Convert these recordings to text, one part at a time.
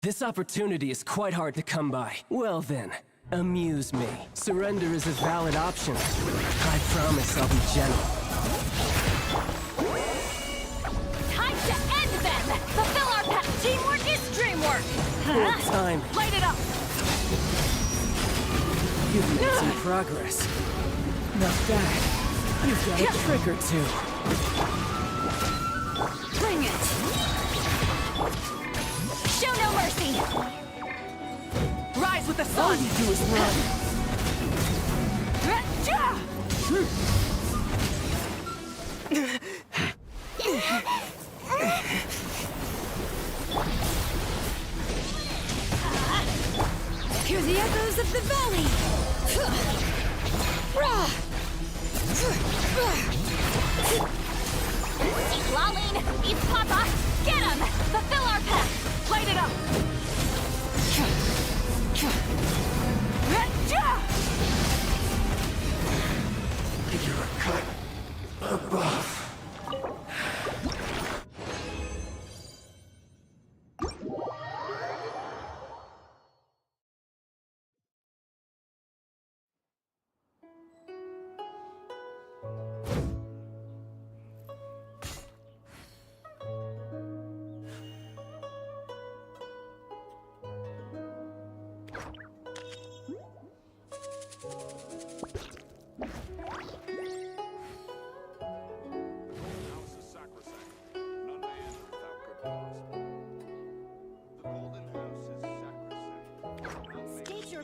This opportunity is quite hard to come by. Well then, amuse me. Surrender is a valid option. I promise I'll be gentle. Time to end them! Fulfill our path! Teamwork is dreamwork! Full time. Light it up! You've made some progress. Not bad. You've got a trick or two. Bring it! Show no mercy! Rise with the sun! All you do is run. Hear the echoes of the valley! Lolling! Eat Papa! Get him! Fulfill our path! Light it up! You're a cut above.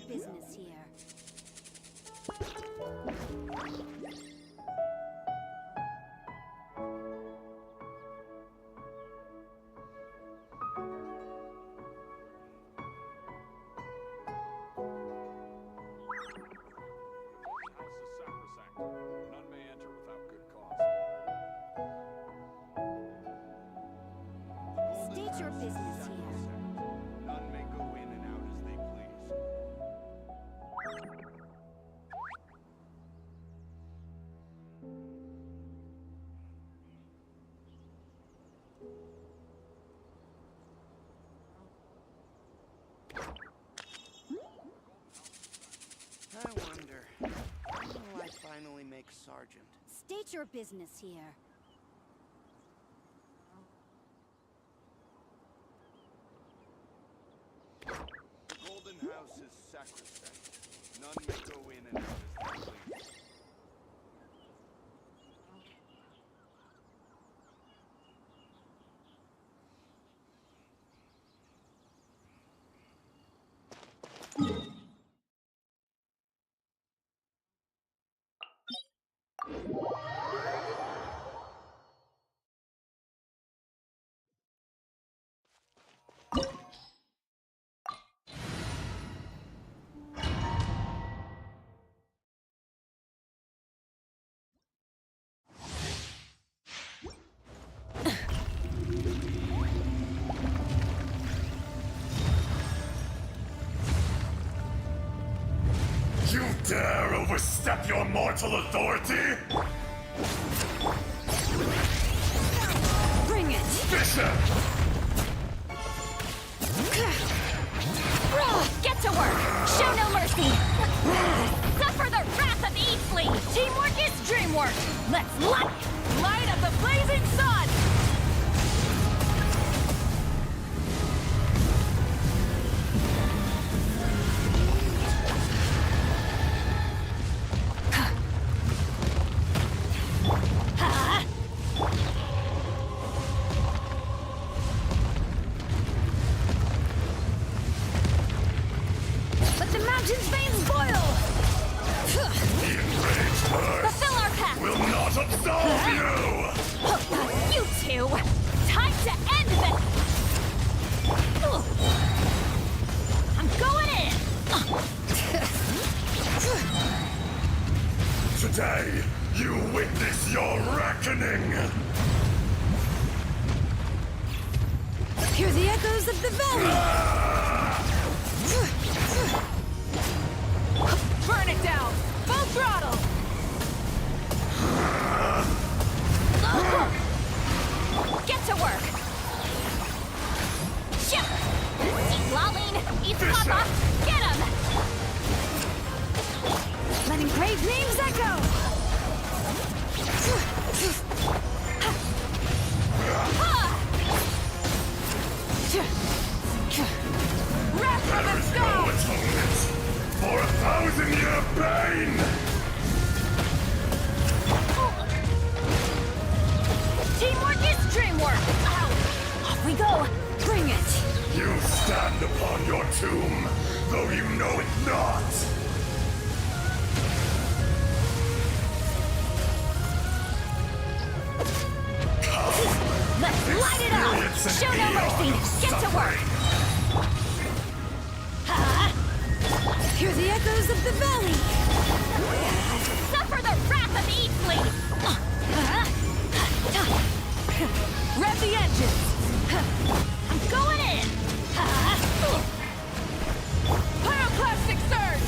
Business here. State your business here. None may go in and out as they please. I wonder, when will I finally make Sergeant? State your business here. The Golden House is sacrosanct. None may go in and out as they please. You dare overstep your mortal authority? Bring it! Bishop! Get to work! Show no mercy! Suffer the wrath of Eatsley! Teamwork is dreamwork! Let's light up the blazing sun! Today, you witness your reckoning! Hear the echoes of the valley! Burn it down! Full throttle! Get to work! Ship! Eat Lolling! Eat Papa! Get him! Let engraved names echo! Wrath from the There is sky! no atonement for 1,000-year pain! Teamwork is dreamwork! Ow. Off we go! Bring it! You stand upon your tomb, though you know it not! Let's light it up! Experience an Show no eon mercy! of Get to work! suffering. Hear the echoes of the valley! Suffer the wrath of Eatsley! Rev the engines! I'm going in! Pyroclastic surge!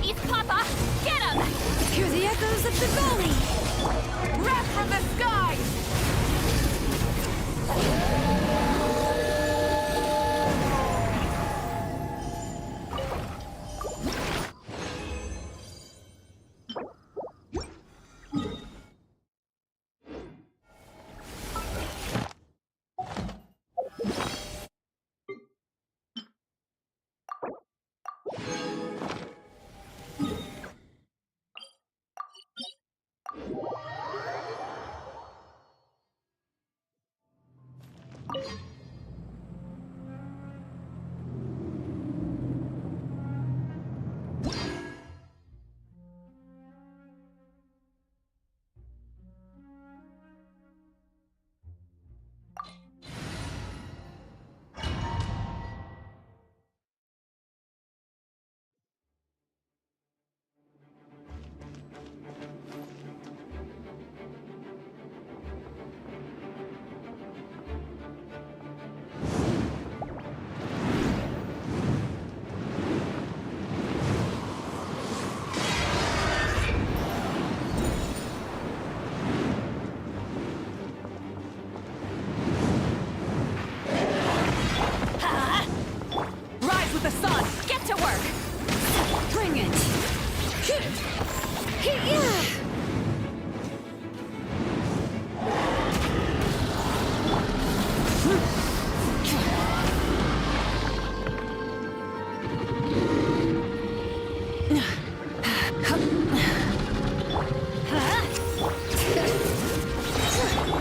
East Papa, get him! Hear the echoes of the goalie! Wrath from the skies! Rise with the sun! Get to work! Bring it!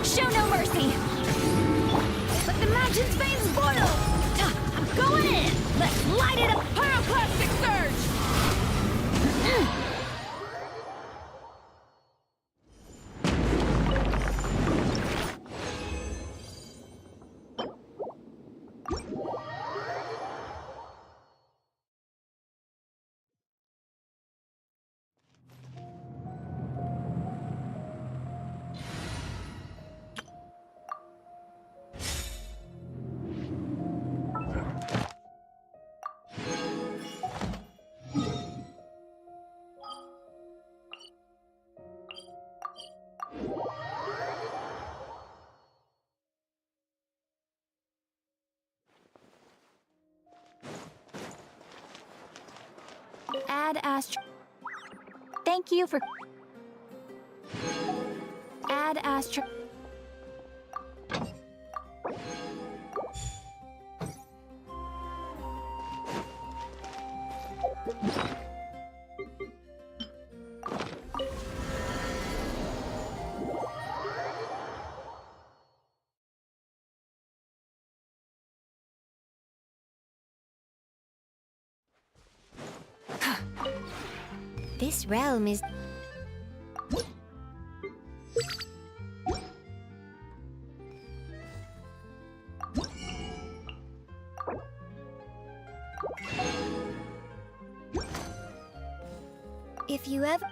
Show no mercy! Let the mountain's veins boil! I'm going in! Let's light it up! Pyroclastic surge! Add astro. Thank you for. Add astro. This realm is... If you ever...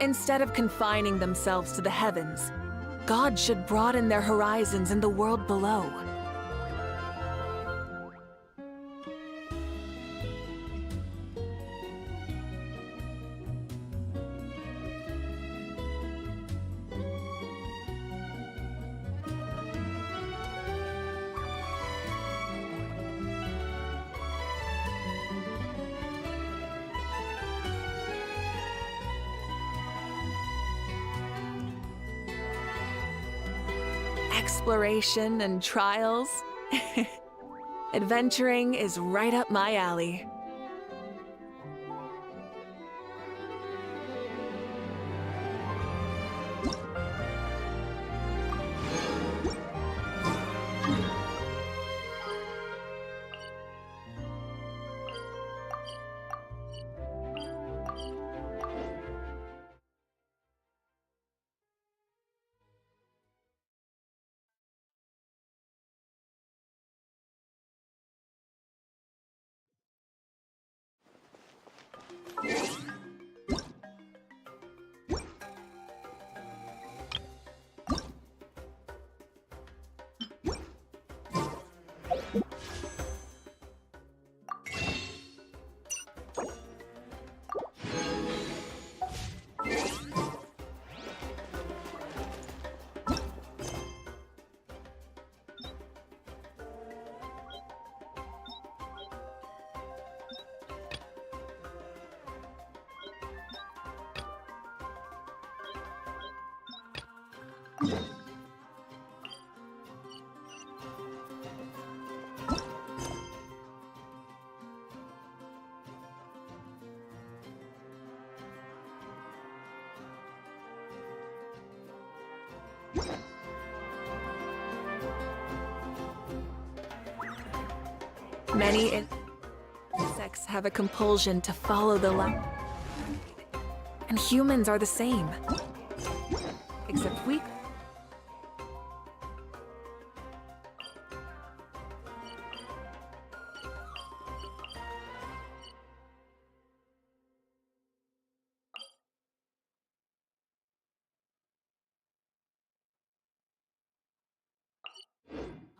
Instead of confining themselves to the heavens, God should broaden their horizons in the world below. Exploration and trials. Adventuring is right up my alley. Many insects have a compulsion to follow the light. And humans are the same. Except we...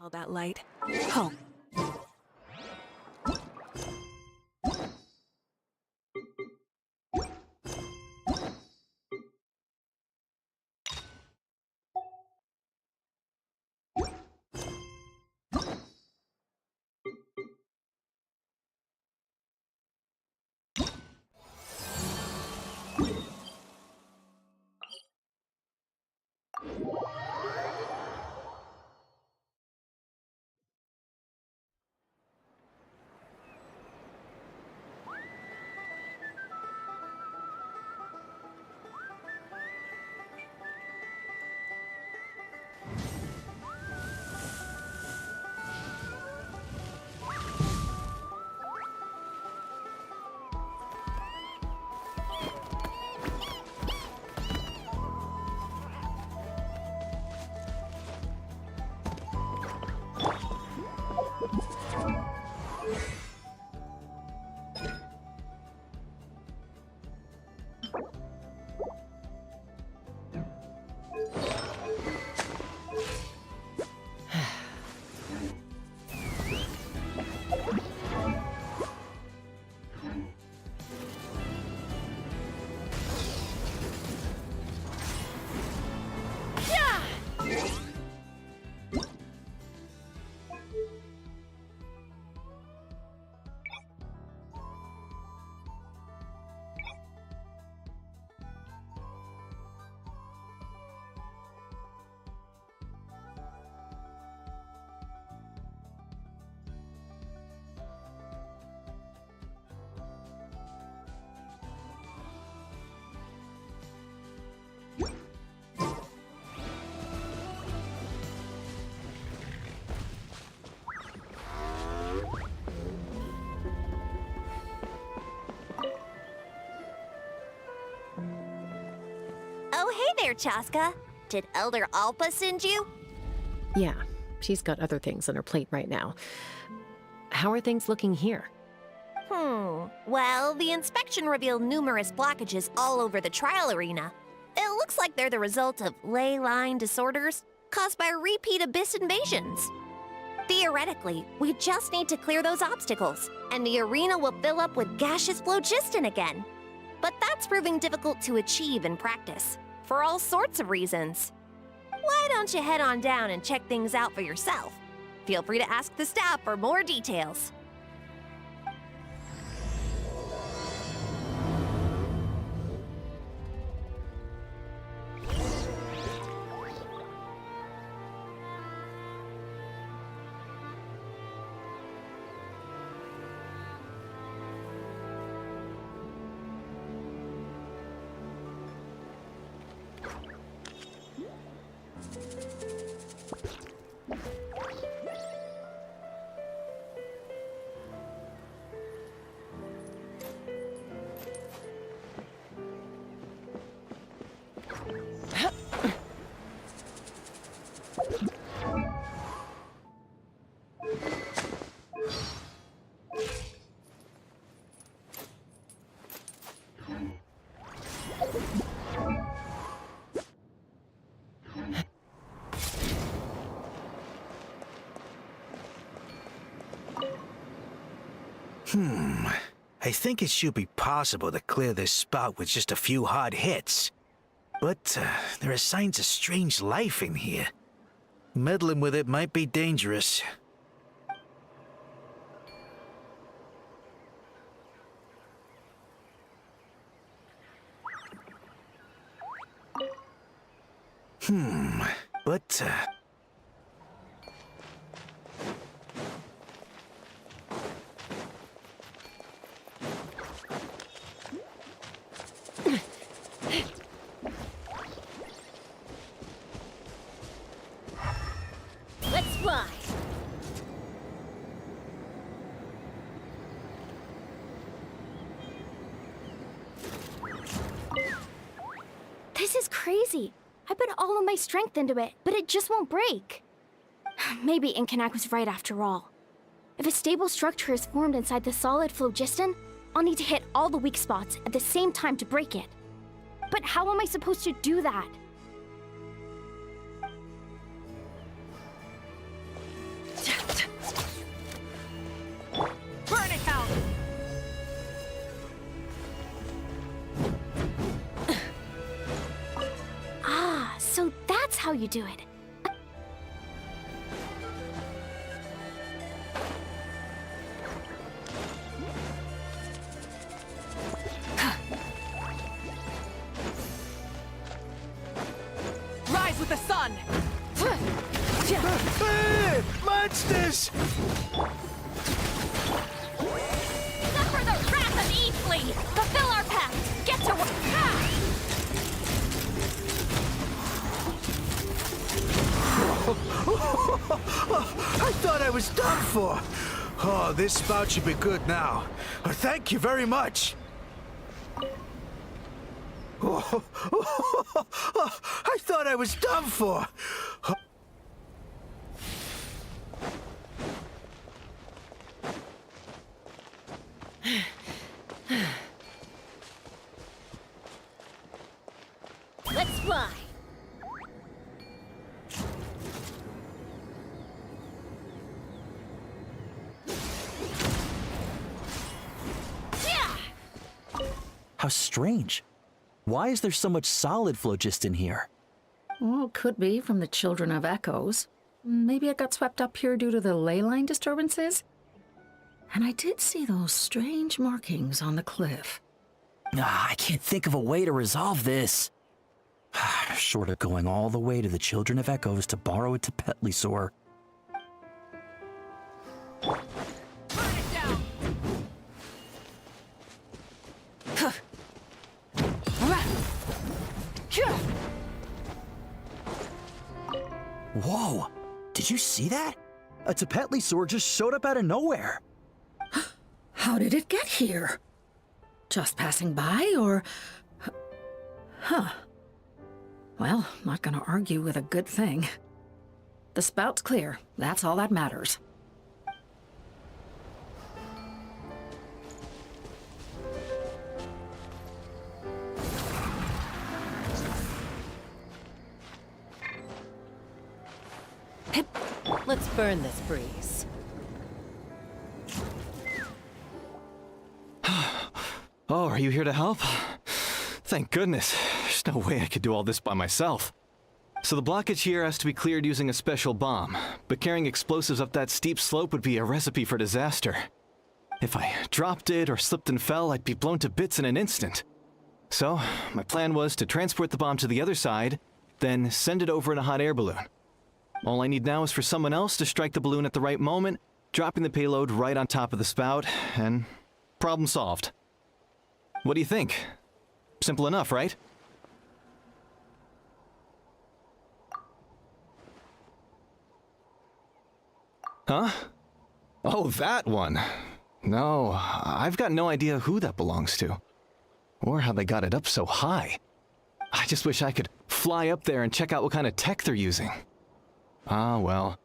all that light. Hope. Oh, hey there, Chaska. Did Elder Alpa send you? Yeah, she's got other things on her plate right now. How are things looking here? Well, the inspection revealed numerous blockages all over the trial arena. It looks like they're the result of ley line disorders caused by repeat abyss invasions. Theoretically, we just need to clear those obstacles, and the arena will fill up with gaseous phlogiston again. But that's proving difficult to achieve in practice, for all sorts of reasons. Why don't you head on down and check things out for yourself? Feel free to ask the staff for more details. I think it should be possible to clear this spot with just a few hard hits. But there are signs of strange life in here. Meddling with it might be dangerous. But fly! This is crazy. I put all of my strength into it, but it just won't break. Maybe Inkanak was right after all. If a stable structure is formed inside the solid phlogiston, I'll need to hit all the weak spots at the same time to break it. But how am I supposed to do that? Burn it out! Ah, so that's how you do it. Rise with the sun! Hey, monsters! Suffer the wrath of Eastly! Fulfill our pact! Get to work! I thought I was done for. Oh, this spout should be good now. Thank you very much. Oh, I thought I was done for. Let's fly! How strange. Why is there so much solid phlogiston here? Well, could be from the Children of Echoes. Maybe it got swept up here due to the ley line disturbances? And I did see those strange markings on the cliff. I can't think of a way to resolve this. Short of going all the way to the Children of Echoes to borrow a Tapetlisaur. Burn it down! Whoa! Did you see that? A Tapetlisaur just showed up out of nowhere. How did it get here? Just passing by, or... Huh. Well, not gonna argue with a good thing. The spout's clear. That's all that matters. Let's burn this breeze. Oh, are you here to help? Thank goodness. There's no way I could do all this by myself. So the blockage here has to be cleared using a special bomb, but carrying explosives up that steep slope would be a recipe for disaster. If I dropped it or slipped and fell, I'd be blown to bits in an instant. So, my plan was to transport the bomb to the other side, then send it over in a hot air balloon. All I need now is for someone else to strike the balloon at the right moment, dropping the payload right on top of the spout, and problem solved. What do you think? Simple enough, right? Huh? Oh, that one. No, I've got no idea who that belongs to. Or how they got it up so high. I just wish I could fly up there and check out what kind of tech they're using. Ah, well.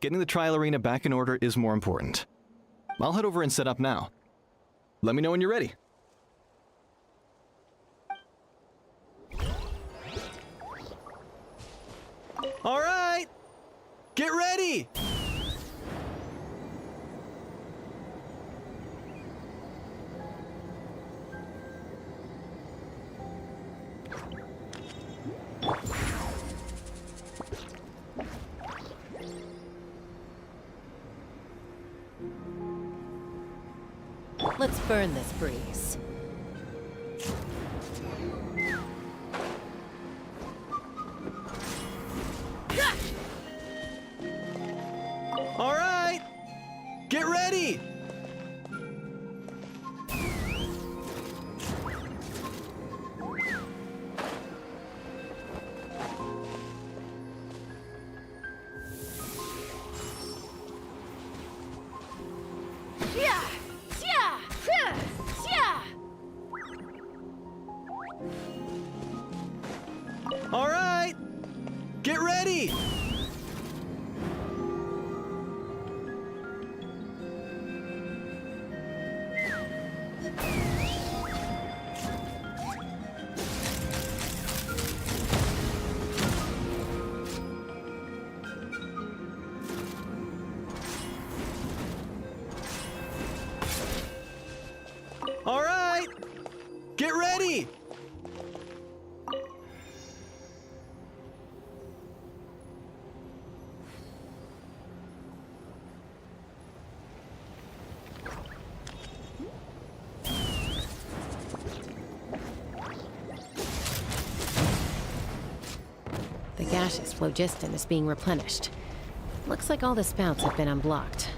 Getting the trial arena back in order is more important. I'll head over and set up now. Let me know when you're ready. All right! Get ready! Let's burn this breeze. All right! Get ready! gaseous phlogiston is being replenished. Looks like all the spouts have been unblocked.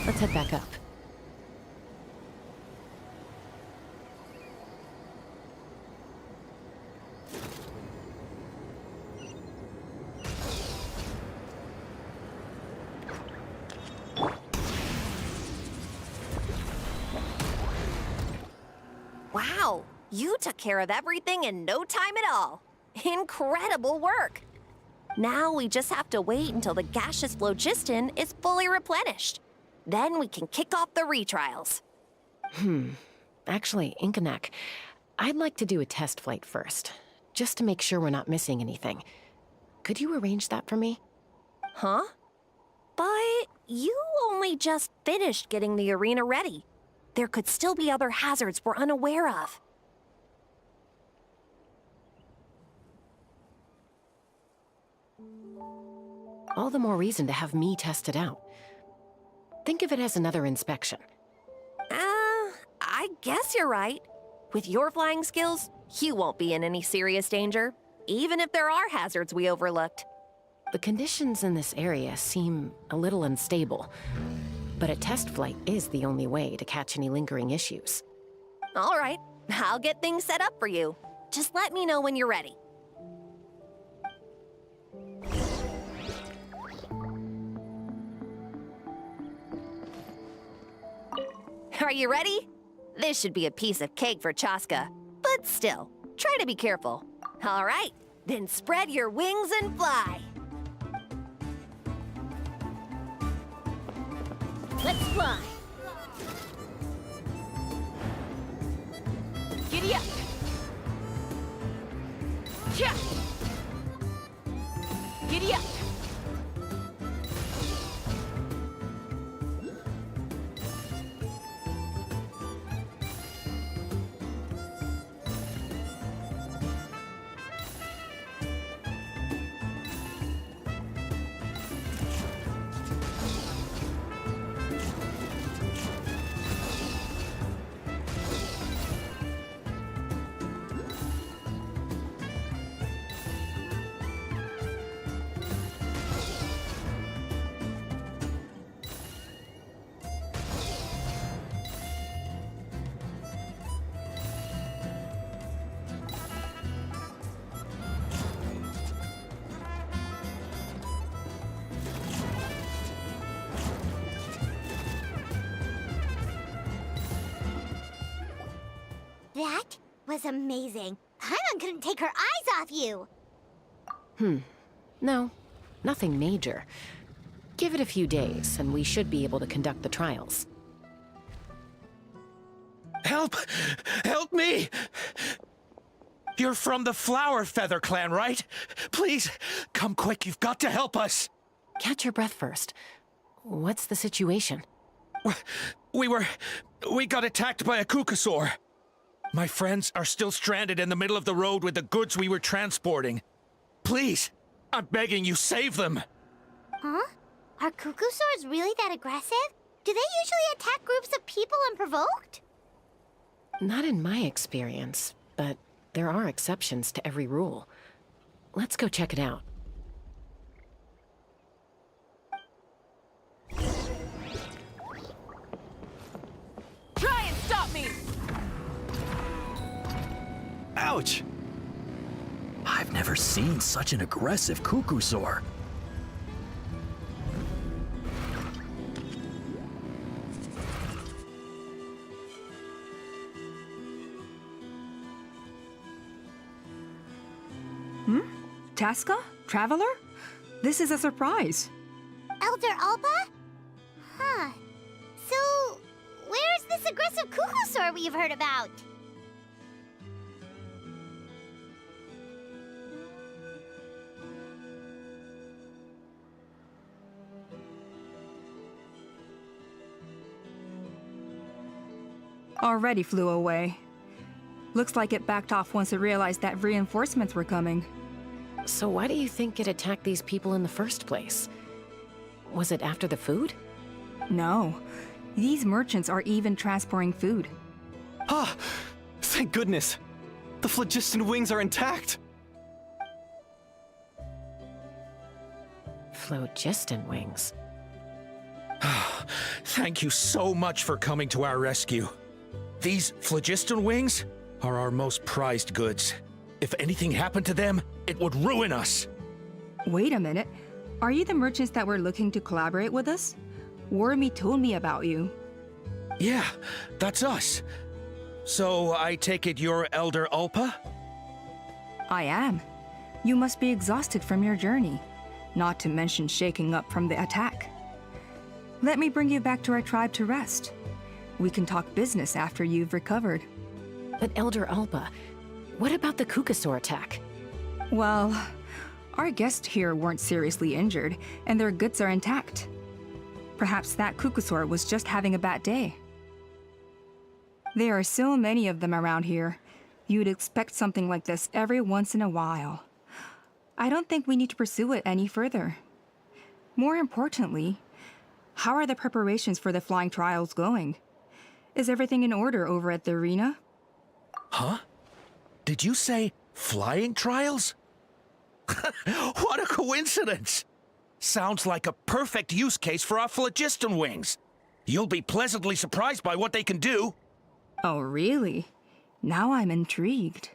Let's head back up. Wow, you took care of everything in no time at all. Incredible work. Now we just have to wait until the gaseous phlogiston is fully replenished. Then we can kick off the retrials. Actually, Inkanak, I'd like to do a test flight first, just to make sure we're not missing anything. Could you arrange that for me? Huh? But you only just finished getting the arena ready. There could still be other hazards we're unaware of. All the more reason to have me test it out. Think of it as another inspection. I guess you're right. With your flying skills, you won't be in any serious danger, even if there are hazards we overlooked. The conditions in this area seem a little unstable, but a test flight is the only way to catch any lingering issues. All right, I'll get things set up for you. Just let me know when you're ready. Are you ready? This should be a piece of cake for Chaska, but still, try to be careful. All right, then spread your wings and fly. Let's fly. Giddy up. Cha. Giddy up. That was amazing. Paimon couldn't take her eyes off you. No, nothing major. Give it a few days, and we should be able to conduct the trials. Help! Help me! You're from the Flower Feather clan, right? Please, come quick, you've got to help us! Catch your breath first. What's the situation? We got attacked by a Kukasaur. My friends are still stranded in the middle of the road with the goods we were transporting. Please, I'm begging you, save them! Huh? Are Kukusaurs really that aggressive? Do they usually attack groups of people unprovoked? Not in my experience, but there are exceptions to every rule. Let's go check it out. Try and stop me! Ouch! I've never seen such an aggressive Kukusaur. Chaska? Traveler? This is a surprise. Elder Alba? Huh. So, where's this aggressive Kukusaur we've heard about? Already flew away. Looks like it backed off once it realized that reinforcements were coming. So why do you think it attacked these people in the first place? Was it after the food? No. These merchants are even transporting food. Ah! Thank goodness! The phlogiston wings are intact! Phlogiston wings. Thank you so much for coming to our rescue. These phlogiston wings are our most prized goods. If anything happened to them, it would ruin us. Wait a minute. Are you the merchants that were looking to collaborate with us? Wormy told me about you. Yeah, that's us. So I take it you're Elder Ulpa? I am. You must be exhausted from your journey, not to mention shaking up from the attack. Let me bring you back to our tribe to rest. We can talk business after you've recovered. But Elder Ulpa, what about the Kukasaur attack? Well, our guests here weren't seriously injured, and their goods are intact. Perhaps that Kukasaur was just having a bad day. There are so many of them around here. You'd expect something like this every once in a while. I don't think we need to pursue it any further. More importantly, how are the preparations for the flying trials going? Is everything in order over at the arena? Huh? Did you say flying trials? What a coincidence! Sounds like a perfect use case for our phlogiston wings. You'll be pleasantly surprised by what they can do. Oh, really? Now I'm intrigued.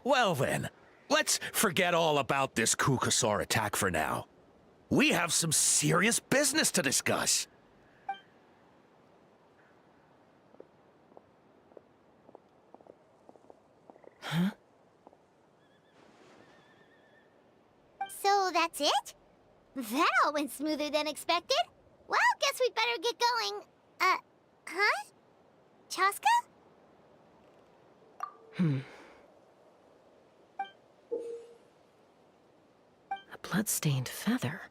Well then, let's forget all about this Kukasaur attack for now. We have some serious business to discuss. Huh? So that's it? That all went smoother than expected. Well, guess we'd better get going. Huh? Chaska? A blood-stained feather.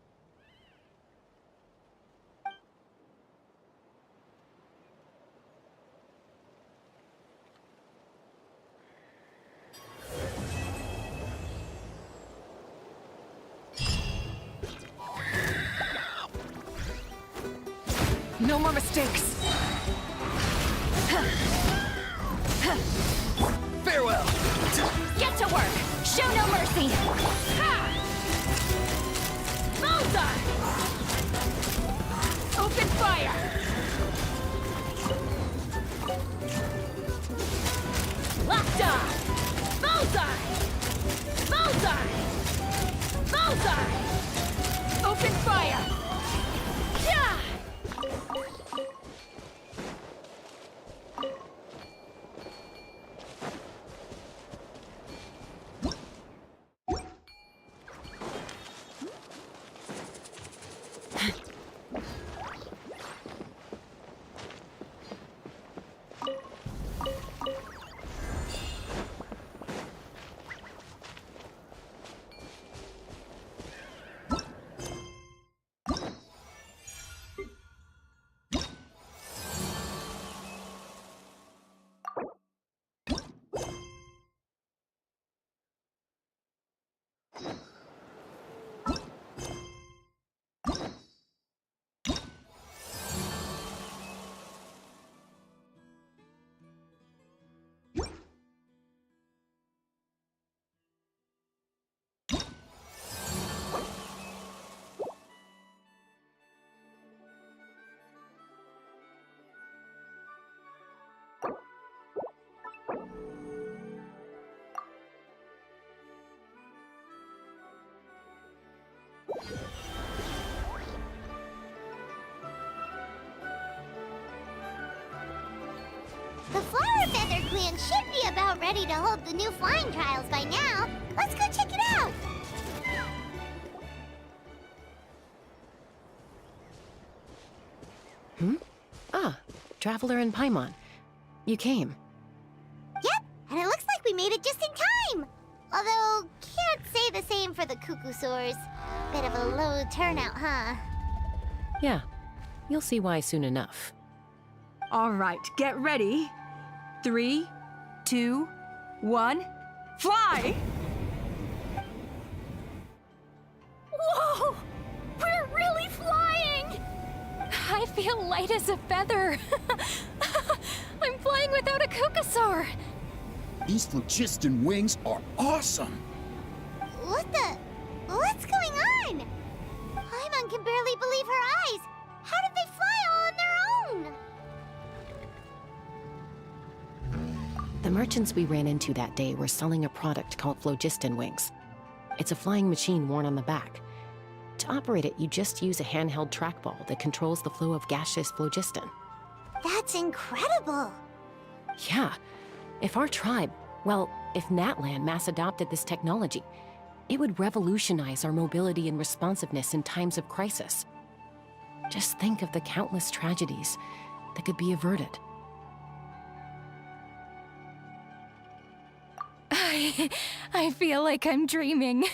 No more mistakes. Farewell! Get to work! Show no mercy! Ha! Bullseye! Open fire! Locked on! Bullseye! Bullseye! Bullseye! Open fire! Yeah! The Flower Feather Clan should be about ready to hold the new flying trials by now. Let's go check it out. Ah, Traveler and Paimon. You came. Yep, and it looks like we made it just in time. Although, can't say the same for the Kukusaurs. Bit of a low turnout, huh? Yeah, you'll see why soon enough. All right, get ready. 3, 2, 1, fly! Whoa! We're really flying! I feel light as a feather. I'm flying without a Kukasaur. These phlogiston wings are awesome! What's going on? merchants we ran into that day were selling a product called phlogiston wings. It's a flying machine worn on the back. To operate it, you just use a handheld trackball that controls the flow of gaseous phlogiston. That's incredible! Yeah. If our tribe, well, if Natlan mass adopted this technology, it would revolutionize our mobility and responsiveness in times of crisis. Just think of the countless tragedies that could be averted. I feel like I'm dreaming.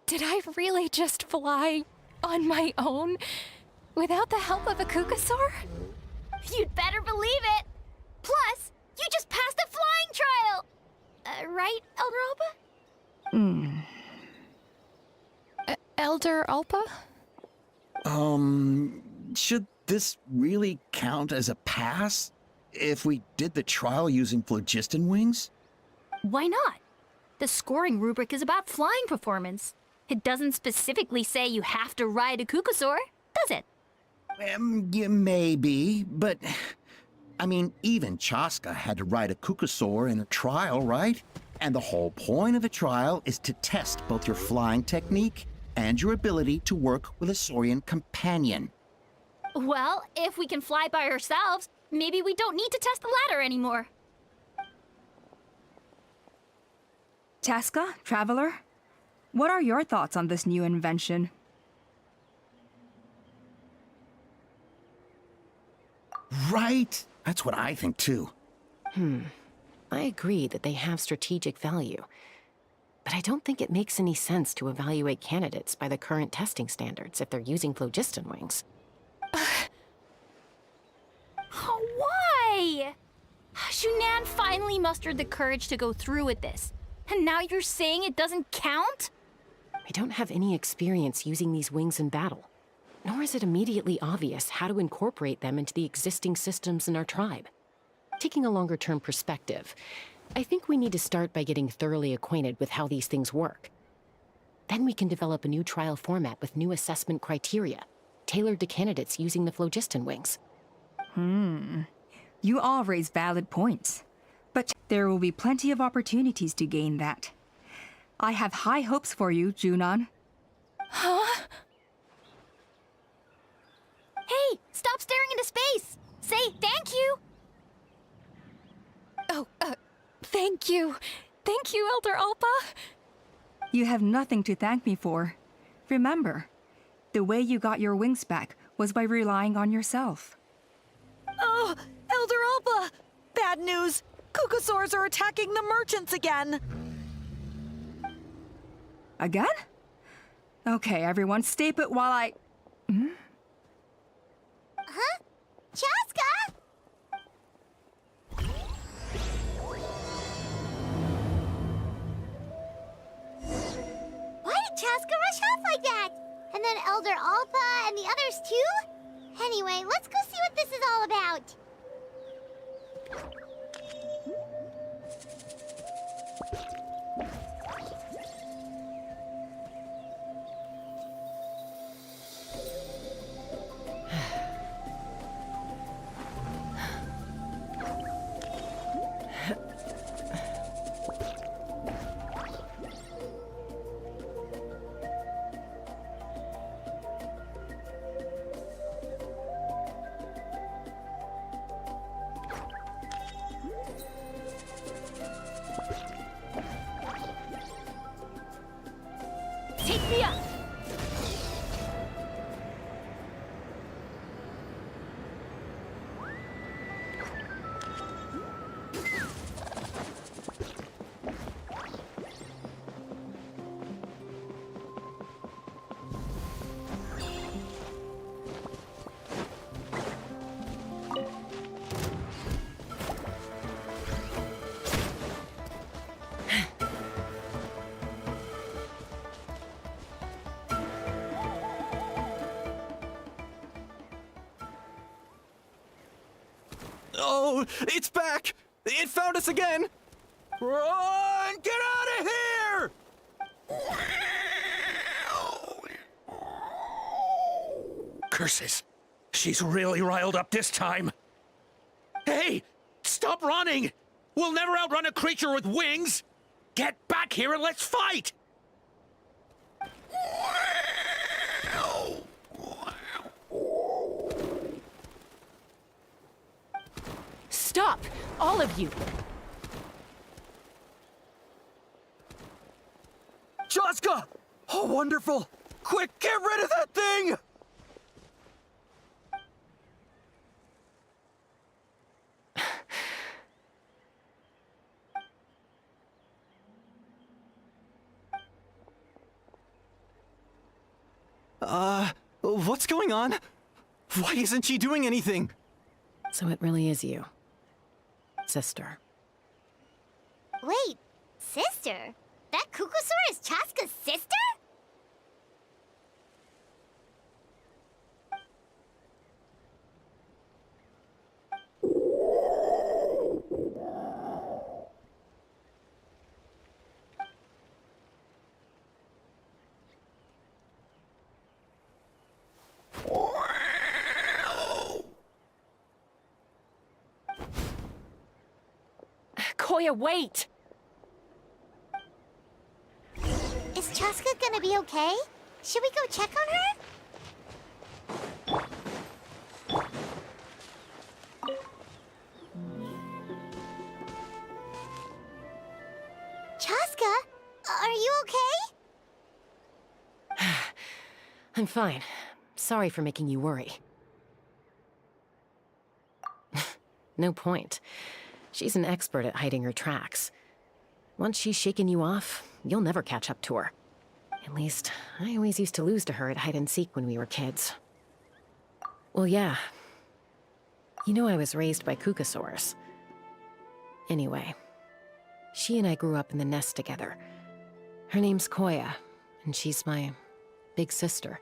Did I really just fly on my own without the help of a Kukasaur? You'd better believe it! Plus, you just passed the flying trial! Right, Elder Alpa? Elder Alpa? Should this really count as a pass? If we did the trial using phlogiston wings? Why not? The scoring rubric is about flying performance. It doesn't specifically say you have to ride a Kukasaur, does it? Yeah, maybe, but... I mean, even Chaska had to ride a Kukasaur in a trial, right? And the whole point of the trial is to test both your flying technique and your ability to work with a Saurian companion. Well, if we can fly by ourselves, maybe we don't need to test the ladder anymore. Chaska, Traveler, what are your thoughts on this new invention? Right? That's what I think too. I agree that they have strategic value, but I don't think it makes any sense to evaluate candidates by the current testing standards if they're using phlogiston wings. Why? Shunan finally mustered the courage to go through with this. And now you're saying it doesn't count? We don't have any experience using these wings in battle, nor is it immediately obvious how to incorporate them into the existing systems in our tribe. Taking a longer-term perspective, I think we need to start by getting thoroughly acquainted with how these things work. Then we can develop a new trial format with new assessment criteria, tailored to candidates using the phlogiston wings. You all raise valid points, but there will be plenty of opportunities to gain that. I have high hopes for you, Junon. Huh? Hey, stop staring into space! Say thank you! Oh, thank you. Thank you, Elder Alpa. You have nothing to thank me for. Remember, the way you got your wings back was by relying on yourself. Oh, Elder Alpa! Bad news! Kukasaurs are attacking the merchants again! Again? Okay, everyone, stay put while I... Huh? Chaska? Why did Chaska rush off like that? And then Elder Alpa and the others too? Anyway, let's go see what this is all about. Take me up! Oh, it's back! It found us again! Run! Get out of here! Curses. She's really riled up this time. Hey! Stop running! We'll never outrun a creature with wings! Get back here and let's fight! Stop! All of you! Chaska! Oh, wonderful! Quick, get rid of that thing! What's going on? Why isn't she doing anything? So it really is you. Sister. Wait, sister? That Kukusaur is Chaska's sister? Koya, wait! Is Chaska gonna be okay? Should we go check on her? Chaska, are you okay? I'm fine. Sorry for making you worry. No point. She's an expert at hiding her tracks. Once she's shaken you off, you'll never catch up to her. At least, I always used to lose to her at hide-and-seek when we were kids. Well, yeah. You know I was raised by Kukusaurs. Anyway, she and I grew up in the nest together. Her name's Koya, and she's my big sister.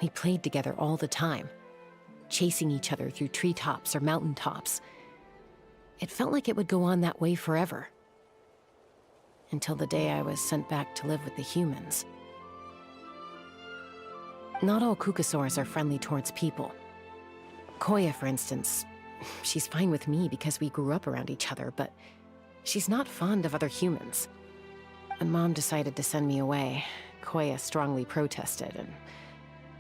We played together all the time, chasing each other through treetops or mountaintops. It felt like it would go on that way forever. Until the day I was sent back to live with the humans. Not all Kukasaurs are friendly towards people. Koya, for instance, she's fine with me because we grew up around each other, but she's not fond of other humans. When Mom decided to send me away, Koya strongly protested, and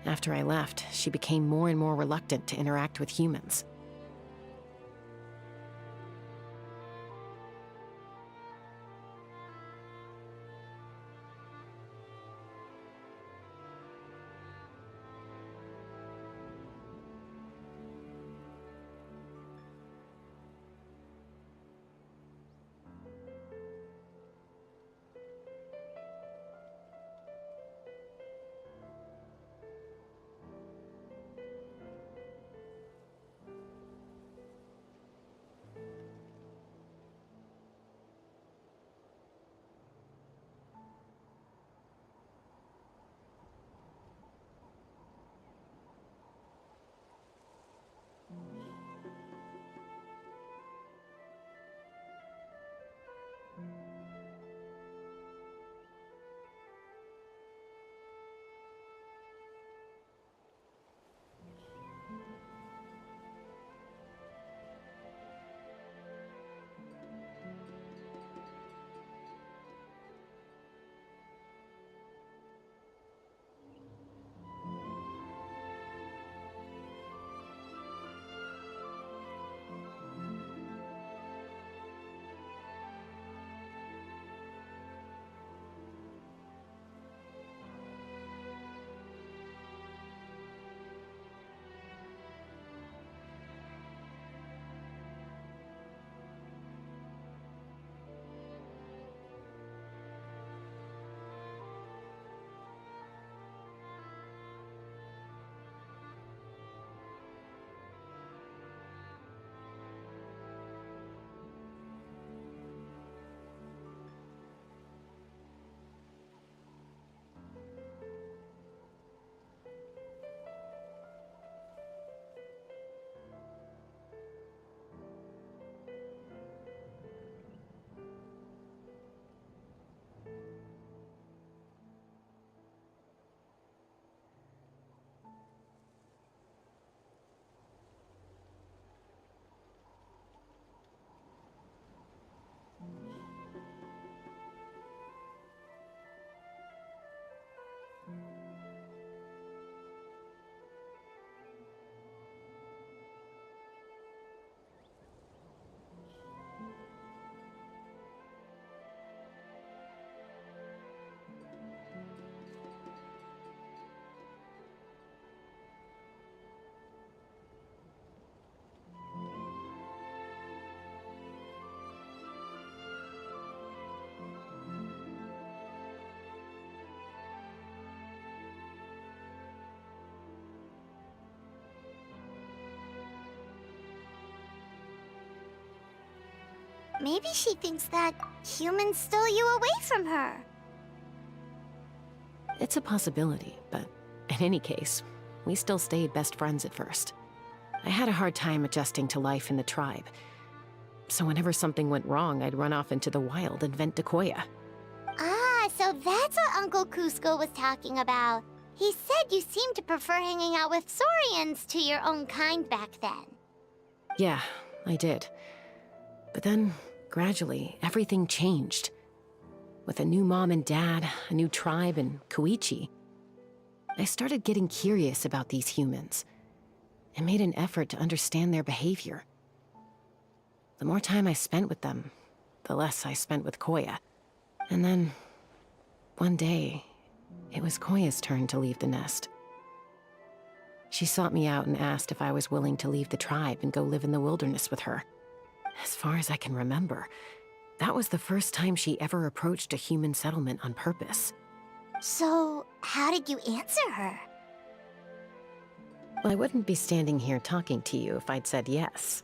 after I left, she became more and more reluctant to interact with humans. Maybe she thinks that humans stole you away from her. It's a possibility, but in any case, we still stayed best friends at first. I had a hard time adjusting to life in the tribe. So whenever something went wrong, I'd run off into the wild and vent to Koya. Ah, so that's what Uncle Cusco was talking about. He said you seemed to prefer hanging out with Saurians to your own kind back then. Yeah, I did. But then, gradually, everything changed. With a new mom and dad, a new tribe, and Koichi, I started getting curious about these humans and made an effort to understand their behavior. The more time I spent with them, the less I spent with Koya. And then, one day, it was Koya's turn to leave the nest. She sought me out and asked if I was willing to leave the tribe and go live in the wilderness with her. As far as I can remember, that was the first time she ever approached a human settlement on purpose. So, how did you answer her? Well, I wouldn't be standing here talking to you if I'd said yes.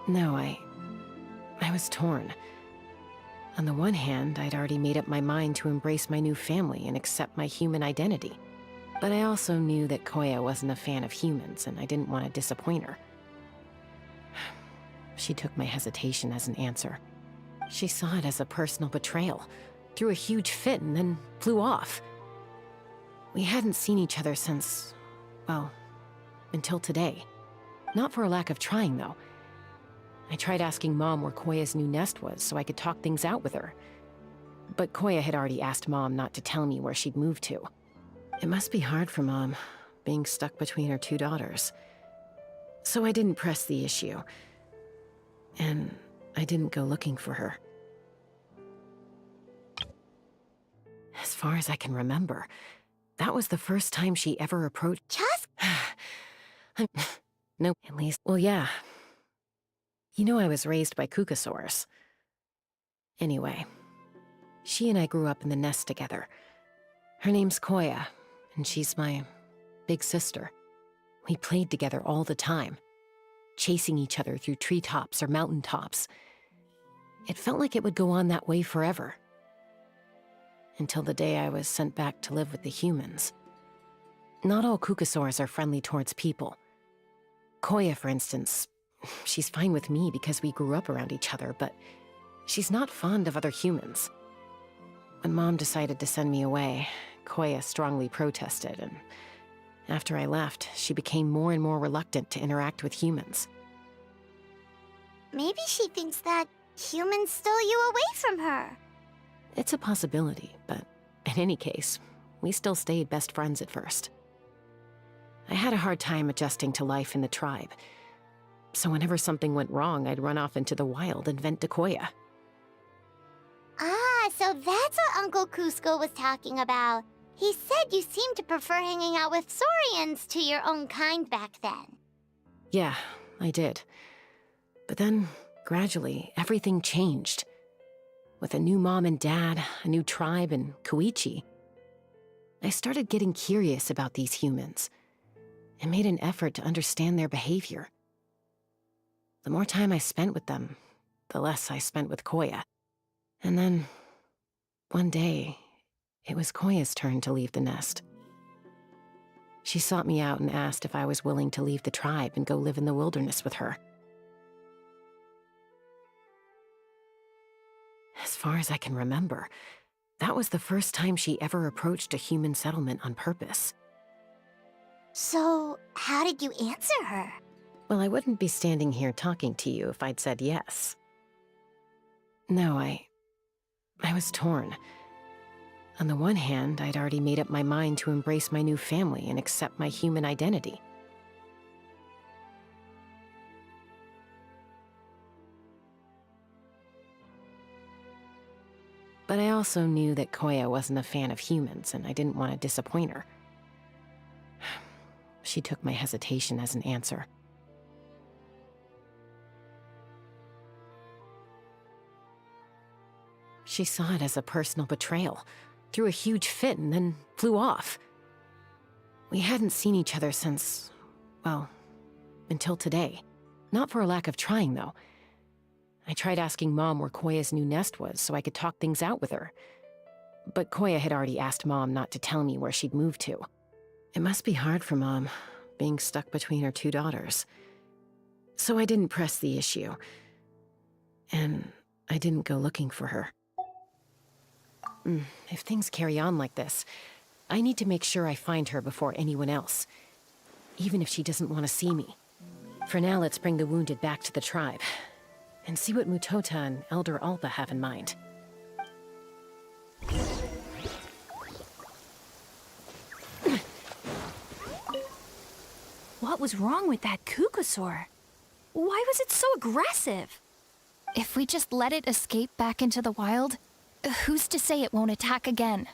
No, I was torn. On the one hand, I'd already made up my mind to embrace my new family and accept my human identity. But I also knew that Koya wasn't a fan of humans, and I didn't want to disappoint her. She took my hesitation as an answer. She saw it as a personal betrayal, threw a huge fit, and then flew off. We hadn't seen each other since, well, until today. Not for a lack of trying, though. I tried asking Mom where Koya's new nest was so I could talk things out with her. But Koya had already asked Mom not to tell me where she'd moved to. It must be hard for Mom, being stuck between her two daughters. So I didn't press the issue. And I didn't go looking for her. As far as I can remember, that was the first time she ever approached— Just? No, at least— well, yeah. You know I was raised by Kukasaurs. Anyway, she and I grew up in the nest together. Her name's Koya, and she's my big sister. We played together all the time, chasing each other through treetops or mountaintops. It felt like it would go on that way forever. Until the day I was sent back to live with the humans. Not all Kukasaurs are friendly towards people. Koya, for instance, she's fine with me because we grew up around each other, but she's not fond of other humans. When Mom decided to send me away, Koya strongly protested, and after I left, she became more and more reluctant to interact with humans. Maybe she thinks that humans stole you away from her. It's a possibility, but in any case, we still stayed best friends at first. I had a hard time adjusting to life in the tribe, so whenever something went wrong, I'd run off into the wild and vent to Koya. Ah, so that's what Uncle Cusco was talking about. He said you seemed to prefer hanging out with Saurians to your own kind back then. Yeah, I did. But then, gradually, everything changed. With a new mom and dad, a new tribe, and Koichi, I started getting curious about these humans and made an effort to understand their behavior. The more time I spent with them, the less I spent with Koya. And then, one day, it was Koya's turn to leave the nest. She sought me out and asked if I was willing to leave the tribe and go live in the wilderness with her. As far as I can remember, that was the first time she ever approached a human settlement on purpose. So, how did you answer her? Well, I wouldn't be standing here talking to you if I'd said yes. No, I was torn. On the one hand, I'd already made up my mind to embrace my new family and accept my human identity. But I also knew that Koya wasn't a fan of humans, and I didn't want to disappoint her. She took my hesitation as an answer. She saw it as a personal betrayal, threw a huge fit, and then flew off. We hadn't seen each other since, well, until today. Not for a lack of trying, though. I tried asking Mom where Koya's new nest was so I could talk things out with her. But Koya had already asked Mom not to tell me where she'd moved to. It must be hard for Mom, being stuck between her two daughters. So I didn't press the issue. And I didn't go looking for her. If things carry on like this, I need to make sure I find her before anyone else. Even if she doesn't want to see me. For now, let's bring the wounded back to the tribe. And see what Mutota and Elder Alba have in mind. What was wrong with that Kukasaur? Why was it so aggressive? If we just let it escape back into the wild, who's to say it won't attack again?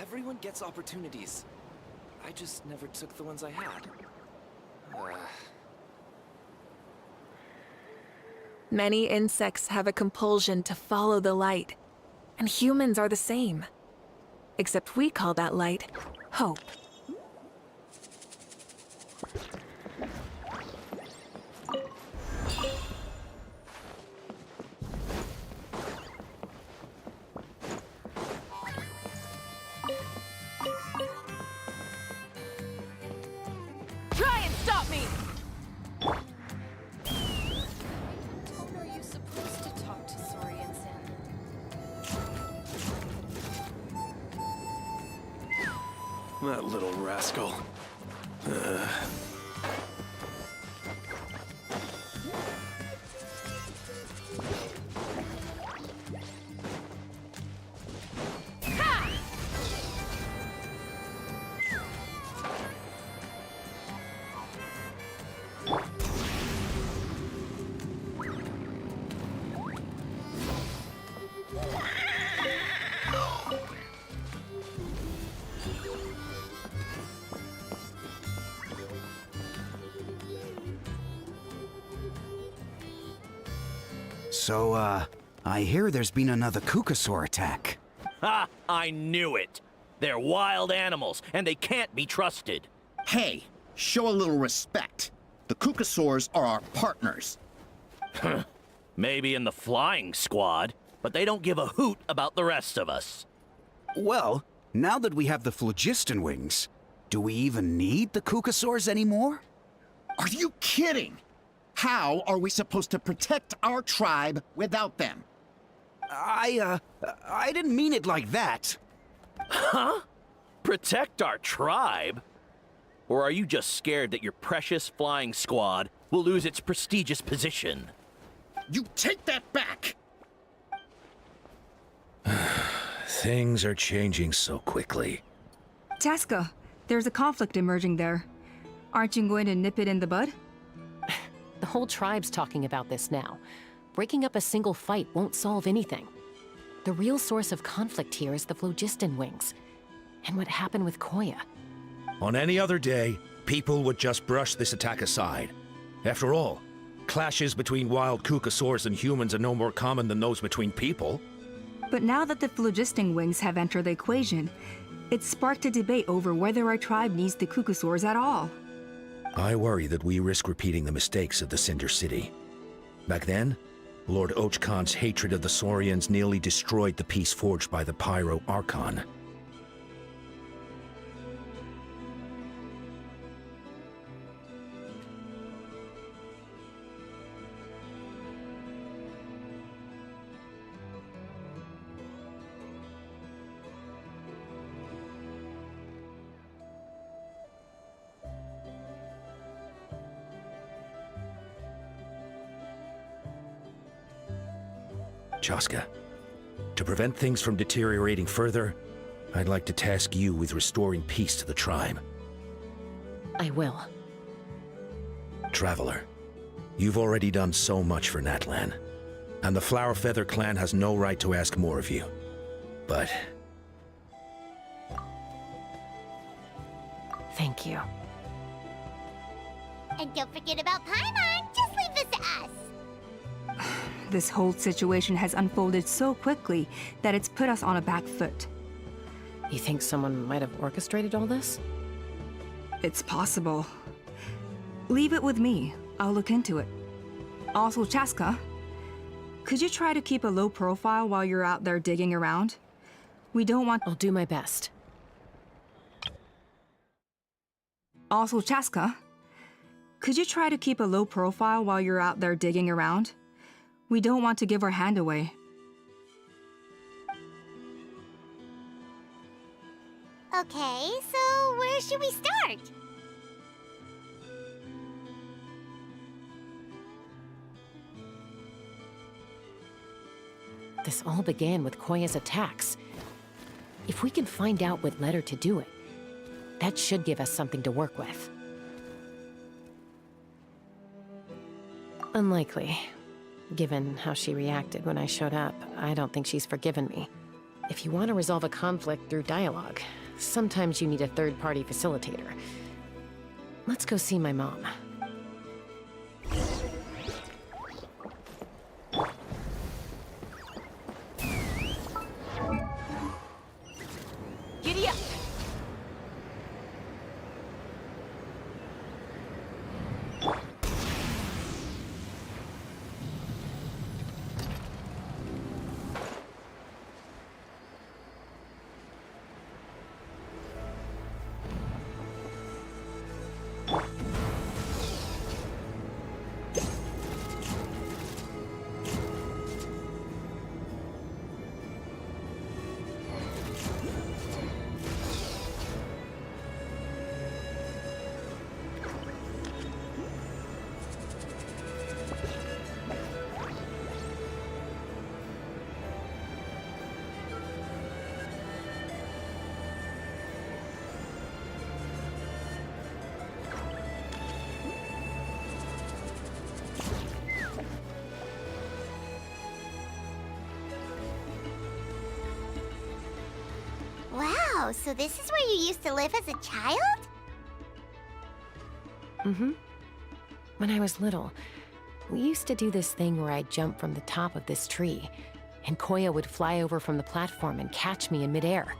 Everyone gets opportunities. I just never took the ones I had. Many insects have a compulsion to follow the light, and humans are the same. Except we call that light hope. Try and stop me! When are you supposed to talk to Saurian-san? That little rascal. So, I hear there's been another Kukasaur attack. Ha! I knew it! They're wild animals, and they can't be trusted. Hey, show a little respect. The Kukasaurs are our partners. Maybe in the flying squad, but they don't give a hoot about the rest of us. Well, now that we have the phlogiston wings, do we even need the Kukasaurs anymore? Are you kidding? How are we supposed to protect our tribe without them? I didn't mean it like that. Huh? Protect our tribe? Or are you just scared that your precious flying squad will lose its prestigious position? You take that back! Things are changing so quickly. Chaska, there's a conflict emerging there. Aren't you going to nip it in the bud? The whole tribe's talking about this now. Breaking up a single fight won't solve anything. The real source of conflict here is the phlogiston wings, and what happened with Koya. On any other day, people would just brush this attack aside. After all, clashes between wild Kukasaurs and humans are no more common than those between people. But now that the phlogiston wings have entered the equation, it's sparked a debate over whether our tribe needs the Kukasaurs at all. I worry that we risk repeating the mistakes of the Cinder City. Back then, Lord Ochkan's hatred of the Saurians nearly destroyed the peace forged by the Pyro Archon. Chaska, to prevent things from deteriorating further, I'd like to task you with restoring peace to the tribe. I will. Traveler, you've already done so much for Natlan, and the Flower Feather clan has no right to ask more of you. But... Thank you. And don't forget about Paimon. Just leave this to us. This whole situation has unfolded so quickly that it's put us on a back foot. You think someone might have orchestrated all this? It's possible. Leave it with me. I'll look into it. Also, Chaska, could you try to keep a low profile while you're out there digging around? We don't want— I'll do my best. Also, Chaska, could you try to keep a low profile while you're out there digging around? We don't want to give our hand away. Okay, so where should we start? This all began with Koya's attacks. If we can find out what led her to do it, that should give us something to work with. Unlikely. Given how she reacted when I showed up, I don't think she's forgiven me. If you want to resolve a conflict through dialogue, sometimes you need a third-party facilitator. Let's go see my mom. Giddy up! Wow, so this is where you used to live as a child? Mm-hmm. When I was little, we used to do this thing where I'd jump from the top of this tree, and Koya would fly over from the platform and catch me in midair.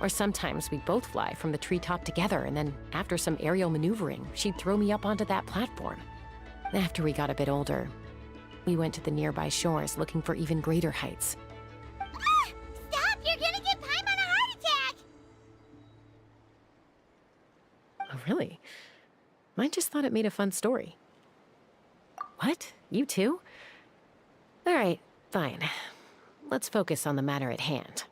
Or sometimes we'd both fly from the treetop together, and then after some aerial maneuvering, she'd throw me up onto that platform. After we got a bit older, we went to the nearby shores looking for even greater heights. Stop! You're gonna give Paimon a heart attack! Oh, really? I just thought it made a fun story. What? You too? All right, fine. Let's focus on the matter at hand.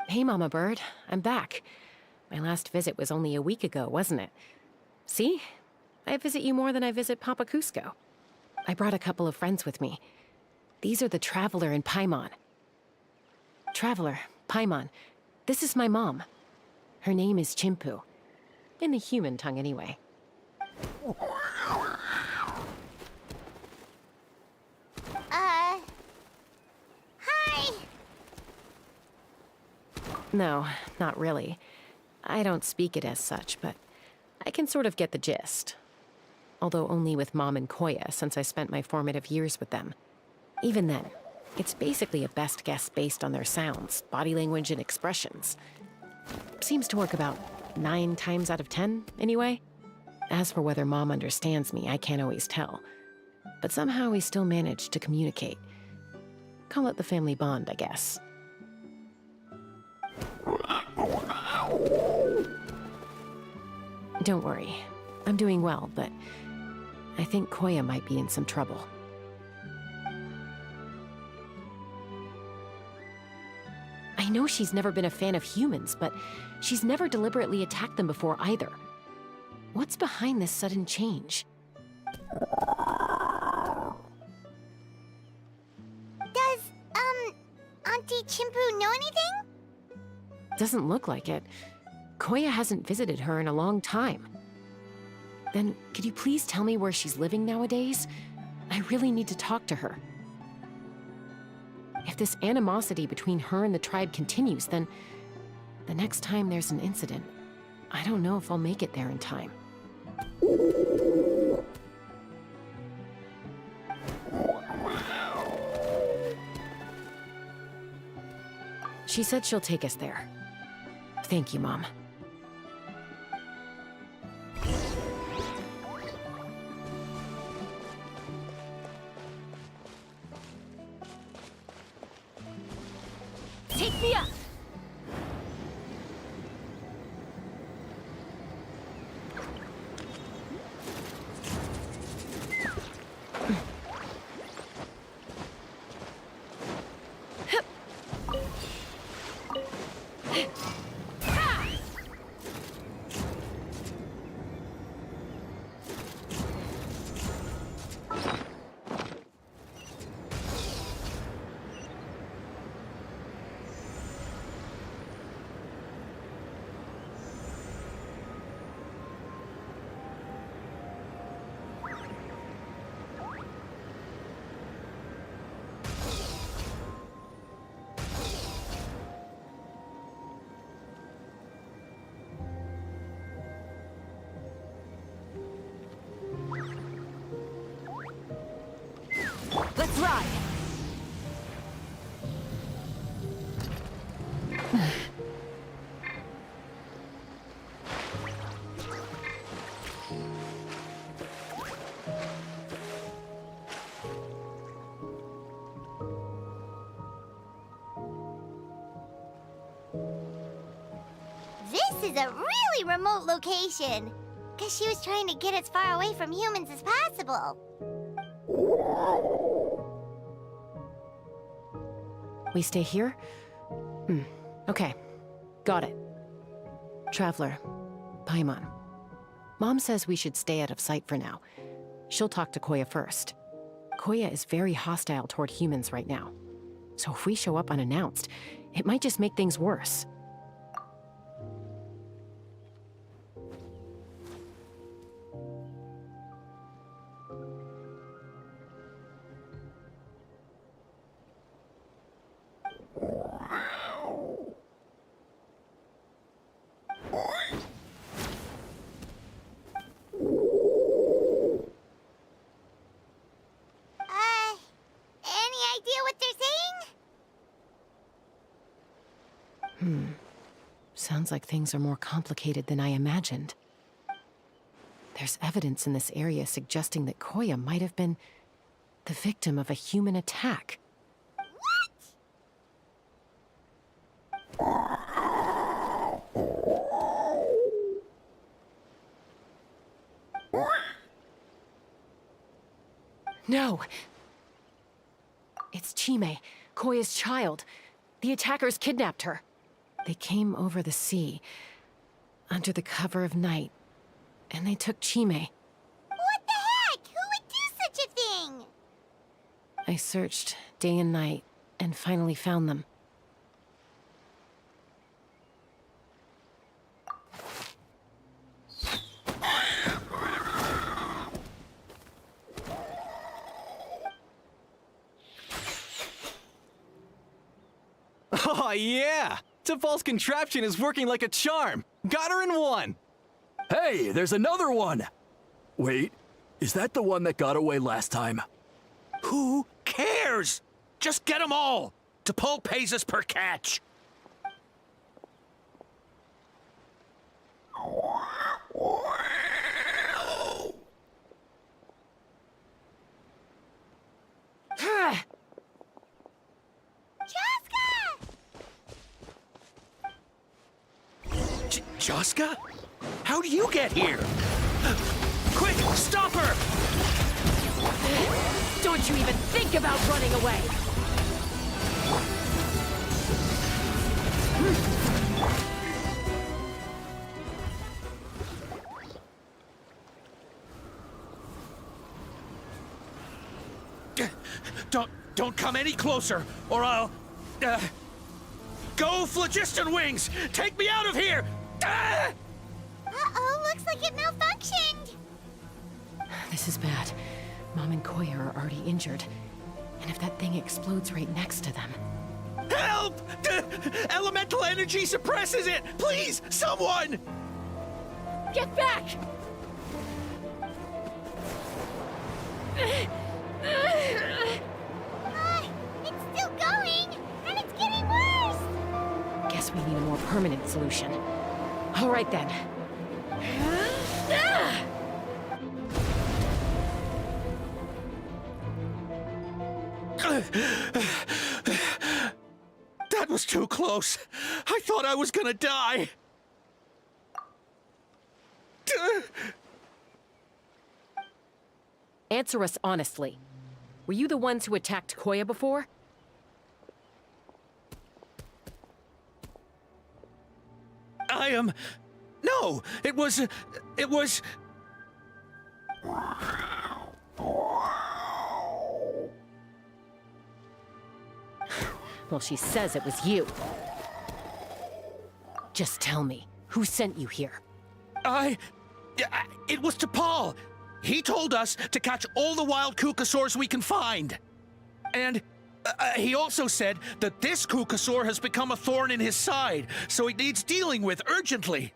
Hey, Mama Bird. I'm back. My last visit was only a week ago, wasn't it? See? I visit you more than I visit Papa Cusco. I brought a couple of friends with me. These are the Traveler and Paimon. Traveler, Paimon, this is my mom. Her name is Chimpu. In the human tongue, anyway. Hi! No, not really. I don't speak it as such, but I can sort of get the gist. Although only with Mom and Koya, since I spent my formative years with them. Even then, it's basically a best guess based on their sounds, body language, and expressions. Seems to work about 9 times out of 10, anyway. As for whether Mom understands me, I can't always tell. But somehow we still manage to communicate. Call it the family bond, I guess. Don't worry. I'm doing well, but I think Koya might be in some trouble. I know she's never been a fan of humans, but she's never deliberately attacked them before either. What's behind this sudden change? Does, Auntie Chimpu know anything? Doesn't look like it. Koya hasn't visited her in a long time. Then, could you please tell me where she's living nowadays? I really need to talk to her. If this animosity between her and the tribe continues, then the next time there's an incident, I don't know if I'll make it there in time. She said she'll take us there. Thank you, Mom. Take me up! stride! This is a really remote location. Guess she was trying to get as far away from humans as possible. We stay here? Okay. Got it. Traveler, Paimon. Mom says we should stay out of sight for now. She'll talk to Koya first. Koya is very hostile toward humans right now. So if we show up unannounced, it might just make things worse. Any idea what they're saying? Sounds like things are more complicated than I imagined. There's evidence in this area suggesting that Koya might have been the victim of a human attack. No! It's Chime, Koya's child. The attackers kidnapped her. They came over the sea, under the cover of night, and they took Chime. What the heck? Who would do such a thing? I searched day and night, and finally found them. Oh, yeah! T'Pol's contraption is working like a charm! Got her in one! Hey, there's another one! Wait, is that the one that got away last time? Who cares? Just get them all! T'Pol pays us per catch! Joska? How do you get here? Quick, stop her! Don't you even think about running away! Don't come any closer, or I'll... Go, Phlogiston Wings! Take me out of here! Uh-oh, looks like it malfunctioned. This is bad. Mom and Koya are already injured. And if that thing explodes right next to them... Help! Elemental energy suppresses it! Please, someone! Get back! It's still going, and it's getting worse. Guess we need a more permanent solution. All right then. That was too close. I thought I was gonna die. Answer us honestly. Were you the ones who attacked Koya before? I am... No, it was... Well, she says it was you. Just tell me, who sent you here? It was T'Pol. He told us to catch all the wild Kukasaurs we can find. And he also said that this Kukasaur has become a thorn in his side, so it needs dealing with urgently.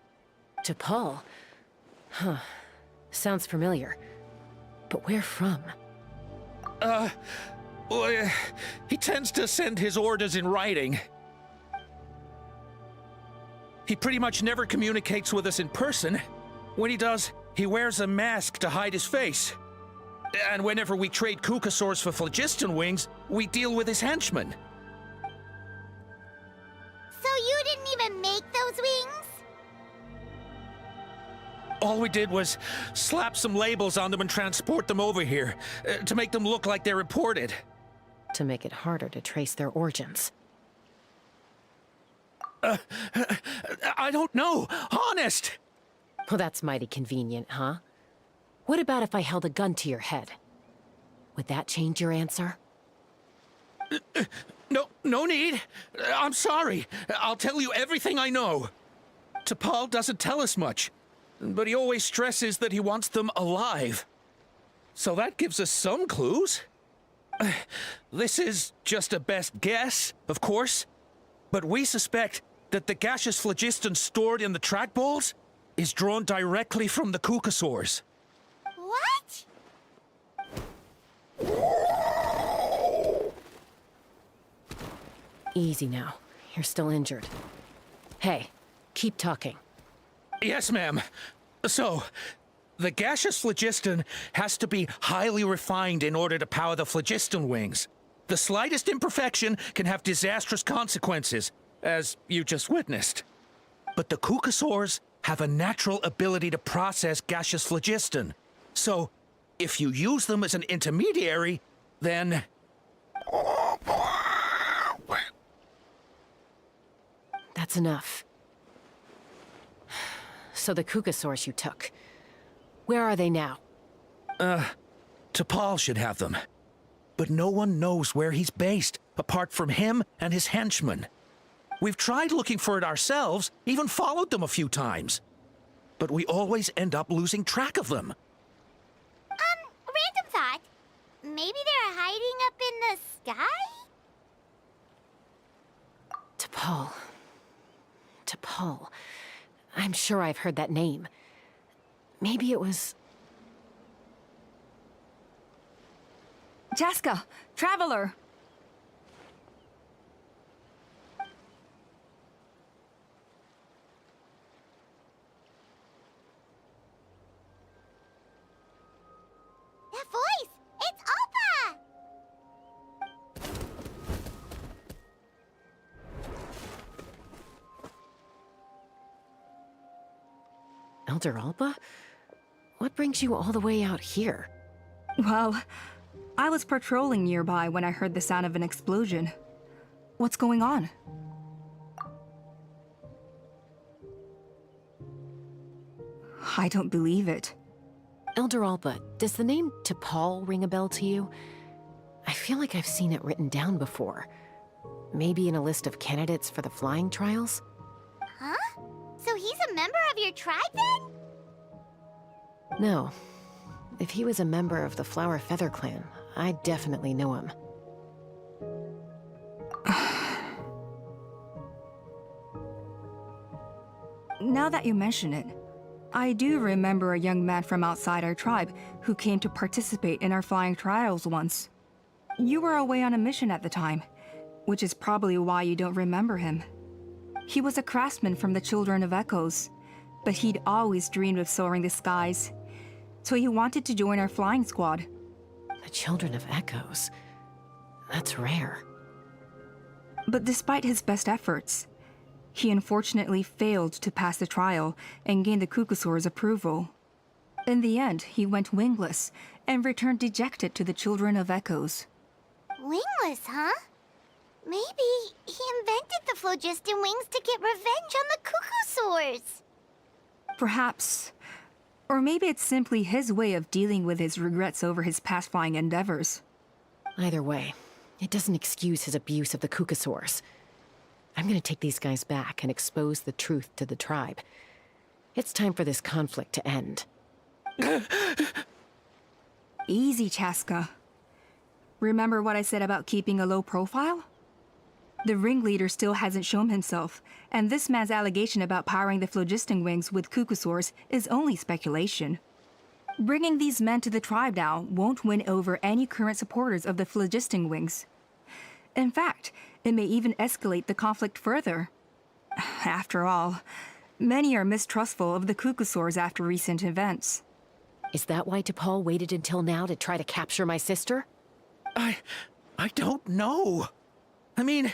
T'Pol? Huh. Sounds familiar. But where from? Well, he tends to send his orders in writing. He pretty much never communicates with us in person. When he does, he wears a mask to hide his face. And whenever we trade Kukasaurs for phlogiston wings, we deal with his henchmen. So you didn't even make those wings? All we did was slap some labels on them and transport them over here, to make them look like they're imported. To make it harder to trace their origins. I don't know, honest! Well, that's mighty convenient, huh? What about if I held a gun to your head? Would that change your answer? No need. I'm sorry. I'll tell you everything I know. T'Pol doesn't tell us much, but he always stresses that he wants them alive. So that gives us some clues. This is just a best guess, of course, but we suspect that the gaseous phlogiston stored in the trackballs is drawn directly from the Kukasaurs. What? Easy now. You're still injured. Hey, keep talking. Yes, ma'am. So, the gaseous phlogiston has to be highly refined in order to power the phlogiston wings. The slightest imperfection can have disastrous consequences, as you just witnessed. But the Kukasaurs have a natural ability to process gaseous phlogiston. So, if you use them as an intermediary, then... That's enough. So the Kukasaurs you took, where are they now? T'Pol should have them. But no one knows where he's based, apart from him and his henchmen. We've tried looking for it ourselves, even followed them a few times. But we always end up losing track of them. Random thought. Maybe they're hiding up in the sky? T'Pol. T'Pol. I'm sure I've heard that name. Maybe it was... Jaska, Traveler! That voice! It's Alpa! Elder Alba? What brings you all the way out here? Well, I was patrolling nearby when I heard the sound of an explosion. What's going on? I don't believe it. Elder Alba, does the name T'Pol ring a bell to you? I feel like I've seen it written down before. Maybe in a list of candidates for the flying trials? Huh? So he's a member of your tribe then? No. If he was a member of the Flower Feather Clan, I'd definitely know him. Now that you mention it, I do remember a young man from outside our tribe who came to participate in our flying trials once. You were away on a mission at the time, which is probably why you don't remember him. He was a craftsman from the Children of Echoes, but he'd always dreamed of soaring the skies, so he wanted to join our flying squad. The Children of Echoes? That's rare. But despite his best efforts, he unfortunately failed to pass the trial and gain the Kukasaur's approval. In the end, he went wingless and returned dejected to the Children of Echoes. Wingless, huh? Maybe he invented the phlogiston wings to get revenge on the Kukasaurs. Perhaps. Or maybe it's simply his way of dealing with his regrets over his past flying endeavors. Either way, it doesn't excuse his abuse of the Kukasaurs. I'm gonna take these guys back and expose the truth to the tribe. It's time for this conflict to end. Easy, Chaska. Remember what I said about keeping a low profile? The ringleader still hasn't shown himself, and this man's allegation about powering the phlogiston wings with Kukasaurs is only speculation. Bringing these men to the tribe now won't win over any current supporters of the phlogiston wings. In fact, it may even escalate the conflict further. After all, many are mistrustful of the Cucusaurs after recent events. Is that why T'Pol waited until now to try to capture my sister? I don't know. I mean,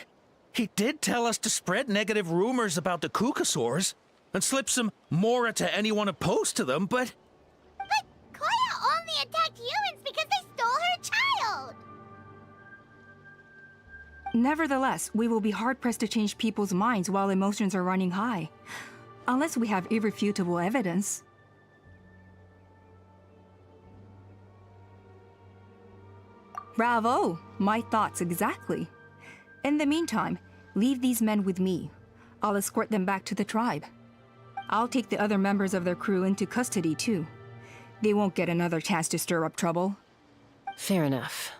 he did tell us to spread negative rumors about the Cucusaurs and slip some Mora to anyone opposed to them, but... But Koya only attacked humans because they stole her child! Nevertheless, we will be hard-pressed to change people's minds while emotions are running high. Unless we have irrefutable evidence. Bravo! My thoughts exactly. In the meantime, leave these men with me. I'll escort them back to the tribe. I'll take the other members of their crew into custody too. They won't get another chance to stir up trouble. Fair enough.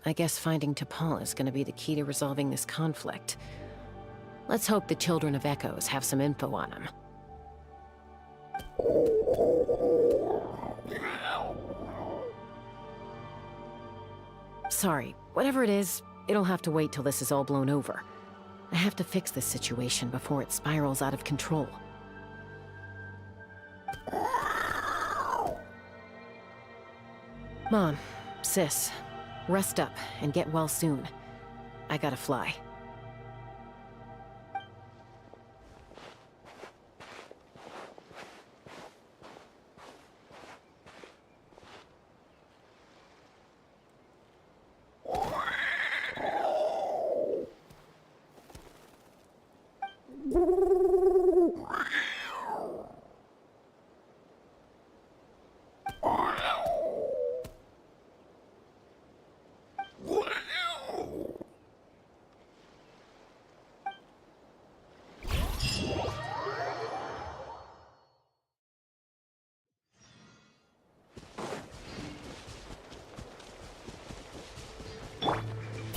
I guess finding T'Pol is gonna be the key to resolving this conflict. Let's hope the Children of Echoes have some info on him. Sorry, whatever it is, it'll have to wait till this is all blown over. I have to fix this situation before it spirals out of control. Mom, Sis, rest up and get well soon. I gotta fly.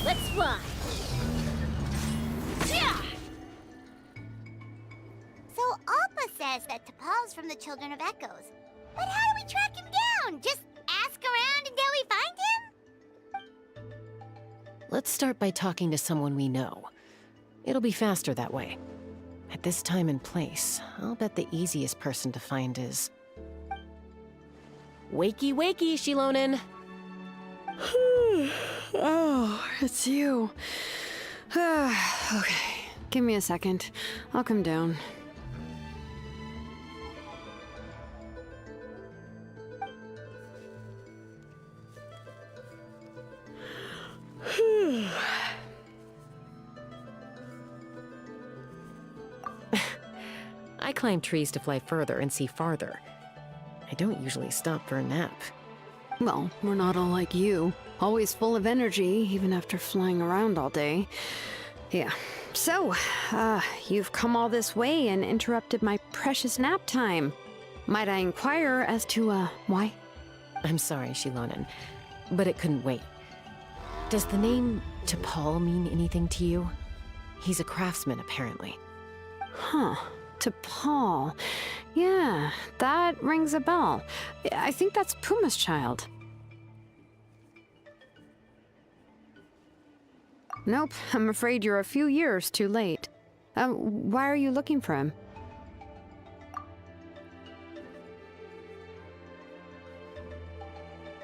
Let's fly! Yeah! So Alpa says that T'Pol's from the Children of Echoes. But how do we track him down? Just ask around until we find him? Let's start by talking to someone we know. It'll be faster that way. At this time and place, I'll bet the easiest person to find is... Wakey, wakey, Shilonen! Oh, it's you. Okay, give me a second. I'll come down. I climb trees to fly further and see farther. I don't usually stop for a nap. Well, we're not all like you. Always full of energy, even after flying around all day. Yeah. So, you've come all this way and interrupted my precious nap time. Might I inquire as to, why? I'm sorry, Shilonen, but it couldn't wait. Does the name T'Pol mean anything to you? He's a craftsman, apparently. Huh. T'Pol. Yeah, that rings a bell. I think that's Puma's child. Nope, I'm afraid you're a few years too late. Why are you looking for him?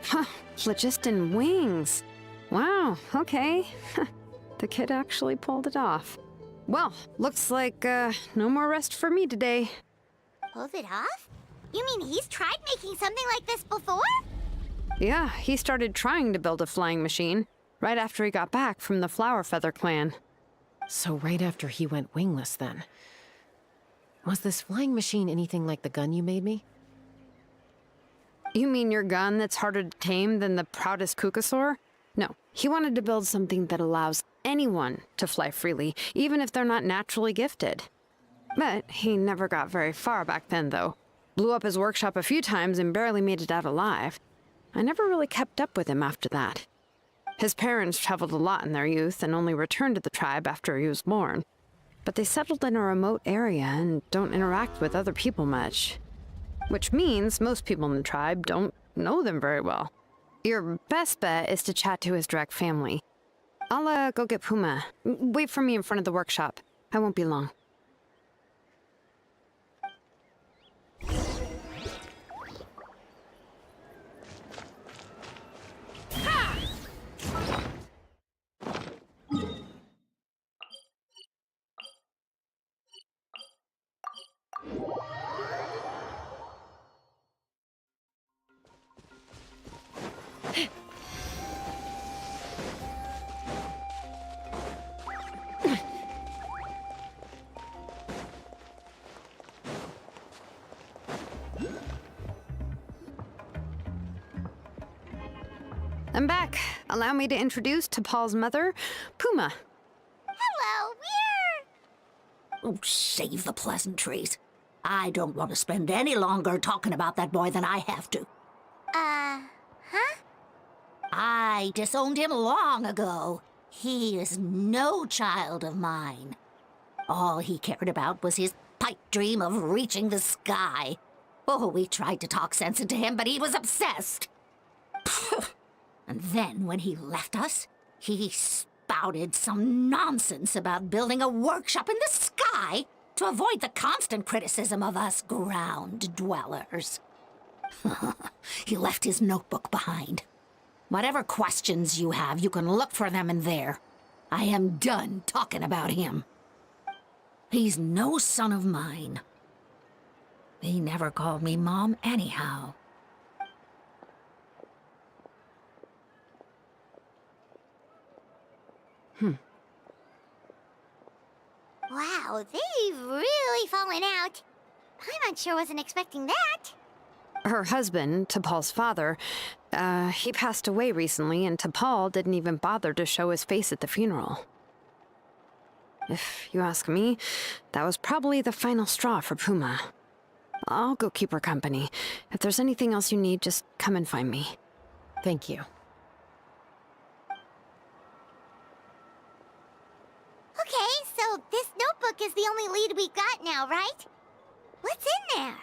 Huh, phlogiston wings. Wow, okay. The kid actually pulled it off. Well, looks like, no more rest for me today. Pulled it off? You mean he's tried making something like this before? Yeah, he started trying to build a flying machine right after he got back from the Flower Feather clan. So right after he went wingless, then. Was this flying machine anything like the gun you made me? You mean your gun that's harder to tame than the proudest Cucusaur? No, he wanted to build something that allows anyone to fly freely, even if they're not naturally gifted. But he never got very far back then, though. Blew up his workshop a few times and barely made it out alive. I never really kept up with him after that. His parents traveled a lot in their youth and only returned to the tribe after he was born. But they settled in a remote area and don't interact with other people much. which means most people in the tribe don't know them very well. Your best bet is to chat to his direct family. I'll go get Puma. Wait for me in front of the workshop. I won't be long. I'm back. Allow me to introduce to Paul's mother, Puma. Hello, we're... Oh, save the pleasantries. I don't want to spend any longer talking about that boy than I have to. Huh? I disowned him long ago. He is no child of mine. All he cared about was his pipe dream of reaching the sky. Oh, we tried to talk sense into him, but he was obsessed. And then, when he left us, he spouted some nonsense about building a workshop in the sky to avoid the constant criticism of us ground dwellers. He left his notebook behind. Whatever questions you have, you can look for them in there. I am done talking about him. He's no son of mine. He never called me Mom anyhow. Wow, they've really fallen out. Paimon sure wasn't expecting that. Her husband, T'Pol's father, he passed away recently, and T'Pol didn't even bother to show his face at the funeral. If you ask me, that was probably the final straw for Puma. I'll go keep her company. If there's anything else you need, just come and find me. Thank you. Okay, so this notebook is the only lead we got now, right? What's in there?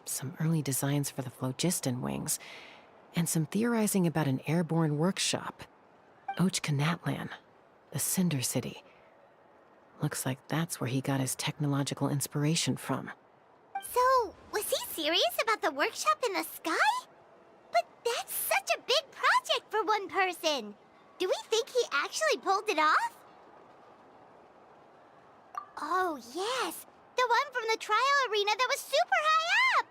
Some early designs for the phlogiston wings, and some theorizing about an airborne workshop. Ochkanatlan, the Cinder City. Looks like that's where he got his technological inspiration from. So, was he serious about the workshop in the sky? But that's such a big project for one person. Do we think he actually pulled it off? Oh, yes. The one from the trial arena that was super high up!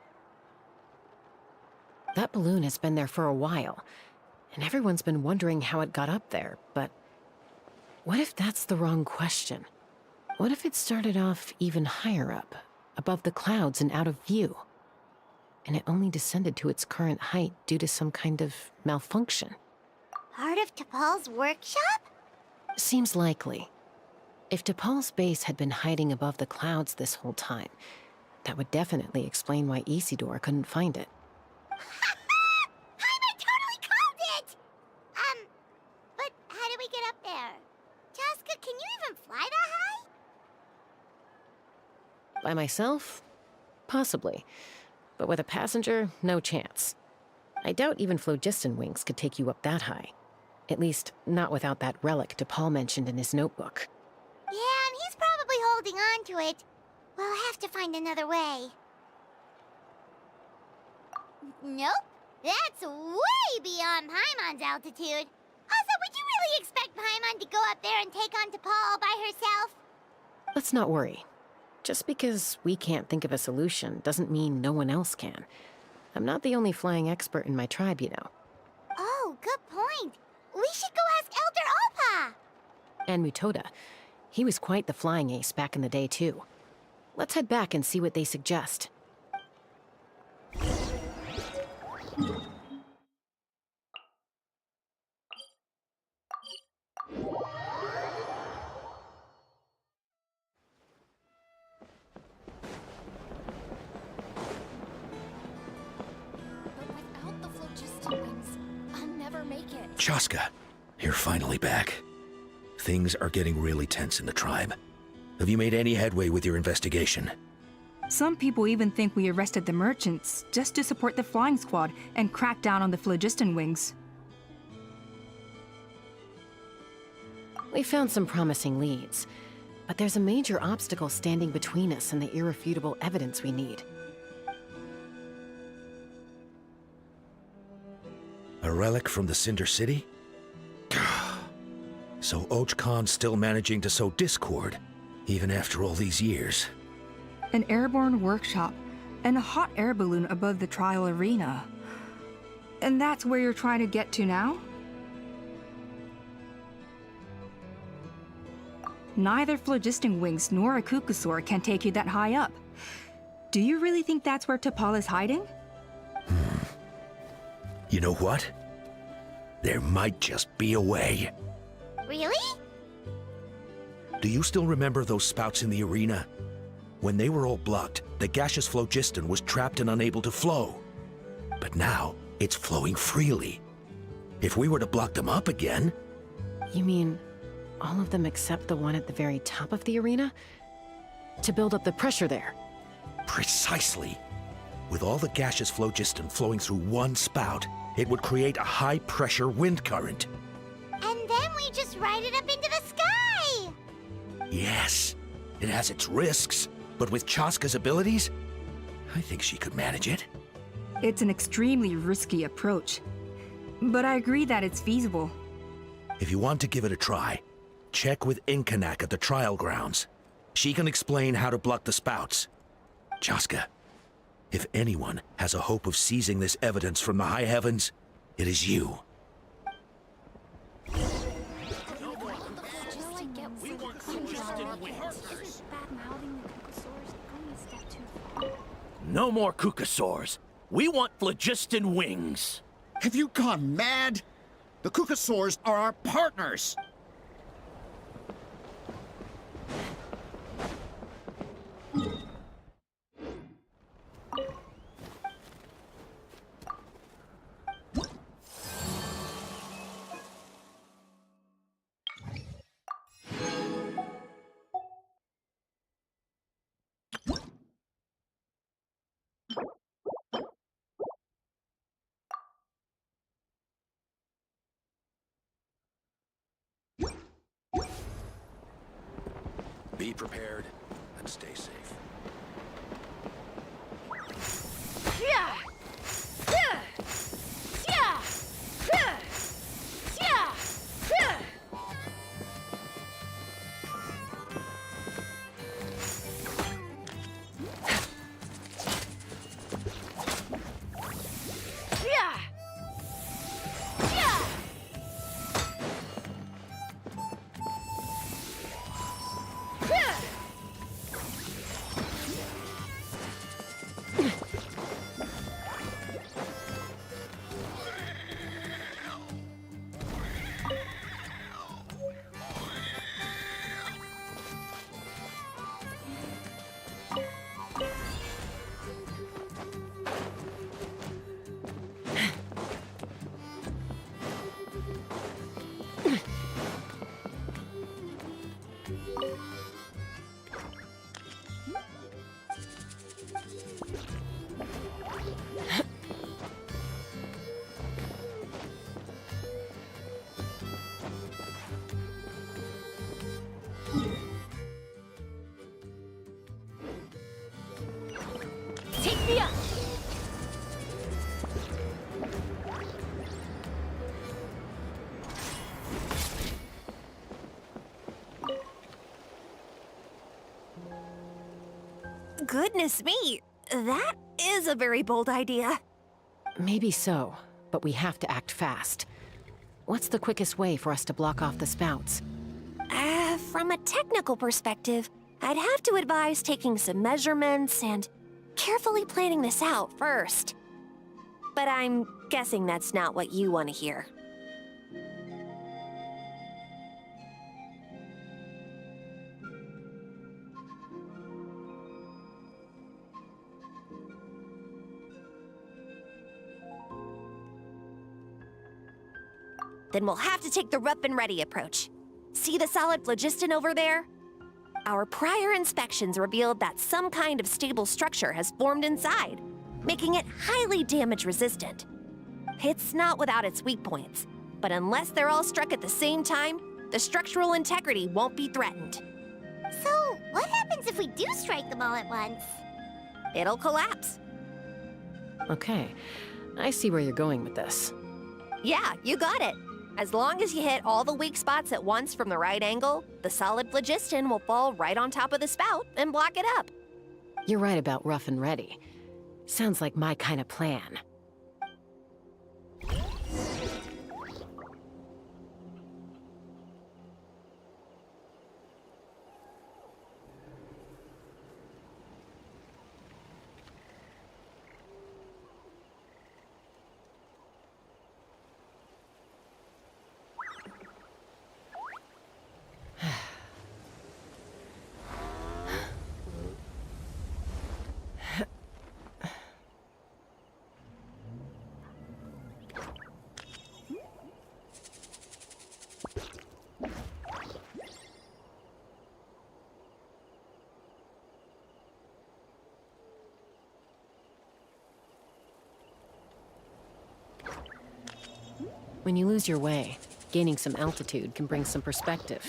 That balloon has been there for a while, and everyone's been wondering how it got up there, but what if that's the wrong question? What if it started off even higher up, above the clouds and out of view, and it only descended to its current height due to some kind of malfunction? Part of T'Pol's workshop? Seems likely. If T'Pol's base had been hiding above the clouds this whole time, that would definitely explain why Isidore couldn't find it. Paimon totally called it! But how do we get up there? Jaska, can you even fly that high? By myself? Possibly. But with a passenger, no chance. I doubt even phlogiston wings could take you up that high. At least, not without that relic T'Pol mentioned in his notebook. Yeah, and he's probably holding on to it. We'll have to find another way. Nope. That's way beyond Paimon's altitude. Also, would you really expect Paimon to go up there and take on T'Pol by herself? Let's not worry. Just because we can't think of a solution doesn't mean no one else can. I'm not the only flying expert in my tribe, you know. Oh, good point. We should go ask Elder Alpa. And Mutoda. He was quite the flying ace back in the day, too. Let's head back and see what they suggest. Without the phlogiston wings, I'll never make it. Chaska, you're finally back. Things are getting really tense in the tribe. Have you made any headway with your investigation? Some people even think we arrested the merchants just to support the flying squad and crack down on the phlogiston wings. We found some promising leads, but there's a major obstacle standing between us and the irrefutable evidence we need. A relic from the Cinder City? So Och Khan's still managing to sow discord, even after all these years. An airborne workshop and a hot air balloon above the trial arena. And that's where you're trying to get to now? Neither phlogiston wings nor a Kukusaur can take you that high up. Do you really think that's where T'Pol is hiding? You know what? There might just be a way. Really? Do you still remember those spouts in the arena? When they were all blocked, the gaseous phlogiston was trapped and unable to flow. But now, it's flowing freely. If we were to block them up again... You mean all of them except the one at the very top of the arena? To build up the pressure there? Precisely. With all the gaseous phlogiston flowing through one spout, it would create a high-pressure wind current. And then we just ride it up into the sky! Yes, it has its risks, but with Chaska's abilities, I think she could manage it. It's an extremely risky approach, but I agree that it's feasible. If you want to give it a try, check with Incandescent at the trial grounds. She can explain how to block the spouts. Chaska, if anyone has a hope of seizing this evidence from the high heavens, it is you. No more Kukusaurs. We want phlogiston wings. Have you gone mad? The Kukusaurs are our partners. Be prepared and stay safe. Take me up! Goodness me, that is a very bold idea. Maybe so, but we have to act fast. What's the quickest way for us to block off the spouts? From a technical perspective, I'd have to advise taking some measurements and carefully planning this out first. But I'm guessing that's not what you want to hear. Then we'll have to take the rough and ready approach. See the solid phlogiston over there? Our prior inspections revealed that some kind of stable structure has formed inside, making it highly damage resistant. It's not without its weak points, but unless they're all struck at the same time, the structural integrity won't be threatened. So, what happens if we do strike them all at once? It'll collapse. Okay, I see where you're going with this. Yeah, you got it. As long as you hit all the weak spots at once from the right angle, the solid phlogiston will fall right on top of the spout and block it up. You're right about rough and ready. Sounds like my kind of plan. When you lose your way, gaining some altitude can bring some perspective.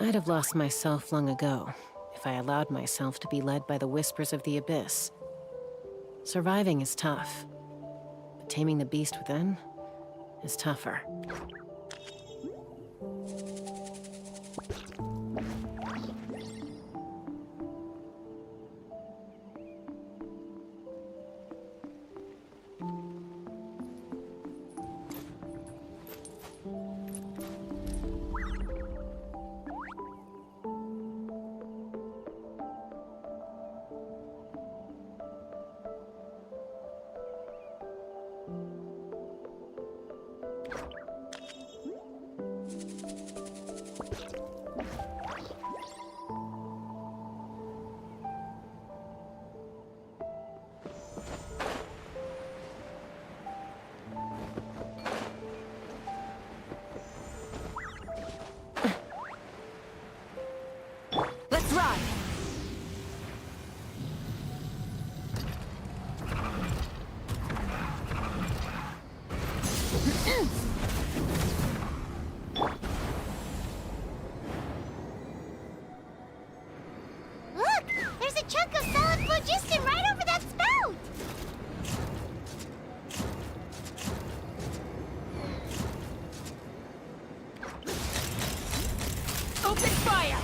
I'd have lost myself long ago if I allowed myself to be led by the whispers of the abyss. Surviving is tough, but taming the beast within is tougher. Let's run! Look! There's a chunk of solid phlogiston right over that spout! Open fire!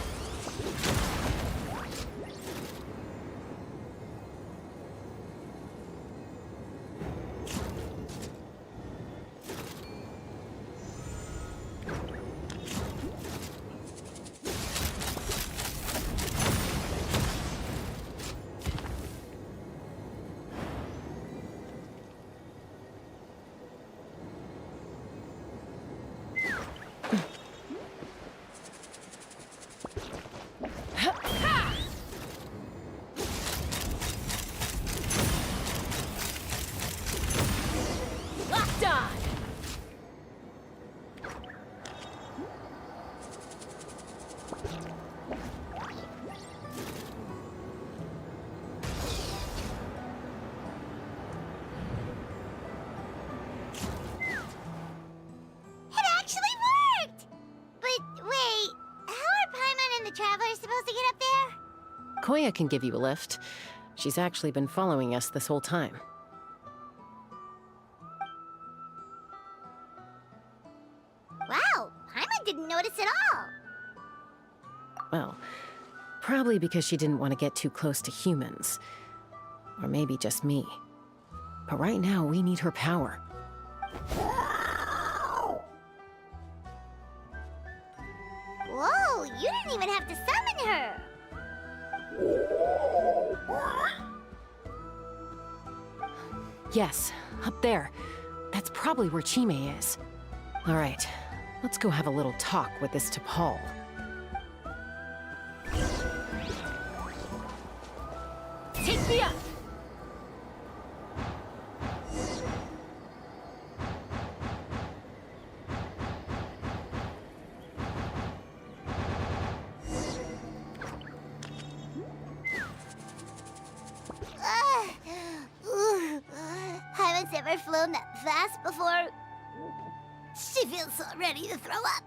Locked on! It actually worked! But wait, how are Paimon and the Travelers supposed to get up there? Koya can give you a lift. She's actually been following us this whole time. Wow, Paimon didn't notice at all. Well, Probably because she didn't want to get too close to humans. Or maybe just me. But right now, we need her power. Whoa, you didn't even have to summon her! Yes, up there. That's probably where Chime is. All right, let's go have a little talk with this T'Pol. Take me up! Haven't ever flown that fast before. She feels so ready to throw up.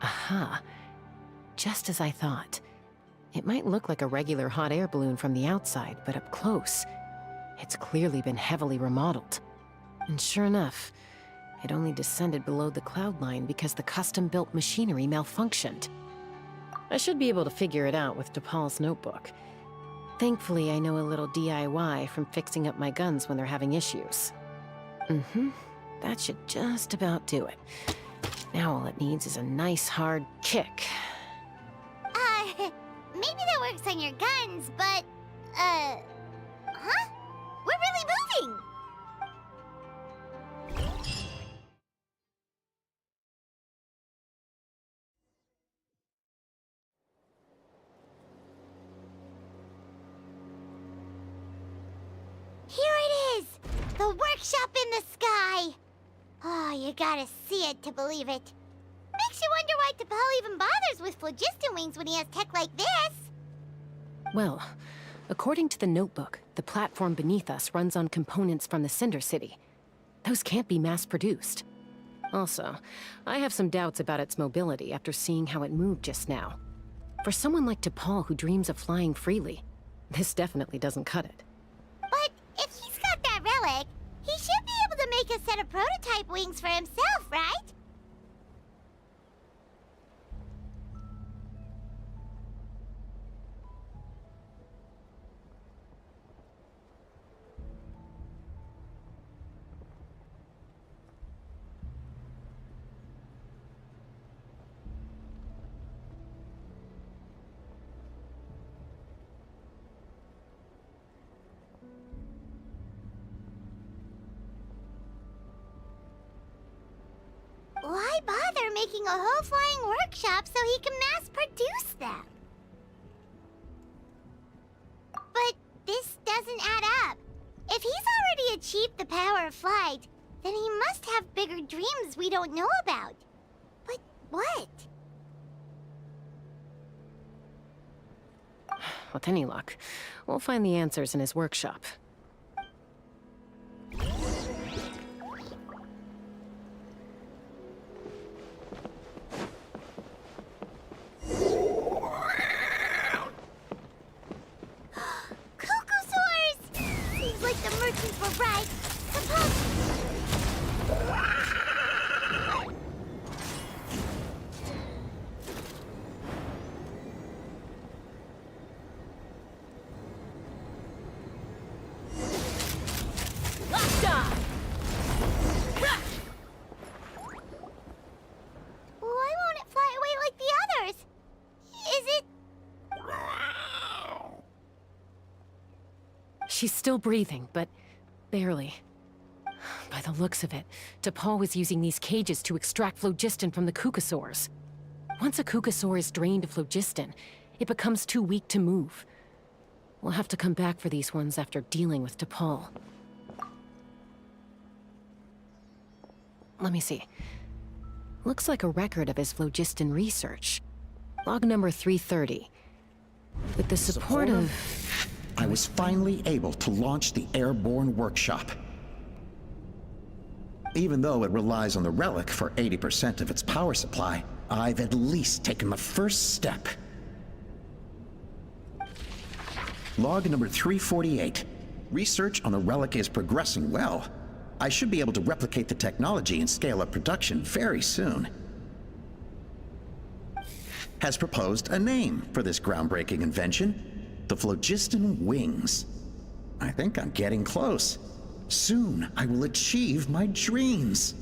Aha. Just as I thought. It might look like a regular hot air balloon from the outside, but up close, it's clearly been heavily remodeled. And sure enough, it only descended below the cloud line because the custom-built machinery malfunctioned. I should be able to figure it out with T'Pol's notebook. Thankfully, I know a little DIY from fixing up my guns when they're having issues. That should just about do it. Now all it needs is a nice hard kick. Maybe that works on your guns, but, huh? We're really moving! Here it is! The workshop in the sky! Oh, you gotta see it to believe it. Makes you wonder why T'Pol even bothers with phlogiston wings when he has tech like this. Well, according to the notebook, the platform beneath us runs on components from the Cinder City. Those can't be mass-produced. Also, I have some doubts about its mobility after seeing how it moved just now. For someone like T'Pol who dreams of flying freely, this definitely doesn't cut it. But if he's got that relic, he should be able to make a set of prototype wings for himself, right? Why bother making a whole flying workshop so he can mass-produce them? But this doesn't add up. If he's already achieved the power of flight, then he must have bigger dreams we don't know about. But what? With any luck, we'll find the answers in his workshop. Seems like the merchants were right. Why won't it fly away like the others? Is it... She's still breathing, but barely. By the looks of it, T'Pol was using these cages to extract phlogiston from the Kukasaurs. Once a Kukasaur is drained of phlogiston, it becomes too weak to move. We'll have to come back for these ones after dealing with T'Pol. Let me see. Looks like a record of his phlogiston research. Log number 330. With the support of... I was finally able to launch the airborne workshop. Even though it relies on the relic for 80% of its power supply, I've at least taken the first step. Log number 348. Research on the relic is progressing well. I should be able to replicate the technology and scale up production very soon. Has proposed a name for this groundbreaking invention: the phlogiston wings. I think I'm getting close. Soon I will achieve my dreams.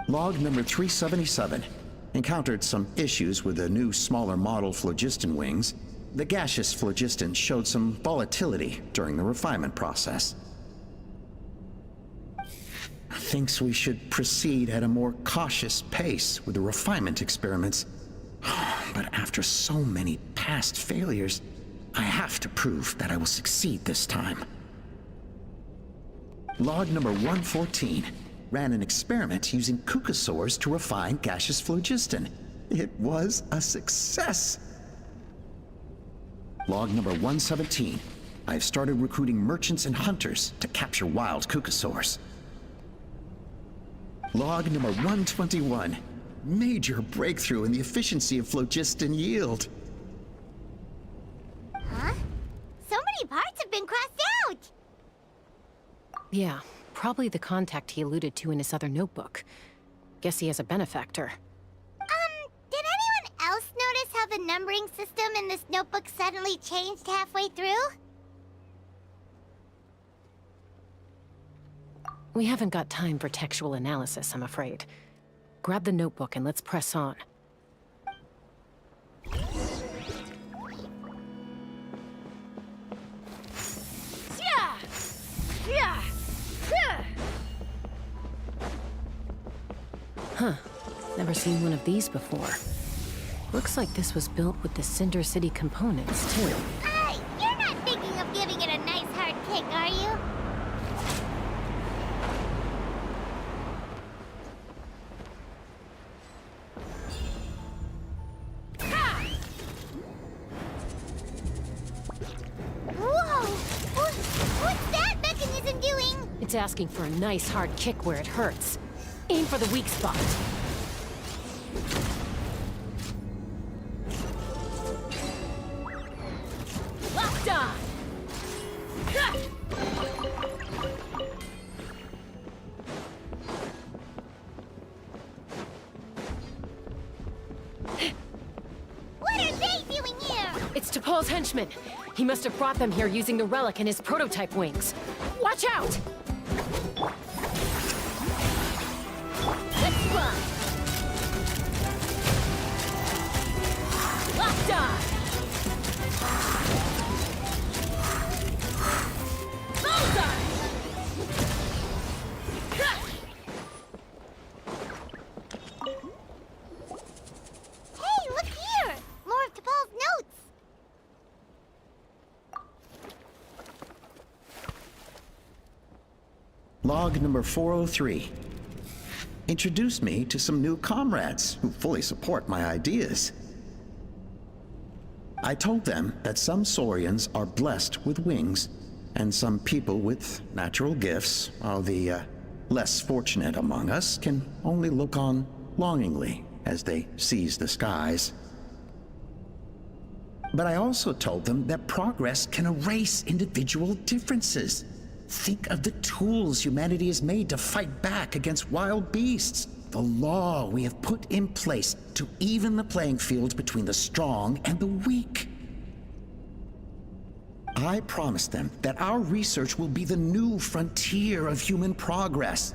Log number 377. Encountered some issues with the new, smaller model phlogiston wings. The gaseous phlogiston showed some volatility during the refinement process. Thinks we should proceed at a more cautious pace with the refinement experiments. But after so many past failures, I have to prove that I will succeed this time. Log number 114. Ran an experiment using cucosaurs to refine gaseous phlogiston. It was a success. Log number 117. I've started recruiting merchants and hunters to capture wild cucosaurs. Log number 121. Major breakthrough in the efficiency of phlogiston yield. Huh? So many parts have been crossed out! Yeah, probably the contact he alluded to in his other notebook. Guess he has a benefactor. Did anyone else notice how the numbering system in this notebook suddenly changed halfway through? We haven't got time for textual analysis, I'm afraid. Grab the notebook and let's press on. Huh. Never seen one of these before. Looks like this was built with the Cinder City components, too. You're not thinking of giving it a nice hard kick, are you? Whoa! What's that mechanism doing? It's asking for a nice hard kick where it hurts. Aim for the weak spot. Locked on! What are they doing here? It's T'Pol's henchmen. He must have brought them here using the relic and his prototype wings. Watch out! Let's run! Locked on! Bullseye! Hey, look here! More of T'Pol's notes! Log number 403. Introduced me to some new comrades who fully support my ideas. I told them that some Saurians are blessed with wings, and some people with natural gifts, while the less fortunate among us can only look on longingly as they seize the skies. But I also told them that progress can erase individual differences. Think of the tools humanity has made to fight back against wild beasts. The law we have put in place to even the playing field between the strong and the weak. I promised them that our research will be the new frontier of human progress.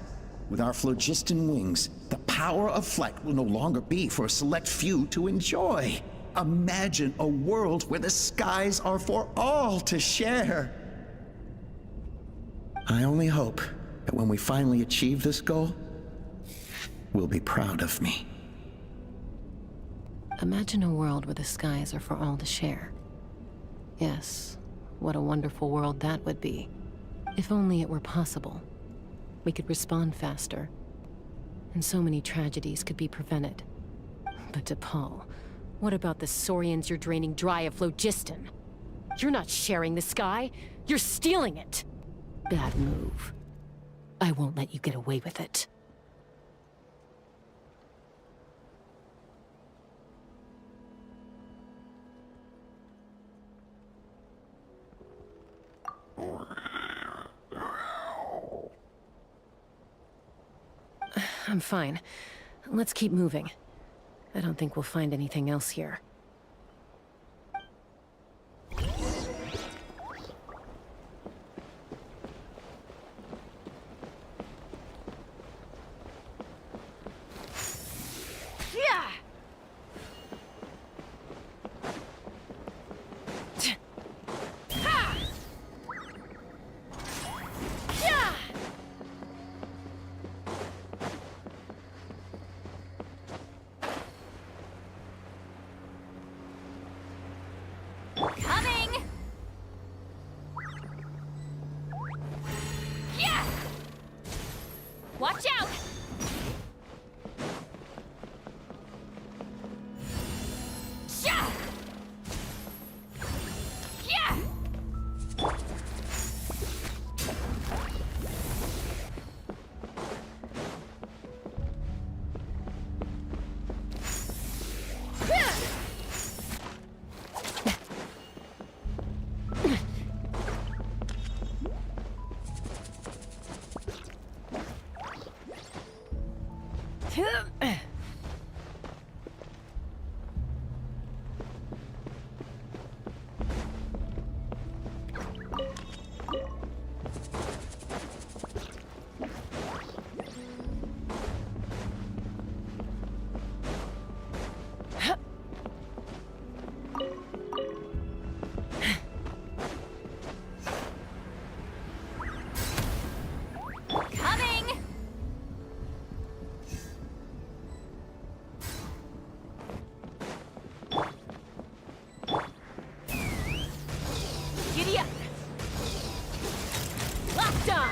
With our phlogiston wings, the power of flight will no longer be for a select few to enjoy. Imagine a world where the skies are for all to share. I only hope that when we finally achieve this goal, we'll be proud of me. Imagine a world where the skies are for all to share. Yes, what a wonderful world that would be. If only it were possible. We could respond faster, and so many tragedies could be prevented. But T'Pol, what about the Saurians you're draining dry of phlogiston? You're not sharing the sky, you're stealing it! Bad move. I won't let you get away with it. I'm fine. Let's keep moving. I don't think we'll find anything else here. Coming! Yeah! Watch out! Sha! Yeah! Coming! Giddy up! Locked on!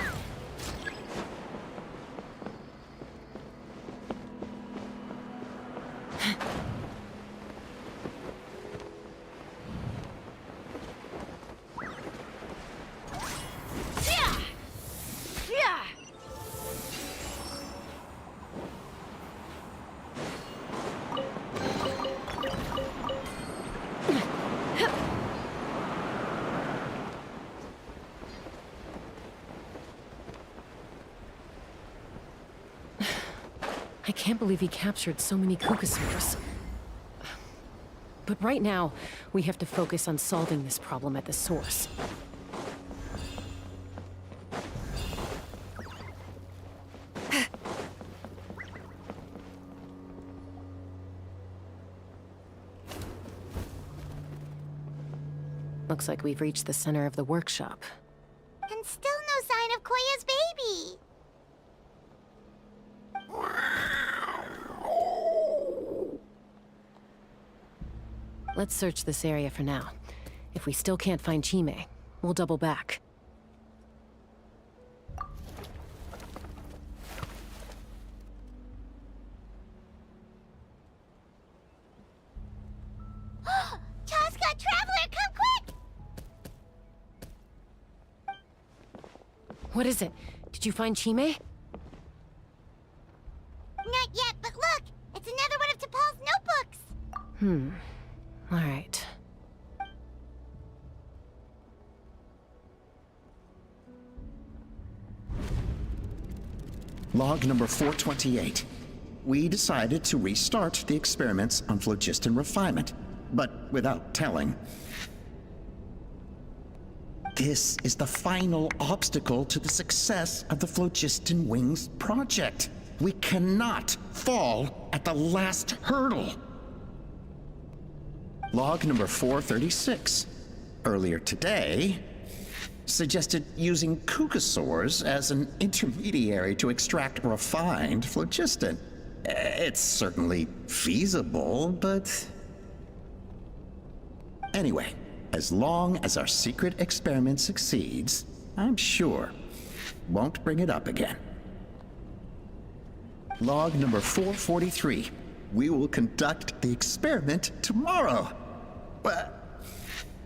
Yeah! Yeah! I can't believe he captured so many Kukasaurs. But right now, we have to focus on solving this problem at the source. Looks like we've reached the center of the workshop. And still no sign of Koya's baby. Let's search this area for now. If we still can't find Chime, we'll double back. Tosca, Traveler, come quick! What is it? Did you find Chime? Not yet, but look! It's another one of T'Pol's notebooks! All right. Log number 428. We decided to restart the experiments on phlogiston refinement, but without telling. This is the final obstacle to the success of the Phlogiston Wings project. We cannot fall at the last hurdle. Log number 436. Earlier today, suggested using Kukasaurs as an intermediary to extract refined phlogiston. It's certainly feasible, but... Anyway, as long as our secret experiment succeeds, I'm sure won't bring it up again. Log number 443. We will conduct the experiment tomorrow. But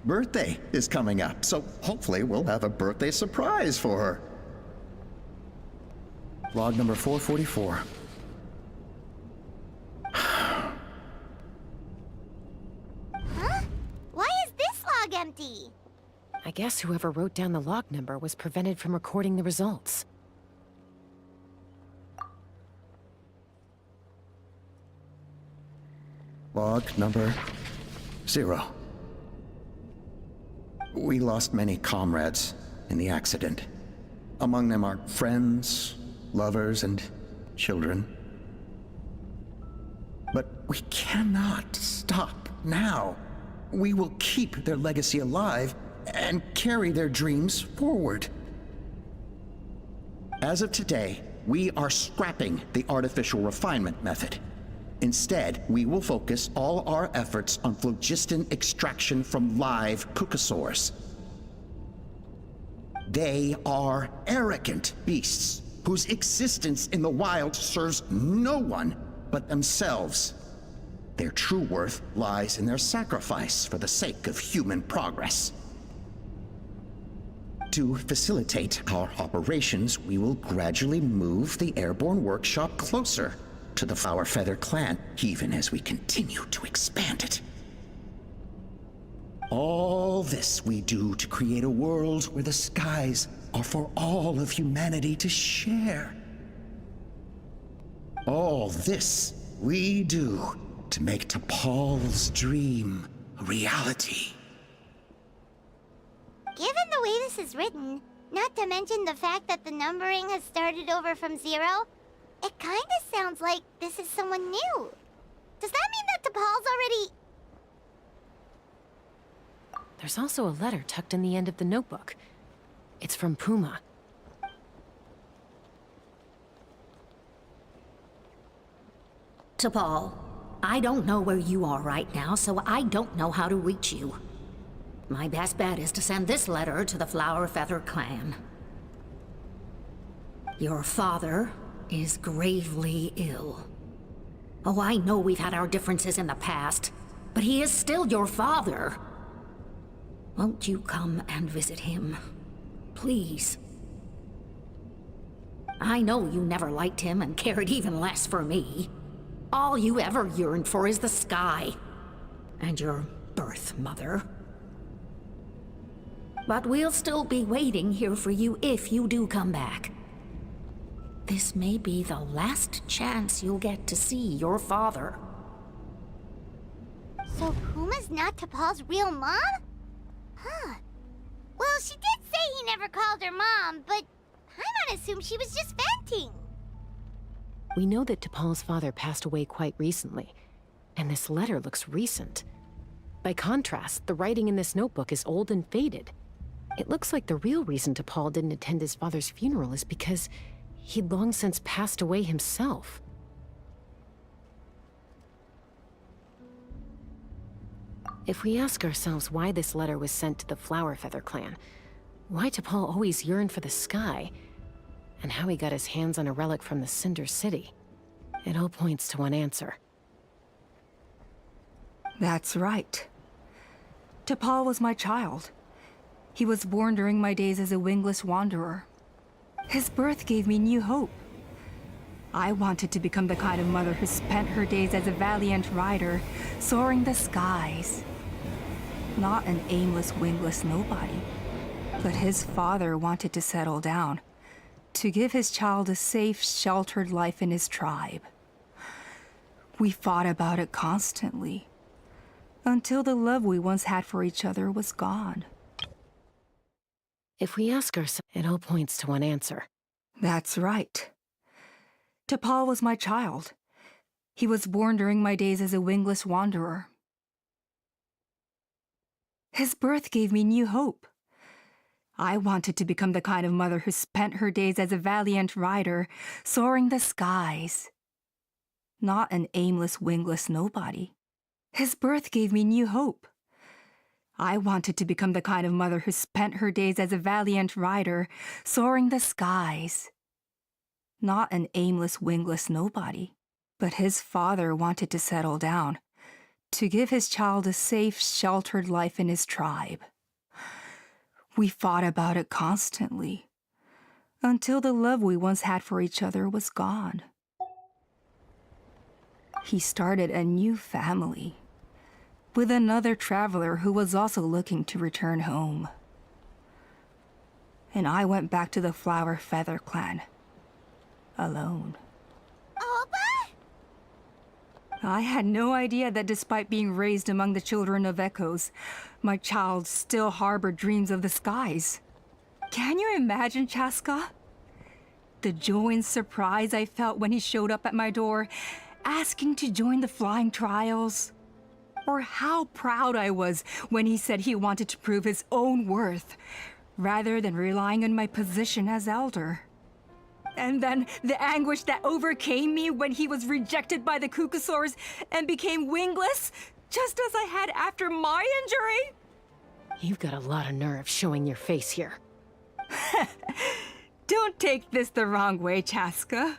birthday is coming up, so hopefully we'll have a birthday surprise for her. Log number 444. Huh? Why is this log empty? I guess whoever wrote down the log number was prevented from recording the results. Log number 0. We lost many comrades in the accident. Among them are friends, lovers, and children. But we cannot stop now. We will keep their legacy alive and carry their dreams forward. As of today, we are scrapping the artificial refinement method. Instead, we will focus all our efforts on phlogiston extraction from live kukasaurs. They are arrogant beasts whose existence in the wild serves no one but themselves. Their true worth lies in their sacrifice for the sake of human progress. To facilitate our operations, we will gradually move the airborne workshop closer to the Flower Feather clan, even as we continue to expand it. All this we do to create a world where the skies are for all of humanity to share. All this we do to make T'Pol's dream a reality. Given the way this is written, not to mention the fact that the numbering has started over from 0, it kinda sounds like this is someone new. Does that mean that T'Pol's already... There's also a letter tucked in the end of the notebook. It's from Puma. T'Pol, I don't know where you are right now, so I don't know how to reach you. My best bet is to send this letter to the Flower Feather clan. Your father is gravely ill. Oh, I know we've had our differences in the past, but he is still your father. Won't you come and visit him? Please. I know you never liked him and cared even less for me. All you ever yearned for is the sky. And your birth mother. But we'll still be waiting here for you if you do come back. This may be the last chance you'll get to see your father. So Puma's not T'Pol's real mom? Huh. Well, she did say he never called her mom, but I'm gonna assume she was just venting. We know that T'Pol's father passed away quite recently, and this letter looks recent. By contrast, the writing in this notebook is old and faded. It looks like the real reason T'Pol didn't attend his father's funeral is because he'd long since passed away himself. If we ask ourselves why this letter was sent to the Flower Feather clan, why T'Pol always yearned for the sky, and how he got his hands on a relic from the Cinder City, it all points to one answer. That's right. T'Pol was my child. He was born during my days as a wingless wanderer. His birth gave me new hope. I wanted to become the kind of mother who spent her days as a valiant rider, soaring the skies. Not an aimless, wingless nobody. But his father wanted to settle down, to give his child a safe, sheltered life in his tribe. We fought about it constantly, until the love we once had for each other was gone. If we ask ourselves, it all points to one answer. That's right. T'Pol was my child. He was born during my days as a wingless wanderer. His birth gave me new hope. I wanted to become the kind of mother who spent her days as a valiant rider, soaring the skies. Not an aimless, wingless nobody. His birth gave me new hope. I wanted to become the kind of mother who spent her days as a valiant rider, soaring the skies. Not an aimless, wingless nobody. But his father wanted to settle down, to give his child a safe, sheltered life in his tribe. We fought about it constantly, until the love we once had for each other was gone. He started a new family, with another traveler who was also looking to return home. And I went back to the Flower Feather clan, alone. I had no idea that despite being raised among the children of echoes, my child still harbored dreams of the skies. Can you imagine, Chaska? The joy and surprise I felt when he showed up at my door, asking to join the flying trials. Or how proud I was when he said he wanted to prove his own worth, rather than relying on my position as elder. And then the anguish that overcame me when he was rejected by the Kukasaurs and became wingless, just as I had after my injury. You've got a lot of nerve showing your face here. Don't take this the wrong way, Chaska.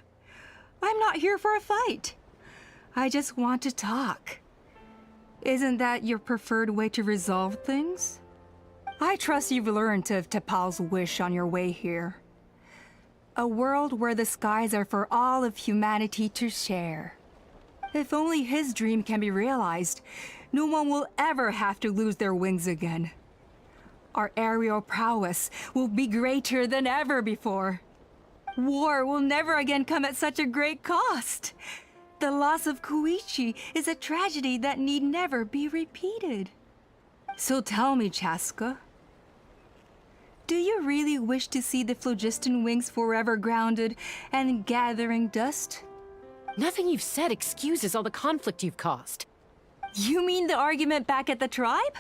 I'm not here for a fight. I just want to talk. Isn't that your preferred way to resolve things? I trust you've learned of Tepal's wish on your way here. A world where the skies are for all of humanity to share. If only his dream can be realized, no one will ever have to lose their wings again. Our aerial prowess will be greater than ever before. War will never again come at such a great cost. The loss of Koichi is a tragedy that need never be repeated. So tell me, Chaska, do you really wish to see the phlogiston wings forever grounded and gathering dust? Nothing you've said excuses all the conflict you've caused. You mean the argument back at the tribe?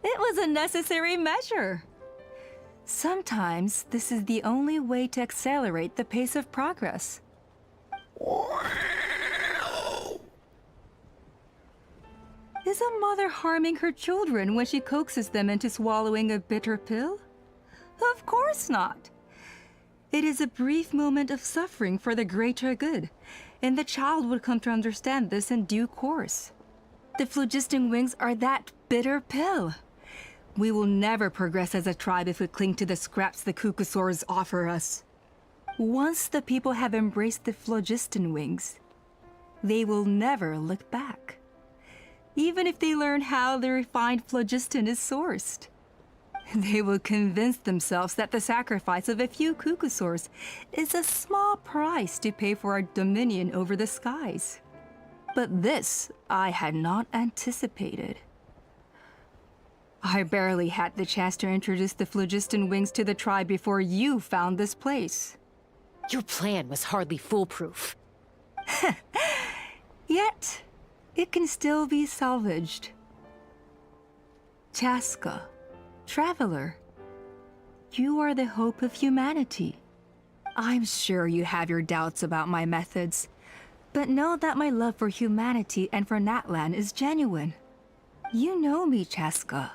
It was a necessary measure. Sometimes this is the only way to accelerate the pace of progress. Is a mother harming her children when she coaxes them into swallowing a bitter pill? Of course not. It is a brief moment of suffering for the greater good, and the child would come to understand this in due course. The phlogiston wings are that bitter pill. We will never progress as a tribe if we cling to the scraps the Kukasaurs offer us. Once the people have embraced the phlogiston wings, they will never look back. Even if they learn how the refined phlogiston is sourced. They will convince themselves that the sacrifice of a few Kukasaurs is a small price to pay for our dominion over the skies. But this I had not anticipated. I barely had the chance to introduce the phlogiston wings to the tribe before you found this place. Your plan was hardly foolproof. Yet, it can still be salvaged. Chaska, traveler, you are the hope of humanity. I'm sure you have your doubts about my methods, but know that my love for humanity and for Natlan is genuine. You know me, Chaska.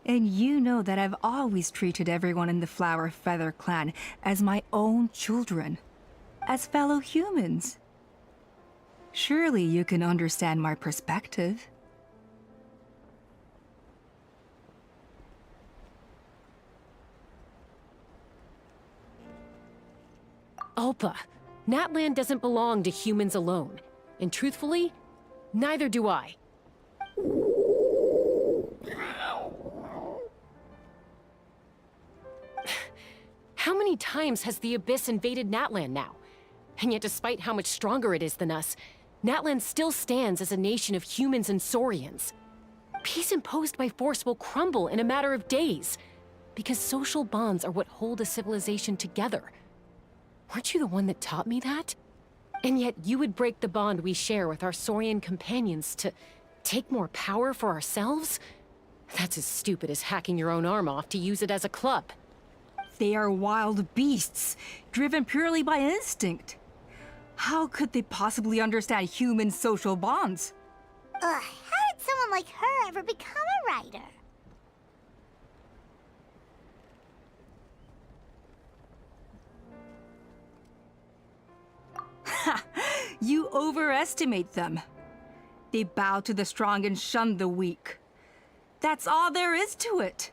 And you know that I've always treated everyone in the Flower Feather clan as my own children, as fellow humans. Surely you can understand my perspective. Ulpa, Natlan doesn't belong to humans alone. And truthfully, neither do I. How many times has the Abyss invaded Natlan now? And yet despite how much stronger it is than us, Natlan still stands as a nation of humans and Saurians. Peace imposed by force will crumble in a matter of days, because social bonds are what hold a civilization together. Weren't you the one that taught me that? And yet you would break the bond we share with our Saurian companions to take more power for ourselves? That's as stupid as hacking your own arm off to use it as a club. They are wild beasts, driven purely by instinct. How could they possibly understand human social bonds? How did someone like her ever become a writer? Ha! You overestimate them. They bow to the strong and shun the weak. That's all there is to it.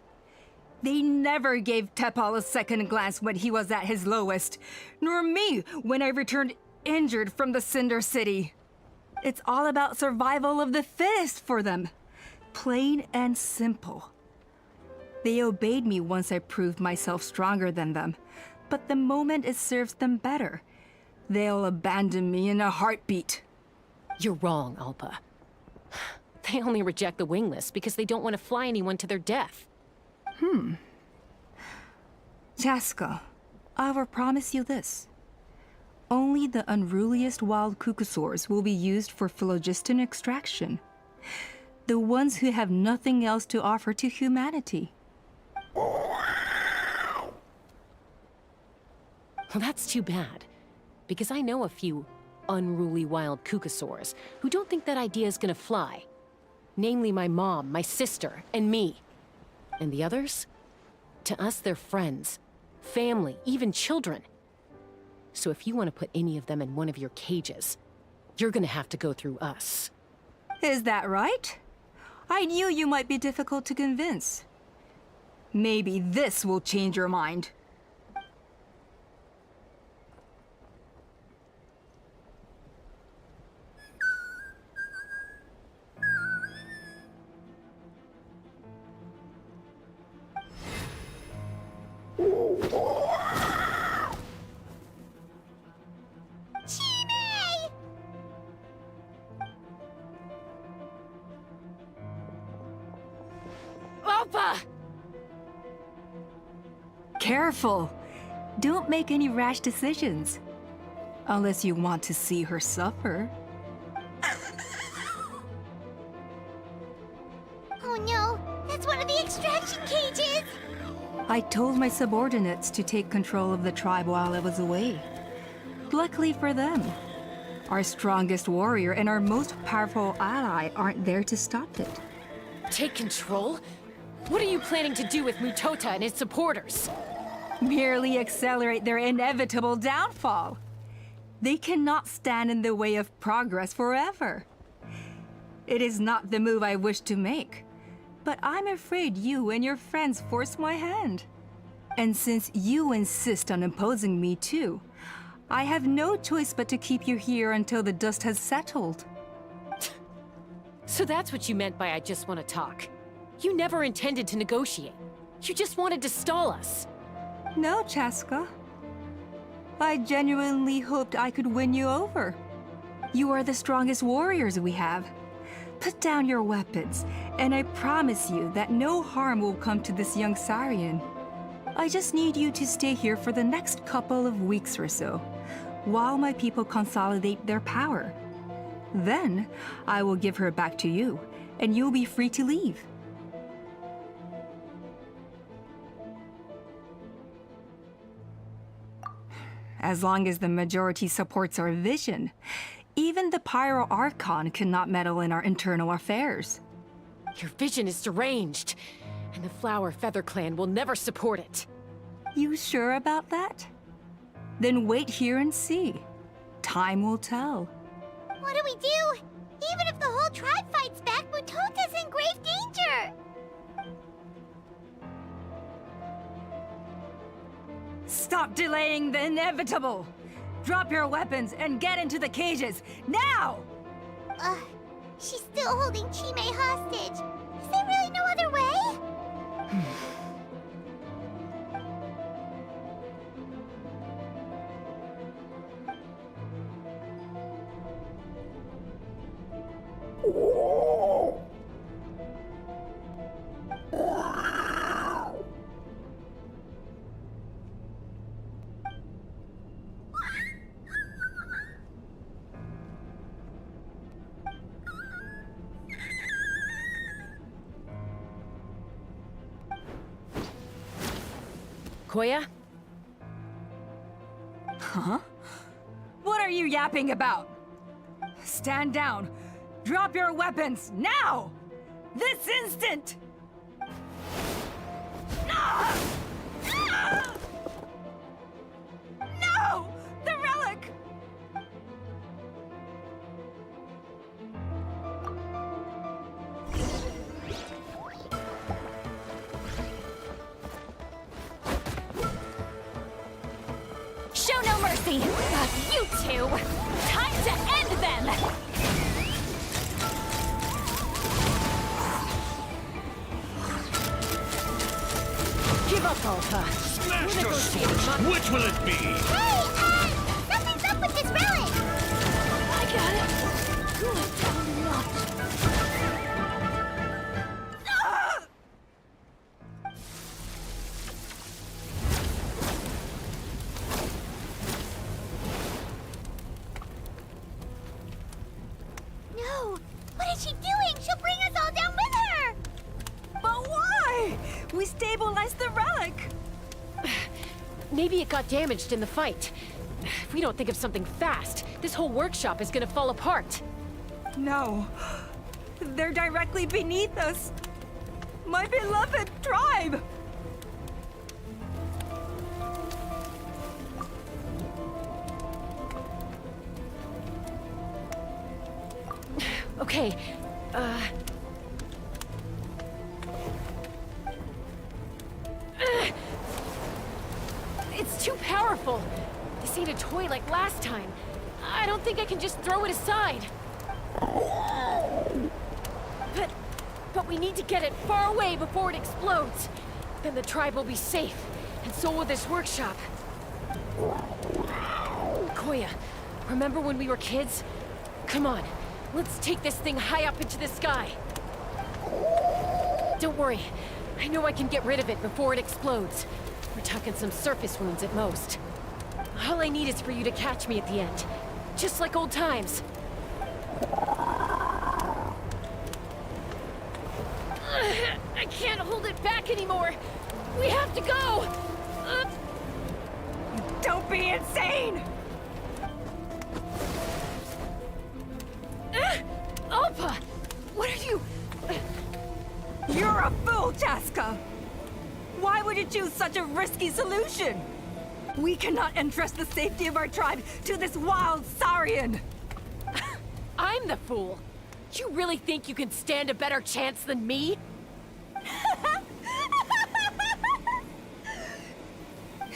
They never gave Tepal a second glance when he was at his lowest, nor me when I returned injured from the Cinder City. It's all about survival of the fittest for them. Plain and simple. They obeyed me once I proved myself stronger than them, but the moment it serves them better, they'll abandon me in a heartbeat. You're wrong, Alpa. They only reject the wingless because they don't want to fly anyone to their death. Chaska, I will promise you this. Only the unruliest wild cucosaurs will be used for phlogiston extraction. The ones who have nothing else to offer to humanity. Well, that's too bad. Because I know a few unruly wild cucosaurs who don't think that idea is gonna fly. Namely my mom, my sister, and me. And the others? To us, they're friends, family, even children. So if you want to put any of them in one of your cages, you're gonna have to go through us. Is that right? I knew you might be difficult to convince. Maybe this will change your mind. Alpa! Careful! Don't make any rash decisions. Unless you want to see her suffer. Oh no, that's one of the extraction cages! I told my subordinates to take control of the tribe while I was away. Luckily for them, our strongest warrior and our most powerful ally aren't there to stop it. Take control? What are you planning to do with Mutota and his supporters? Merely accelerate their inevitable downfall. They cannot stand in the way of progress forever. It is not the move I wish to make, but I'm afraid you and your friends force my hand. And since you insist on imposing me too, I have no choice but to keep you here until the dust has settled. So that's what you meant by I just want to talk. You never intended to negotiate. You just wanted to stall us. No, Chaska. I genuinely hoped I could win you over. You are the strongest warriors we have. Put down your weapons, and I promise you that no harm will come to this young Saurian. I just need you to stay here for the next couple of weeks or so, while my people consolidate their power. Then, I will give her back to you, and you'll be free to leave. As long as the majority supports our vision, even the Pyro Archon cannot meddle in our internal affairs. Your vision is deranged, and the Flower Feather Clan will never support it. You sure about that? Then wait here and see. Time will tell. What do we do? Even if the whole tribe fights back, Mutota's in grave danger! Stop delaying the inevitable! Drop your weapons and get into the cages, now! She's still holding Chime hostage. Is there really no other way? Koya? Huh? What are you yapping about? Stand down! Drop your weapons, now! This instant! No! The relic! Show no mercy! You two! Time to end them! Give up, Alpa! Smash your sword! Which will it be? Hey, something's up with this relic! I got it! Maybe it got damaged in the fight. If we don't think of something fast, this whole workshop is gonna fall apart. No. They're directly beneath us. My beloved tribe! Okay, It's too powerful. This ain't a toy like last time. I don't think I can just throw it aside. But we need to get it far away before it explodes. Then the tribe will be safe, and so will this workshop. Koya, remember when we were kids? Come on, let's take this thing high up into the sky. Don't worry, I know I can get rid of it before it explodes. We're talking some surface wounds at most. All I need is for you to catch me at the end, just like old times. I can't hold it back anymore. We have to go. Don't be insane! Alpa! What are you... You're a fool, Jaska! Why would you choose such a risky solution? We cannot entrust the safety of our tribe to this wild Saurian! I'm the fool. You really think you can stand a better chance than me?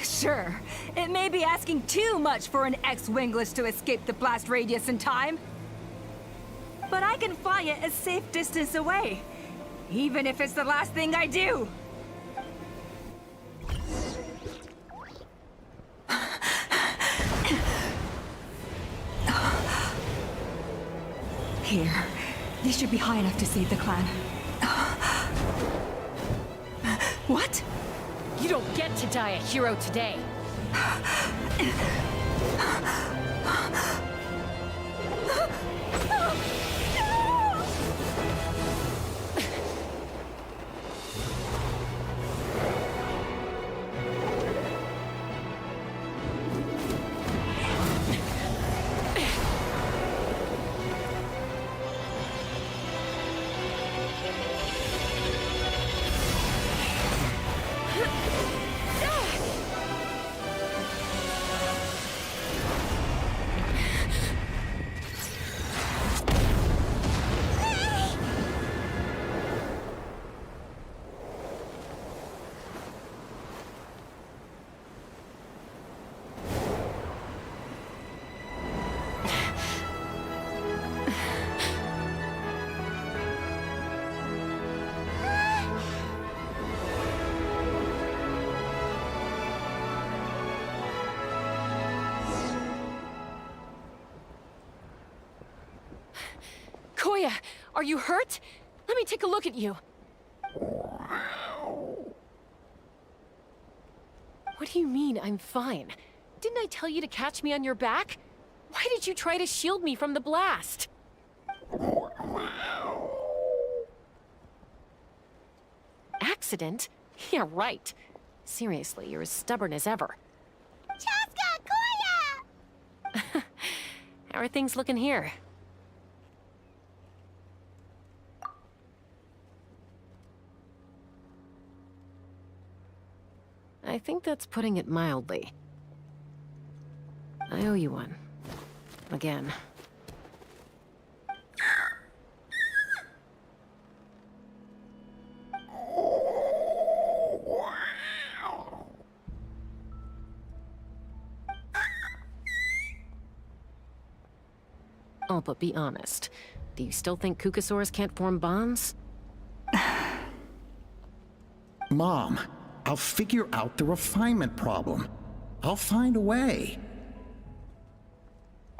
Sure, it may be asking too much for an ex-wingless to escape the blast radius in time. But I can fly it a safe distance away, even if it's the last thing I do. Here, these should be high enough to save the clan. What? You don't get to die a hero today. Koya, are you hurt? Let me take a look at you. What do you mean, I'm fine? Didn't I tell you to catch me on your back? Why did you try to shield me from the blast? Accident? Yeah, right. Seriously, you're as stubborn as ever. Chaska, Koya! How are things looking here? I think that's putting it mildly. I owe you one. Again. Oh, but be honest. Do you still think Kukasaurs can't form bonds? Mom, I'll figure out the refinement problem. I'll find a way.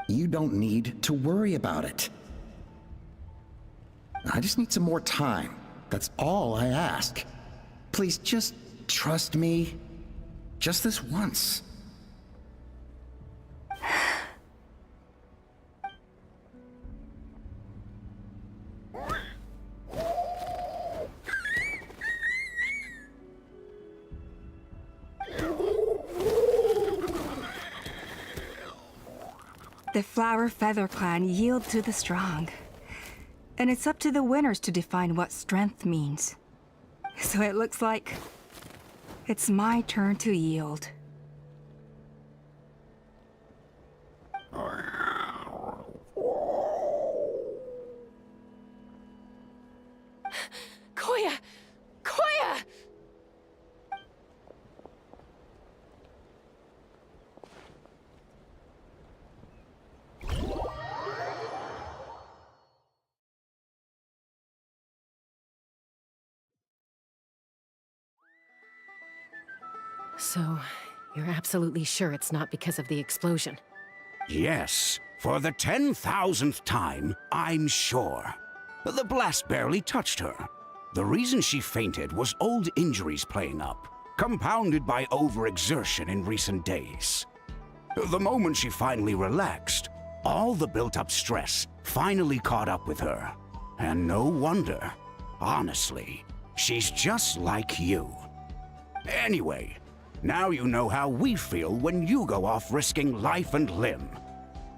You don't need to worry about it. I just need some more time. That's all I ask. Please just trust me. Just this once. The Flower Feather Clan yield to the strong. And it's up to the winners to define what strength means. So it looks like it's my turn to yield. Koya! Koya! So, you're absolutely sure it's not because of the explosion? Yes, for the 10,000th time, I'm sure. The blast barely touched her. The reason she fainted was old injuries playing up, compounded by overexertion in recent days. The moment she finally relaxed, all the built-up stress finally caught up with her. And no wonder. Honestly, she's just like you. Anyway, now you know how we feel when you go off risking life and limb.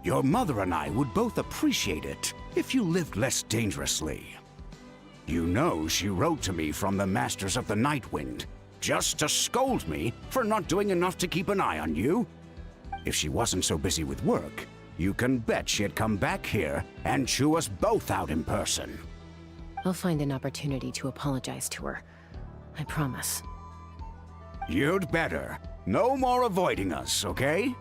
Your mother and I would both appreciate it if you lived less dangerously. You know she wrote to me from the Masters of the Nightwind, just to scold me for not doing enough to keep an eye on you. If she wasn't so busy with work, you can bet she'd come back here and chew us both out in person. I'll find an opportunity to apologize to her. I promise. You'd better. No more avoiding us, okay?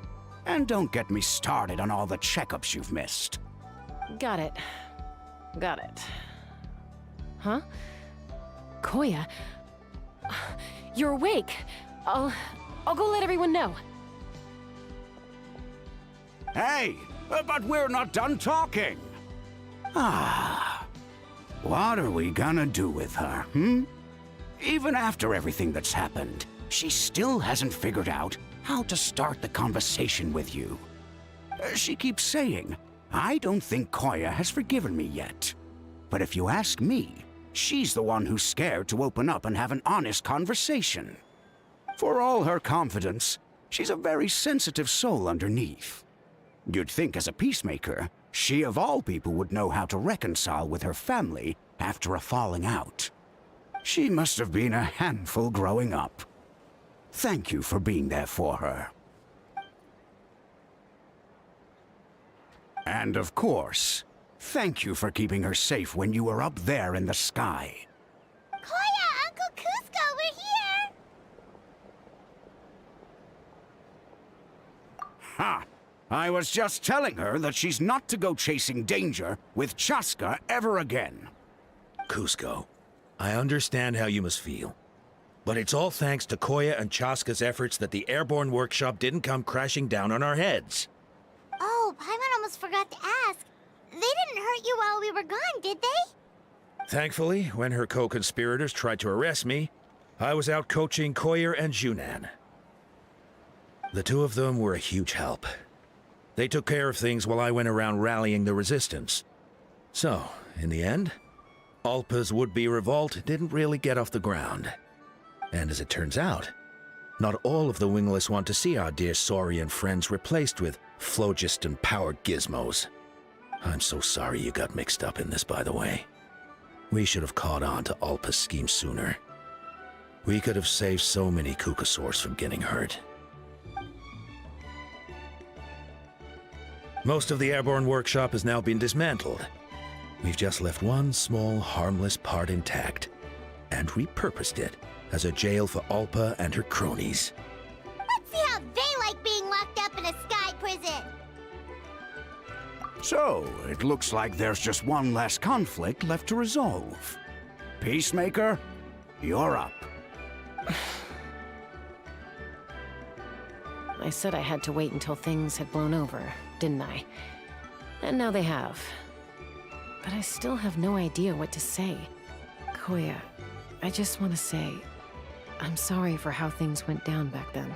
And don't get me started on all the checkups you've missed. Got it. Got it. Huh? Koya? You're awake. I'll go let everyone know. Hey, but we're not done talking. What are we gonna do with her, Even after everything that's happened, she still hasn't figured out how to start the conversation with you. She keeps saying, I don't think Koya has forgiven me yet. But if you ask me, she's the one who's scared to open up and have an honest conversation. For all her confidence, she's a very sensitive soul underneath. You'd think as a peacemaker, she of all people would know how to reconcile with her family after a falling out. She must have been a handful growing up. Thank you for being there for her. And of course, thank you for keeping her safe when you were up there in the sky. Koya, Uncle Cusco, we're here! Ha! I was just telling her that she's not to go chasing danger with Chaska ever again. Cusco, I understand how you must feel. But it's all thanks to Koya and Chaska's efforts that the airborne workshop didn't come crashing down on our heads. Oh, Paimon almost forgot to ask. They didn't hurt you while we were gone, did they? Thankfully, when her co-conspirators tried to arrest me, I was out coaching Koyer and Junan. The two of them were a huge help. They took care of things while I went around rallying the resistance. So, in the end, Alpa's would-be revolt didn't really get off the ground. And as it turns out, not all of the wingless want to see our dear Saurian friends replaced with phlogiston-powered gizmos. I'm so sorry you got mixed up in this, by the way. We should have caught on to Alpa's scheme sooner. We could have saved so many Kukasaurs from getting hurt. Most of the airborne workshop has now been dismantled. We've just left one small, harmless part intact, and repurposed it as a jail for Alpa and her cronies. Let's see how they like being locked up in a sky prison. So, it looks like there's just one last conflict left to resolve. Peacemaker, you're up. I said I had to wait until things had blown over, didn't I? And now they have. But I still have no idea what to say. Koya, I just want to say, I'm sorry for how things went down back then.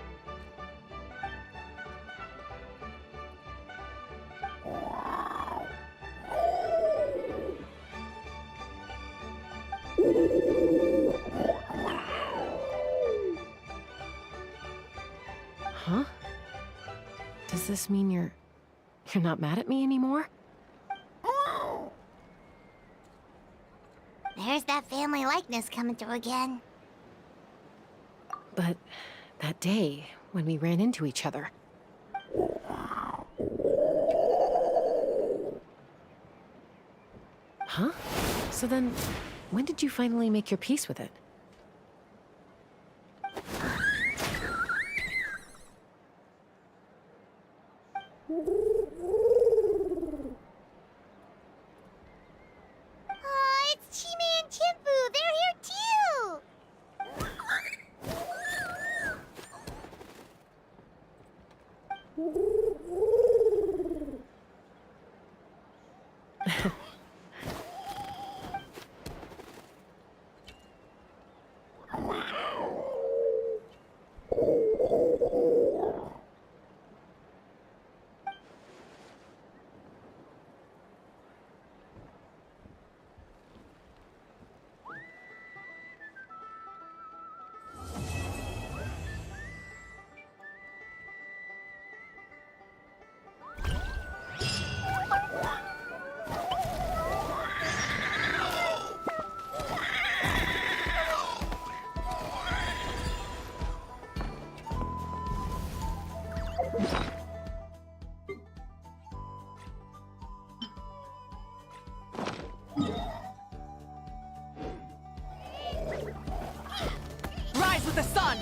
Huh? Does this mean You're not mad at me anymore? There's that family likeness coming through again. But that day, when we ran into each other... Huh? So then, when did you finally make your peace with it? Oh, it's Chime and Chimpu! They're here too! Rise with the sun!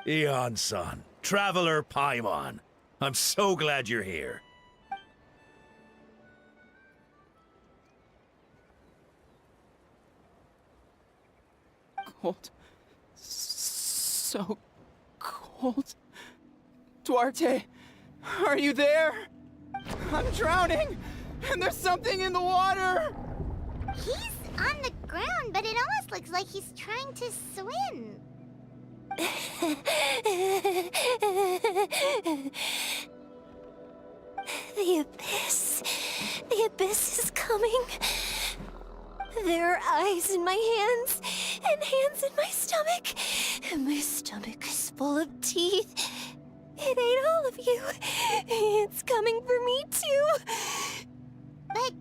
Ayon-san, Traveler Paimon. I'm so glad you're here. Cold. So cold. Duarte, are you there? I'm drowning, and there's something in the water! He's on the ground, but it almost looks like he's trying to swim. The abyss. The abyss is coming. There are eyes in my hands, and hands in my stomach. And my stomach is full of teeth. It ate all of you. It's coming for me, too. But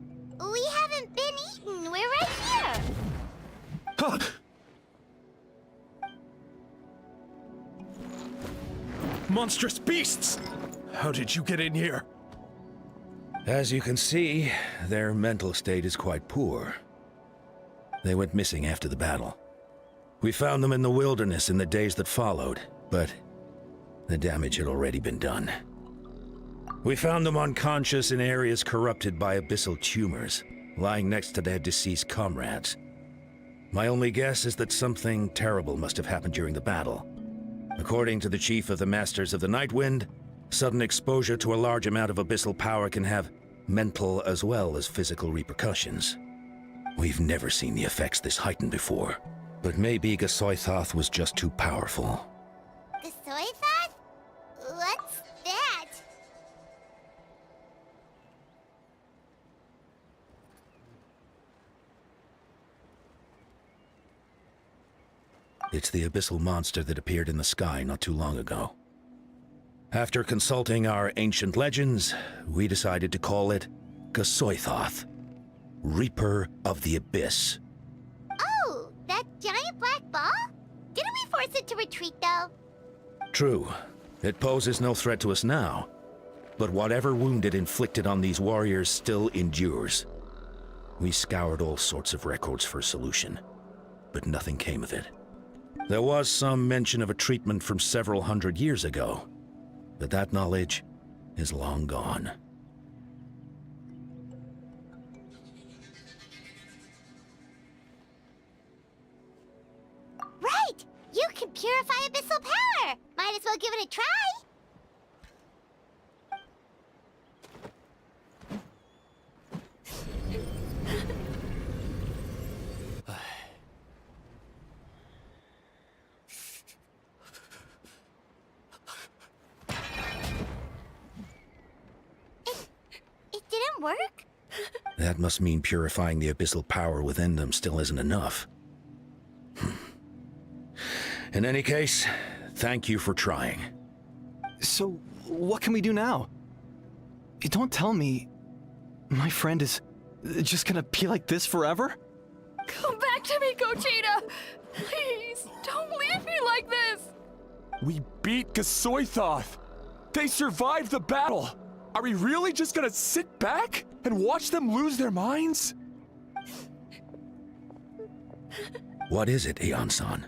we haven't been eaten. We're right here. Monstrous beasts! How did you get in here? As you can see, their mental state is quite poor. They went missing after the battle. We found them in the wilderness in the days that followed, but the damage had already been done. We found them unconscious in areas corrupted by abyssal tumors, lying next to their deceased comrades. My only guess is that something terrible must have happened during the battle. According to the chief of the Masters of the Nightwind, sudden exposure to a large amount of abyssal power can have mental as well as physical repercussions. We've never seen the effects this heightened before, but maybe Gasoithoth was just too powerful. Gasoithoth? What's that? It's the abyssal monster that appeared in the sky not too long ago. After consulting our ancient legends, we decided to call it Gasoithoth, Reaper of the Abyss. Oh, that giant black ball? Didn't we force it to retreat, though? True, it poses no threat to us now, but whatever wound it inflicted on these warriors still endures. We scoured all sorts of records for a solution, but nothing came of it. There was some mention of a treatment from several hundred years ago, but that knowledge is long gone. Right! You can purify abyssal power! Might as well give it a try! It didn't work? That must mean purifying the abyssal power within them still isn't enough. In any case, thank you for trying. So, what can we do now? Don't tell me my friend is just gonna be like this forever? Come back to me, Gogeta! Please, don't leave me like this! We beat Gasoithoth! They survived the battle! Are we really just gonna sit back and watch them lose their minds? What is it, Ayon-san?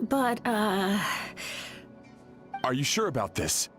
But, Are you sure about this?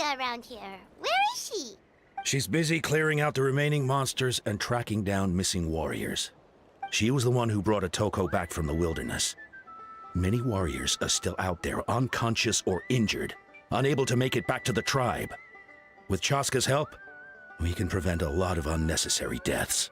Anya around here. Where is she? She's busy clearing out the remaining monsters and tracking down missing warriors. She was the one who brought Otoko back from the wilderness. Many warriors are still out there, unconscious or injured, unable to make it back to the tribe. With Chaska's help, we can prevent a lot of unnecessary deaths.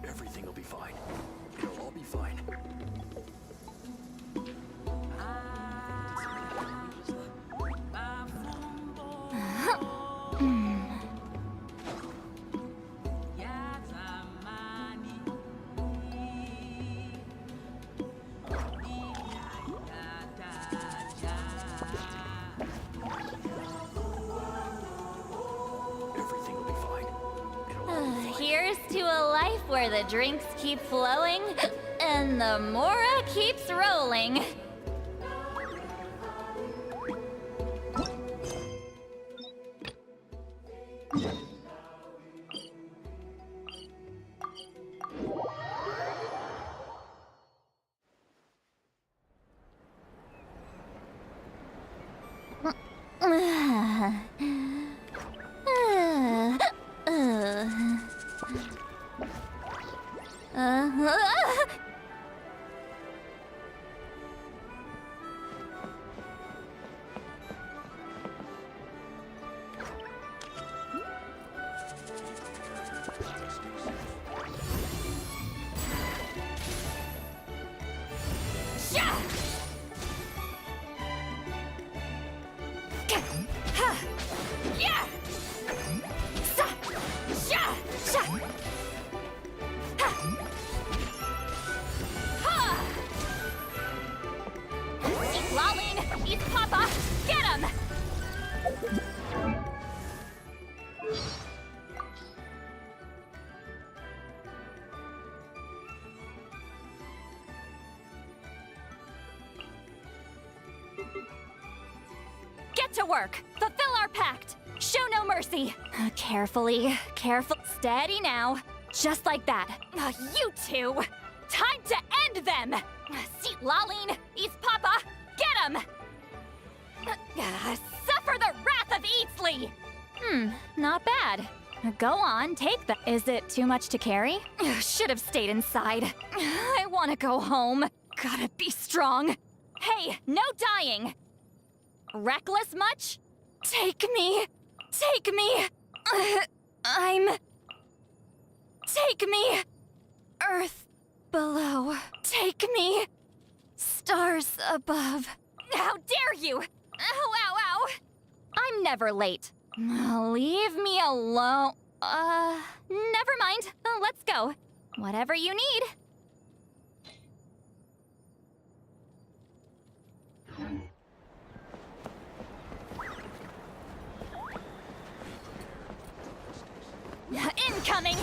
Everything will be fine. It'll all be fine. Everything will be fine. It'll all be fine. Here's to a life where the drinks keep flowing and the Mora keeps rolling. Keep lolling! He's Papa! Get him! to work. Fulfill our pact. Show no mercy. Carefully, careful. Steady now. Just like that. You two. Time to end them. Seat Laline, East Papa, get him. Suffer the wrath of Eatsley. Not bad. Go on, take that. Is it too much to carry? Should have stayed inside. I want to go home. Gotta be strong. Hey, no dying. Reckless much? Take me. Take me. Take me. Earth below. Take me. Stars above. How dare you? Ow, ow, ow. I'm never late. Leave me alone. Never mind. Let's go. Whatever you need. Incoming!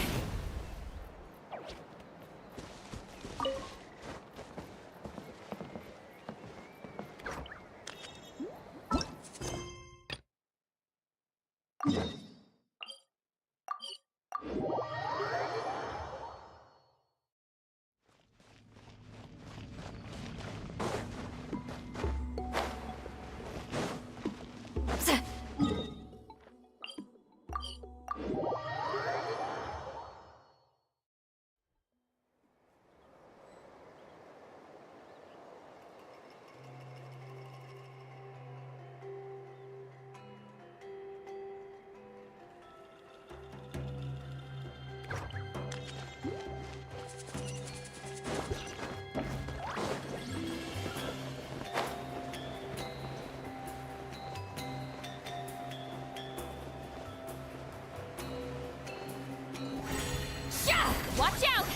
Watch out!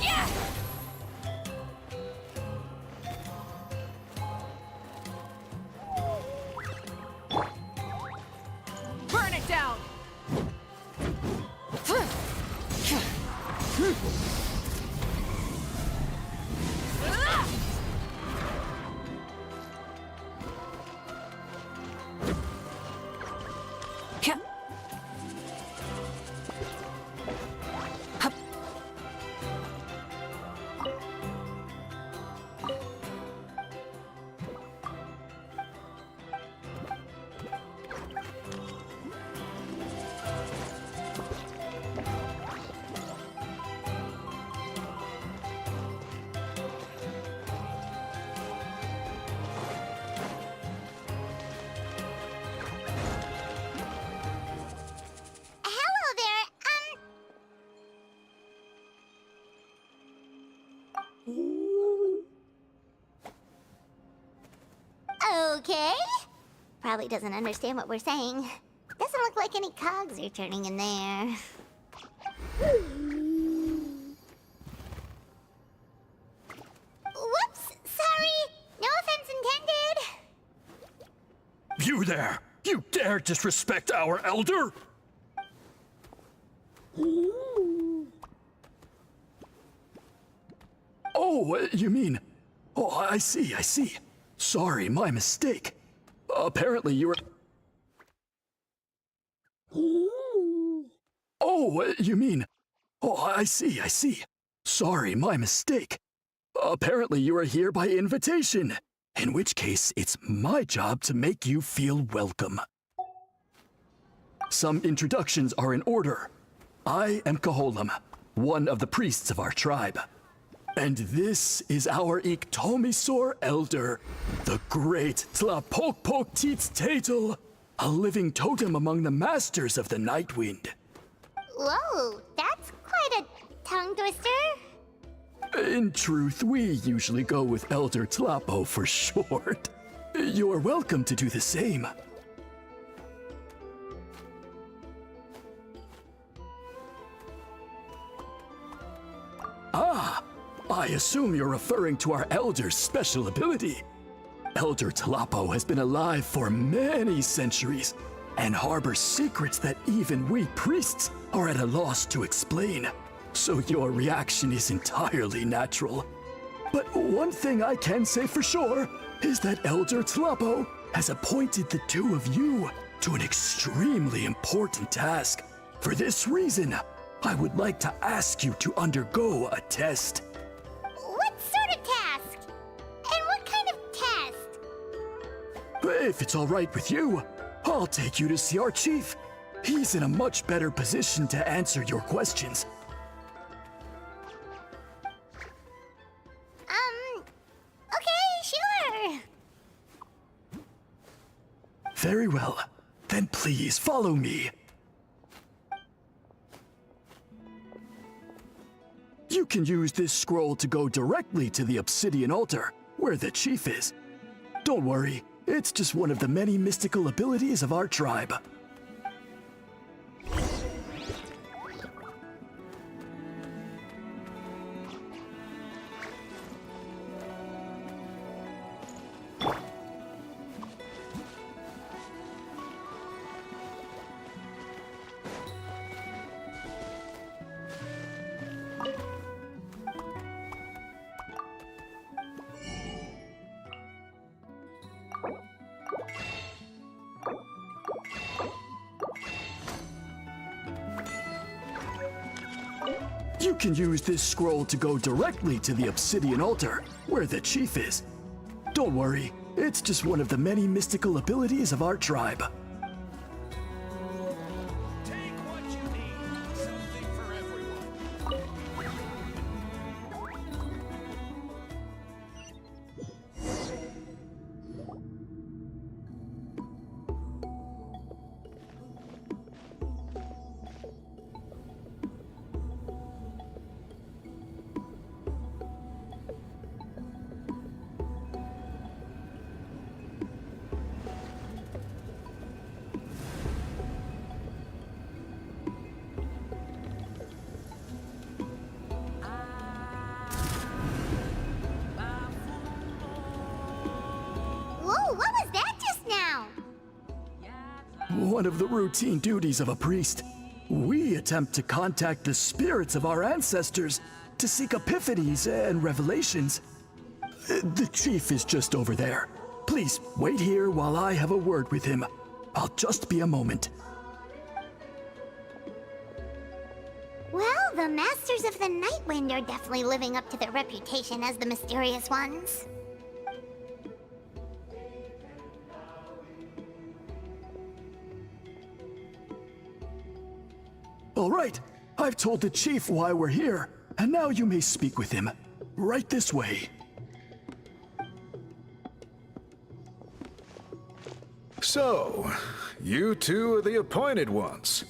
Yeah! Burn it down! Okay. Probably doesn't understand what we're saying. Doesn't look like any cogs are turning in there. Whoops! Sorry! No offense intended! You there! You dare disrespect our elder? Oh, you mean... Oh, I see, I see. Sorry, my mistake. Apparently you were... Oh, you mean... Oh, I see, I see. Sorry, my mistake. Apparently you are here by invitation. In which case, it's my job to make you feel welcome. Some introductions are in order. I am Kaholam, one of the priests of our tribe. And this is our Iktomisor elder, the great Tlapokpok Tatel, a living totem among the masters of the Night Wind. Whoa, that's quite a tongue twister. In truth, we usually go with Elder Tlapo for short. You're welcome to do the same. Ah, I assume you're referring to our Elder's special ability. Elder Tlapo has been alive for many centuries and harbors secrets that even we priests are at a loss to explain. so your reaction is entirely natural. But one thing I can say for sure is that Elder Tlapo has appointed the two of you to an extremely important task. For this reason, I would like to ask you to undergo a test. What sort of task? And what kind of test? If it's all right with you, I'll take you to see our chief. He's in a much better position to answer your questions. Okay, sure. Very well. Then please follow me. You can use this scroll to go directly to the obsidian altar, where the chief is. Don't worry, it's just one of the many mystical abilities of our tribe. You can use this scroll to go directly to the obsidian altar, where the chief is. Don't worry, it's just one of the many mystical abilities of our tribe. Whoa, what was that just now? One of the routine duties of a priest. We attempt to contact the spirits of our ancestors to seek epiphanies and revelations. The chief is just over there. Please wait here while I have a word with him. I'll just be a moment. Well, the Masters of the Night Wind are definitely living up to their reputation as the mysterious ones. All right, I've told the chief why we're here, and now you may speak with him. Right this way. So, you two are the appointed ones.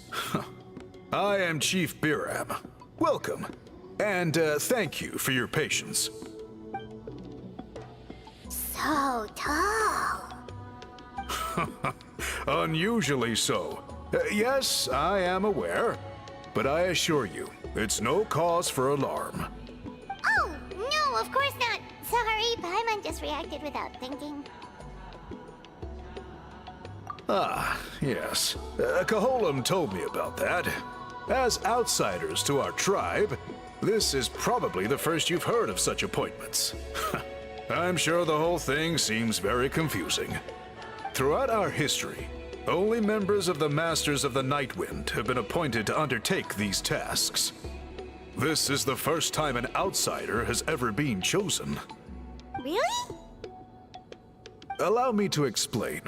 I am Chief Biram. Welcome, and thank you for your patience. So tall. Unusually so. Yes, I am aware, but I assure you, it's no cause for alarm. Oh, no, of course not. Sorry, Paimon just reacted without thinking. Ah, yes. Kaholam told me about that. As outsiders to our tribe, this is probably the first you've heard of such appointments. I'm sure the whole thing seems very confusing. Throughout our history, only members of the Masters of the Nightwind have been appointed to undertake these tasks. This is the first time an outsider has ever been chosen. Really? Allow me to explain.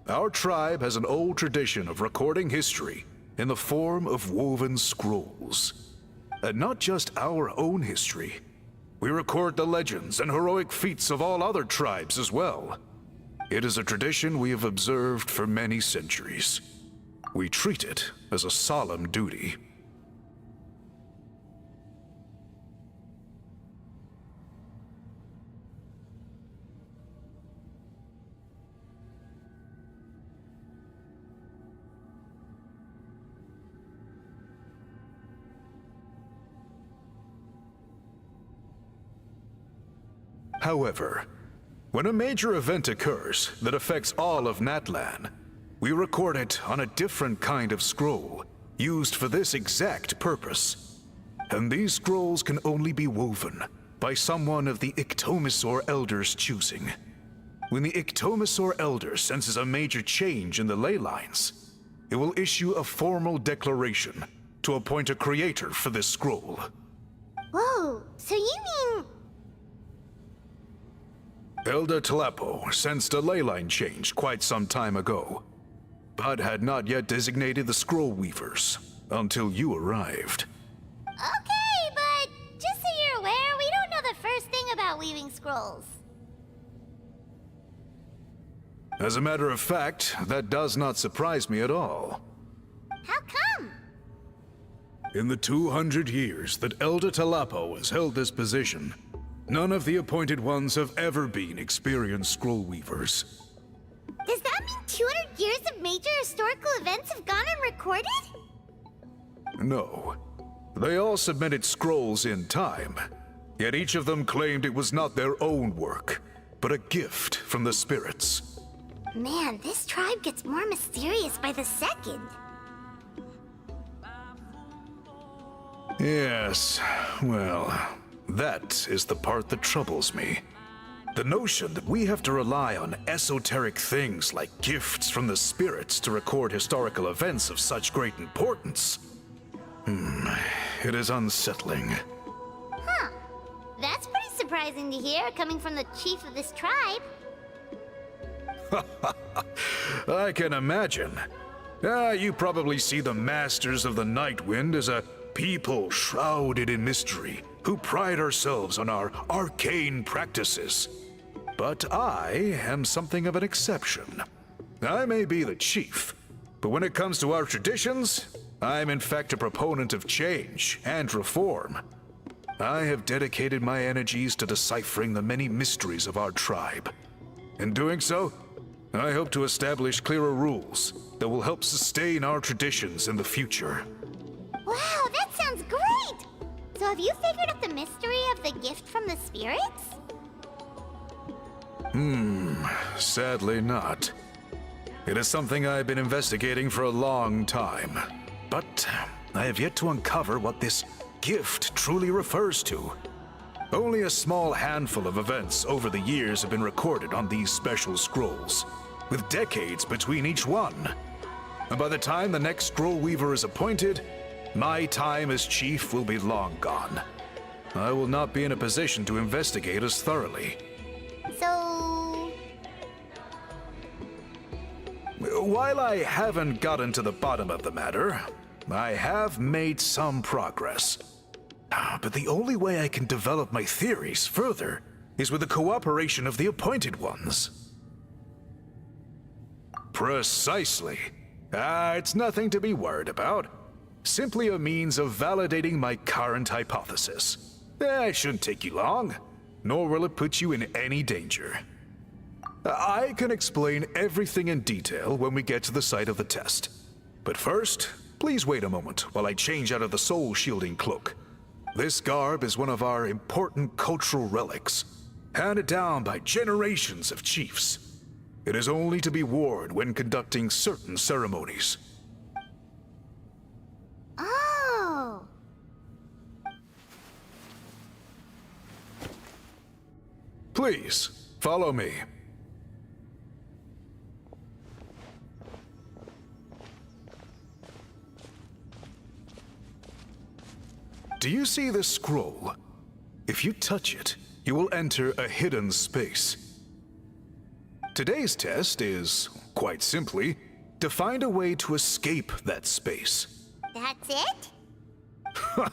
Our tribe has an old tradition of recording history in the form of woven scrolls. And not just our own history. We record the legends and heroic feats of all other tribes as well. It is a tradition we have observed for many centuries. We treat it as a solemn duty. However, when a major event occurs that affects all of Natlan, we record it on a different kind of scroll, used for this exact purpose. and these scrolls can only be woven by someone of the Ictomisaur Elder's choosing. When the Ictomisaur Elder senses a major change in the ley lines, it will issue a formal declaration to appoint a creator for this scroll. Whoa, so you mean... Elder Talapo sensed a ley line change quite some time ago, but had not yet designated the scroll weavers until you arrived. Okay, but just so you're aware, we don't know the first thing about weaving scrolls. As a matter of fact, that does not surprise me at all. How come? In the 200 years that Elder Talapo has held this position, none of the appointed ones have ever been experienced scroll weavers. Does that mean 200 years of major historical events have gone unrecorded? No. They all submitted scrolls in time, yet each of them claimed it was not their own work, but a gift from the spirits. Man, this tribe gets more mysterious by the second. Yes, well, that is the part that troubles me. The notion that we have to rely on esoteric things like gifts from the spirits to record historical events of such great importance. It is unsettling. Huh. That's pretty surprising to hear, coming from the chief of this tribe. I can imagine. You probably see the Masters of the Night Wind as a people shrouded in mystery, who pride ourselves on our arcane practices. But I am something of an exception. I may be the chief, but when it comes to our traditions, I'm in fact a proponent of change and reform. I have dedicated my energies to deciphering the many mysteries of our tribe. In doing so, I hope to establish clearer rules that will help sustain our traditions in the future. Wow, that sounds great! So have you figured out the mystery of the gift from the spirits? Sadly not. It is something I've been investigating for a long time, but I have yet to uncover what this gift truly refers to. Only a small handful of events over the years have been recorded on these special scrolls, with decades between each one. And by the time the next scroll weaver is appointed, my time as chief will be long gone. I will not be in a position to investigate as thoroughly. So... While I haven't gotten to the bottom of the matter, I have made some progress. But the only way I can develop my theories further is with the cooperation of the appointed ones. Precisely. It's nothing to be worried about. Simply a means of validating my current hypothesis. It shouldn't take you long, nor will it put you in any danger. I can explain everything in detail when we get to the site of the test. But first, please wait a moment while I change out of the soul-shielding cloak. This garb is one of our important cultural relics, handed down by generations of chiefs. It is only to be worn when conducting certain ceremonies. Oh! Please, follow me. Do you see this scroll? If you touch it, you will enter a hidden space. Today's test is, quite simply, to find a way to escape that space. That's it?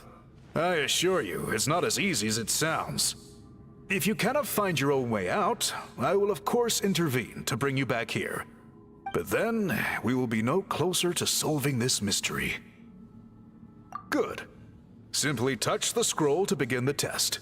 I assure you, it's not as easy as it sounds. If you cannot find your own way out, I will of course intervene to bring you back here. But then, we will be no closer to solving this mystery. Good. Simply touch the scroll to begin the test.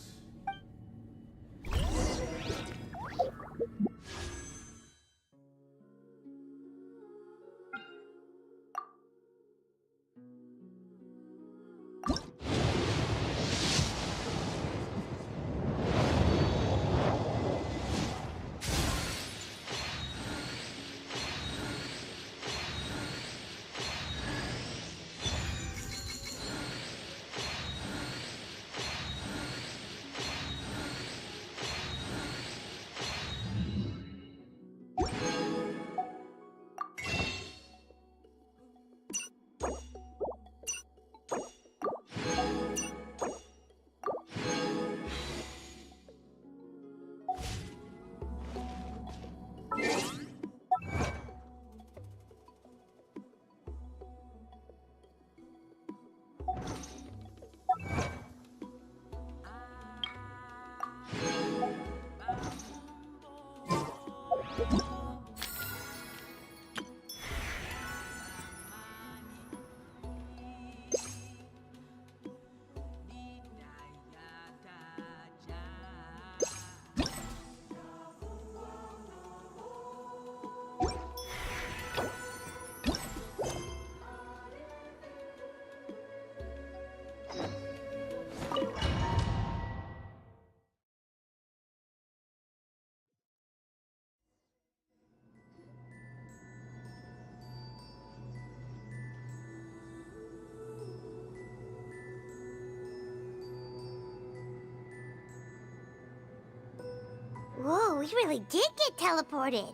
we really did get teleported.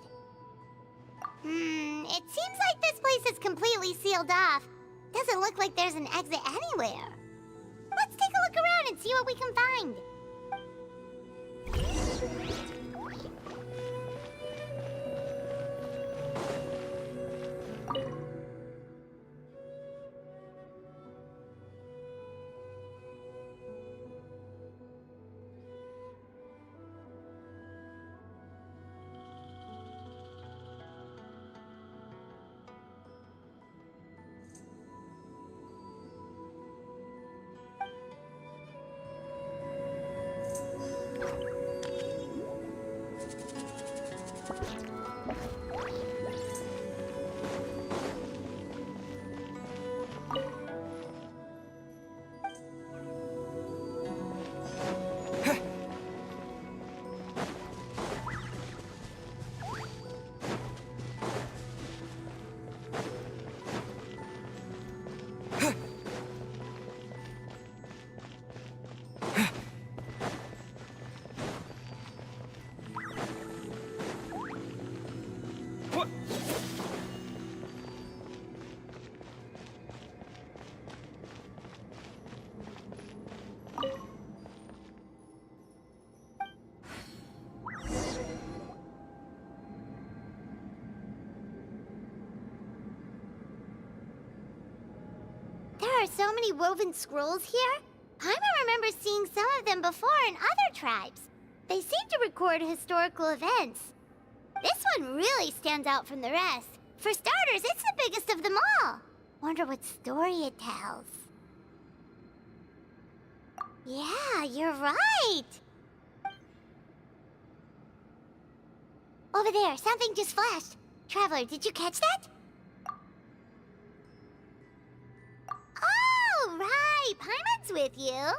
It seems like this place is completely sealed off. Doesn't look like there's an exit anywhere. Let's take a look around and see what we can find. There are so many woven scrolls here. Paimon remembers seeing some of them before in other tribes. They seem to record historical events. This one really stands out from the rest. For starters, it's the biggest of them all. Wonder what story it tells. Yeah, you're right. Over there, something just flashed. Traveler, did you catch that? Oh, right. Paimon's with you.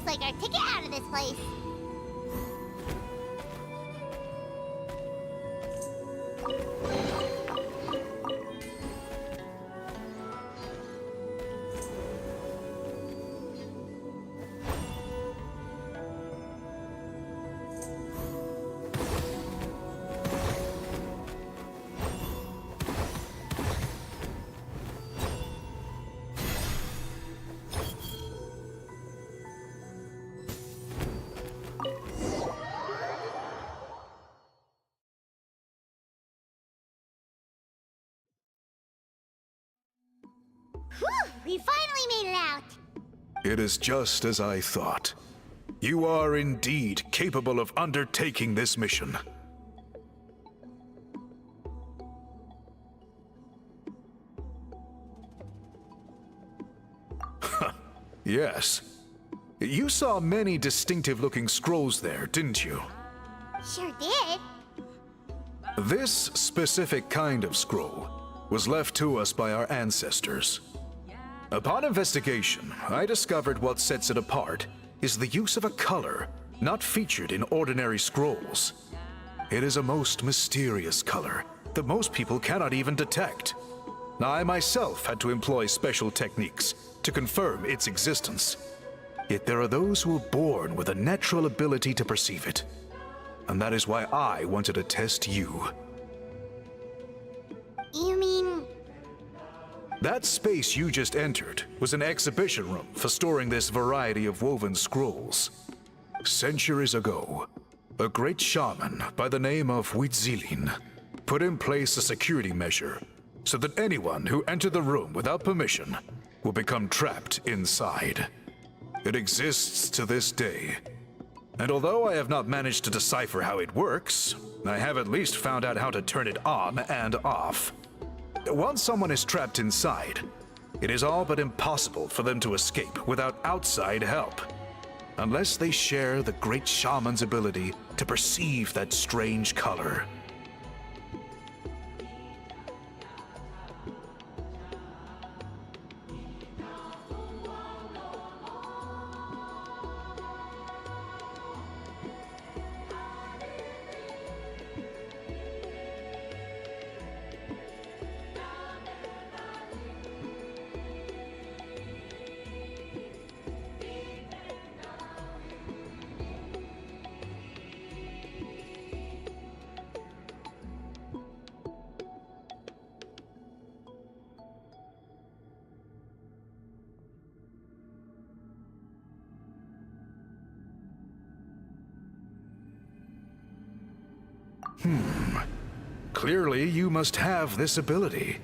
Like our ticket out of this place. Whew! We finally made it out! It is just as I thought. You are indeed capable of undertaking this mission. Yes. You saw many distinctive-looking scrolls there, didn't you? Sure did. This specific kind of scroll was left to us by our ancestors. Upon investigation, I discovered what sets it apart is the use of a color not featured in ordinary scrolls. It is a most mysterious color that most people cannot even detect. I myself had to employ special techniques to confirm its existence. Yet there are those who are born with a natural ability to perceive it. And that is why I wanted to test you. You mean... That space you just entered was an exhibition room for storing this variety of woven scrolls. Centuries ago, a great shaman by the name of Huitzilin put in place a security measure so that anyone who entered the room without permission will become trapped inside. It exists to this day. And although I have not managed to decipher how it works, I have at least found out how to turn it on and off. Once someone is trapped inside, it is all but impossible for them to escape without outside help. Unless they share the great shaman's ability to perceive that strange color. Clearly, you must have this ability,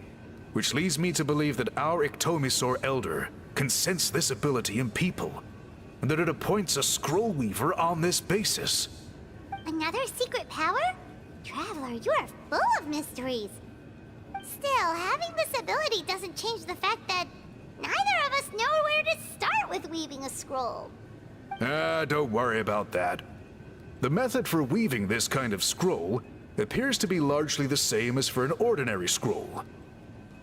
which leads me to believe that our Ictomisaur Elder can sense this ability in people, and that it appoints a scroll weaver on this basis. Another secret power? Traveler, you are full of mysteries. Still, having this ability doesn't change the fact that neither of us know where to start with weaving a scroll. Don't worry about that. The method for weaving this kind of scroll appears to be largely the same as for an ordinary scroll.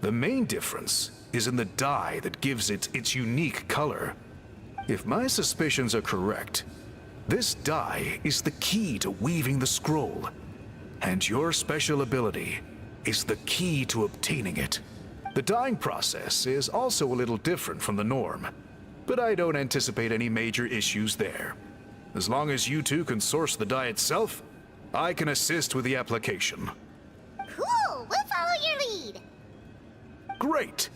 The main difference is in the dye that gives it its unique color. If my suspicions are correct, this dye is the key to weaving the scroll, and your special ability is the key to obtaining it. The dyeing process is also a little different from the norm, but I don't anticipate any major issues there. As long as you two can source the dye itself, I can assist with the application. Cool! We'll follow your lead! Great!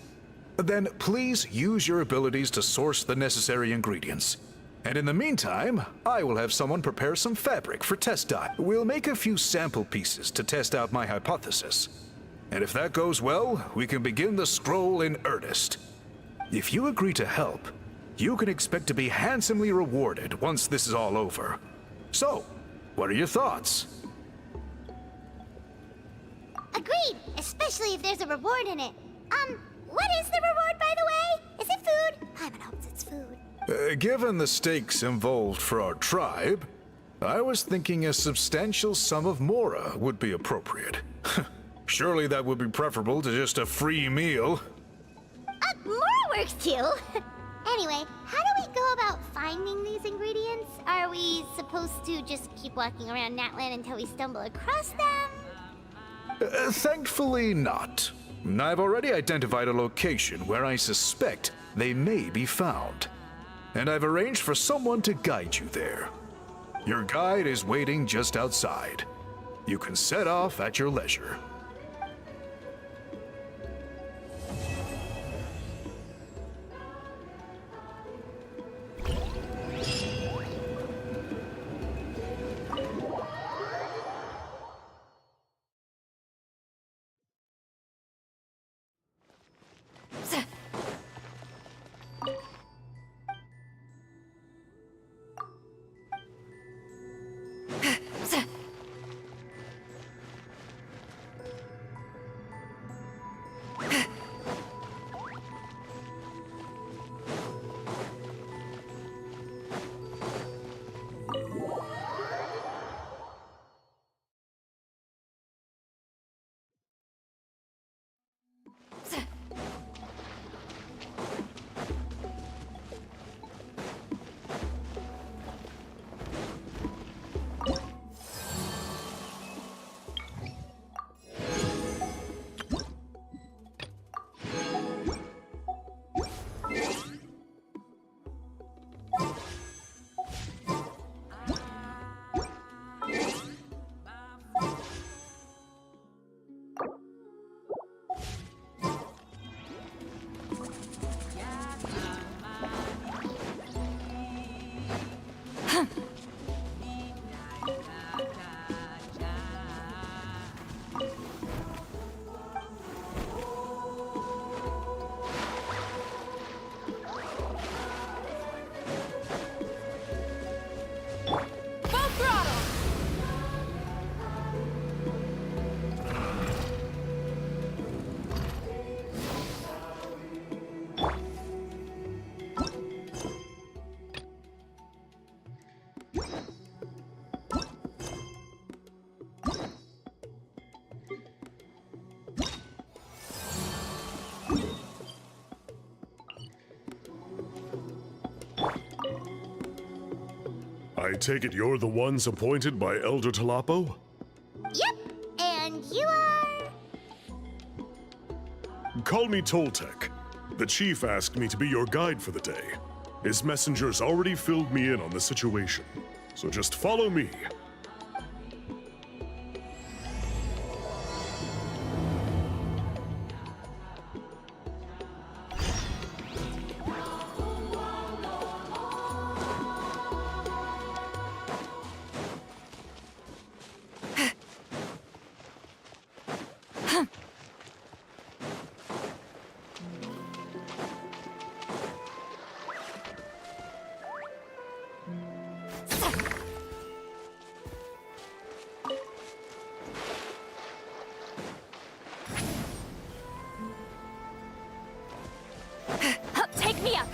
Then please use your abilities to source the necessary ingredients. And in the meantime, I will have someone prepare some fabric for test dye. We'll make a few sample pieces to test out my hypothesis. And if that goes well, we can begin the scroll in earnest. If you agree to help, you can expect to be handsomely rewarded once this is all over. So, what are your thoughts? Agreed, especially if there's a reward in it. What is the reward, by the way? Is it food? Paimon hopes it's food. Given the stakes involved for our tribe, I was thinking a substantial sum of mora would be appropriate. Surely that would be preferable to just a free meal. Mora works too! Anyway, how do we go about finding these ingredients? Are we supposed to just keep walking around Natlan until we stumble across them? Thankfully not. I've already identified a location where I suspect they may be found. And I've arranged for someone to guide you there. Your guide is waiting just outside. You can set off at your leisure. I take it you're the ones appointed by Elder Talapo? Yep, and you are... Call me Toltec. The chief asked me to be your guide for the day. His messengers already filled me in on the situation, so just follow me. Take me up!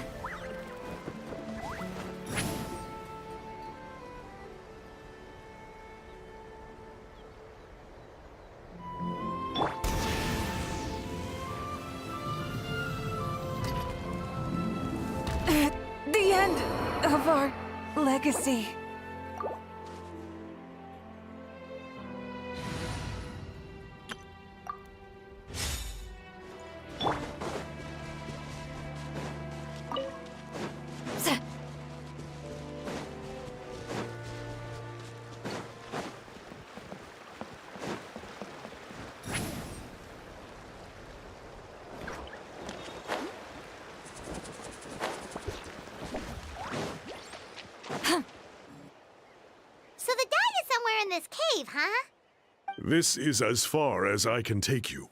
The end of our legacy. So the dye is somewhere in this cave, huh? This is as far as I can take you.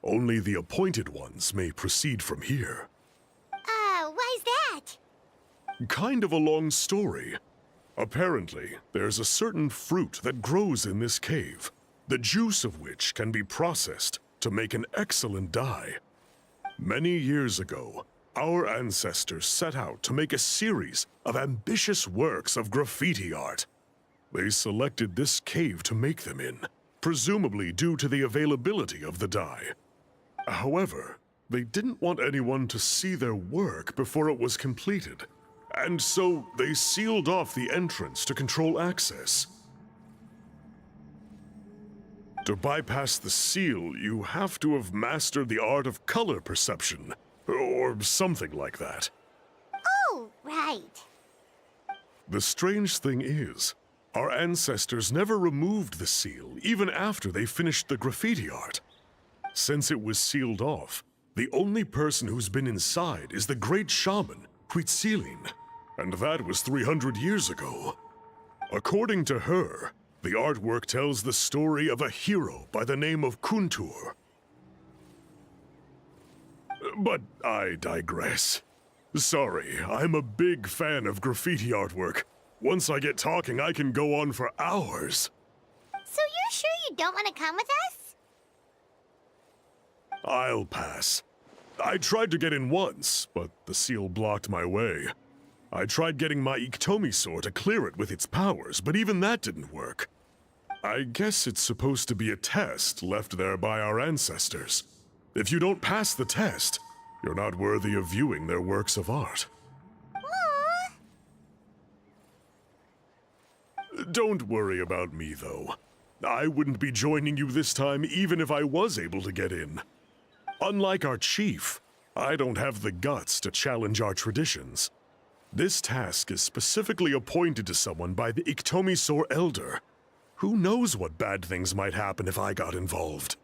Only the appointed ones may proceed from here. Why's that? Kind of a long story. Apparently, there's a certain fruit that grows in this cave, the juice of which can be processed to make an excellent dye. Many years ago, our ancestors set out to make a series of ambitious works of graffiti art. They selected this cave to make them in, presumably due to the availability of the dye. However, they didn't want anyone to see their work before it was completed, and so they sealed off the entrance to control access. To bypass the seal, you have to have mastered the art of color perception, or something like that. Oh, right. The strange thing is, our ancestors never removed the seal, even after they finished the graffiti art. Since it was sealed off, the only person who's been inside is the great shaman, Huitzilin, and that was 300 years ago. According to her, the artwork tells the story of a hero by the name of Kuntur. But I digress. Sorry, I'm a big fan of graffiti artwork. Once I get talking, I can go on for hours. So you're sure you don't want to come with us? I'll pass. I tried to get in once, but the seal blocked my way. I tried getting my Iktomi-sor to clear it with its powers, but even that didn't work. I guess it's supposed to be a test left there by our ancestors. If you don't pass the test, you're not worthy of viewing their works of art. Don't worry about me, though. I wouldn't be joining you this time even if I was able to get in. Unlike our chief, I don't have the guts to challenge our traditions. This task is specifically appointed to someone by the Iktomi-sor Elder. Who knows what bad things might happen if I got involved?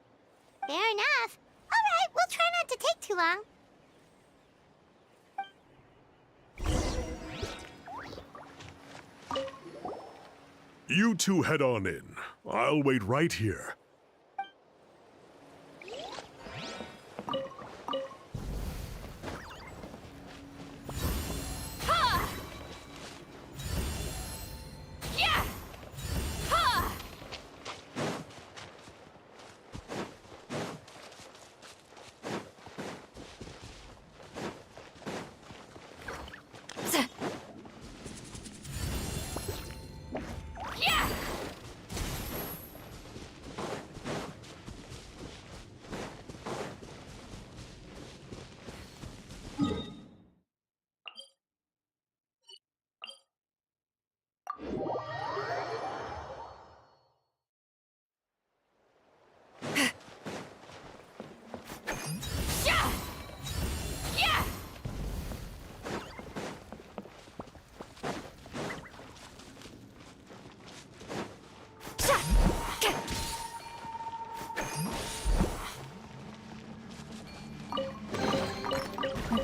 Fair enough. All right, we'll try not to take too long. You two head on in. I'll wait right here. Ha! Yeah! Ha!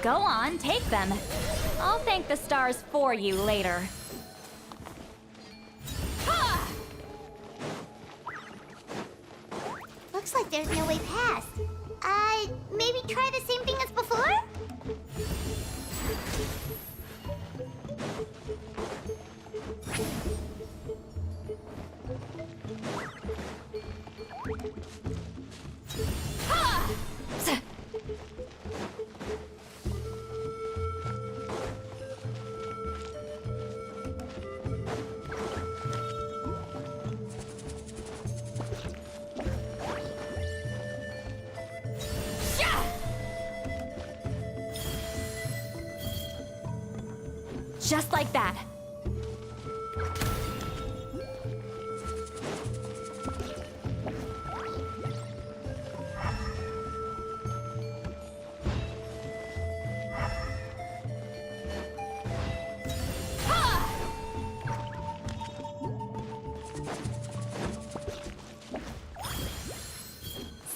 Go on, take them. I'll thank the stars for you later. Looks like there's no way past. Maybe try the same thing as before? Just like that.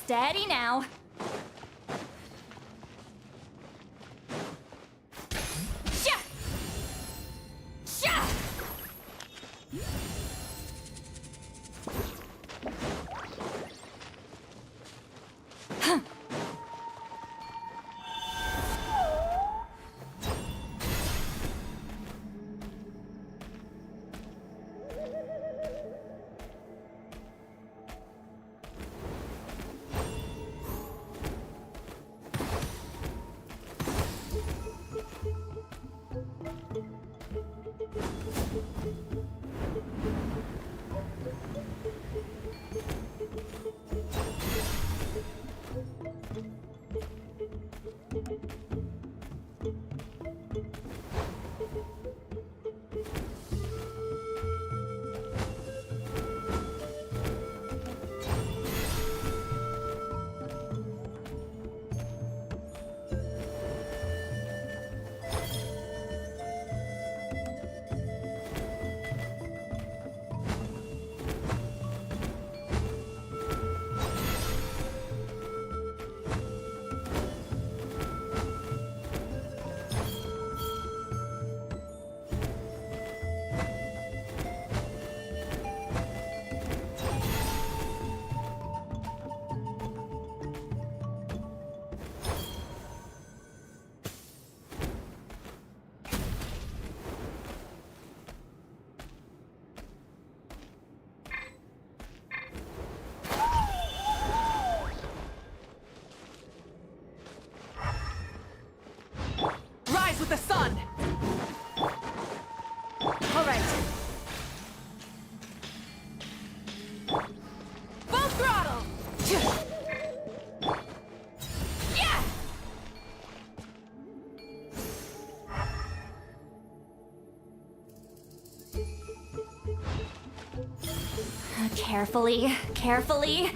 Steady now. With the sun! All right. Full throttle! Yeah! Carefully, carefully.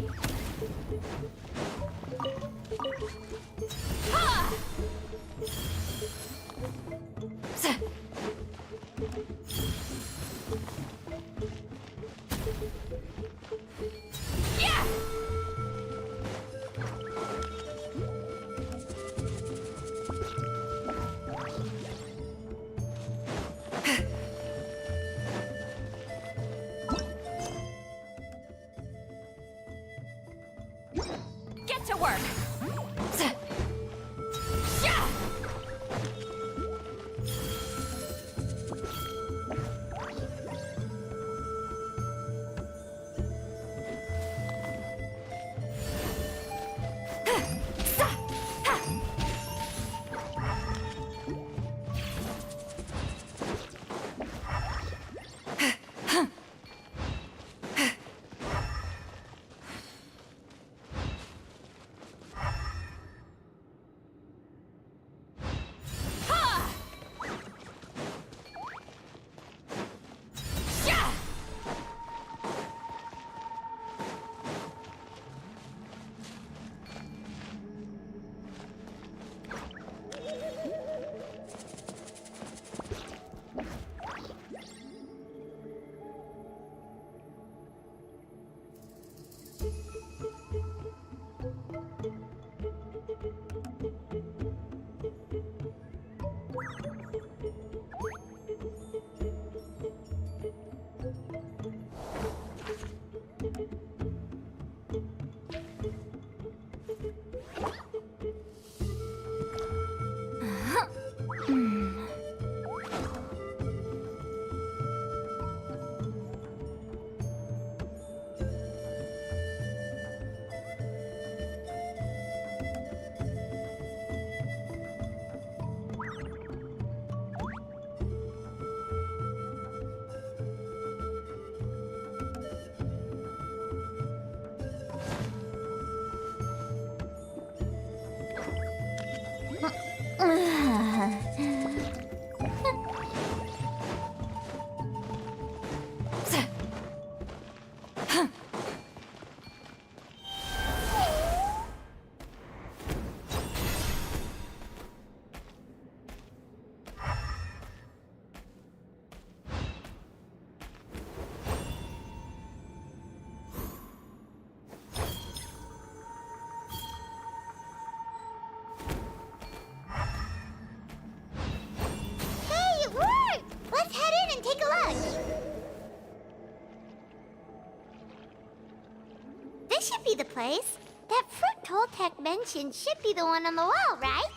place. That fruit Toltec mentioned should be the one on the wall, right?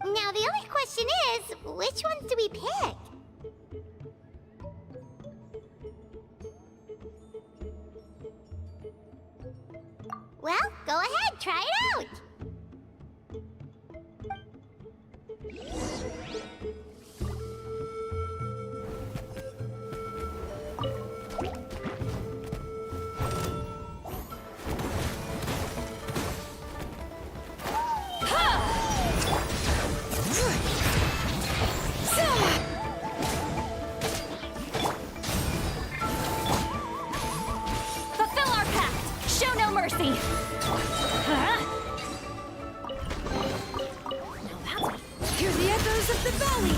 Now, the only question is, which ones do we pick? Well, go ahead, try it out! Fulfill our pact! Show no mercy! Hear the echoes of the valley!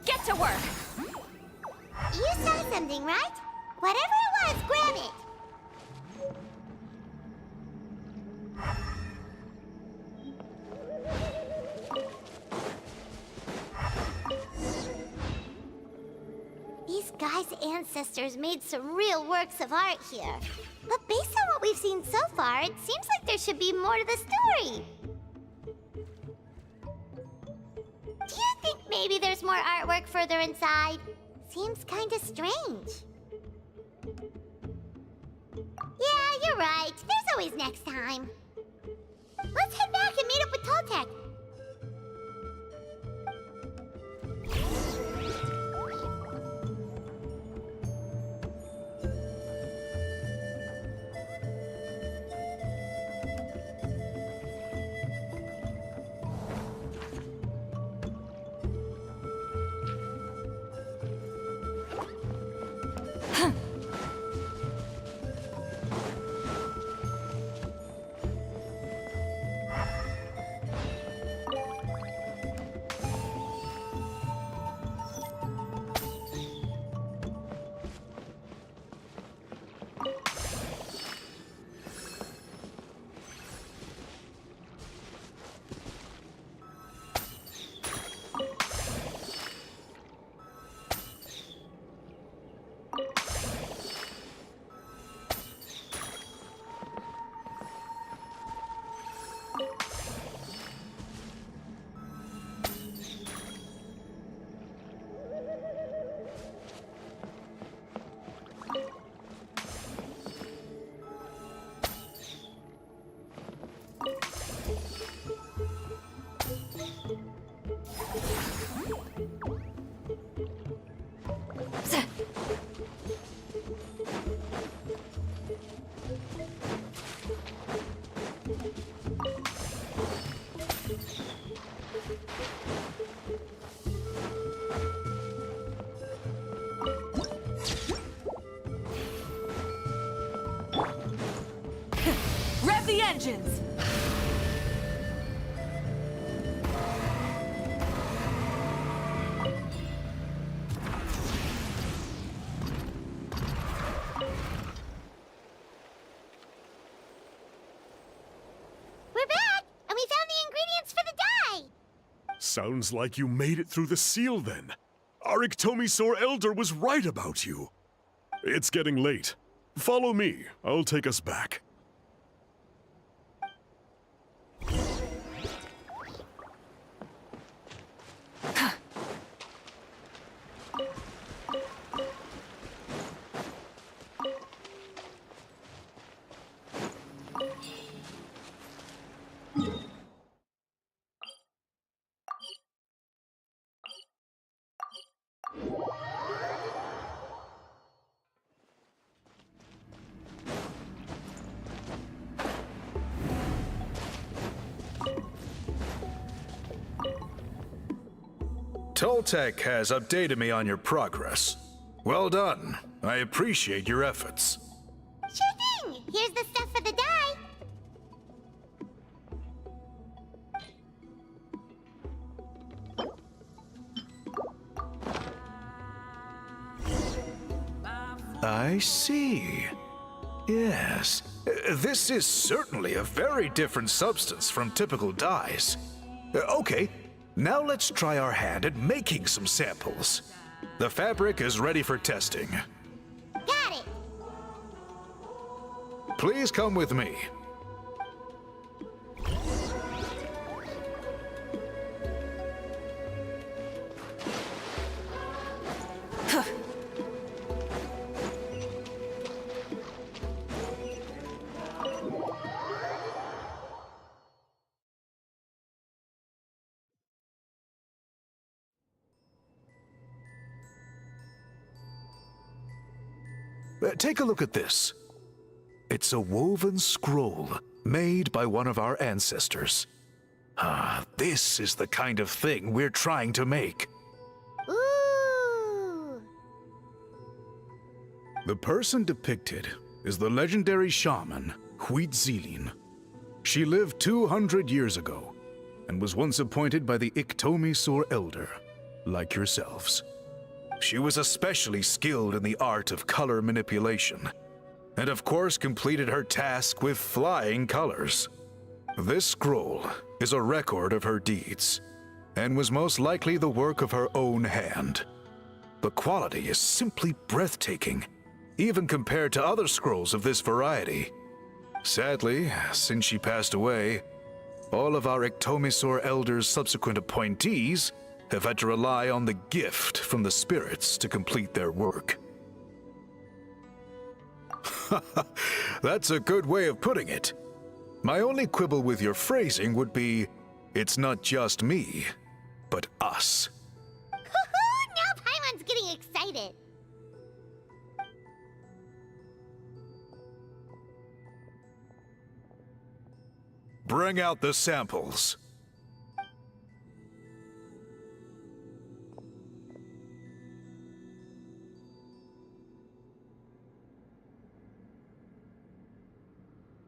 Get to work! You saw something, right? Whatever it was, grab it! These guys' ancestors made some real works of art here. But based on what we've seen so far, it seems like there should be more to the story. Do you think maybe there's more artwork further inside? Seems kinda strange. Yeah, you're right. There's always next time. Let's head back and meet up with Toltec. Rev the engines! We're back, and we found the ingredients for the dye! Sounds like you made it through the seal then. Our Iktomisaur Elder was right about you. It's getting late. Follow me. I'll take us back. Toltec has updated me on your progress. Well done. I appreciate your efforts. Sure thing! Here's the stuff for the dye. I see. Yes. This is certainly a very different substance from typical dyes. Okay, now let's try our hand at making some samples. The fabric is ready for testing. Got it! Please come with me. Take a look at this. It's a woven scroll made by one of our ancestors. This is the kind of thing we're trying to make. Ooh! The person depicted is the legendary shaman, Huitzilin. She lived 200 years ago and was once appointed by the Iktomi Elder, like yourselves. She was especially skilled in the art of color manipulation, and of course completed her task with flying colors. This scroll is a record of her deeds, and was most likely the work of her own hand. The quality is simply breathtaking, even compared to other scrolls of this variety. Sadly, since she passed away, all of our Iktomi Elder's subsequent appointees have had to rely on the gift from the spirits to complete their work. That's a good way of putting it. My only quibble with your phrasing would be, it's not just me, but us. Hoo-hoo! Now Paimon's getting excited. Bring out the samples.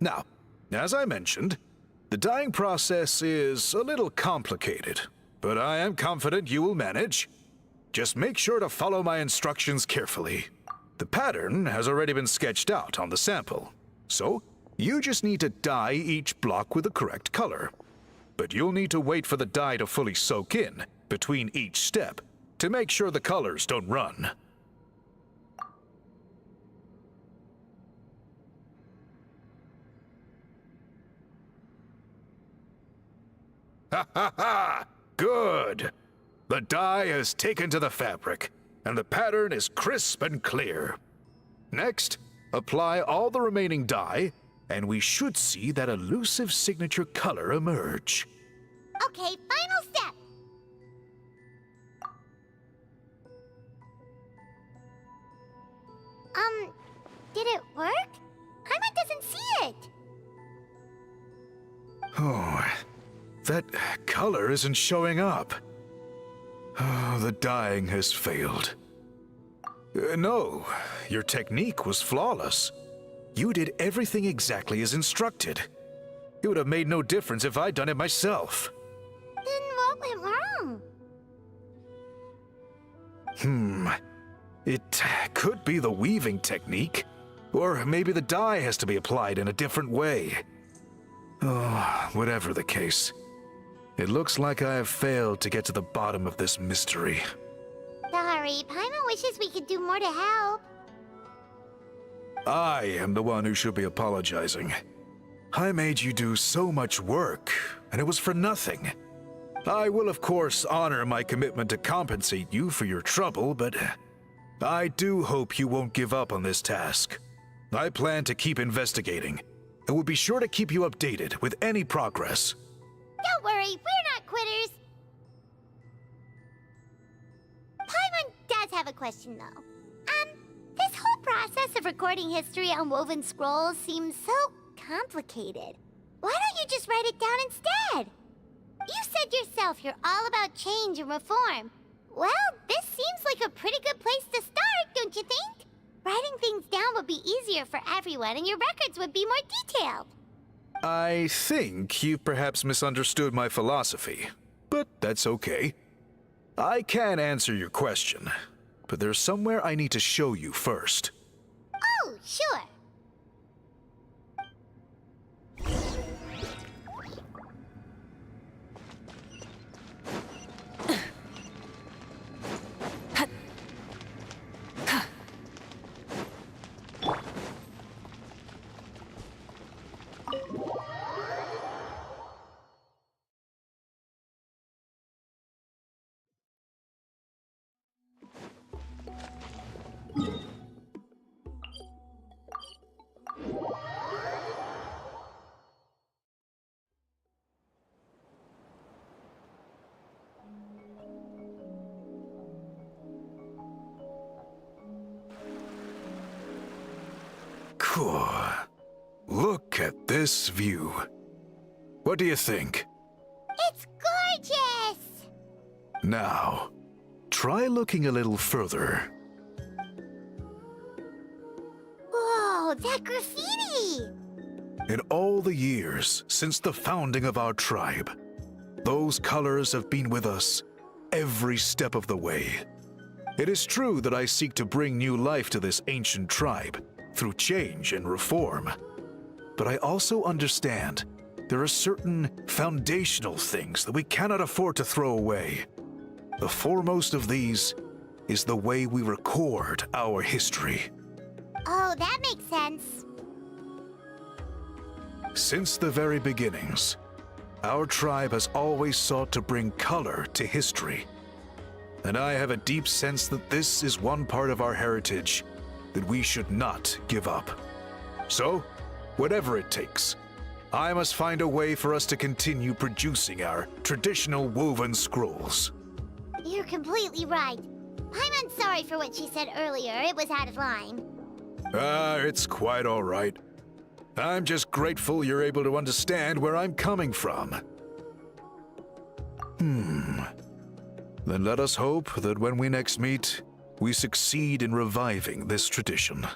Now, as I mentioned, the dyeing process is a little complicated, but I am confident you will manage. Just make sure to follow my instructions carefully. The pattern has already been sketched out on the sample, so you just need to dye each block with the correct color. But you'll need to wait for the dye to fully soak in between each step to make sure the colors don't run. Ha ha ha! Good! The dye has taken to the fabric, and the pattern is crisp and clear. Next, apply all the remaining dye, and we should see that elusive signature color emerge. Okay, final step. Did it work? Paimon doesn't see it. Oh, that color isn't showing up. Oh, the dyeing has failed. No, your technique was flawless. You did everything exactly as instructed. It would have made no difference if I'd done it myself. Then what went wrong? It could be the weaving technique, or maybe the dye has to be applied in a different way. Oh, whatever the case, it looks like I have failed to get to the bottom of this mystery. Sorry, Paimon wishes we could do more to help. I am the one who should be apologizing. I made you do so much work, and it was for nothing. I will, of course, honor my commitment to compensate you for your trouble, but I do hope you won't give up on this task. I plan to keep investigating, and will be sure to keep you updated with any progress. Don't worry, we're not quitters. Paimon does have a question, though. This whole process of recording history on woven scrolls seems so complicated. Why don't you just write it down instead? You said yourself you're all about change and reform. Well, this seems like a pretty good place to start, don't you think? Writing things down would be easier for everyone, and your records would be more detailed. I think you perhaps misunderstood my philosophy, but that's okay. I can answer your question, but there's somewhere I need to show you first. Oh, sure. Cool. Look at this view. What do you think? It's gorgeous! Now, try looking a little further. Whoa, that graffiti! In all the years since the founding of our tribe, those colors have been with us every step of the way. It is true that I seek to bring new life to this ancient tribe through change and reform. But I also understand there are certain foundational things that we cannot afford to throw away. The foremost of these is the way we record our history. Oh, that makes sense. Since the very beginnings, our tribe has always sought to bring color to history. And I have a deep sense that this is one part of our heritage that we should not give up. So, whatever it takes, I must find a way for us to continue producing our traditional woven scrolls. You're completely right. I'm sorry for what she said earlier. It was out of line. It's quite all right. I'm just grateful you're able to understand where I'm coming from. Then let us hope that when we next meet, we succeed in reviving this tradition.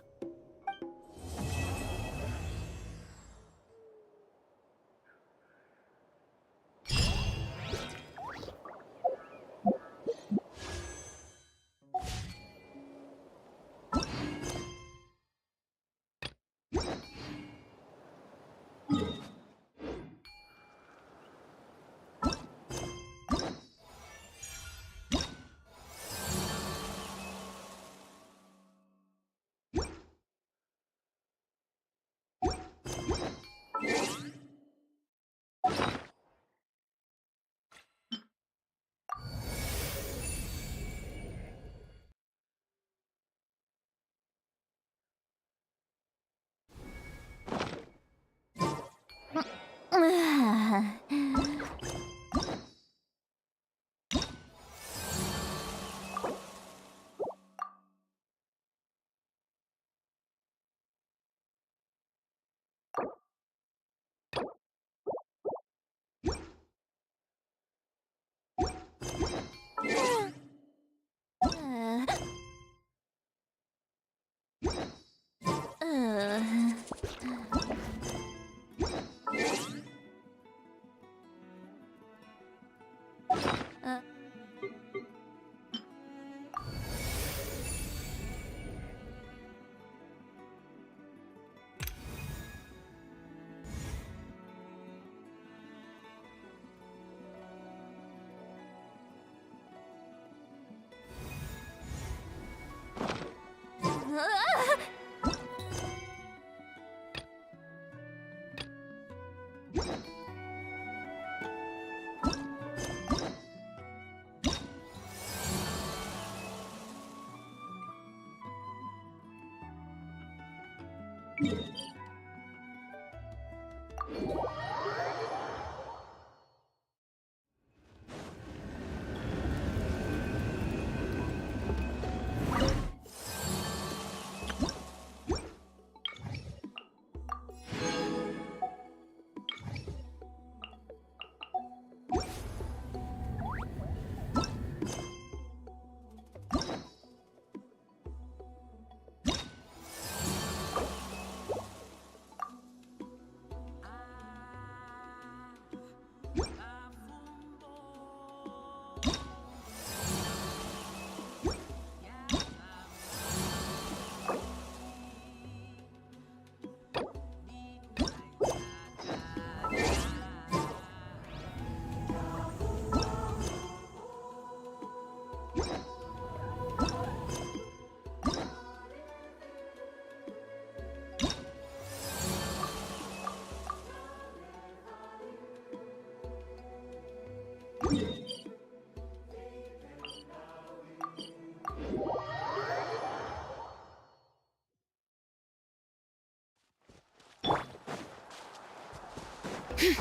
She's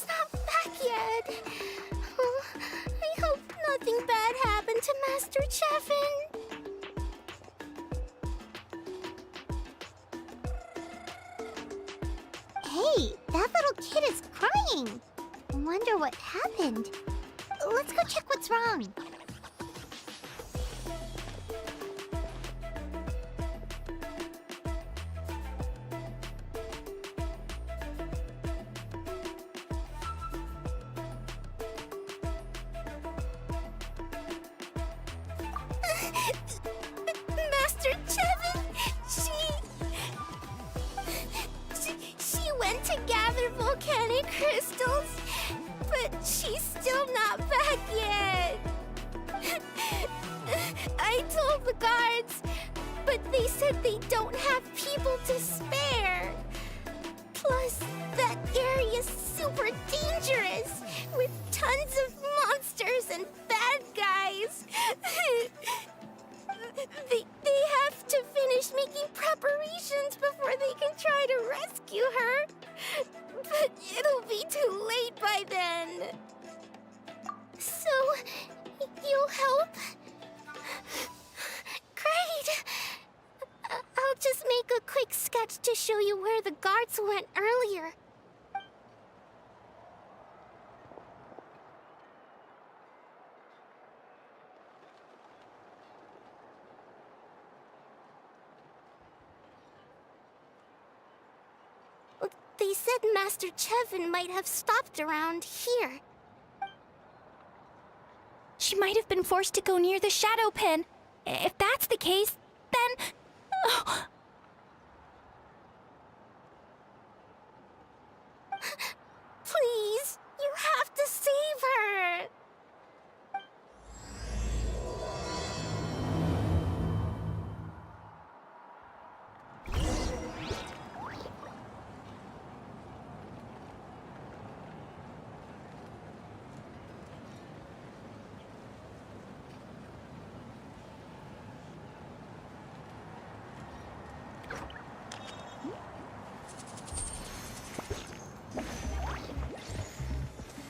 not back yet. Oh, I hope nothing bad happened to Master Chevin. Hey, that little kid is crying. Wonder what happened. Let's go check what's wrong. Master Chevin, she went to gather volcanic crystals, but she's still not back yet. I told the guards, but they said they don't have people to spare. Plus, that area's super dangerous, with tons of monsters and bad guys. They have to finish making preparations before they can try to rescue her. But it'll be too late by then. So, you'll help? Great! I'll just make a quick sketch to show you where the guards went earlier. They said Master Chevin might have stopped around here. She might have been forced to go near the shadow pin. If that's the case, then... Oh. Please, you have to save her!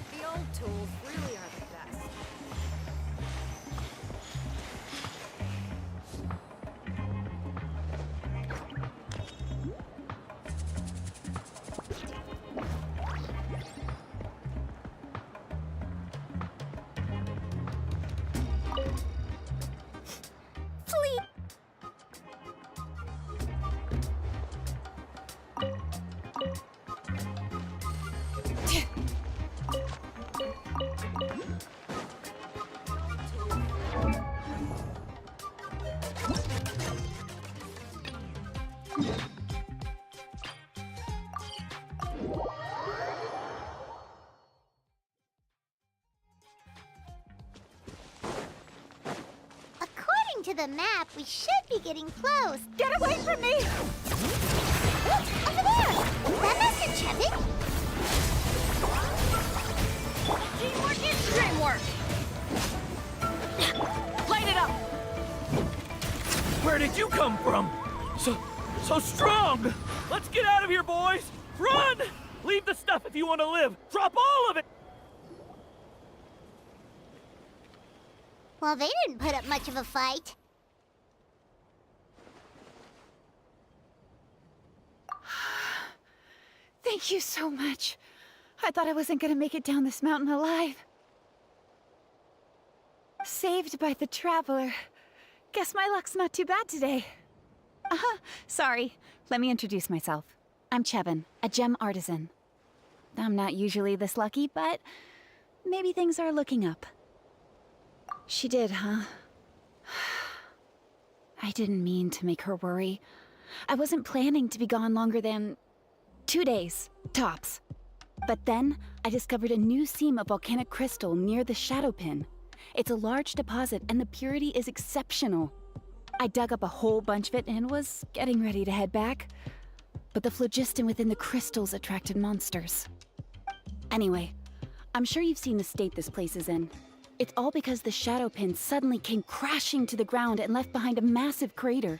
The old tools really are the best. Please. According to the map, we should be getting close. Get away from me! Look, over there! Is that Master Chevin? Teamwork is dreamwork! Light it up! Where did you come from? So strong! Let's get out of here, boys! Run! Leave the stuff if you want to live! Drop all of it! Well, they didn't put up much of a fight. Thank you so much. I thought I wasn't gonna make it down this mountain alive. Saved by the Traveler. Guess my luck's not too bad today. Sorry. Let me introduce myself. I'm Chevin, a gem artisan. I'm not usually this lucky, but maybe things are looking up. She did, huh? I didn't mean to make her worry. I wasn't planning to be gone longer than 2 days, tops. But then, I discovered a new seam of volcanic crystal near the shadow pin. It's a large deposit and the purity is exceptional. I dug up a whole bunch of it and was getting ready to head back. But the phlogiston within the crystals attracted monsters. Anyway, I'm sure you've seen the state this place is in. It's all because the shadow pin suddenly came crashing to the ground and left behind a massive crater.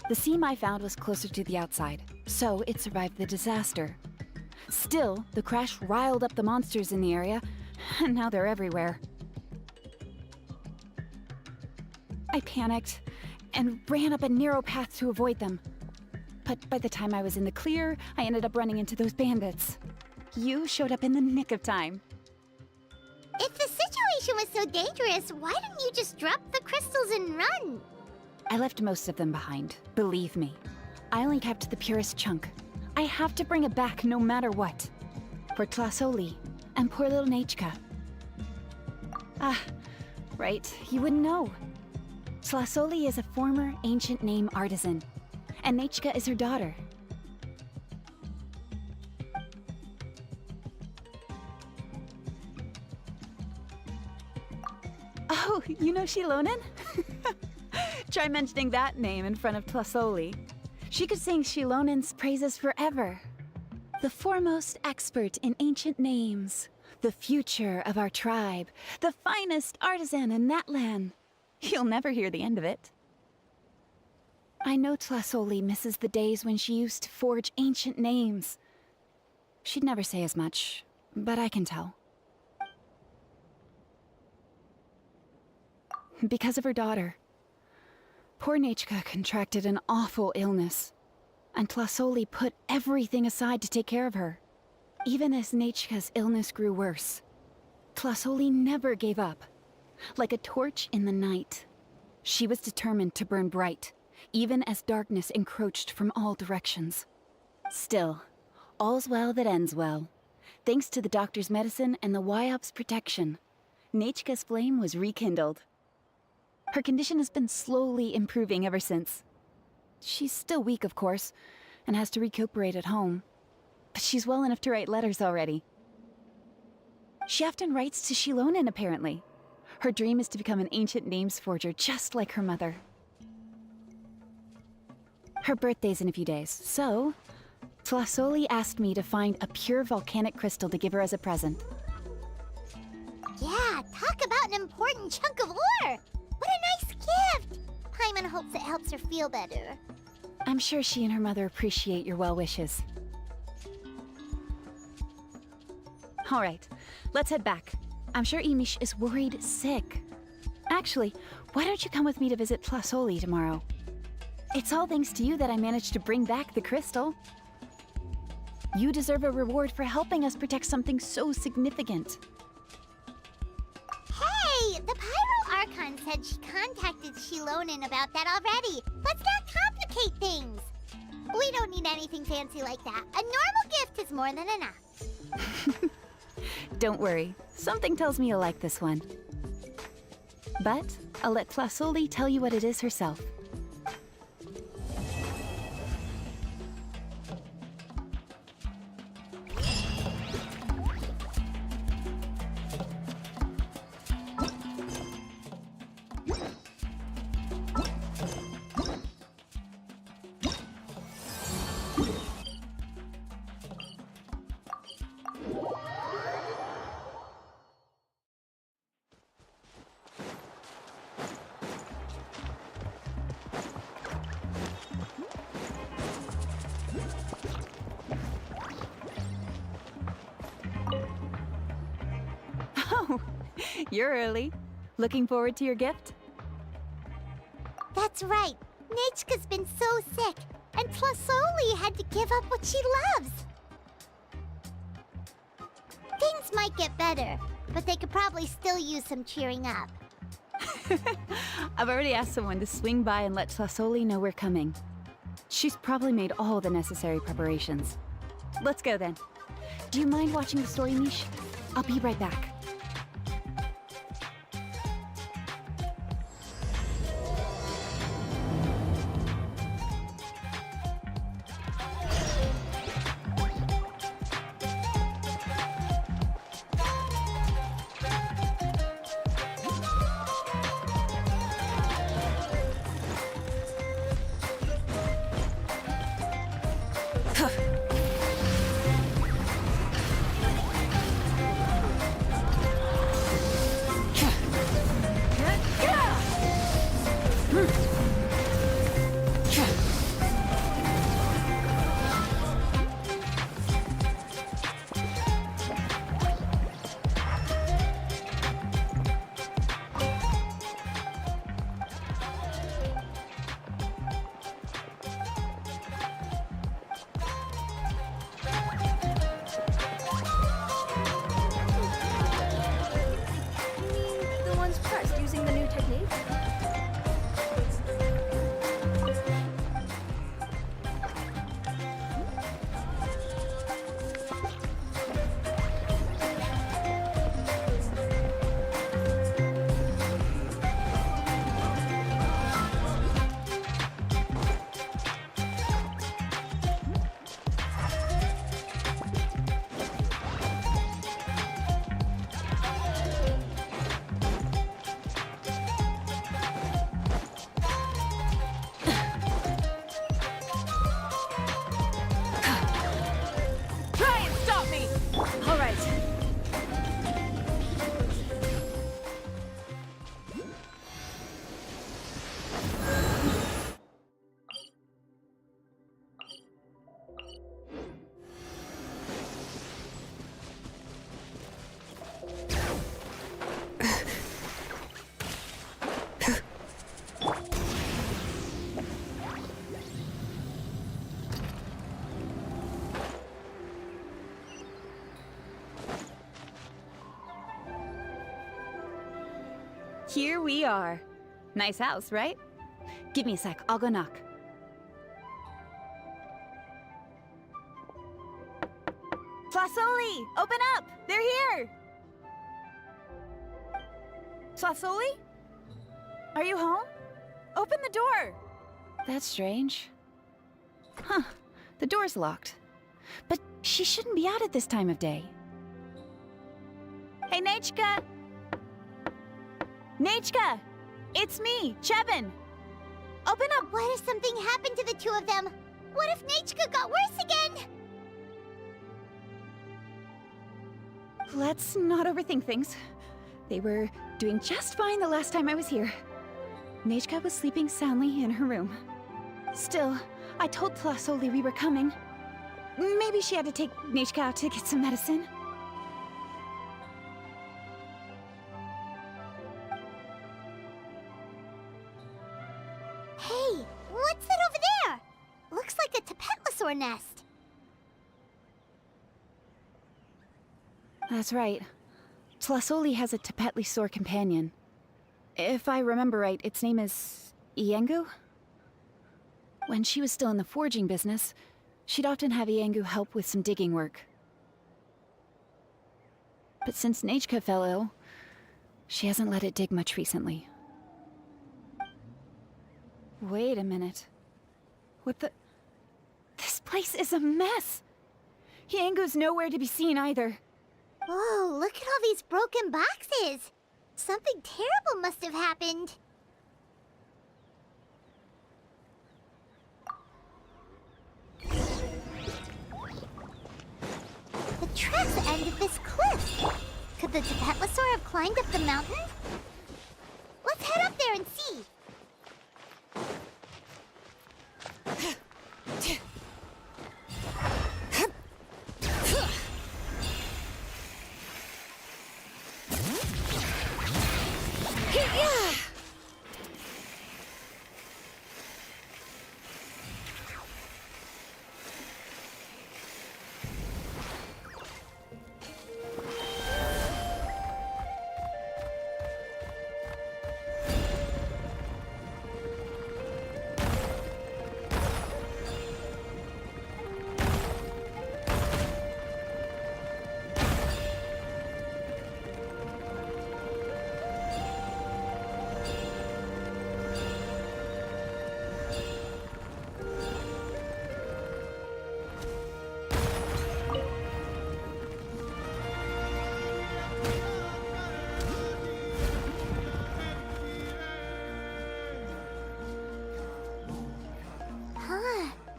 The seam I found was closer to the outside, so it survived the disaster. Still, the crash riled up the monsters in the area, and now they're everywhere. I panicked and ran up a narrow path to avoid them. But by the time I was in the clear, I ended up running into those bandits. You showed up in the nick of time. If the situation was so dangerous, why didn't you just drop the crystals and run? I left most of them behind, believe me. I only kept the purest chunk. I have to bring it back no matter what. For Tlasoli and poor little Nechka. Ah, right, you wouldn't know. Tlasoli is a former ancient name artisan, and Nechka is her daughter. Oh, you know Shilonen? Try mentioning that name in front of Tlasoli. She could sing Shilonen's praises forever. The foremost expert in ancient names, the future of our tribe, the finest artisan in that land. You'll never hear the end of it. I know Tlasoli misses the days when she used to forge ancient names. She'd never say as much, but I can tell. Because of her daughter. Poor Nechka contracted an awful illness, and Tlasoli put everything aside to take care of her. Even as Nechka's illness grew worse, Tlasoli never gave up. Like a torch in the night, she was determined to burn bright, even as darkness encroached from all directions. Still, all's well that ends well. Thanks to the doctor's medicine and the Wyop's protection, Nechka's flame was rekindled. Her condition has been slowly improving ever since. She's still weak, of course, and has to recuperate at home. But she's well enough to write letters already. She often writes to Shilonen, apparently. Her dream is to become an ancient names forger just like her mother. Her birthday's in a few days, so Tlasoli asked me to find a pure volcanic crystal to give her as a present. Yeah, talk about an important chunk of ore! What a nice gift! Paimon hopes it helps her feel better. I'm sure she and her mother appreciate your well wishes. All right, let's head back. I'm sure Imish is worried sick. Actually, why don't you come with me to visit Tlasoli tomorrow? It's all thanks to you that I managed to bring back the crystal. You deserve a reward for helping us protect something so significant. Hey, the Pyro Archon said she contacted Shilonen about that already. Let's not complicate things. We don't need anything fancy like that. A normal gift is more than enough. Don't worry, something tells me you'll like this one. But I'll let Tlasoli tell you what it is herself. You're early. Looking forward to your gift? That's right. Nechka's been so sick, and Tlasoli had to give up what she loves. Things might get better, but they could probably still use some cheering up. I've already asked someone to swing by and let Tlasoli know we're coming. She's probably made all the necessary preparations. Let's go then. Do you mind watching the story, Mish? I'll be right back. Here we are. Nice house, right? Give me a sec, I'll go knock. Flasoli, open up! They're here! Flasoli? Are you home? Open the door! That's strange. Huh, the door's locked. But she shouldn't be out at this time of day. Hey, Nechka! Nechka! It's me, Chevin! Open up! What if something happened to the two of them? What if Nechka got worse again? Let's not overthink things. They were doing just fine the last time I was here. Nechka was sleeping soundly in her room. Still, I told Tlasoli we were coming. Maybe she had to take Nechka out to get some medicine. Hey, what's that over there? Looks like a Tapetlosaur nest. That's right. Tlasoli has a Tapetlosaur companion. If I remember right, its name is Iengu? When she was still in the forging business, she'd often have Iengu help with some digging work. But since Nechka fell ill, she hasn't let it dig much recently. Wait a minute. What the... This place is a mess! Iengu's nowhere to be seen either. Whoa, look at all these broken boxes! Something terrible must have happened. The tracks end at this cliff. Could the Tapetlosaur have climbed up the mountain? Let's head up there and see.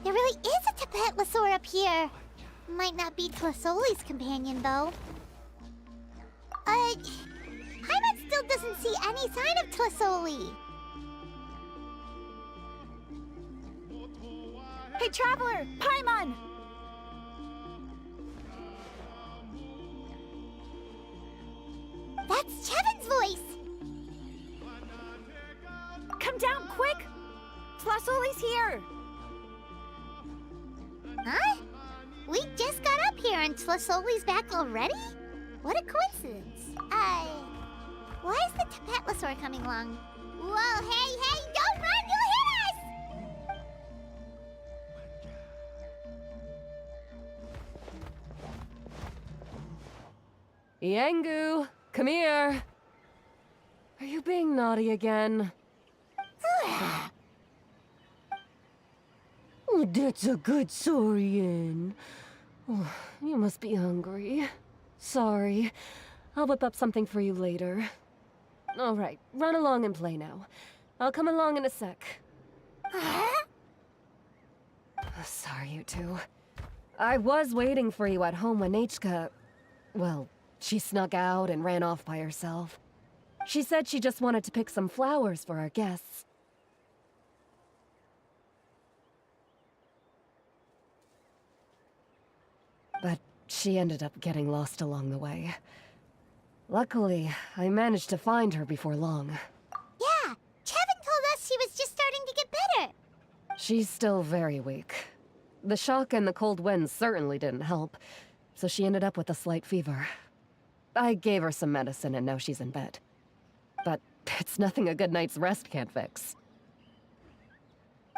There really is a Tapetlosaur up here. Might not be Tlasoli's companion, though. Paimon still doesn't see any sign of Tlasoli. Hey, Traveler! Paimon! That's Chevin's voice! Come down, quick! Tlasoli's here! Huh? We just got up here and Tlasoli's back already? What a coincidence. Why is the Tapetlosaur coming along? Whoa, hey, don't run! You'll hit us! Iengu, come here. Are you being naughty again? Oh, that's a good saurian. Oh, you must be hungry. Sorry. I'll whip up something for you later. All right, run along and play now. I'll come along in a sec. Sorry, you two. I was waiting for you at home when Nechka... Well, she snuck out and ran off by herself. She said she just wanted to pick some flowers for our guests. But she ended up getting lost along the way. Luckily, I managed to find her before long. Yeah, Chevin told us she was just starting to get better. She's still very weak. The shock and the cold winds certainly didn't help, so she ended up with a slight fever. I gave her some medicine and now she's in bed. But It's nothing a good night's rest can't fix.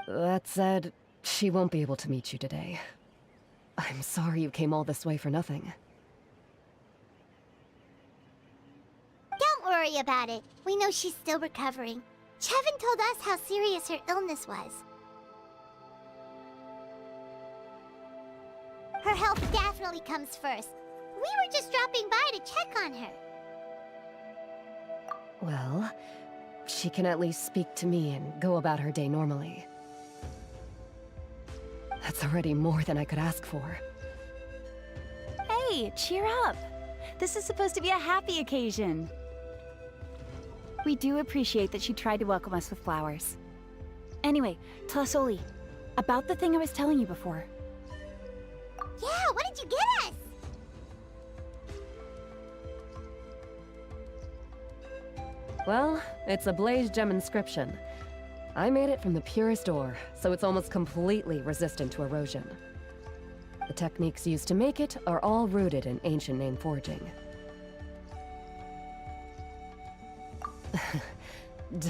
That said, she won't be able to meet you today. I'm sorry you came all this way for nothing. Don't worry about it. We know she's still recovering. Chevin told us how serious her illness was. Her health definitely comes first. We were just dropping by to check on her. Well, she can at least speak to me and go about her day normally. That's already more than I could ask for. Hey, cheer up! This is supposed to be a happy occasion. We do appreciate that she tried to welcome us with flowers. Anyway, Tlasoli, about the thing I was telling you before. Yeah, what did you get us? Well, it's a blaze gem inscription. I made it from the purest ore, so it's almost completely resistant to erosion. The techniques used to make it are all rooted in ancient name forging.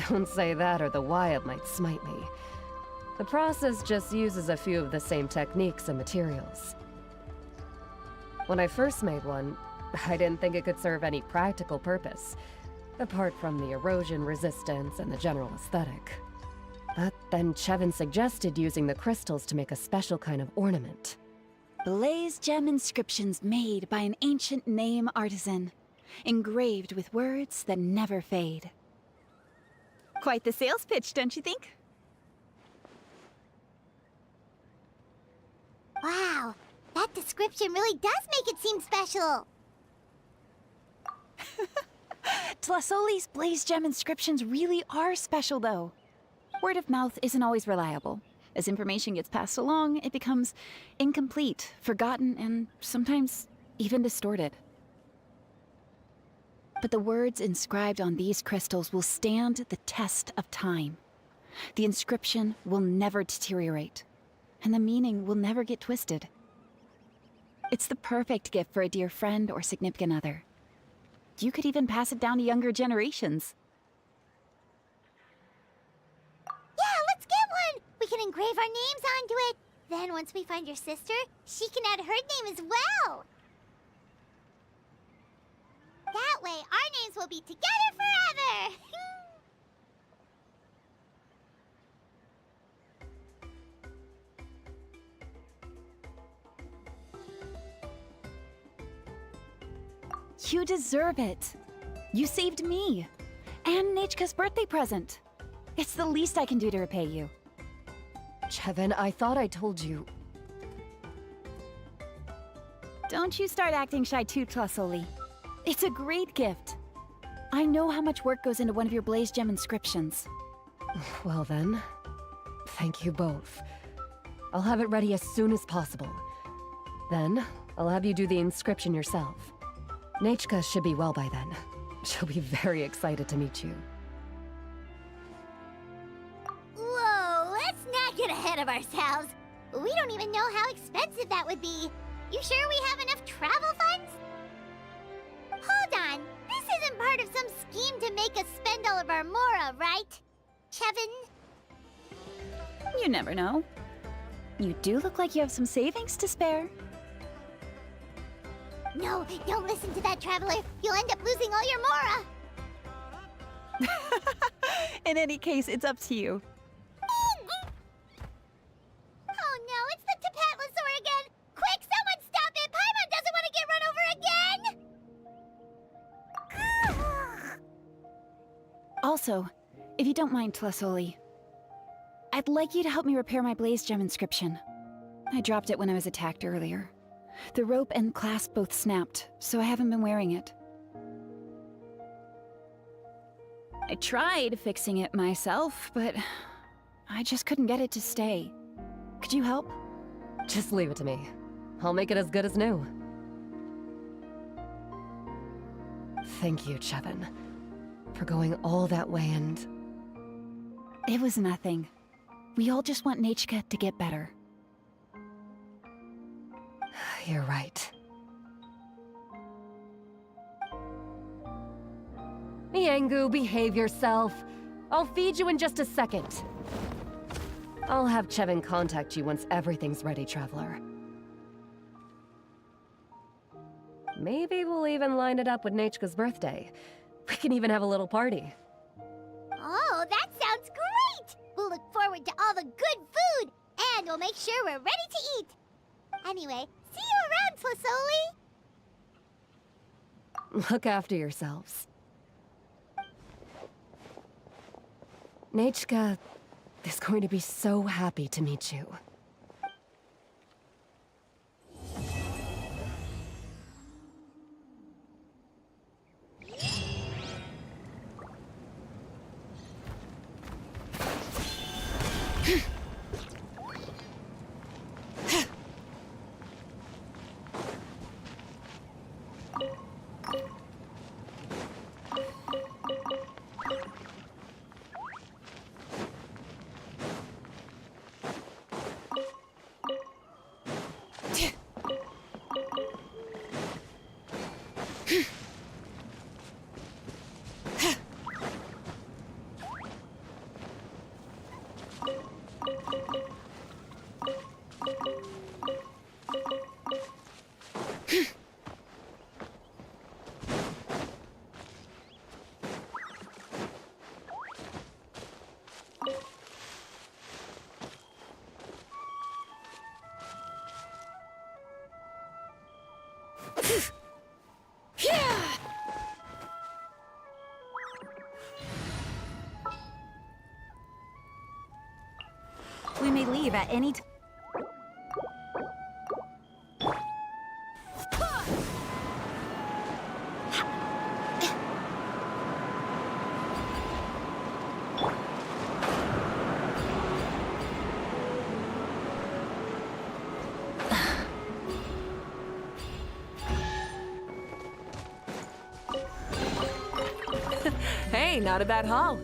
Don't say that or the Wyatt might smite me. The process just uses a few of the same techniques and materials. When I first made one, I didn't think it could serve any practical purpose, apart from the erosion resistance and the general aesthetic. But then Chevin suggested using the crystals to make a special kind of ornament. Blaze gem inscriptions made by an ancient name artisan, engraved with words that never fade. Quite the sales pitch, don't you think? Wow, that description really does make it seem special. Tlasoli's blaze gem inscriptions really are special, though. Word of mouth isn't always reliable. As information gets passed along, it becomes incomplete, forgotten, and sometimes even distorted. But the words inscribed on these crystals will stand the test of time. The inscription will never deteriorate, and the meaning will never get twisted. It's the perfect gift for a dear friend or significant other. You could even pass it down to younger generations. Yeah, let's get one! We can engrave our names onto it. Then once we find your sister, she can add her name as well. That way, our names will be together forever! You deserve it. You saved me. And Nechka's birthday present. It's the least I can do to repay you. Chevin, I thought I told you. Don't you start acting shy too, Tlasoli. It's a great gift. I know how much work goes into one of your blaze gem inscriptions. Well then, thank you both. I'll have it ready as soon as possible. Then, I'll have you do the inscription yourself. Nechka should be well by then. She'll be very excited to meet you. Whoa, let's not get ahead of ourselves. We don't even know how expensive that would be. You sure we have enough travel funds? Hold on, this isn't part of some scheme to make us spend all of our mora, right? Chevin? You never know. You do look like you have some savings to spare. No, don't listen to that traveler. You'll end up losing all your mora. In any case, it's up to you. Oh no, it's the Tapatlosaur again! Quick, someone stop it! Paimon doesn't want to get run over again! Also, if you don't mind, Tlasoli, I'd like you to help me repair my blaze gem inscription. I dropped it when I was attacked earlier. The rope and clasp both snapped, so I haven't been wearing it. I tried fixing it myself, but I just couldn't get it to stay. Could you help? Just leave it to me. I'll make it as good as new. Thank you, Chevin, for going all that way and... It was nothing. We all just want Nechka to get better. You're right. Tengu, behave yourself. I'll feed you in just a second. I'll have Chevin contact you once everything's ready, Traveler. Maybe we'll even line it up with Nechka's birthday. We can even have a little party. Oh, that sounds great! We'll look forward to all the good food, and we'll make sure we're ready to eat. Anyway, see you around, Plasoli! Look after yourselves. Nechka is going to be so happy to meet you. We may leave at any time. Hey, not a bad haul.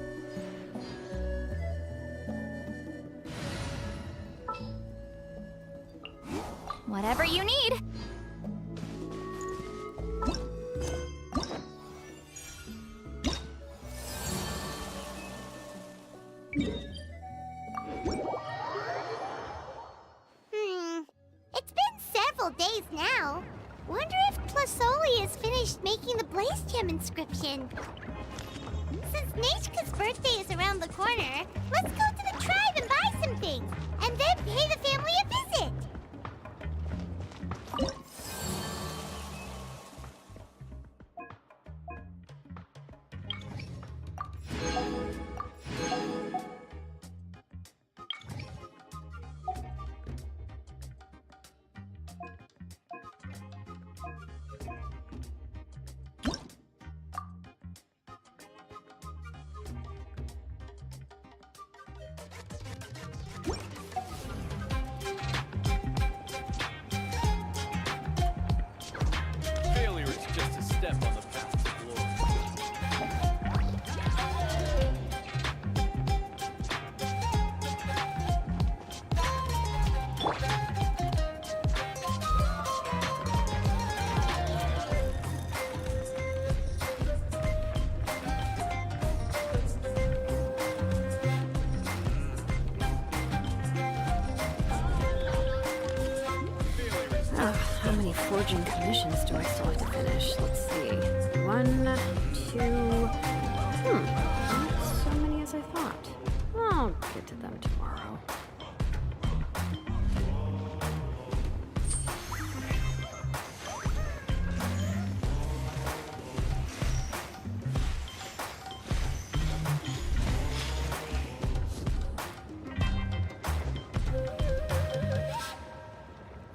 Whatever you need. It's been several days now. Wonder if Plasoli has finished making the Blaze Gem inscription. Since Nechka's birthday is around the corner, let's go to the tribe and buy some things, and then pay the family a visit. Failure is just a step on the path to glory. How many forging commissions do I still have to finish? Let's see. 1, 2... Not so many as I thought. I'll get to them tomorrow.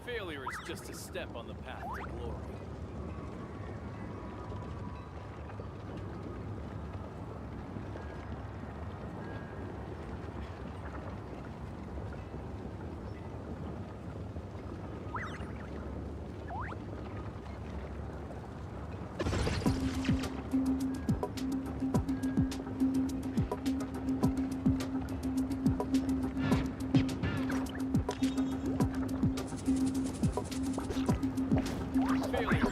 Failure is just a step on the path to glory. Failure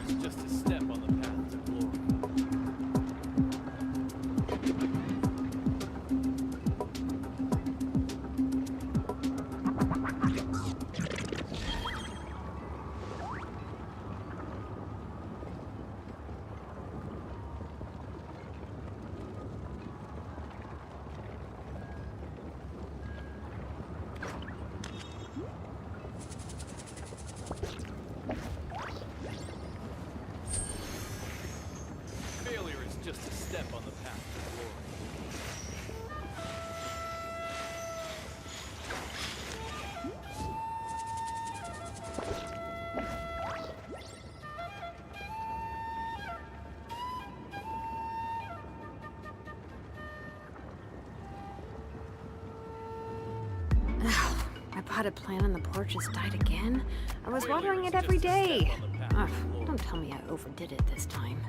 potted plant on the porch has died again? I was watering it every day. Ugh, don't tell me I overdid it this time.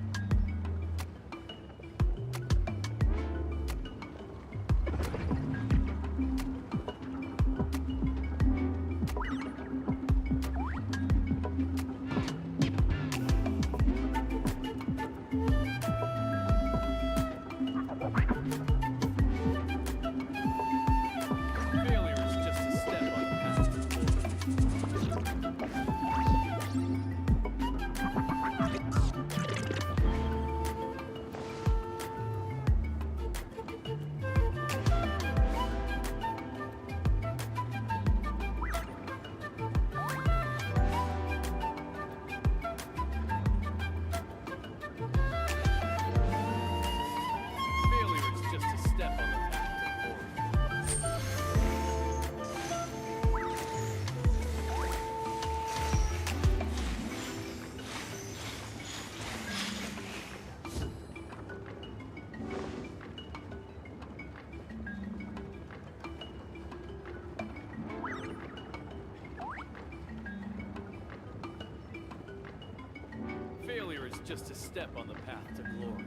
Failure is just a step on the path to glory.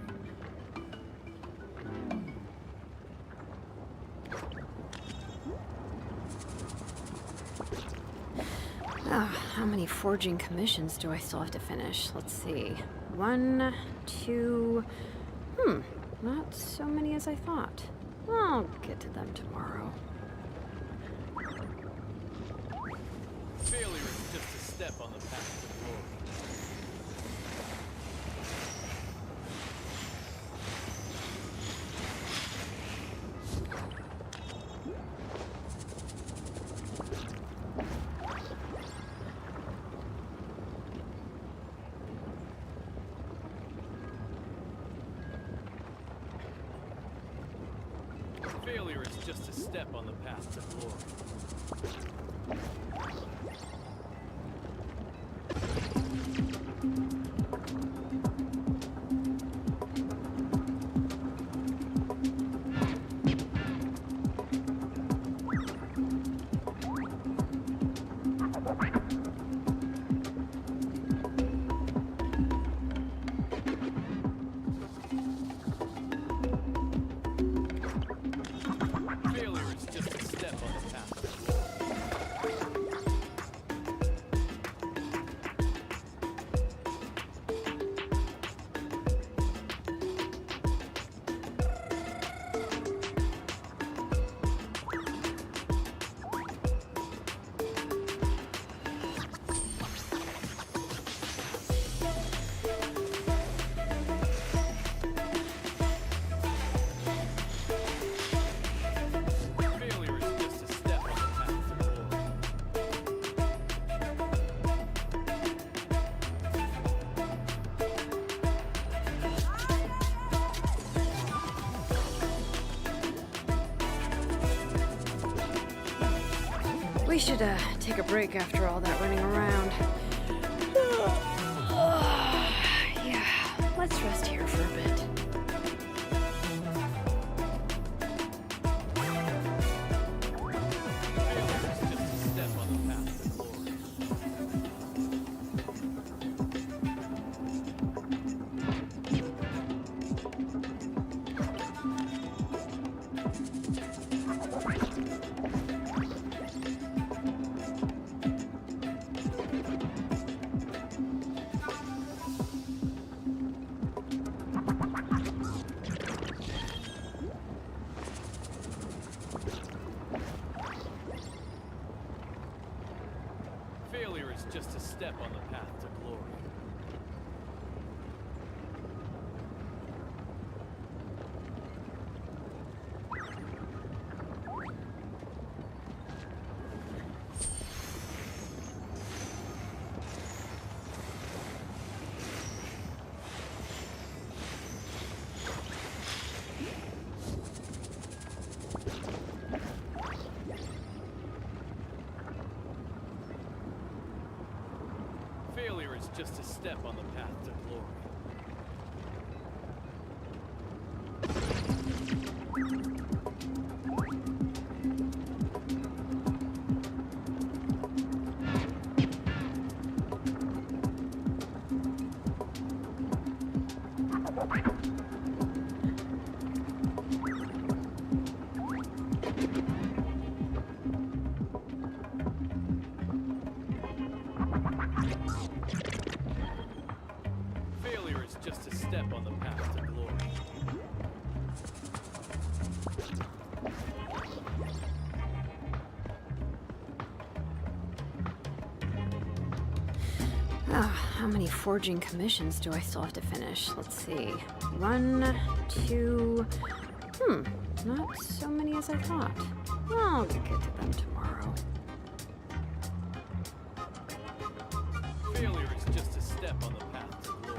How many forging commissions do I still have to finish? Let's see. 1, 2... not so many as I thought. I'll get to them tomorrow. Failure is just a step on the path to glory. Failure is just a step on the path to glory. We should take a break after all that running around. Yeah, let's rest here for a bit. Failure is just a step on the path to glory. Failure is just a step on the path to glory. step on the path to glory. How many forging commissions do I still have to finish? Let's see. 1, 2... not so many as I thought. I'll get to them tomorrow. Failure is just a step on the path to glory.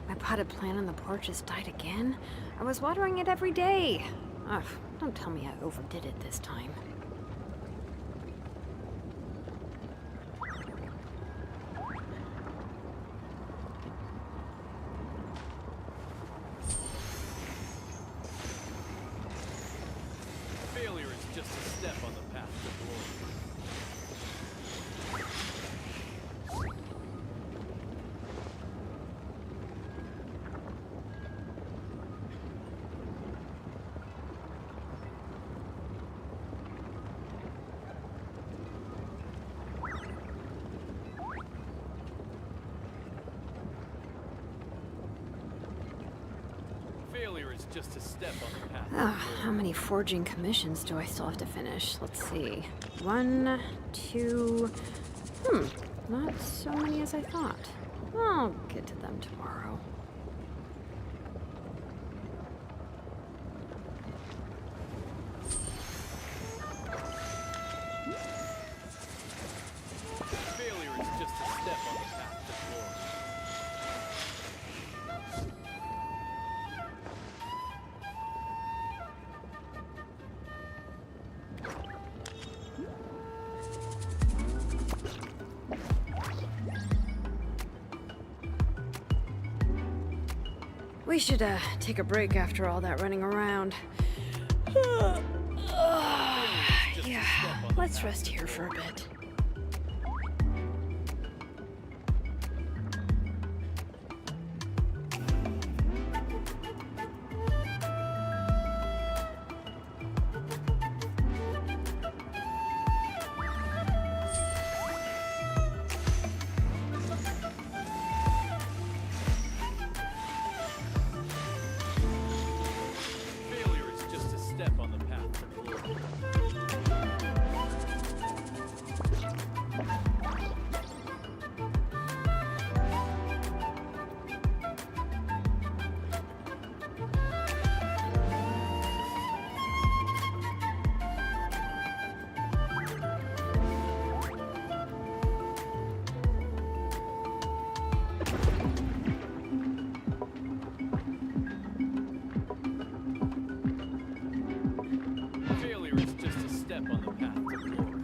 My potted plant on the porch has died again. I was watering it every day. Ugh, don't tell me I overdid it this time. Failure is just a step on the path to glory. Failure is just a step on the path. How many forging commissions do I still have to finish? Let's see. 1, 2... not so many as I thought. I'll get to them tomorrow. Failure is just a step on the path to glory. We should, take a break after all that running around. Yeah, let's rest here for a bit. Failure is just a step on the path to glory. Failure is just a step on the path to glory.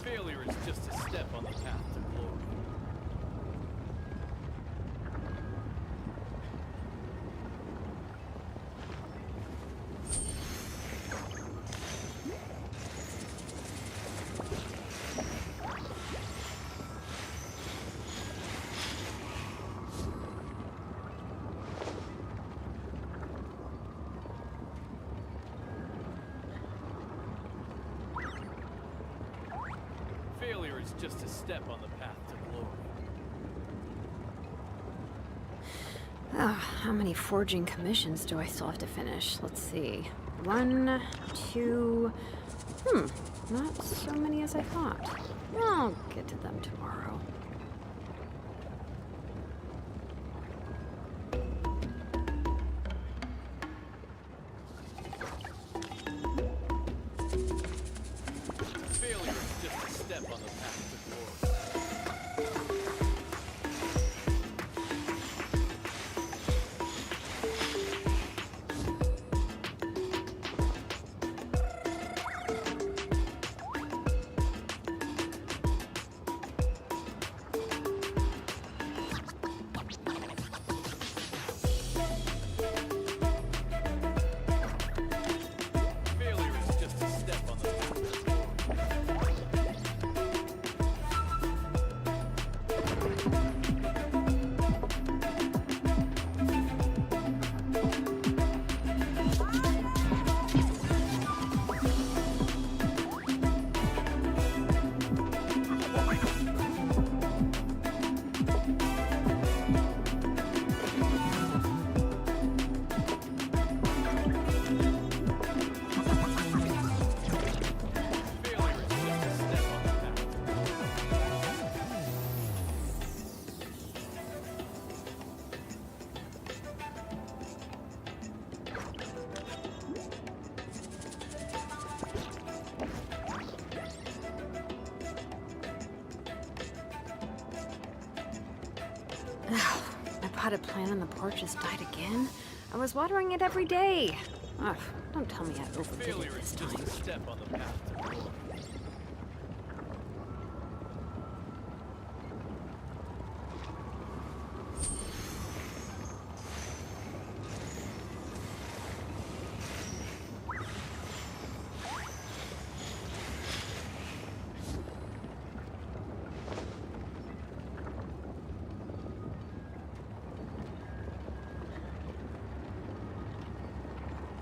Failure is just a step on the path to glory. just a step on the path to glory. How many forging commissions do I still have to finish? Let's see. 1, 2... not so many as I thought. I'll get to them tomorrow. Failure is just a step on the path to glory. Failure is just a step on the path to glory. My potted plant on the porch has died again. I was watering it every day. Ugh, don't tell me I overdid it Failure this is just time. a step on the path to glory.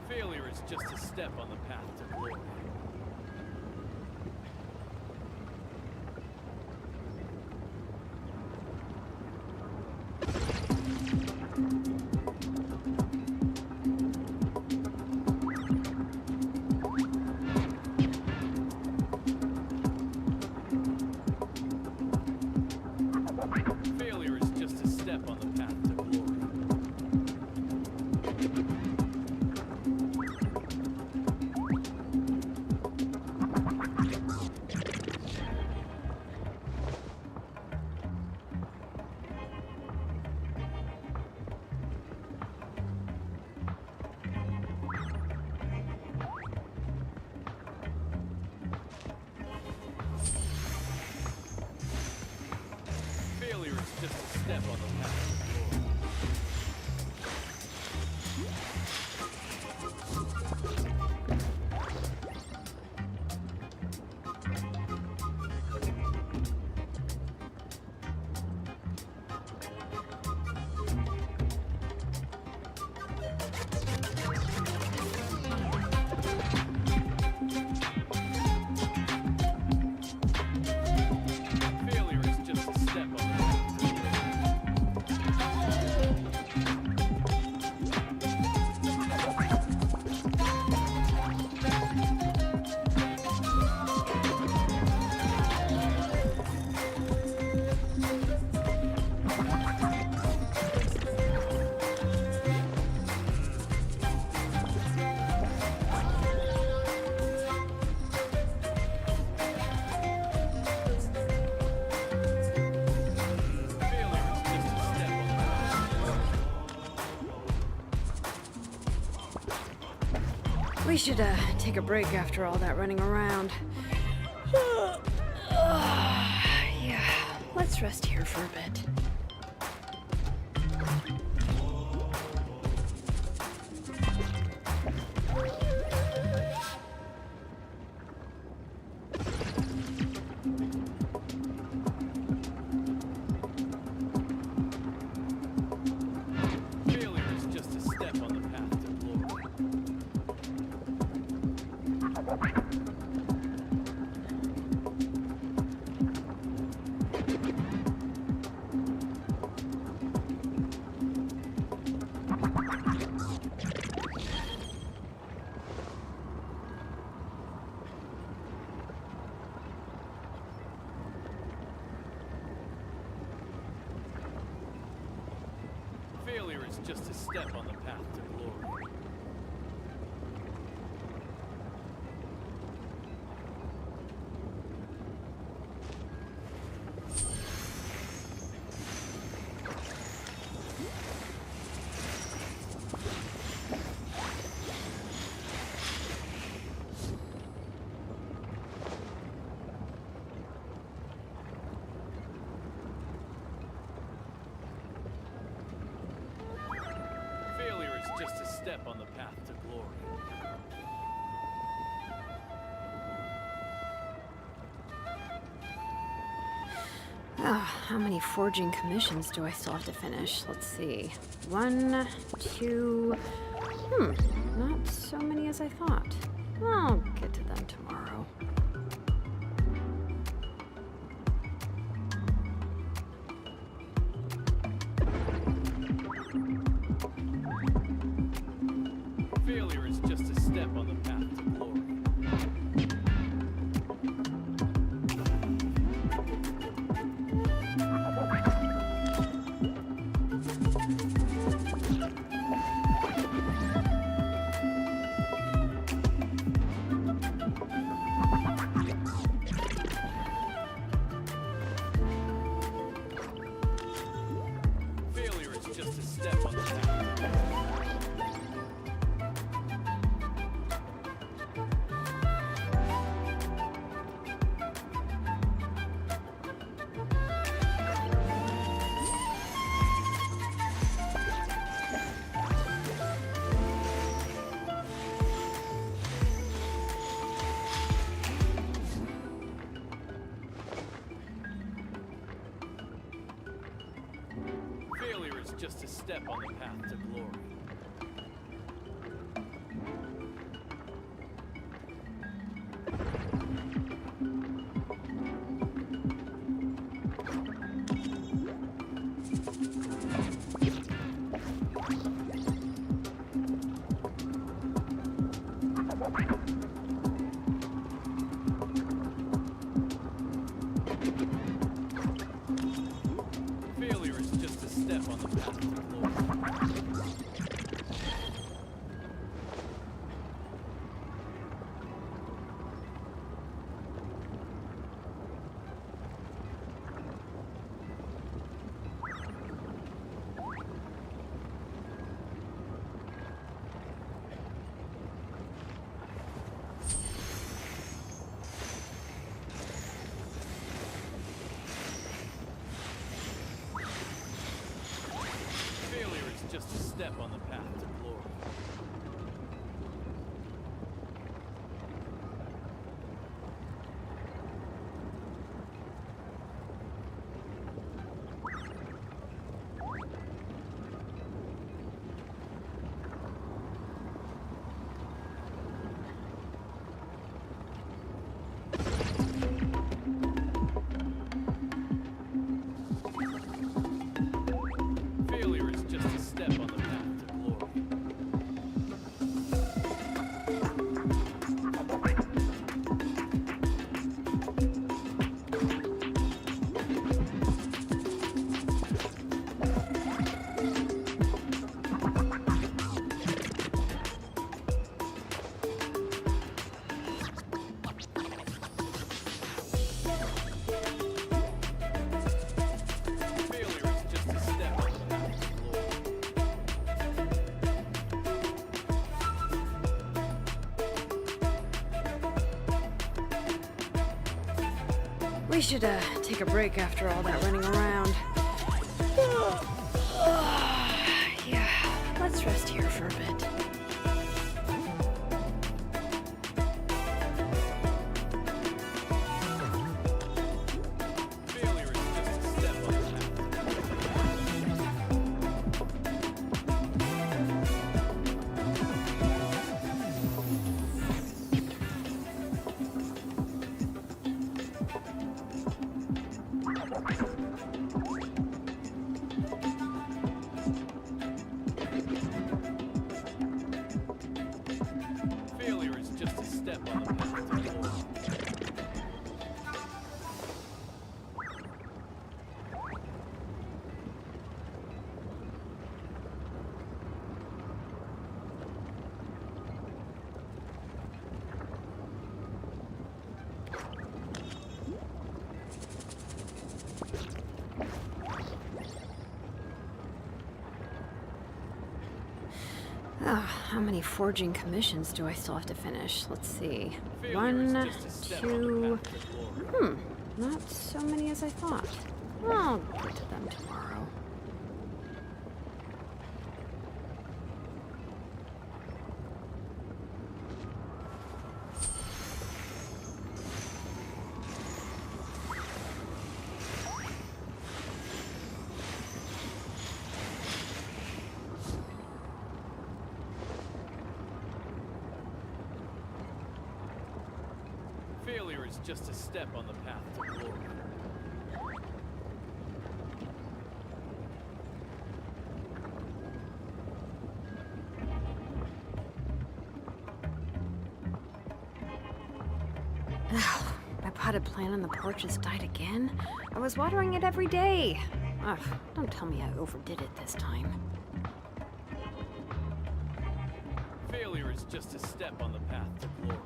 Failure is just a step on the path to glory. Failure is just a step on the path to glory. Failure is just a step on the path to glory. Failure is just a step on the path to glory. We should take a break after all that running around. Yeah, let's rest here for a bit. Failure is just a step on the path to glory. is just a step on the path to glory. Failure is just a step on the path to glory. How many forging commissions do I still have to finish? Let's see. 1, 2... not so many as I thought. I'll get to them tomorrow. Failure is just a step on the path to glory. Failure is just a step on the path to glory. Failure is just a step on the path to glory. Failure is just a step on the path to glory. Failure is just a step on the path to glory. Failure is just a step on the path to glory. Failure is just a step on the path to glory. We should take a break after all that running around. Yeah, let's rest here for a bit. Failure is just a step on the path to glory. Failure is just a step on the path to glory. How many forging commissions do I still have to finish? Let's see. Failure is 1, just a step on the 2... path to glory. Not so many as I thought. I'll get to them tomorrow. Failure is just a step on the path to glory. My potted plant on the porch has died again. I was watering it every day. Ugh, don't tell me I overdid it this time. Failure is just a step on the path to glory.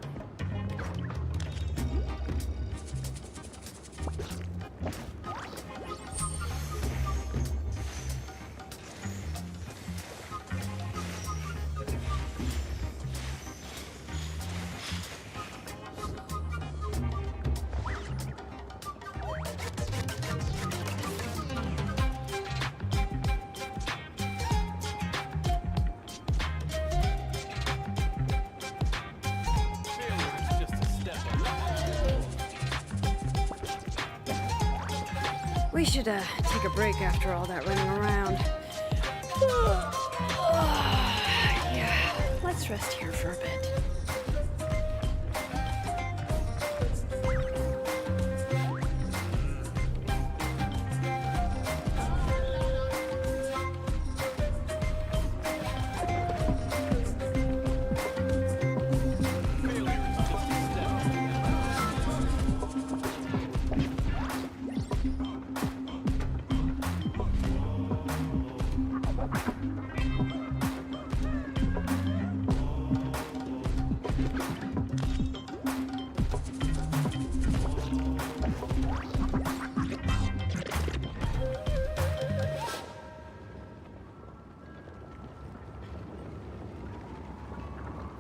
Failure is just a step on the path. We should take a break after all that running around. Yeah, let's rest here for a bit.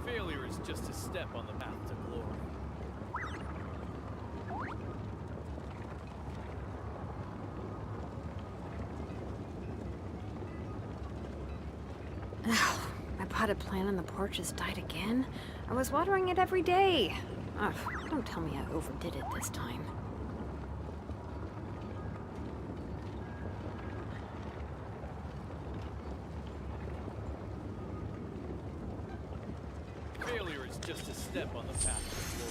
Failure is just a step on the path to glory. My potted plant on the porch has died again. I was watering it every day. Ugh, don't tell me I overdid it this time. Failure is just a step on the path to glory.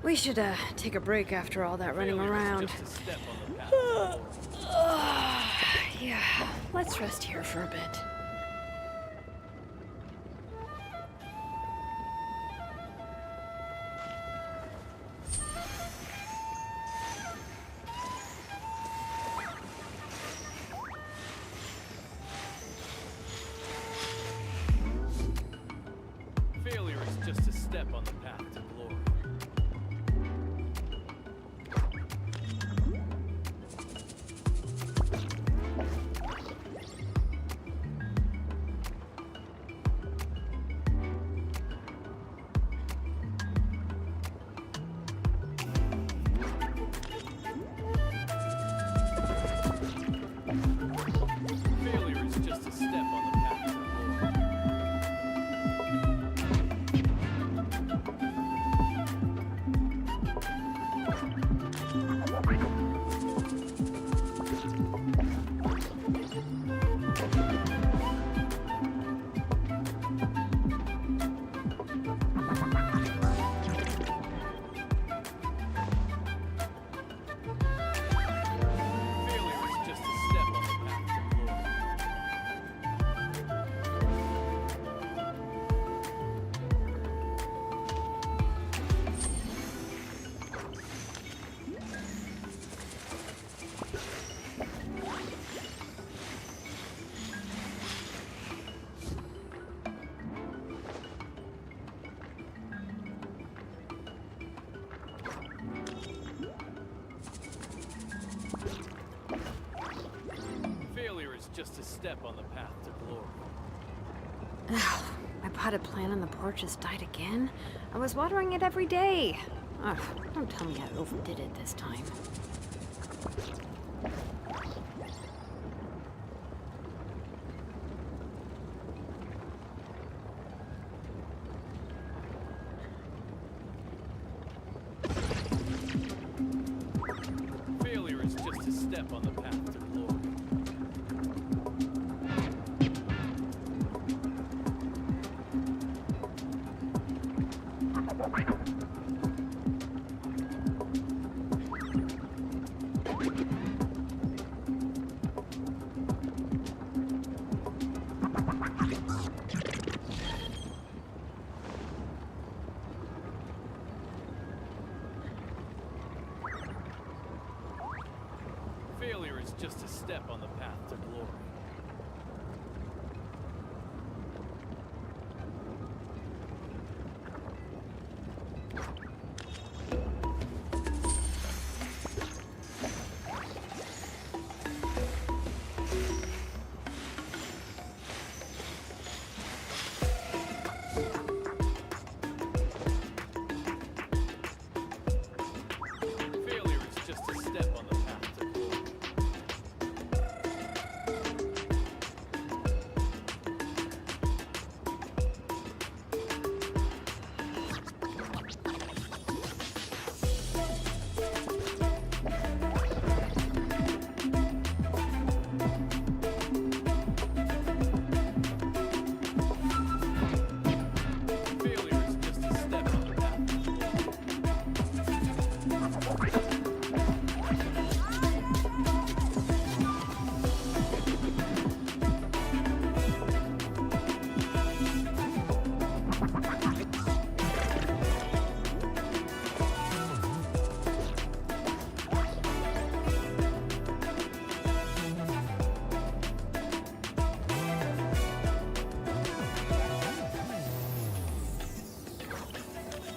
We should take a break after all that running Failure is around. just a step on the path to glory. Yeah, let's rest here for a bit. Failure is just a step on the path to glory. Failure is just a step on the path to glory. just a step on the path to glory. My potted plant on the porch has died again. I was watering it every day. Ugh, don't tell me I overdid it this time. Failure is just a step on the path to glory. Failure is just a step on the path to glory. Failure is just a step on the path to glory.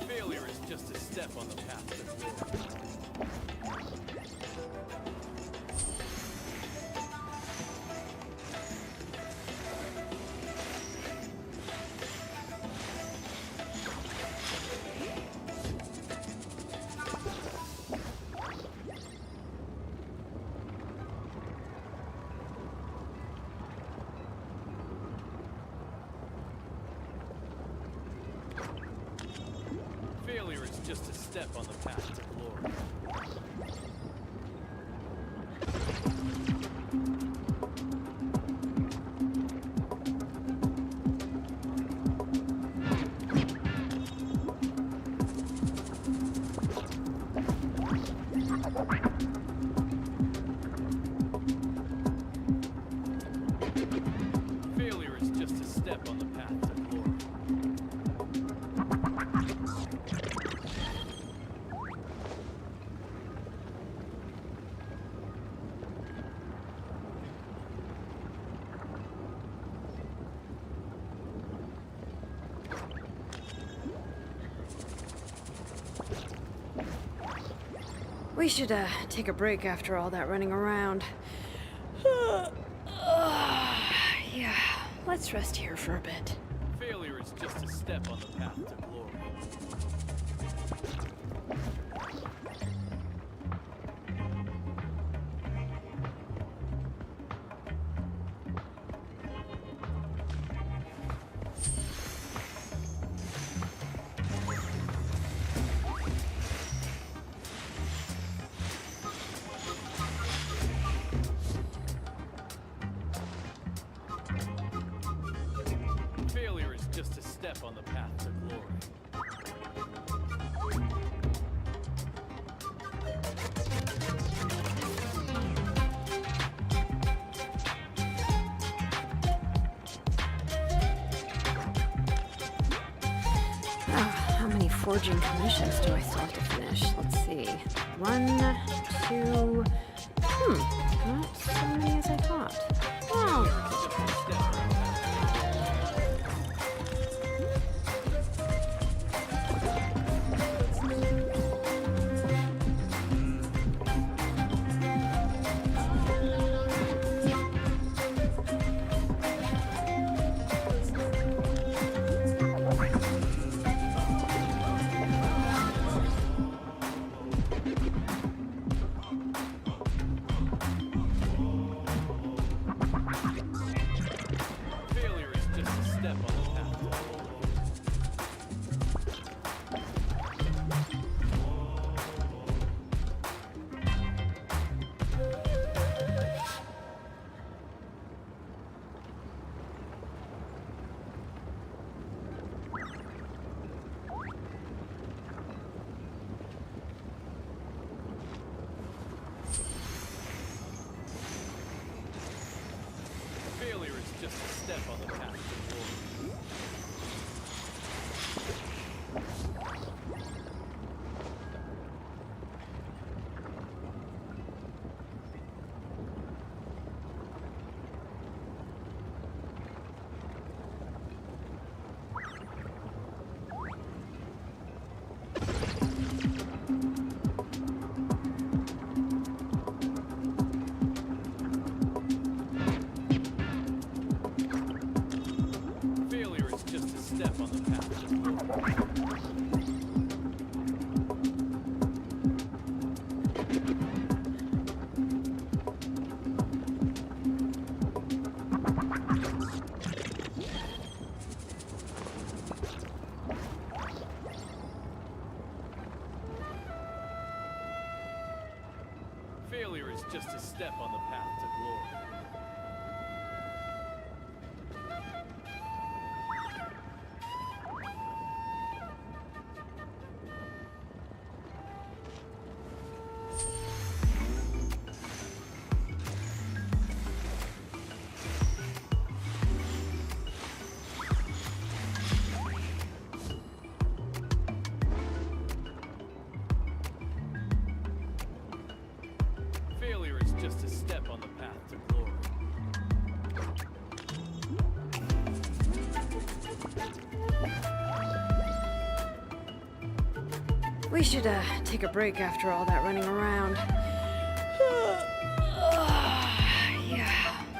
Failure is just a step on the path to glory. Failure is just a step on the path to glory. Failure is just a step on the path to glory. Failure is just a step on the path to glory. We should, take a break after all that running around. Yeah, let's rest here for a bit. Failure is just a step on the path to glory. Failure is just a step on the path to glory. How many forging commissions do I still have to finish? Let's see. 1, 2... not so many as I thought. Oh. just a step on the path to glory. Failure is just a step on the path to glory. Failure is just a step on the path to glory. Failure is just a step on the path to glory. We should take a break after all that running around. Yeah,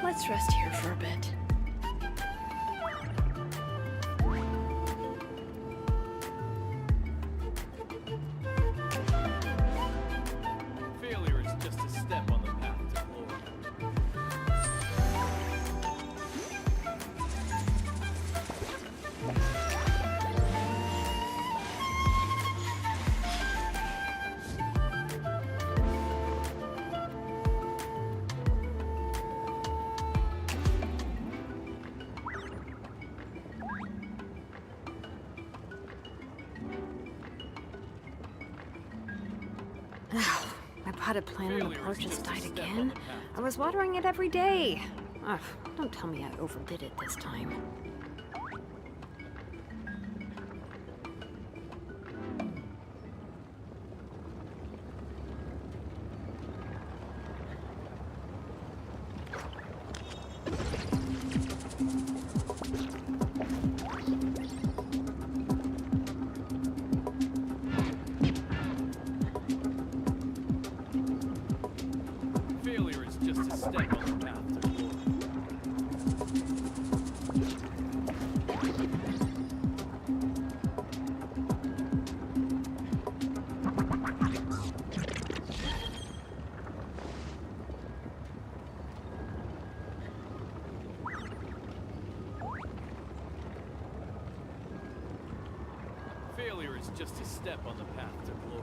let's rest here for a bit. Failure is just a step on the path to glory. My potted plant on the porch has died again. I was watering it every day. Ugh, don't tell me I overdid it this time. Failure is just a step on the path to glory. Failure is just a step on the path to glory.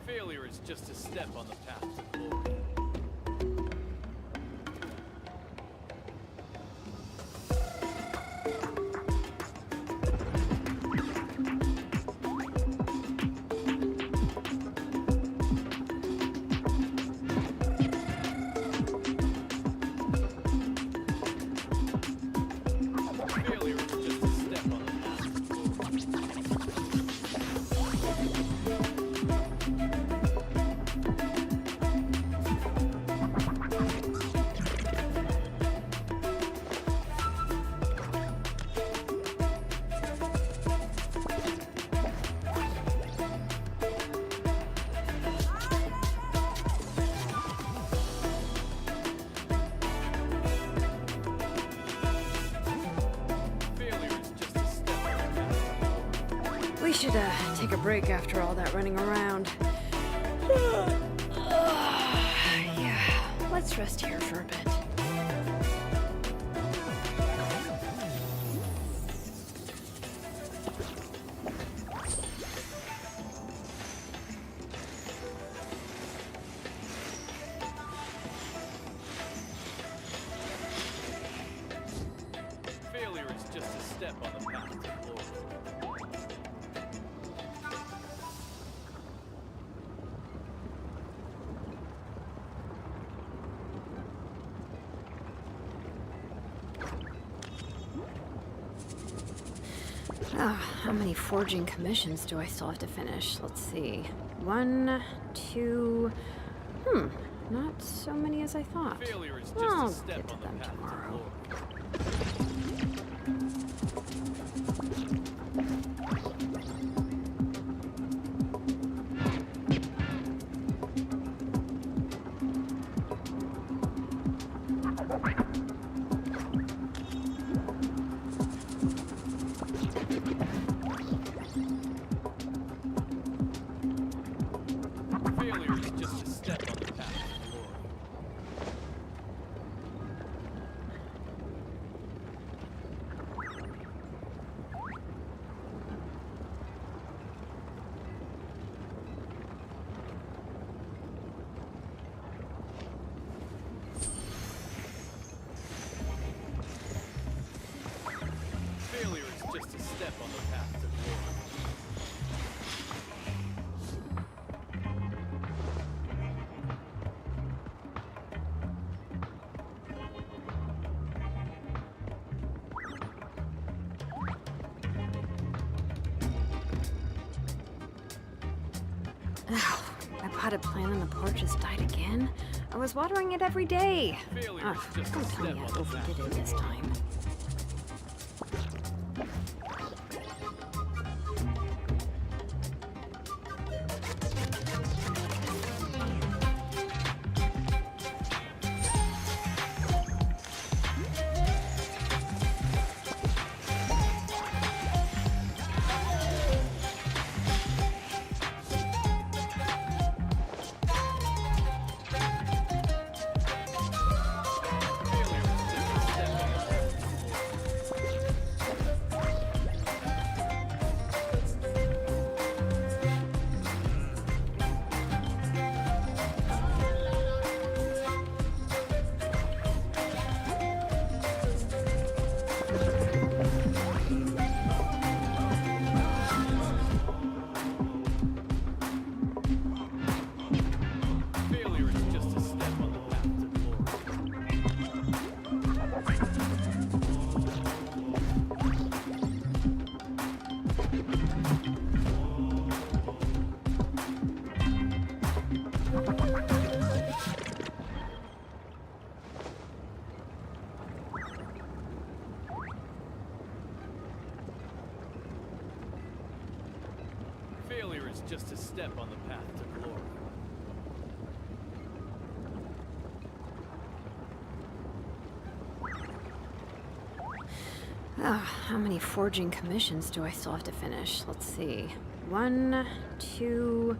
Failure is just a step on the path to glory. Failure is just a step on the path to glory. Failure is just a step on the path to glory. We should take a break after all that running around. Yeah, let's rest here for a bit. How many forging commissions do I still have to finish? Let's see. 1, 2... not so many as I thought. Failure is just I'll a step get to on the them path to tomorrow. Failure is just a step on the path to glory. Failure is just a step on the path to glory. My potted plant on the porch has died again. I was watering it every day. Failure is just Don't a tell step me I on the path overdid to it this time. Failure is just a step on the path to glory. Failure is just a step on the path to glory. How many forging commissions do I still have to finish? Let's see. 1, 2...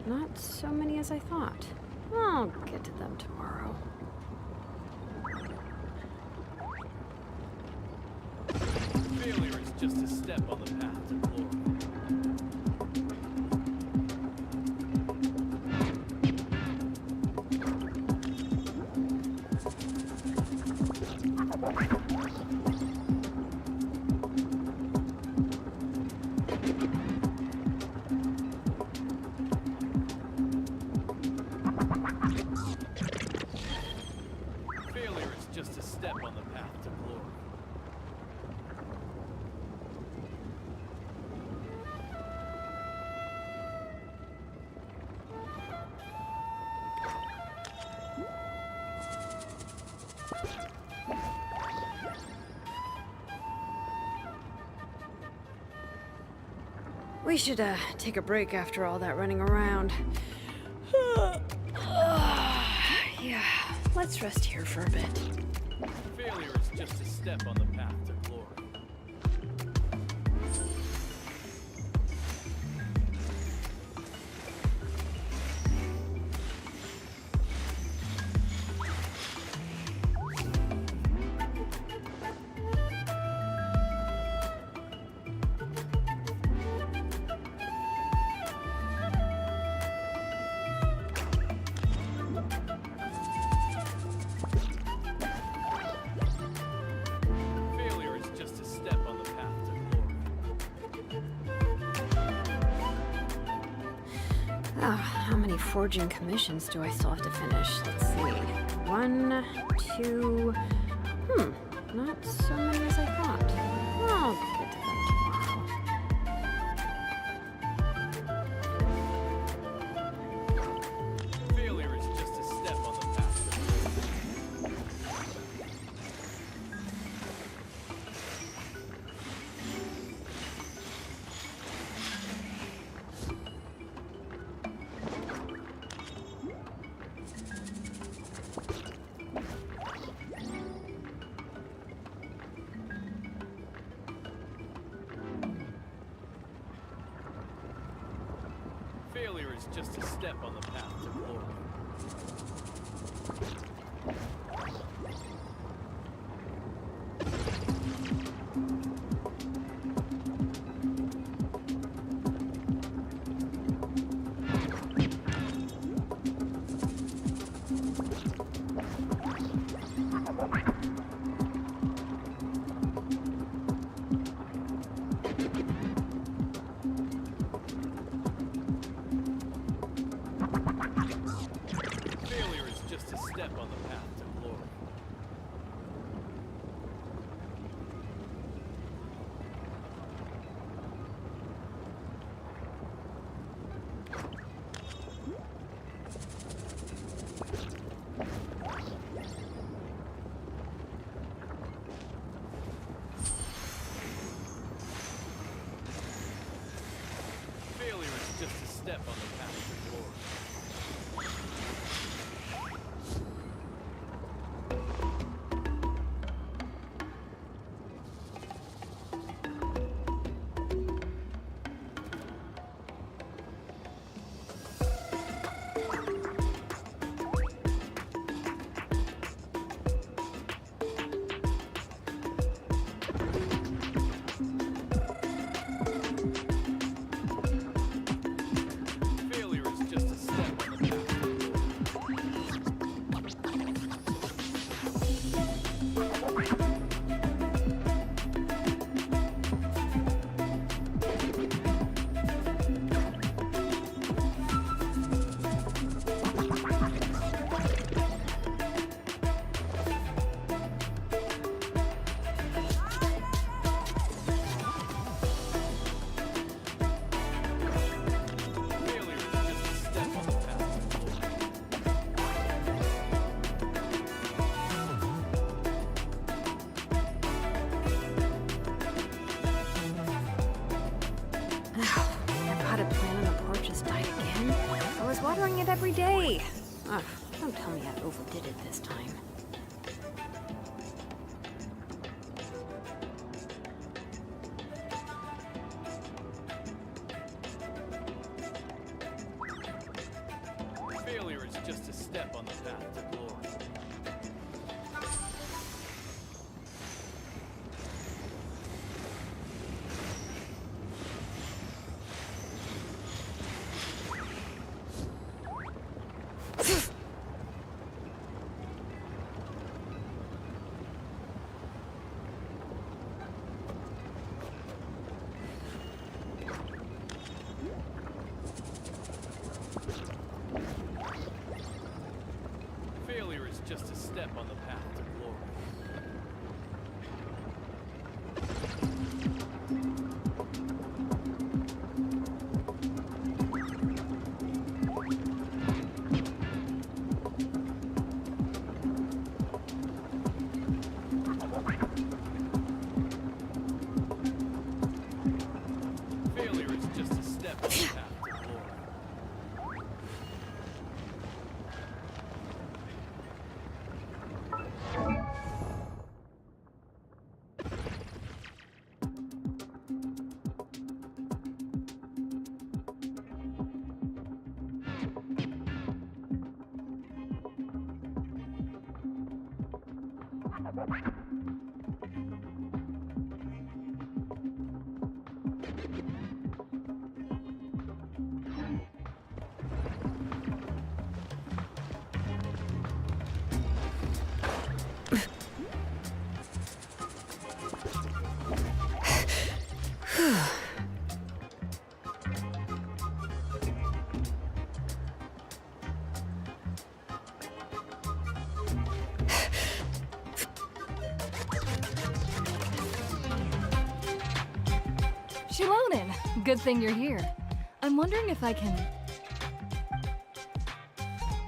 not so many as I thought. I'll get to them tomorrow. Failure is just a step on the path to glory. Failure is just a step on the path to glory. We should, take a break after all that running around. Yeah, let's rest here for a bit. Failure is just a step on the path to glory. Failure is just a step on the path to glory. How many forging commissions do I still have to finish? Let's see. 1, 2... not so many as I thought. I'll get to them Failure is just a step on the path to glory. Failure is just a step on the path to glory. Failure is just a step on the path to glory. Failure is just a step on the path to glory. Failure is just a step on the path to glory. Your potted plant on the porch just died again? I was watering it every day. Ugh, don't tell me I overdid it this time. Failure is just a step on the path to glory. Failure is just a step on the path to glory. Failure is just a step on the path to glory. Shilonen, good thing you're here. I'm wondering if I can...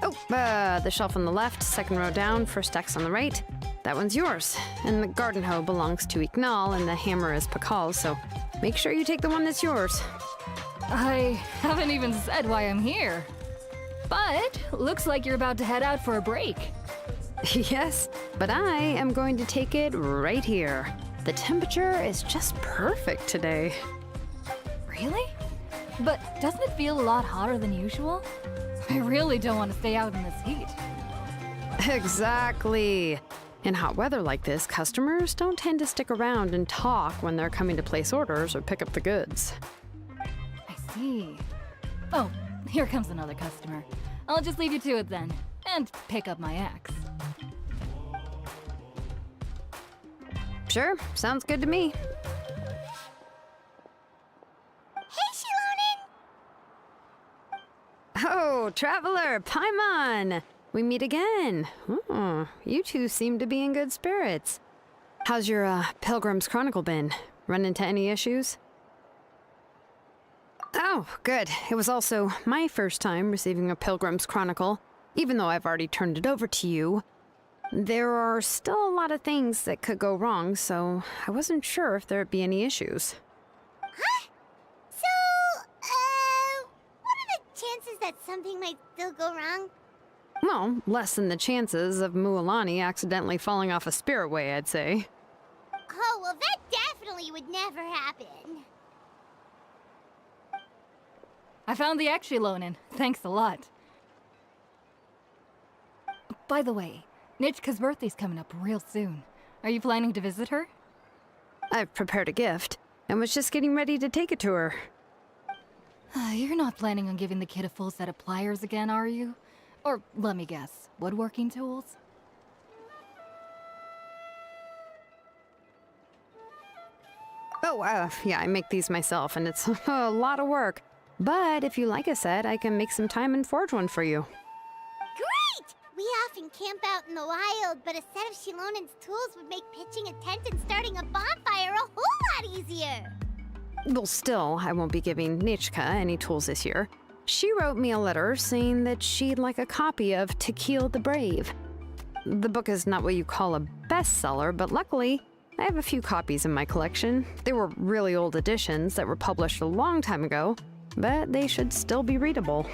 Oh, the shelf on the left, second row down, first X on the right. That one's yours. And the garden hoe belongs to Iknal, and the hammer is Pakal's, so make sure you take the one that's yours. I haven't even said why I'm here. But looks like you're about to head out for a break. Yes, but I am going to take it right here. The temperature is just perfect today. Really? But doesn't it feel a lot hotter than usual? I really don't want to stay out in this heat. Exactly. In hot weather like this, customers don't tend to stick around and talk when they're coming to place orders or pick up the goods. I see. Oh, here comes another customer. I'll just leave you to it then, and pick up my axe. Sure, sounds good to me. Oh, Traveler, Paimon! We meet again. Oh, you two seem to be in good spirits. How's your, Pilgrim's Chronicle been? Run into any issues? Oh, good. It was also my first time receiving a Pilgrim's Chronicle, even though I've already turned it over to you. There are still a lot of things that could go wrong, so I wasn't sure if there'd be any issues. Huh? So, what are the chances that something might still go wrong? Well, less than the chances of Mualani accidentally falling off a spirit way, I'd say. Oh, well, that definitely would never happen. I found the axe Lonin. Thanks a lot. By the way, Nichka's birthday's coming up real soon. Are you planning to visit her? I've prepared a gift, and was just getting ready to take it to her. You're not planning on giving the kid a full set of pliers again, are you? Or, let me guess, woodworking tools? Oh, yeah, I make these myself, and it's a lot of work. But if you like a set, I can make some time and forge one for you. Great! We often camp out in the wild, but a set of Shilonin's tools would make pitching a tent and starting a bonfire a whole lot easier. Well, still, I won't be giving Nichka any tools this year. She wrote me a letter saying that she'd like a copy of Tequil the Brave. The book is not what you call a bestseller, but luckily, I have a few copies in my collection. They were really old editions that were published a long time ago, but they should still be readable.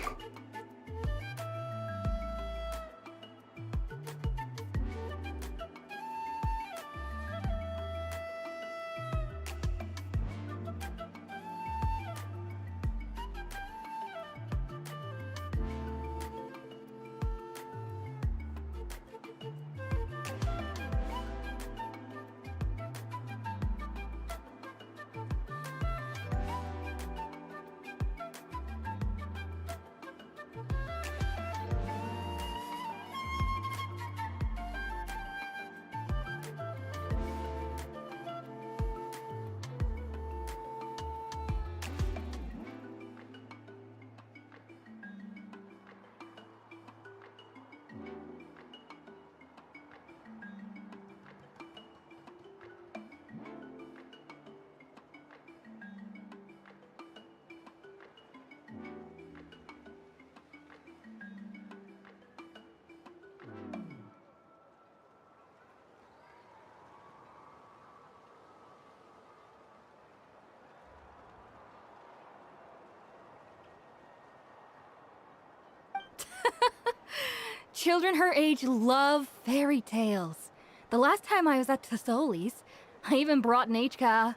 Children her age love fairy tales. The last time I was at Tasoli's, I even brought Nichka.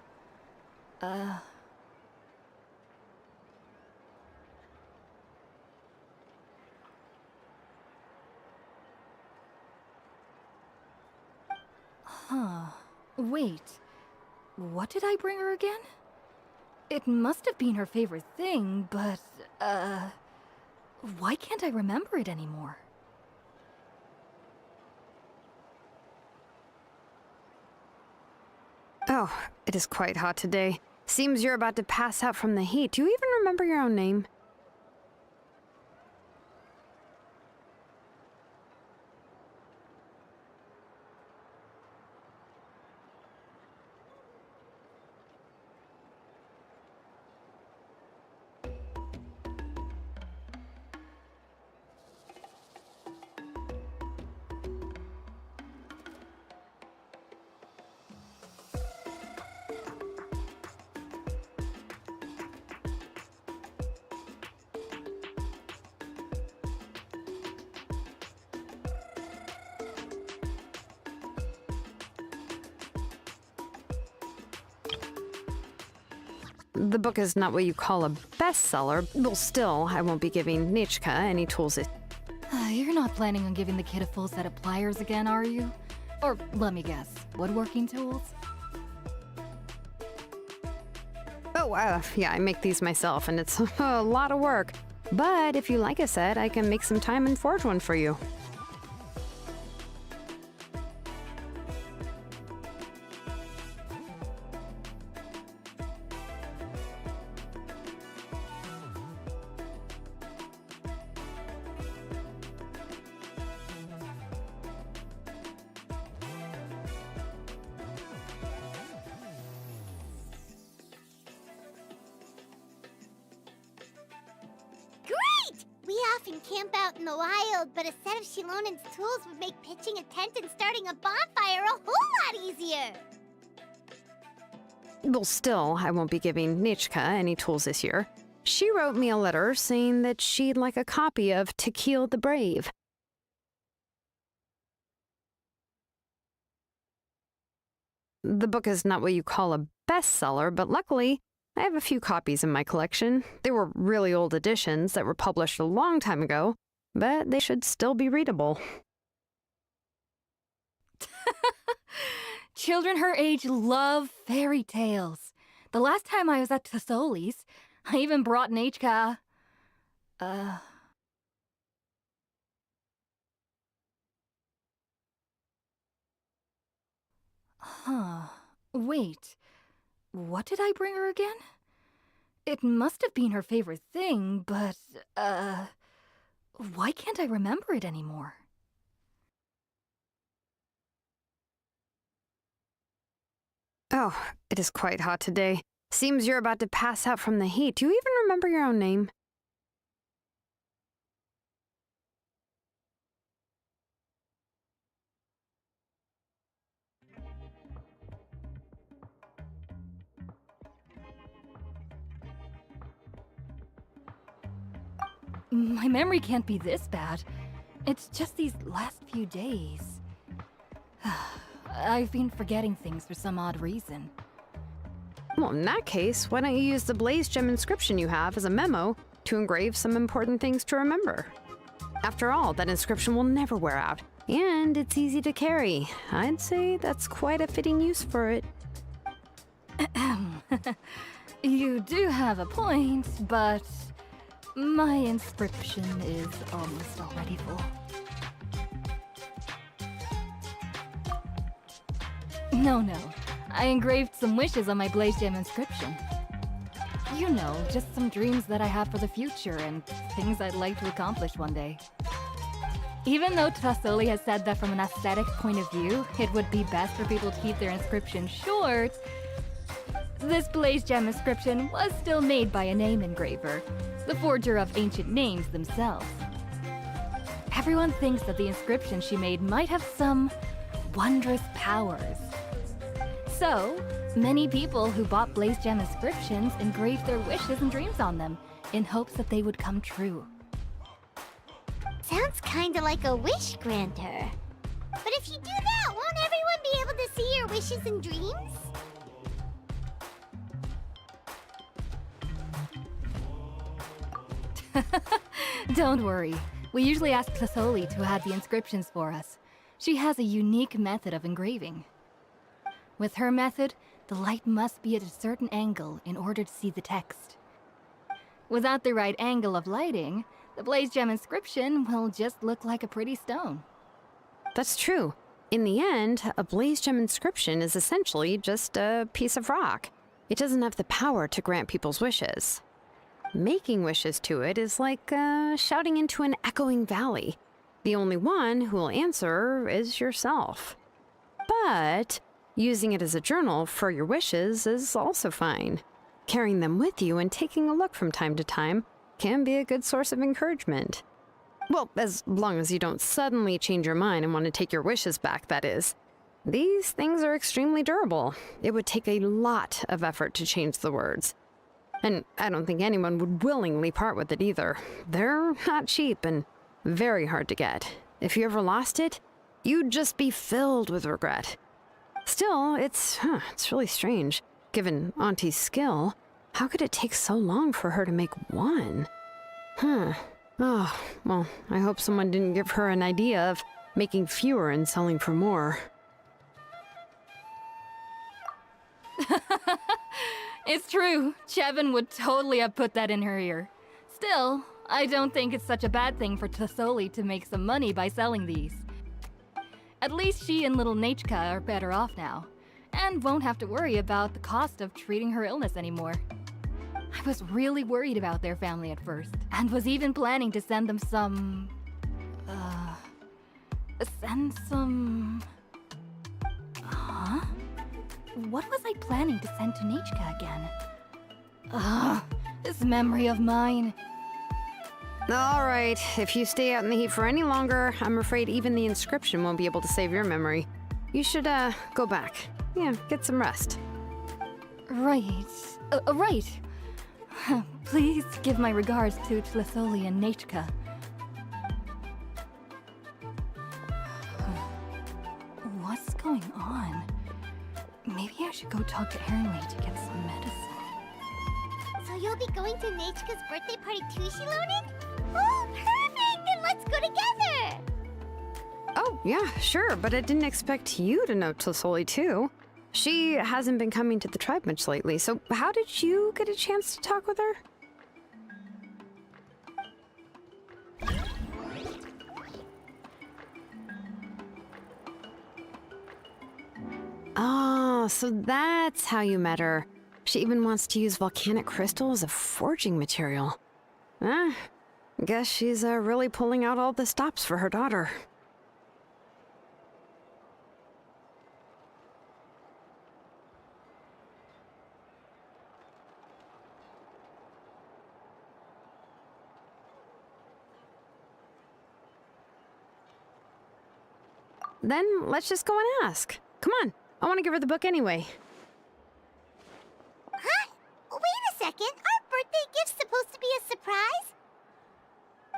Wait. What did I bring her again? It must have been her favorite thing, but, why can't I remember it anymore? Oh, it is quite hot today. Seems you're about to pass out from the heat. Do you even remember your own name? The book is not what you call a bestseller, but still, I won't be giving Nichka any tools. You're not planning on giving the kid a full set of pliers again, are you? Or, let me guess, woodworking tools? Oh, yeah, I make these myself, and it's a lot of work. But if you like a set, I can make some time and forge one for you. Great! We often camp out in the wild, but a set of Shilonen's tools would make pitching a tent and starting a bonfire a whole lot easier. Well, still, I won't be giving Nichka any tools this year. She wrote me a letter saying that she'd like a copy of Tequil the Brave. The book is not what you call a bestseller, but luckily, I have a few copies in my collection. They were really old editions that were published a long time ago, but they should still be readable. Children her age love fairy tales. The last time I was at Tassoli's, I even brought Nichka. Wait. What did I bring her again? It must have been her favorite thing, but, why can't I remember it anymore? Oh, it is quite hot today. Seems you're about to pass out from the heat. Do you even remember your own name? My memory can't be this bad. It's just these last few days. I've been forgetting things for some odd reason. Well, in that case, why don't you use the Blaze Gem inscription you have as a memo to engrave some important things to remember? After all, that inscription will never wear out, and it's easy to carry. I'd say that's quite a fitting use for it. You do have a point, but my inscription is almost already full. No. I engraved some wishes on my Blaze Gem inscription. You know, just some dreams that I have for the future and things I'd like to accomplish one day. Even though Tassoli has said that from an aesthetic point of view, it would be best for people to keep their inscription short, this Blaze Gem inscription was still made by a name engraver, the forger of ancient names themselves. Everyone thinks that the inscription she made might have some wondrous powers. So, many people who bought Blaze Gem inscriptions engraved their wishes and dreams on them, in hopes that they would come true. Sounds kinda like a wish granter. But if you do that, won't everyone be able to see your wishes and dreams? Don't worry. We usually ask Tassoli to add the inscriptions for us. She has a unique method of engraving. With her method, the light must be at a certain angle in order to see the text. Without the right angle of lighting, the Blaze Gem inscription will just look like a pretty stone. That's true. In the end, a Blaze Gem inscription is essentially just a piece of rock. It doesn't have the power to grant people's wishes. Making wishes to it is like shouting into an echoing valley. The only one who will answer is yourself. But using it as a journal for your wishes is also fine. Carrying them with you and taking a look from time to time can be a good source of encouragement. Well, as long as you don't suddenly change your mind and want to take your wishes back, that is. These things are extremely durable. It would take a lot of effort to change the words. And I don't think anyone would willingly part with it either. They're not cheap and very hard to get. If you ever lost it, you'd just be filled with regret. Still, it's really strange. Given Auntie's skill, How could it take so long for her to make one? Huh. Oh, well, I hope someone didn't give her an idea of making fewer and selling for more. It's true. Chevin would totally have put that in her ear. Still, I don't think it's such a bad thing for Tasoli to make some money by selling these. At least she and little Nachka are better off now, and won't have to worry about the cost of treating her illness anymore. I was really worried about their family at first, and was even planning to send them some... Huh? What was I planning to send to Nachka again? Ugh, this memory of mine. All right, if you stay out in the heat for any longer, I'm afraid even the inscription won't be able to save your memory. You should, go back. Yeah, get some rest. Right. Right. Please give my regards to Tlisoli and Nachka. What's going on? Maybe I should go talk to Erinley to get some medicine. So you'll be going to Nachka's birthday party too, Shilonen? Oh, perfect! Then let's go together! Oh, yeah, sure, but I didn't expect you to know Tlisoli too. She hasn't been coming to the tribe much lately, so how did you get a chance to talk with her? Oh, so that's how you met her. She even wants to use volcanic crystal as a forging material. Guess she's really pulling out all the stops for her daughter. Then let's just go and ask. Come on, I want to give her the book anyway. Huh? Wait a second, our birthday gift's supposed to be a surprise?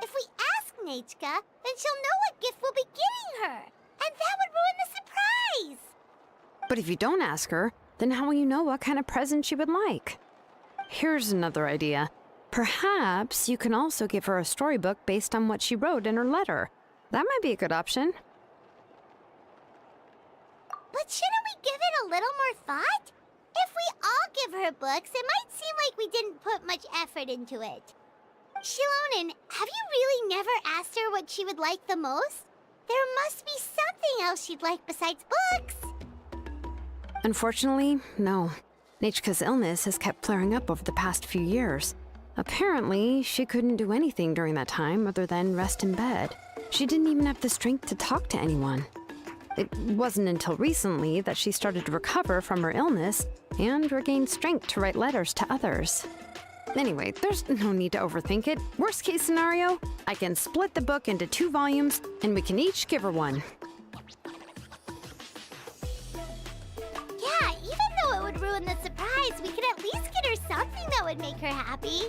If we ask Nachka, then she'll know what gift we'll be getting her, and that would ruin the surprise! But if you don't ask her, then how will you know what kind of present she would like? Here's another idea. Perhaps you can also give her a storybook based on what she wrote in her letter. That might be a good option. But shouldn't we give it a little more thought? If we all give her books, it might seem like we didn't put much effort into it. Shilonen, have you really never asked her what she would like the most? There must be something else she'd like besides books. Unfortunately, no. Nachka's illness has kept flaring up over the past few years. Apparently, she couldn't do anything during that time other than rest in bed. She didn't even have the strength to talk to anyone. It wasn't until recently that she started to recover from her illness and regained strength to write letters to others. Anyway, there's no need to overthink it. Worst case scenario, I can split the book into 2 volumes and we can each give her one. Yeah, even though it would ruin the surprise, we could at least get her something that would make her happy.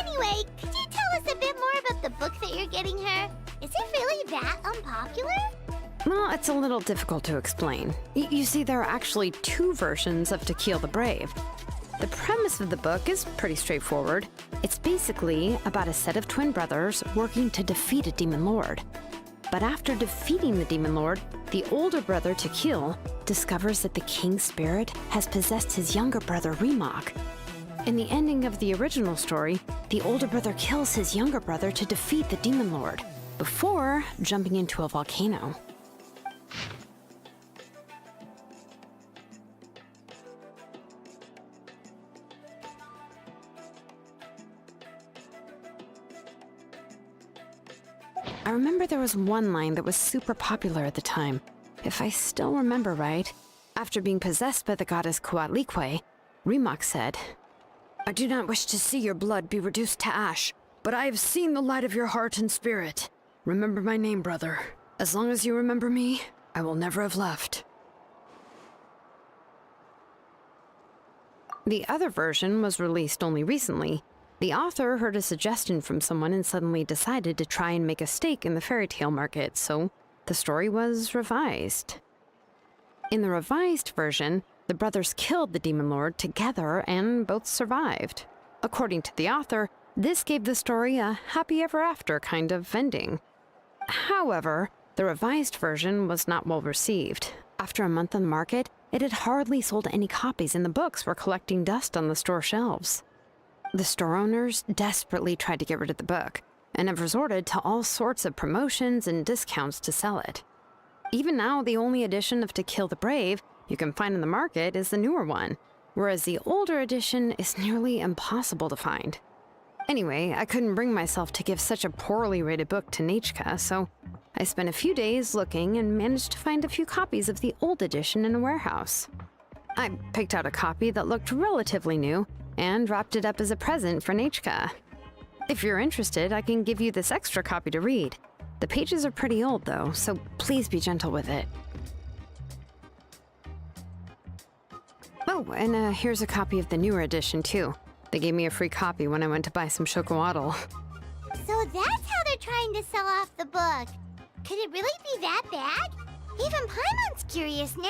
Anyway, could you tell us a bit more about the book that you're getting her? Is it really that unpopular? Well, it's a little difficult to explain. You see, there are actually 2 versions of To Kill the Brave. The premise of the book is pretty straightforward. It's basically about a set of twin brothers working to defeat a demon lord. But after defeating the demon lord, the older brother, To Kill, discovers that the king's spirit has possessed his younger brother, Remok. In the ending of the original story, the older brother kills his younger brother to defeat the demon lord, before jumping into a volcano. I remember there was one line that was super popular at the time. If I still remember right, after being possessed by the goddess Coatlicue, Remok said, "I do not wish to see your blood be reduced to ash, but I have seen the light of your heart and spirit. Remember my name, brother. As long as you remember me, I will never have left." The other version was released only recently. The author heard a suggestion from someone and suddenly decided to try and make a stake in the fairy tale market, so the story was revised. In the revised version, The brothers killed the Demon Lord together and both survived. According to the author, this gave the story a happy ever after kind of ending. However, the revised version was not well received. After a month on the market, it had hardly sold any copies and the books were collecting dust on the store shelves. The store owners desperately tried to get rid of the book and have resorted to all sorts of promotions and discounts to sell it. Even now, the only edition of To Kill the Brave you can find in the market is the newer one, whereas the older edition is nearly impossible to find. Anyway, I couldn't bring myself to give such a poorly rated book to Nechka, so I spent a few days looking and managed to find a few copies of the old edition in a warehouse. I picked out a copy that looked relatively new and wrapped it up as a present for Nechka. If you're interested, I can give you this extra copy to read. The pages are pretty old though, so please be gentle with it. Oh, and here's a copy of the newer edition too. They gave me a free copy when I went to buy some chocowaddle. So that's how they're trying to sell off the book. Could it really be that bad? Even Paimon's curious now.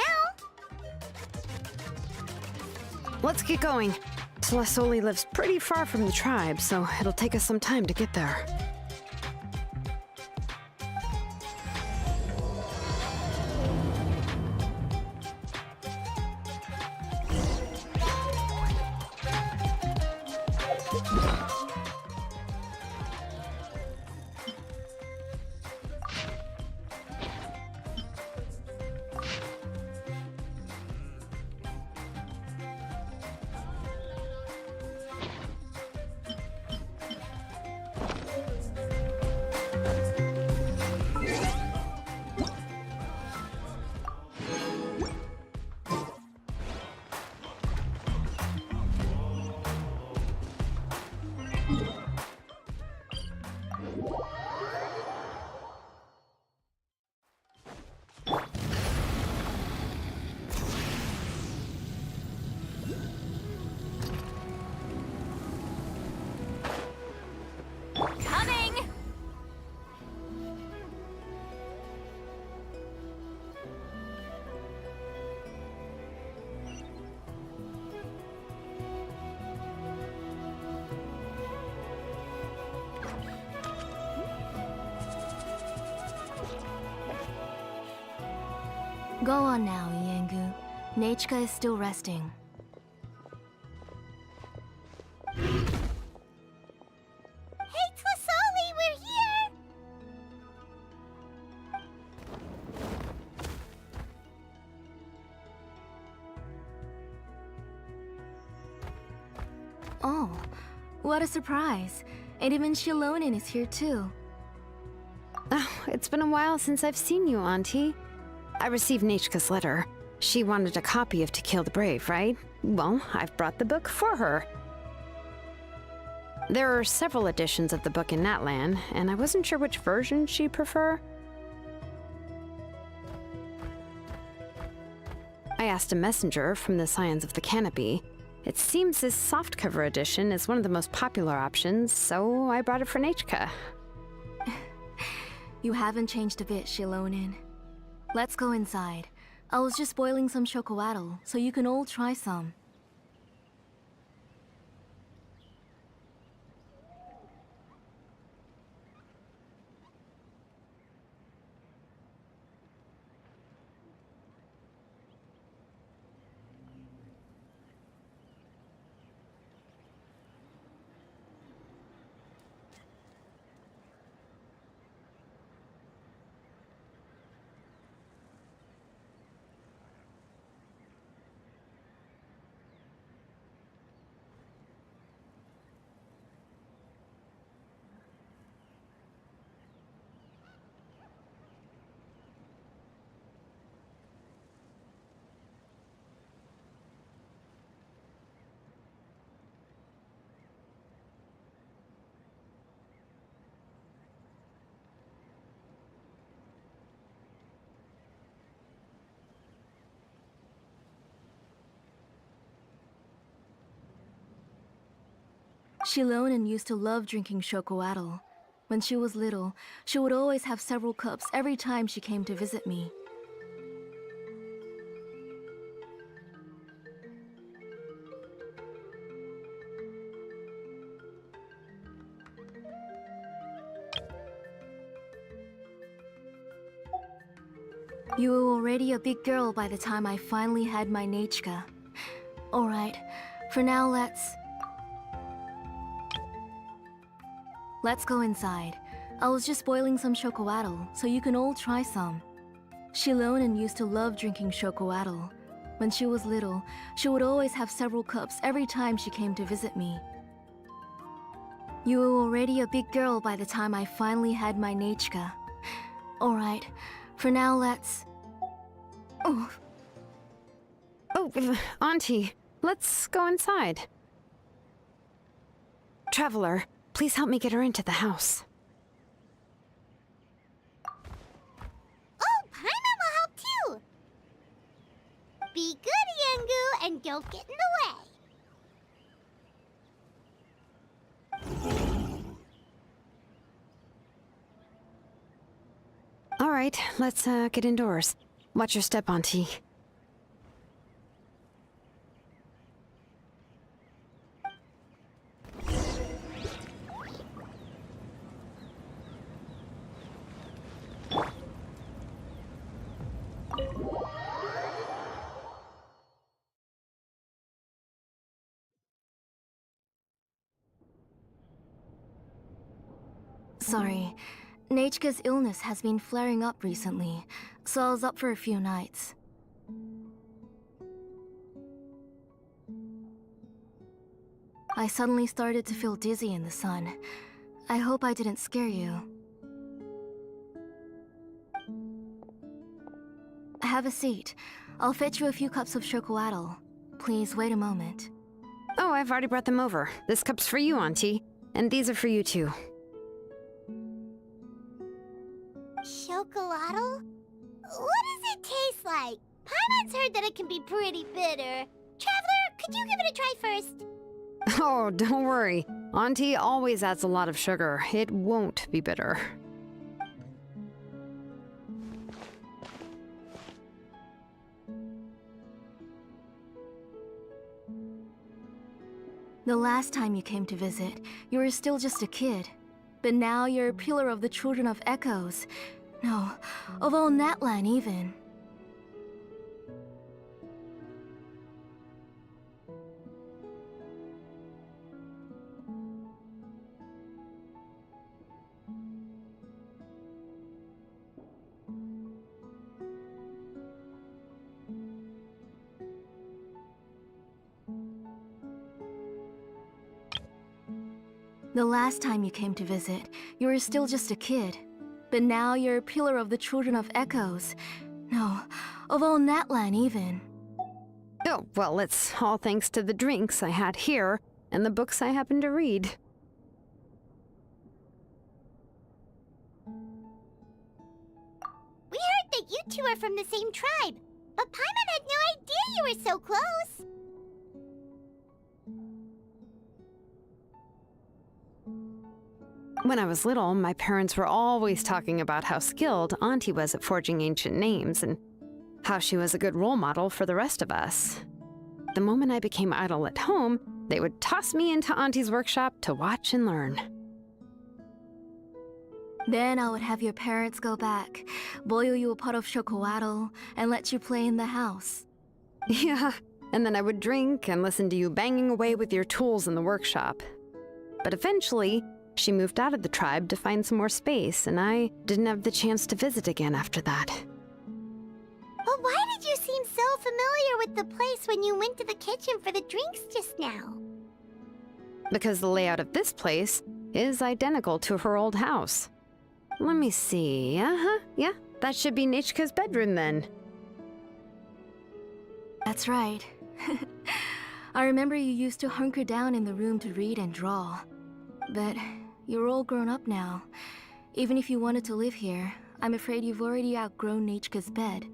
Let's get going. Celestoli lives pretty far from the tribe, so it'll take us some time to get there. Coming! Go on now, Iengu. Nechka is still resting. Hey, Tlasoli, we're here! Oh, what a surprise. And even Shilonin is here too. Oh, it's been a while since I've seen you, Auntie. I received Nechka's letter. She wanted a copy of To Kill the Brave, right? Well, I've brought the book for her. There are several editions of the book in Natlan, and I wasn't sure which version she'd prefer. I asked a messenger from the Scions of the Canopy. It seems this softcover edition is one of the most popular options, so I brought it for Nechka. You haven't changed a bit, Shilonin. Let's go inside. I was just boiling some chocowaddle, so you can all try some. Shilonin used to love drinking chocowaddle. When she was little, she would always have several cups every time she came to visit me. You were already a big girl by the time I finally had my Nachka. Alright, for now let's go inside. I was just boiling some chocolatl, so you can all try some. Shilonen used to love drinking chocolatl. When she was little, she would always have several cups every time she came to visit me. You were already a big girl by the time I finally had my Nachka. Alright, for now Oh, Auntie, let's go inside. Traveler, please help me get her into the house. Oh, Paimon will help too! Be good, Yangu, and don't get in the way. All right, let's get indoors. Watch your step, Auntie. Sorry. Nachka's illness has been flaring up recently, so I was up for a few nights. I suddenly started to feel dizzy in the sun. I hope I didn't scare you. Have a seat. I'll fetch you a few cups of chocolatl. Please wait a moment. Oh, I've already brought them over. This cup's for you, Auntie. And these are for you, too. Chocolatl? What does it taste like? Paimon's heard that it can be pretty bitter. Traveler, could you give it a try first? Oh, don't worry. Auntie always adds a lot of sugar. It won't be bitter. The last time you came to visit, you were still just a kid. But now you're a pillar of the Children of Echoes. No, of all Natlan even. The last time you came to visit, you were still just a kid. But now you're a pillar of the Children of Echoes. No, of all Natlan even. Oh, well, it's all thanks to the drinks I had here and the books I happened to read. We heard that you two are from the same tribe, but Paimon had no idea you were so close. When I was little, my parents were always talking about how skilled Auntie was at forging ancient names and how she was a good role model for the rest of us. The moment I became idle at home, they would toss me into Auntie's workshop to watch and learn. Then I would have your parents go back, boil you a pot of chocolatl, and let you play in the house. Yeah, and then I would drink and listen to you banging away with your tools in the workshop. But eventually, she moved out of the tribe to find some more space, and I didn't have the chance to visit again after that. But why did you seem so familiar with the place when you went to the kitchen for the drinks just now? Because the layout of this place is identical to her old house. Let me see. Yeah, that should be Nachka's bedroom then. That's right. I remember you used to hunker down in the room to read and draw. But you're all grown up now. Even if you wanted to live here, I'm afraid you've already outgrown Nachka's bed.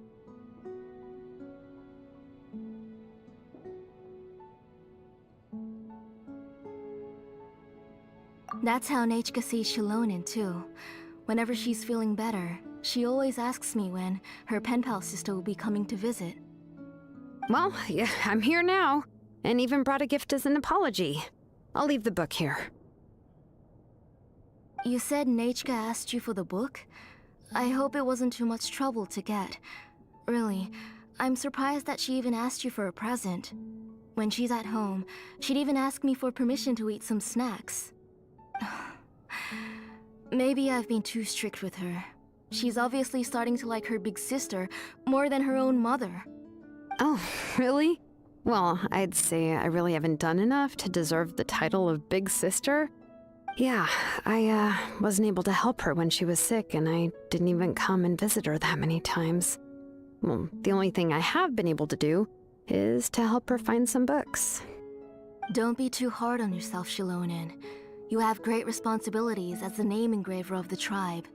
That's how Nachka sees Shilonen too. Whenever she's feeling better, she always asks me when her pen pal sister will be coming to visit. Well, yeah, I'm here now, and even brought a gift as an apology. I'll leave the book here. You said Nachka asked you for the book? I hope it wasn't too much trouble to get. Really, I'm surprised that she even asked you for a present. When she's at home, she'd even ask me for permission to eat some snacks. Maybe I've been too strict with her. She's obviously starting to like her big sister more than her own mother. Oh, really? Well, I'd say I really haven't done enough to deserve the title of Big Sister. Yeah, I wasn't able to help her when she was sick, and I didn't even come and visit her that many times. Well, the only thing I have been able to do is to help her find some books. Don't be too hard on yourself, Shilonen. You have great responsibilities as the name engraver of the tribe.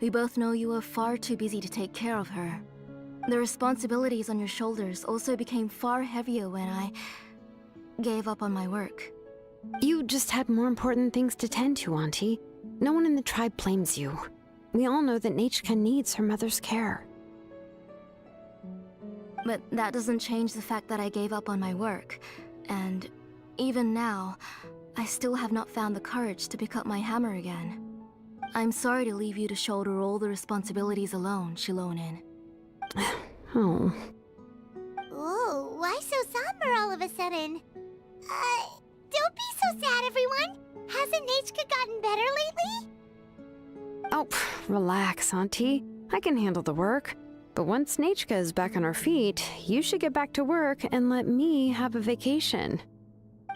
We both know you are far too busy to take care of her. The responsibilities on your shoulders also became far heavier when I gave up on my work. You just had more important things to tend to, Auntie. No one in the tribe blames you. We all know that Nachka needs her mother's care. But that doesn't change the fact that I gave up on my work. And even now, I still have not found the courage to pick up my hammer again. I'm sorry to leave you to shoulder all the responsibilities alone, Shilonen. Oh. Ooh, why so somber all of a sudden? Don't be so sad, everyone! Hasn't Nachka gotten better lately? Oh, relax, Auntie. I can handle the work. But once Nachka is back on her feet, you should get back to work and let me have a vacation.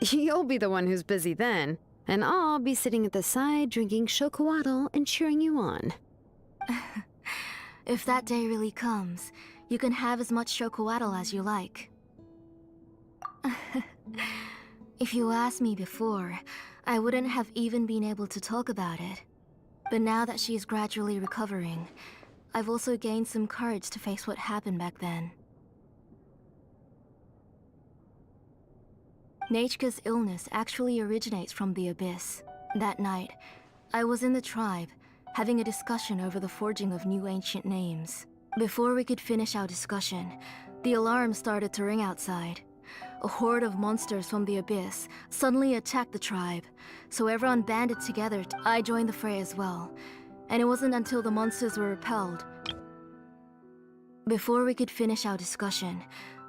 You'll be the one who's busy then, and I'll be sitting at the side drinking chocolatl and cheering you on. If that day really comes, you can have as much chocolatl as you like. If you asked me before, I wouldn't have even been able to talk about it. But now that she is gradually recovering, I've also gained some courage to face what happened back then. Nachka's illness actually originates from the Abyss. That night, I was in the tribe, having a discussion over the forging of new ancient names. Before we could finish our discussion, the alarm started to ring outside. A horde of monsters from the Abyss suddenly attacked the tribe, so everyone banded together. I joined the fray as well, and it wasn't until the monsters were repelled. Before we could finish our discussion,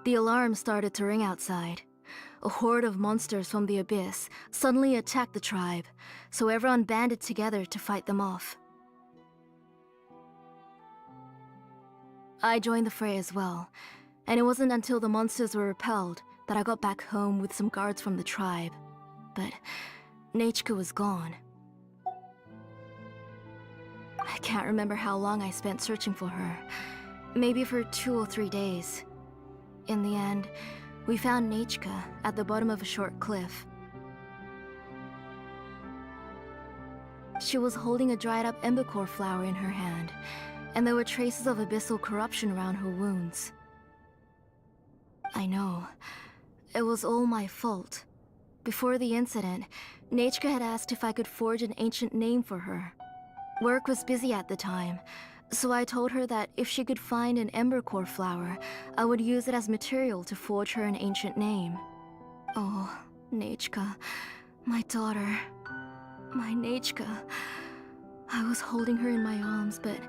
the alarm started to ring outside. A horde of monsters from the Abyss suddenly attacked the tribe, so everyone banded together to fight them off. I joined the fray as well, and it wasn't until the monsters were repelled that I got back home with some guards from the tribe. But Nachka was gone. I can't remember how long I spent searching for her. Maybe for 2 or 3 days. In the end, we found Nachka at the bottom of a short cliff. She was holding a dried up embercore flower in her hand, and there were traces of abyssal corruption around her wounds. I know. It was all my fault. Before the incident, Nachka had asked if I could forge an ancient name for her. Work was busy at the time, so I told her that if she could find an embercore flower, I would use it as material to forge her an ancient name. Oh, Nachka, my daughter, my Nachka. I was holding her in my arms, but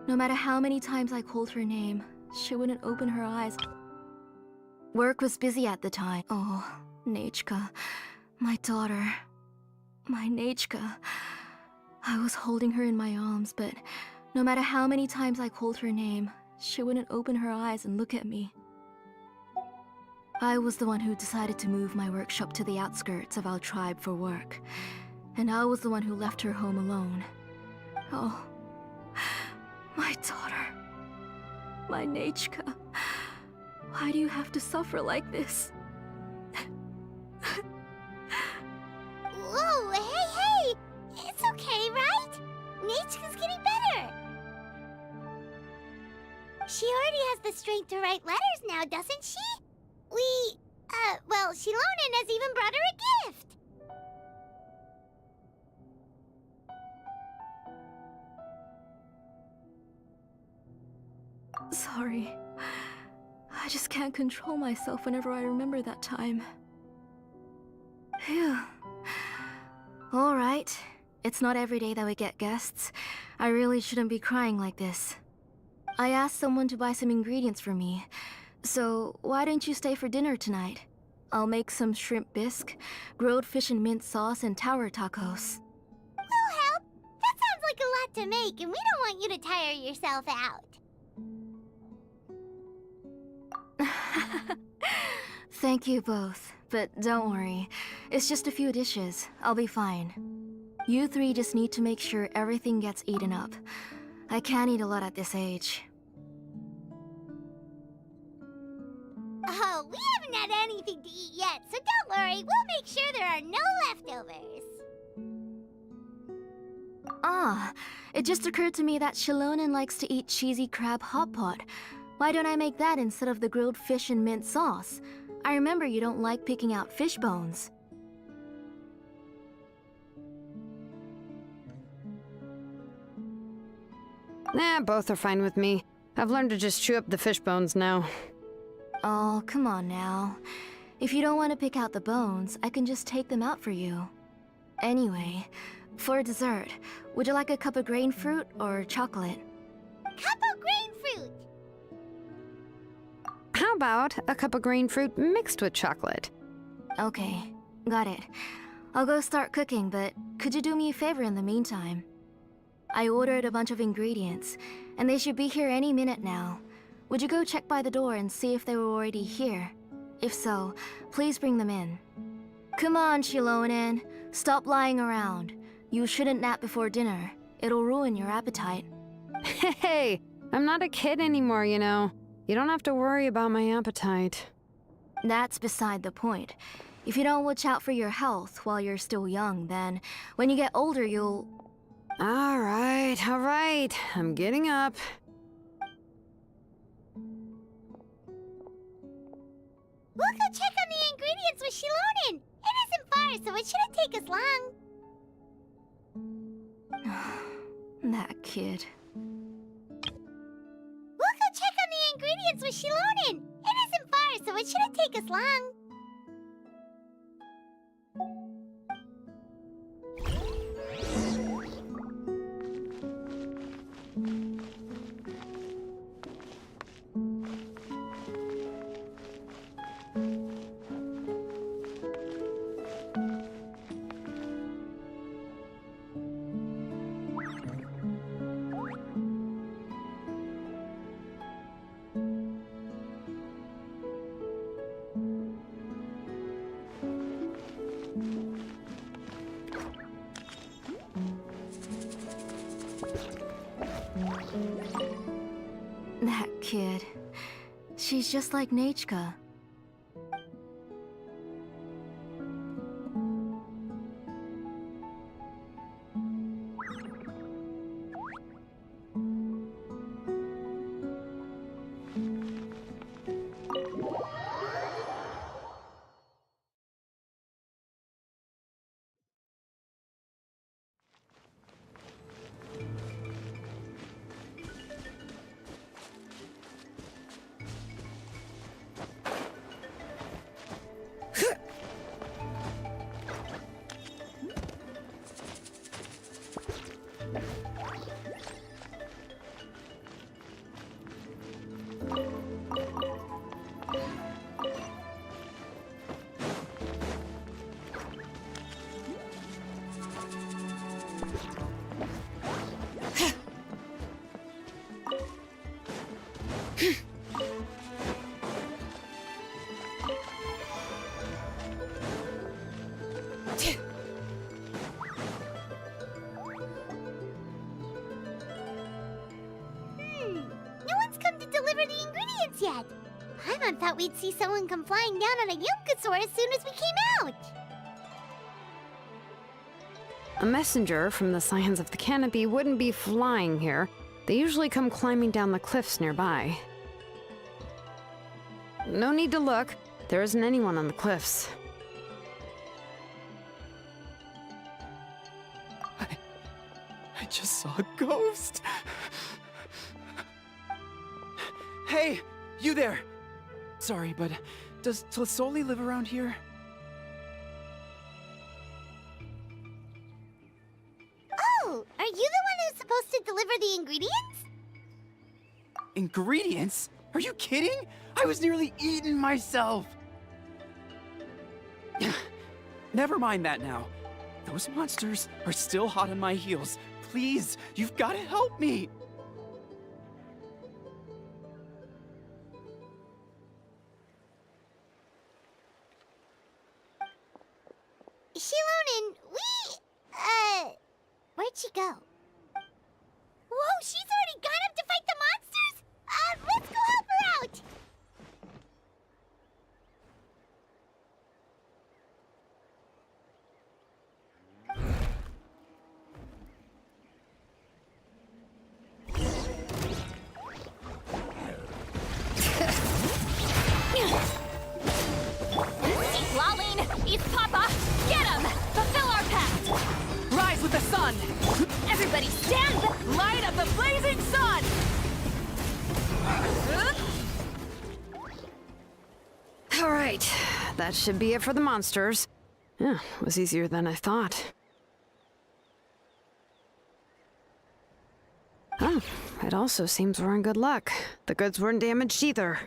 no matter how many times I called her name, she wouldn't open her eyes. Work was busy at the time. Oh, Nachka, my daughter, my Nachka. I was holding her in my arms, but no matter how many times I called her name, she wouldn't open her eyes and look at me. I was the one who decided to move my workshop to the outskirts of our tribe for work, and I was the one who left her home alone. Oh, my daughter, my Nachka. Why do you have to suffer like this? Whoa, hey! It's okay, right? Nachka's getting better. She already has the strength to write letters now, doesn't she? Well, Shilonen has even brought her a gift. Sorry. I just can't control myself whenever I remember that time. Phew. Alright. It's not every day that we get guests. I really shouldn't be crying like this. I asked someone to buy some ingredients for me. So, why don't you stay for dinner tonight? I'll make some shrimp bisque, grilled fish and mint sauce, and tower tacos. We'll help. That sounds like a lot to make, and we don't want you to tire yourself out. Thank you both, but don't worry. It's just a few dishes. I'll be fine. You three just need to make sure everything gets eaten up. I can't eat a lot at this age. Oh, we haven't had anything to eat yet, so don't worry. We'll make sure there are no leftovers. Ah, it just occurred to me that Shilonen likes to eat cheesy crab hot pot. Why don't I make that instead of the grilled fish and mint sauce? I remember you don't like picking out fish bones. Nah, both are fine with me. I've learned to just chew up the fish bones now. Oh, come on now. If you don't want to pick out the bones, I can just take them out for you. Anyway, for dessert, would you like a cup of grain fruit or chocolate? Cup of grain fruit! How about a cup of green fruit mixed with chocolate? Okay, got it. I'll go start cooking, but could you do me a favor in the meantime? I ordered a bunch of ingredients, and they should be here any minute now. Would you go check by the door and see if they were already here? If so, please bring them in. Come on, Shilonen. Stop lying around. You shouldn't nap before dinner. It'll ruin your appetite. Hey, I'm not a kid anymore, you know. You don't have to worry about my appetite. That's beside the point. If you don't watch out for your health while you're still young, then when you get older, you'll... All right. I'm getting up. We'll go check on the ingredients with Shilonen. It isn't far, so it shouldn't take us long. That kid. We'll go check on the ingredients with Shilonen. It isn't far, so it shouldn't take us long. That kid. She's just like Nachka. Yet. Paimon thought we'd see someone come flying down on a Yunkasaur as soon as we came out. A messenger from the Scions of the Canopy wouldn't be flying here. They usually come climbing down the cliffs nearby. No need to look. There isn't anyone on the cliffs. I just saw a ghost. Hey, you there! Sorry, but does Tlisoli live around here? Oh, are you the one who's supposed to deliver the ingredients? Ingredients? Are you kidding? I was nearly eating myself! Never mind that now. Those monsters are still hot on my heels. Please, you've got to help me! Shilonen, where'd she go? Whoa, she's already gone up to fight the monsters? Let's go help her out! Lolene, eat Papa! Get him! Fulfill our pact! Rise with the sun! Everybody stand! Light of the blazing sun! All right, that should be it for the monsters. Yeah, it was easier than I thought. Oh, it also seems we're in good luck. The goods weren't damaged either.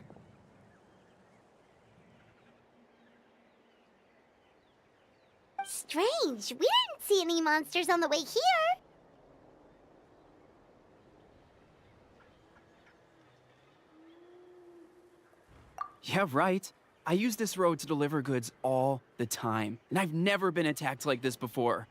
Strange, we didn't see any monsters on the way here. Yeah, right. I use this road to deliver goods all the time, and I've never been attacked like this before.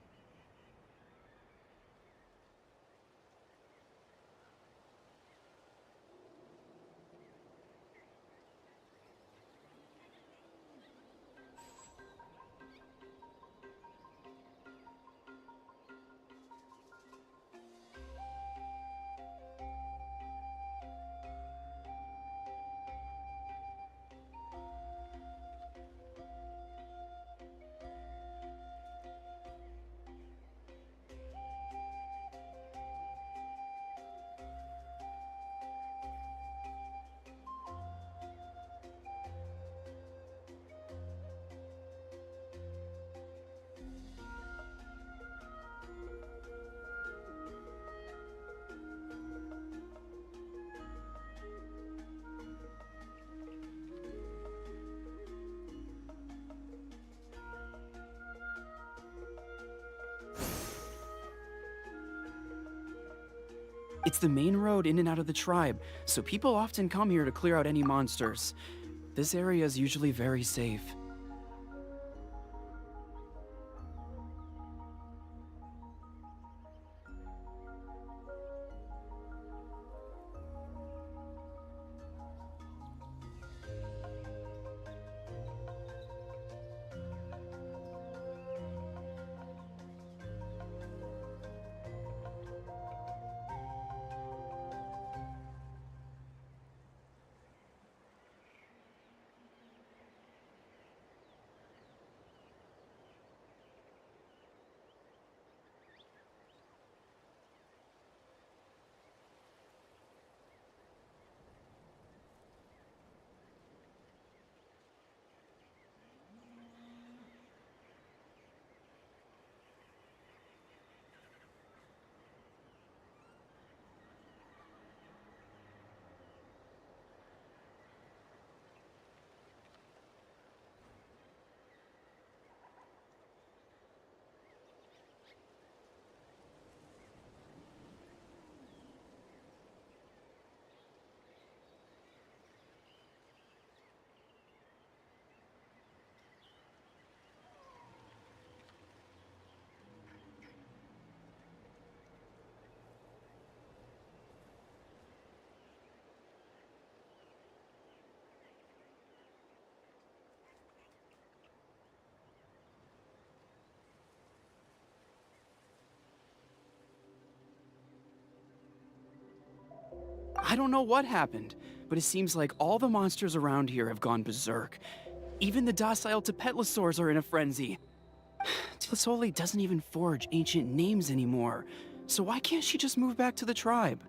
It's the main road in and out of the tribe, so people often come here to clear out any monsters. This area is usually very safe. I don't know what happened, but it seems like all the monsters around here have gone berserk. Even the docile Tepetlosaurs are in a frenzy. Tlisoli doesn't even forge ancient names anymore, so why can't she just move back to the tribe?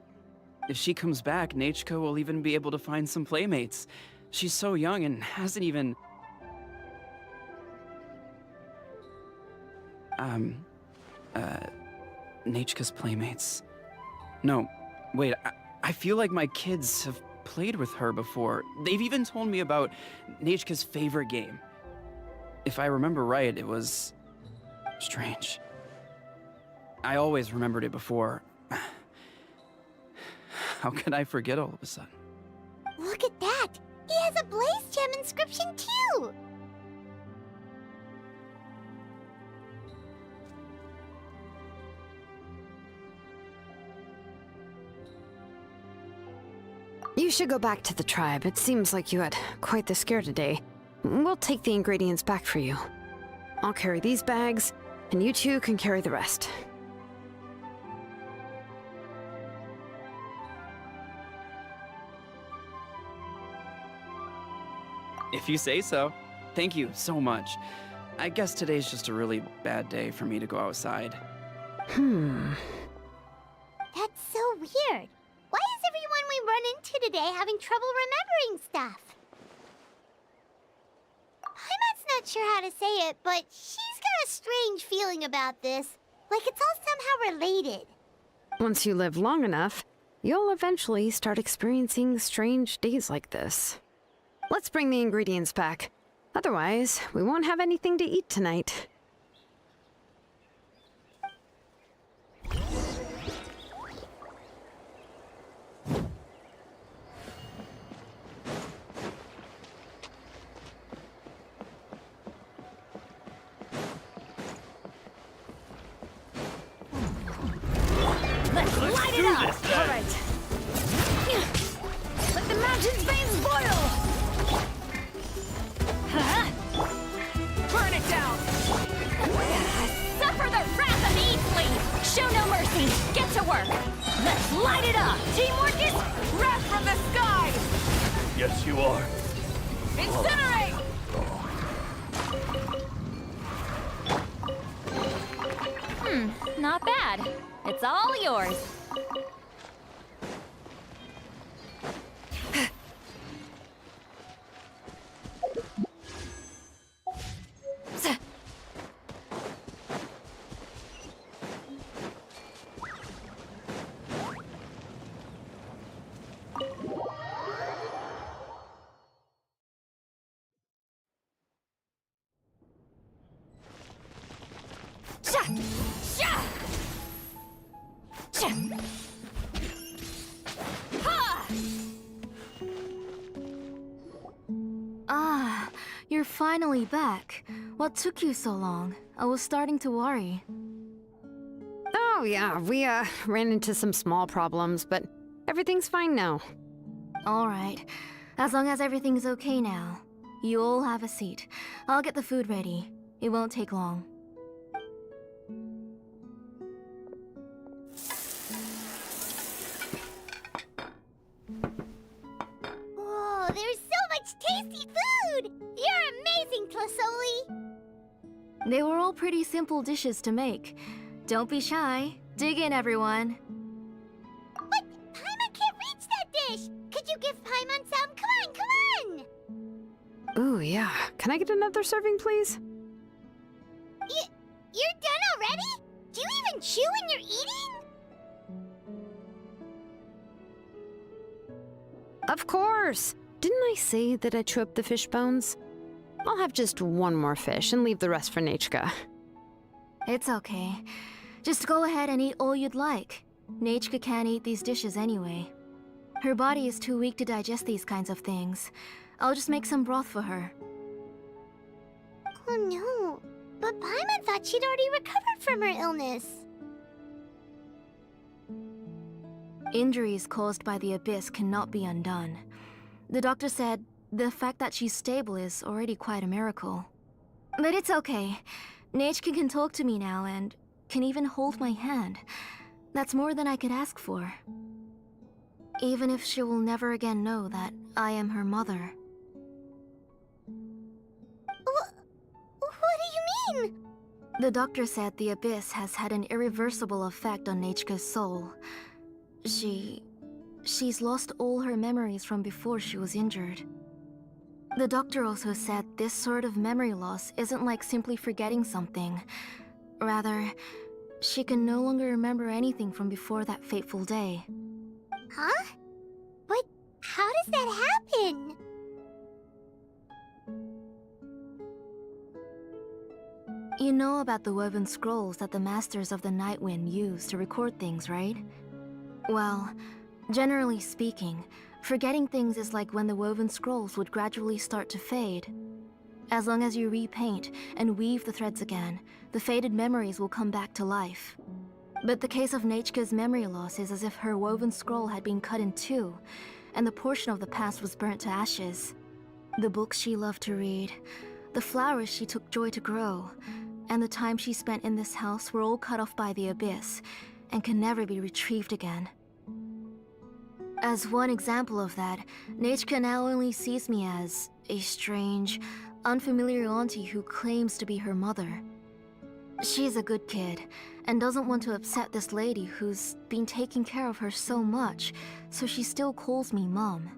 If she comes back, Nachko will even be able to find some playmates. She's so young and hasn't even... Nachka's playmates. No, wait, I feel like my kids have played with her before. They've even told me about Nechka's favorite game. If I remember right, it was strange. I always remembered it before. How could I forget all of a sudden? Look at that! He has a Blaze Gem inscription too! You should go back to the tribe. It seems like you had quite the scare today. We'll take the ingredients back for you. I'll carry these bags, and you two can carry the rest. If you say so. Thank you so much. I guess today's just a really bad day for me to go outside. That's so weird. Why is everyone we run into today having trouble remembering stuff? Paimon's not sure how to say it, but she's got a strange feeling about this. Like it's all somehow related. Once you live long enough, you'll eventually start experiencing strange days like this. Let's bring the ingredients back. Otherwise, we won't have anything to eat tonight. Let's light it up! All right. Let the mountain's veins boil! Burn it down! Suffer the wrath of Eatsley! Show no mercy! Get to work! Let's light it up! Teamwork is wrath from the sky! Yes, you are. Incinerate! Not bad. It's all yours. Ah, you're finally back. What took you so long? I was starting to worry. Oh yeah, we ran into some small problems, but everything's fine now. All right. As long as everything's okay now. You all have a seat. I'll get the food ready. It won't take long. Whoa, there's so much tasty food! You're amazing, Tlasoli! They were all pretty simple dishes to make. Don't be shy. Dig in, everyone. But Paimon can't reach that dish! Could you give Paimon some? Come on, come on! Ooh, yeah. Can I get another serving, please? You're done already? Do you even chew when you're eating? Of course! Didn't I say that I chew up the fish bones? I'll have just one more fish and leave the rest for Nechka. It's okay. Just go ahead and eat all you'd like. Nechka can't eat these dishes anyway. Her body is too weak to digest these kinds of things. I'll just make some broth for her. Oh no, but Paimon thought she'd already recovered from her illness. Injuries caused by the Abyss cannot be undone. The doctor said the fact that she's stable is already quite a miracle. But it's okay. Nechka can talk to me now and can even hold my hand. That's more than I could ask for. Even if she will never again know that I am her mother. What do you mean? The doctor said the Abyss has had an irreversible effect on Nechka's soul. She's lost all her memories from before she was injured. The doctor also said this sort of memory loss isn't like simply forgetting something. Rather, she can no longer remember anything from before that fateful day. Huh? But how does that happen? You know about the woven scrolls that the Masters of the Night Wind use to record things, right? Well, generally speaking, forgetting things is like when the woven scrolls would gradually start to fade. As long as you repaint and weave the threads again, the faded memories will come back to life. But the case of Nechka's memory loss is as if her woven scroll had been cut in two, and the portion of the past was burnt to ashes. The books she loved to read, the flowers she took joy to grow, and the time she spent in this house were all cut off by the abyss, and can never be retrieved again. As one example of that, Nechka now only sees me as a strange, unfamiliar auntie who claims to be her mother. She's a good kid, and doesn't want to upset this lady who's been taking care of her so much, so she still calls me Mom.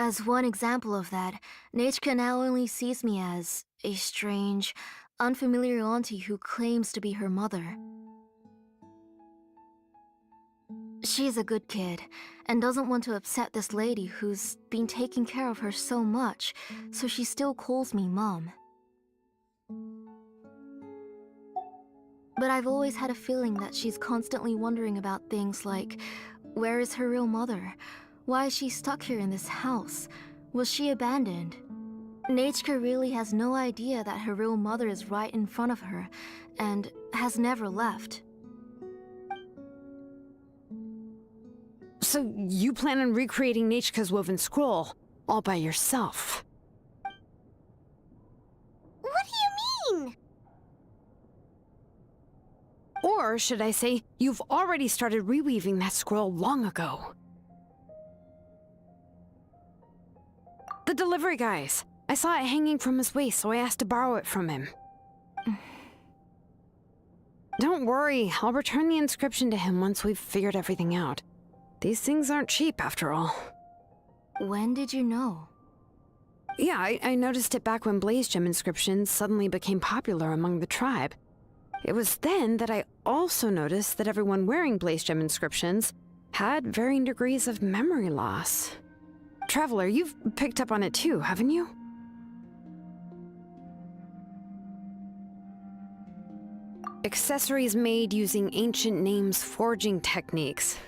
As one example of that, Nechka now only sees me as a strange, unfamiliar auntie who claims to be her mother. She's a good kid, and doesn't want to upset this lady who's been taking care of her so much, so she still calls me Mom. But I've always had a feeling that she's constantly wondering about things like, where is her real mother? Why is she stuck here in this house? Was she abandoned? Nechka really has no idea that her real mother is right in front of her, and has never left. So you plan on recreating Nechka's woven scroll all by yourself? What do you mean? Or should I say, you've already started reweaving that scroll long ago. The delivery guys. I saw it hanging from his waist, so I asked to borrow it from him. Don't worry, I'll return the inscription to him once we've figured everything out. These things aren't cheap, after all. When did you know? Yeah, I noticed it back when blaze gem inscriptions suddenly became popular among the tribe. It was then that I also noticed that everyone wearing blaze gem inscriptions had varying degrees of memory loss. Traveler, you've picked up on it too, haven't you? Accessories made using ancient names forging techniques.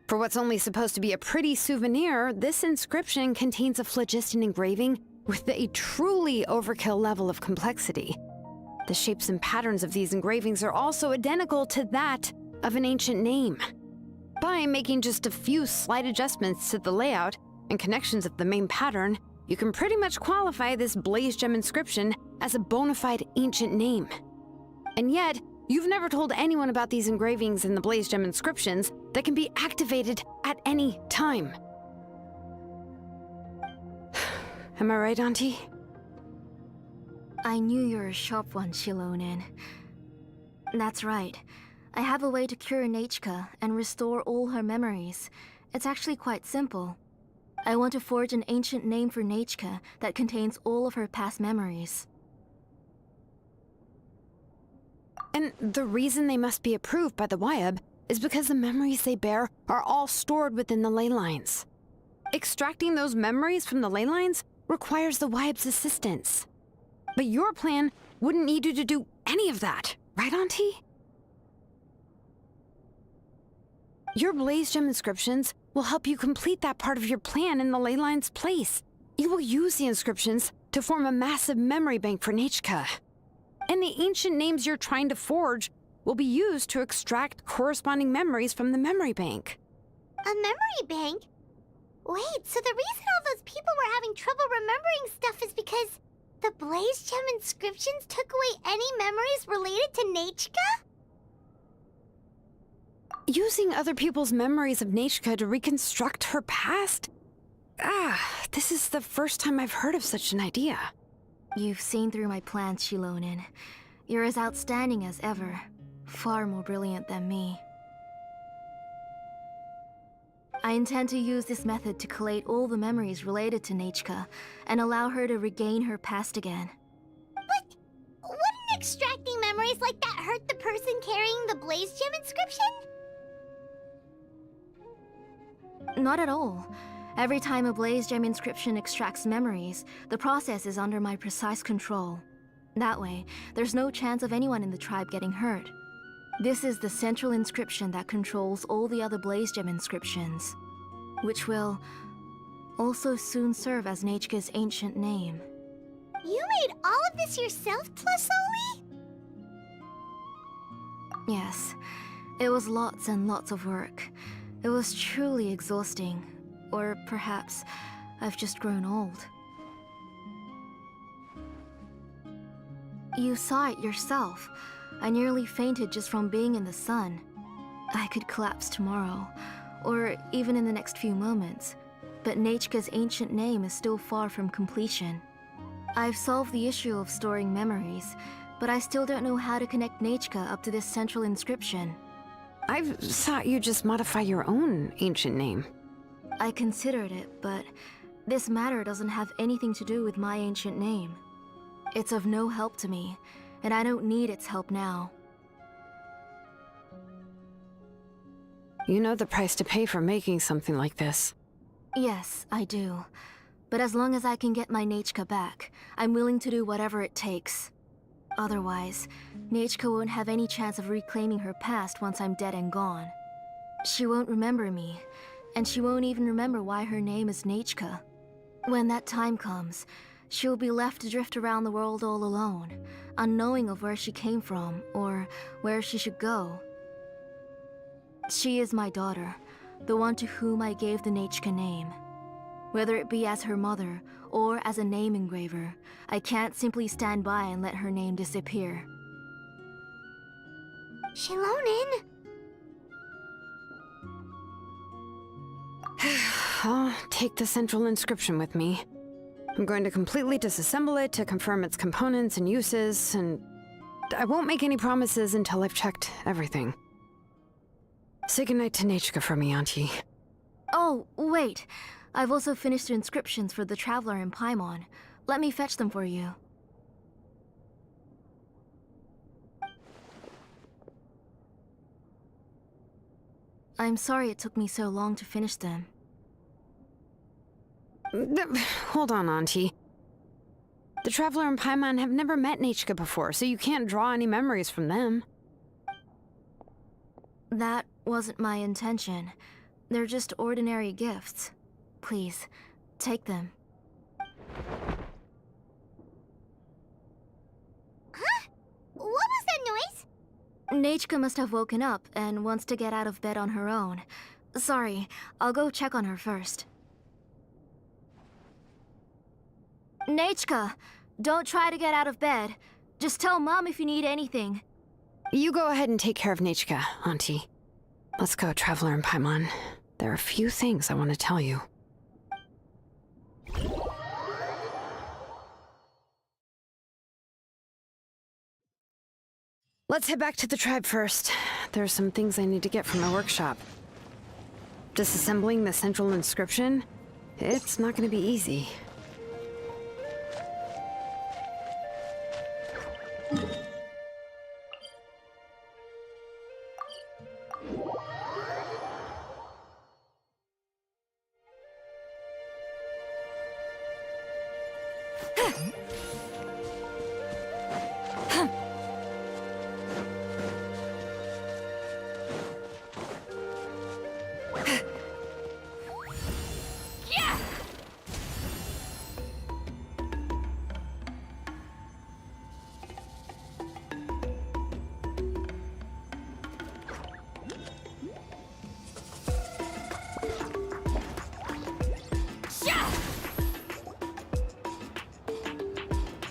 For what's only supposed to be a pretty souvenir, this inscription contains a phlogiston engraving with a truly overkill level of complexity. The shapes and patterns of these engravings are also identical to that of an ancient name. By making just a few slight adjustments to the layout and connections of the main pattern, you can pretty much qualify this blaze gem inscription as a bona fide ancient name. And yet, you've never told anyone about these engravings in the blaze gem inscriptions that can be activated at any time. Am I right, Auntie? I knew you were a sharp one, Shilonin. That's right. I have a way to cure Nechka and restore all her memories. It's actually quite simple. I want to forge an ancient name for Nechka that contains all of her past memories. And the reason they must be approved by the Wyab is because the memories they bear are all stored within the ley lines. Extracting those memories from the ley lines requires the Wyab's assistance. But your plan wouldn't need you to do any of that, right, Auntie? Your blaze gem inscriptions will help you complete that part of your plan in the ley line's place. You will use the inscriptions to form a massive memory bank for Nechka. And the ancient names you're trying to forge will be used to extract corresponding memories from the memory bank. A memory bank? Wait, so the reason all those people were having trouble remembering stuff is because the blaze gem inscriptions took away any memories related to Nechka? Using other people's memories of Nechka to reconstruct her past? This is the first time I've heard of such an idea. You've seen through my plans, Shilonin. You're as outstanding as ever. Far more brilliant than me. I intend to use this method to collate all the memories related to Nechka and allow her to regain her past again. But wouldn't extracting memories like that hurt the person carrying the blaze gem inscription? Not at all. Every time a blaze gem inscription extracts memories, the process is under my precise control. That way, there's no chance of anyone in the tribe getting hurt. This is the central inscription that controls all the other blaze gem inscriptions, which will also soon serve as Nechka's ancient name. You made all of this yourself, Tlisoli? Yes, it was lots and lots of work. It was truly exhausting. Or perhaps I've just grown old. You saw it yourself. I nearly fainted just from being in the sun. I could collapse tomorrow, or even in the next few moments. But Nechka's ancient name is still far from completion. I've solved the issue of storing memories, but I still don't know how to connect Nechka up to this central inscription. I thought you just modify your own ancient name. I considered it, but This matter doesn't have anything to do with my ancient name. It's of no help to me, and I don't need its help now. You know the price to pay for making something like this. Yes, I do. But as long as I can get my Nechka back, I'm willing to do whatever it takes. Otherwise, Nechka won't have any chance of reclaiming her past once I'm dead and gone. She won't remember me, and she won't even remember why her name is Nechka. When that time comes, she'll be left to drift around the world all alone, unknowing of where she came from or where she should go. She is my daughter, the one to whom I gave the Nechka name. Whether it be as her mother or as a name engraver, I can't simply stand by and let her name disappear. Shilonin! I'll take the central inscription with me. I'm going to completely disassemble it to confirm its components and uses, and I won't make any promises until I've checked everything. Say goodnight to Nechka for me, Auntie. Oh, wait. I've also finished the inscriptions for the Traveler in Paimon. Let me fetch them for you. I'm sorry it took me so long to finish them. Hold on, Auntie. The Traveler and Paimon have never met Nechka before, so you can't draw any memories from them. That wasn't my intention. They're just ordinary gifts. Please, take them. Huh? What was that noise? Nechka must have woken up and wants to get out of bed on her own. Sorry, I'll go check on her first. Nechka, don't try to get out of bed. Just tell Mom if you need anything. You go ahead and take care of Nechka, Auntie. Let's go, Traveler and Paimon. There are a few things I want to tell you. Let's head back to the tribe first. There are some things I need to get from my workshop. Disassembling the central inscription? It's not going to be easy.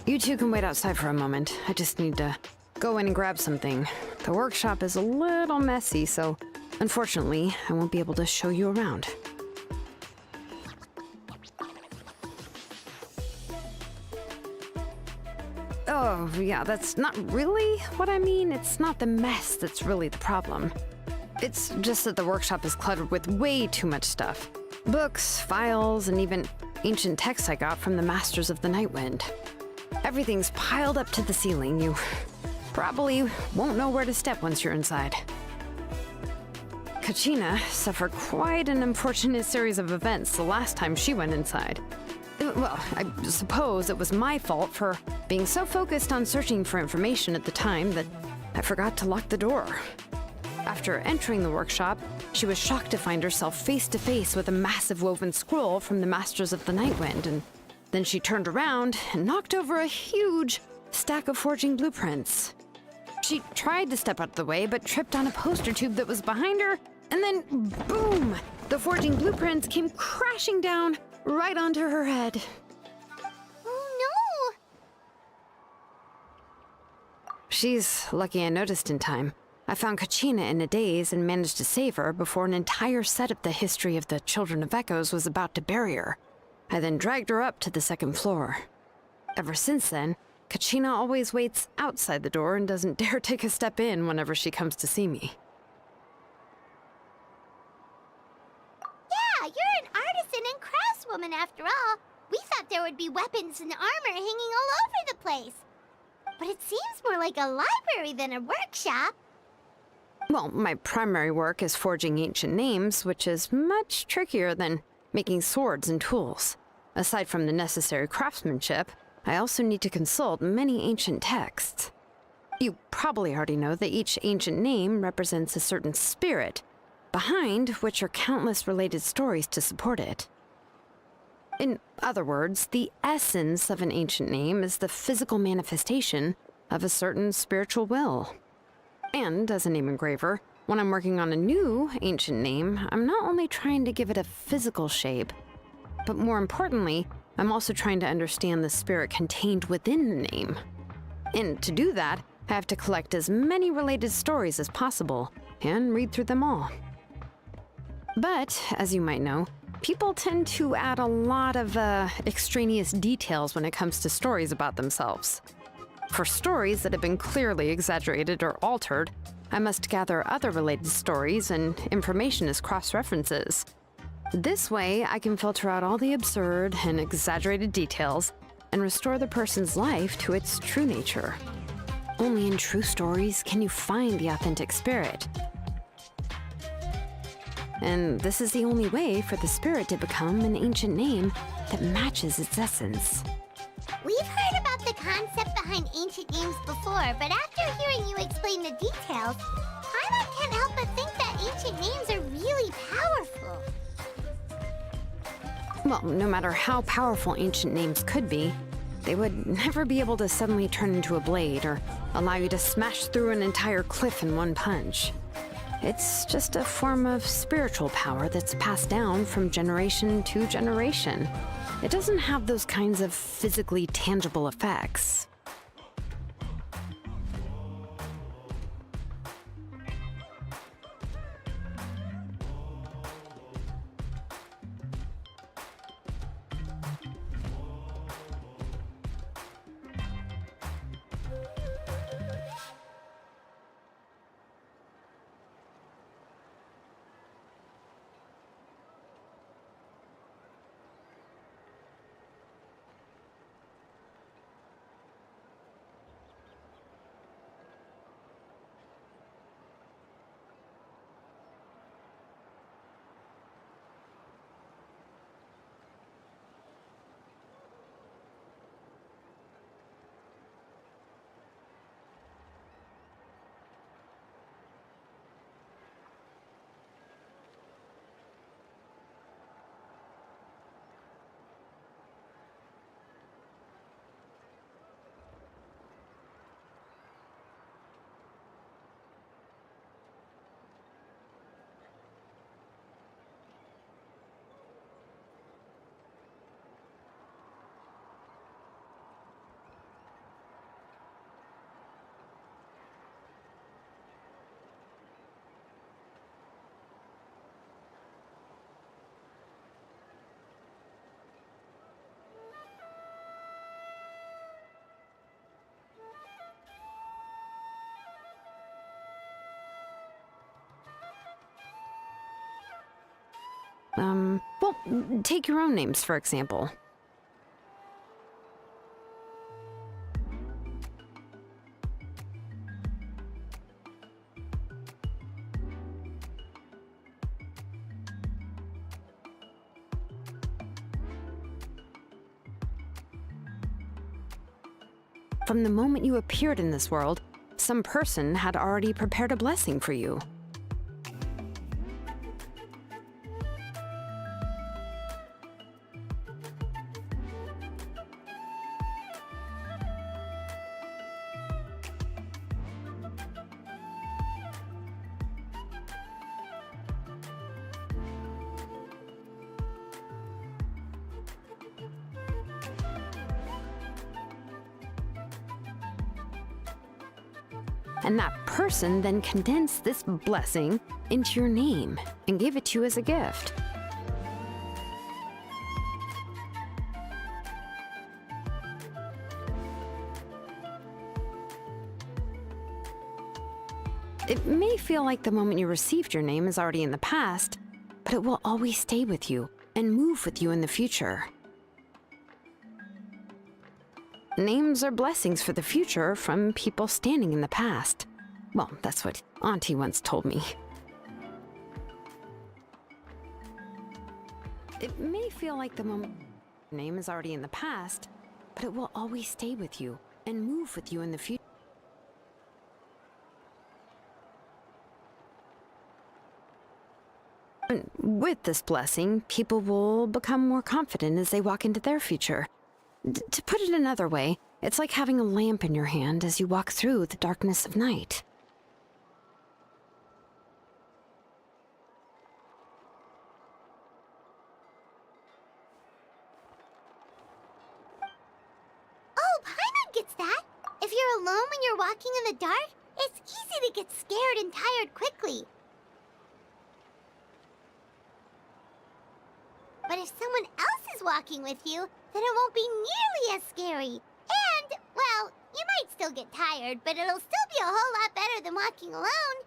You two can wait outside for a moment. I just need to go in and grab something. The workshop is a little messy, so unfortunately, I won't be able to show you around. Oh, yeah, that's not really what I mean. It's not the mess that's really the problem. It's just that the workshop is cluttered with way too much stuff. Books, files, and even ancient texts I got from the Masters of the Nightwind. Everything's piled up to the ceiling. You probably won't know where to step once you're inside. Kachina suffered quite an unfortunate series of events the last time she went inside. Well, I suppose it was my fault for being so focused on searching for information at the time that I forgot to lock the door. After entering the workshop, she was shocked to find herself face to face with a massive woven scroll from the Masters of the Nightwind, and then she turned around and knocked over a huge stack of forging blueprints. She tried to step out of the way, but tripped on a poster tube that was behind her, and then boom! The forging blueprints came crashing down right onto her head. Oh no! She's lucky I noticed in time. I found Kachina in a daze and managed to save her before an entire set of the history of the Children of Echoes was about to bury her. I then dragged her up to the second floor. Ever since then, Kachina always waits outside the door and doesn't dare take a step in whenever she comes to see me. Yeah, you're an artisan and woman after all. We thought there would be weapons and armor hanging all over the place. But it seems more like a library than a workshop. Well, my primary work is forging ancient names, which is much trickier than making swords and tools. Aside from the necessary craftsmanship, I also need to consult many ancient texts. You probably already know that each ancient name represents a certain spirit, behind which are countless related stories to support it. In other words, the essence of an ancient name is the physical manifestation of a certain spiritual will. And as a name engraver, when I'm working on a new ancient name, I'm not only trying to give it a physical shape, but more importantly, I'm also trying to understand the spirit contained within the name. And to do that, I have to collect as many related stories as possible and read through them all. But, as you might know, people tend to add a lot of extraneous details when it comes to stories about themselves. For stories that have been clearly exaggerated or altered, I must gather other related stories and information as cross-references. This way, I can filter out all the absurd and exaggerated details and restore the person's life to its true nature. Only in true stories can you find the authentic spirit. And this is the only way for the spirit to become an ancient name that matches its essence. We've heard about the concept behind ancient names before, but after hearing you explain the details, Paimon can't help but think that ancient names are really powerful. Well, no matter how powerful ancient names could be, they would never be able to suddenly turn into a blade or allow you to smash through an entire cliff in one punch. It's just a form of spiritual power that's passed down from generation to generation. It doesn't have those kinds of physically tangible effects. Well, take your own names, for example. From the moment you appeared in this world, some person had already prepared a blessing for you. And that person then condensed this blessing into your name and gave it to you as a gift. It may feel like the moment you received your name is already in the past, but it will always stay with you and move with you in the future. Names are blessings for the future from people standing in the past. Well, that's what Auntie once told me. It may feel like the moment name is already in the past, but it will always stay with you and move with you in the future. With this blessing, people will become more confident as they walk into their future. To put it another way, it's like having a lamp in your hand as you walk through the darkness of night. Oh, Paimon gets that! If you're alone when you're walking in the dark, it's easy to get scared and tired quickly. But if someone else is walking with you, then it won't be nearly as scary. And, well, you might still get tired, but it'll still be a whole lot better than walking alone.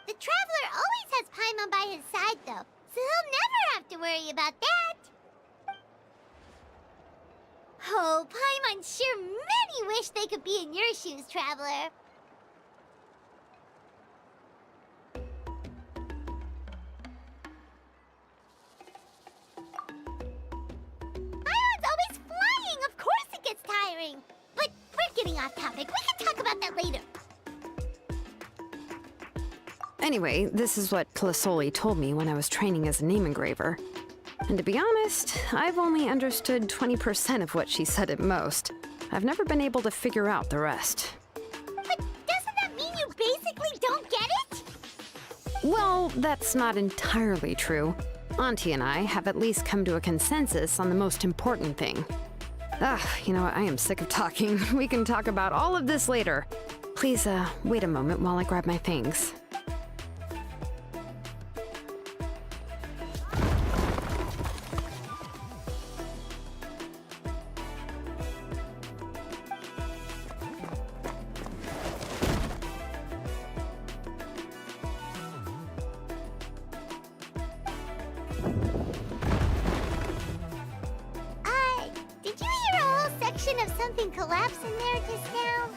The Traveler always has Paimon by his side, though, so he'll never have to worry about that. Oh, Paimon sure many wish they could be in your shoes, Traveler. Tiring. But we're getting off topic. We can talk about that later. Anyway, this is what Plisoli told me when I was training as a name engraver. And to be honest, I've only understood 20% of what she said at most. I've never been able to figure out the rest. But doesn't that mean you basically don't get it? Well, that's not entirely true. Auntie and I have at least come to a consensus on the most important thing. You know what? I am sick of talking. We can talk about all of this later. Please, wait a moment while I grab my things. Of something collapse in there just now?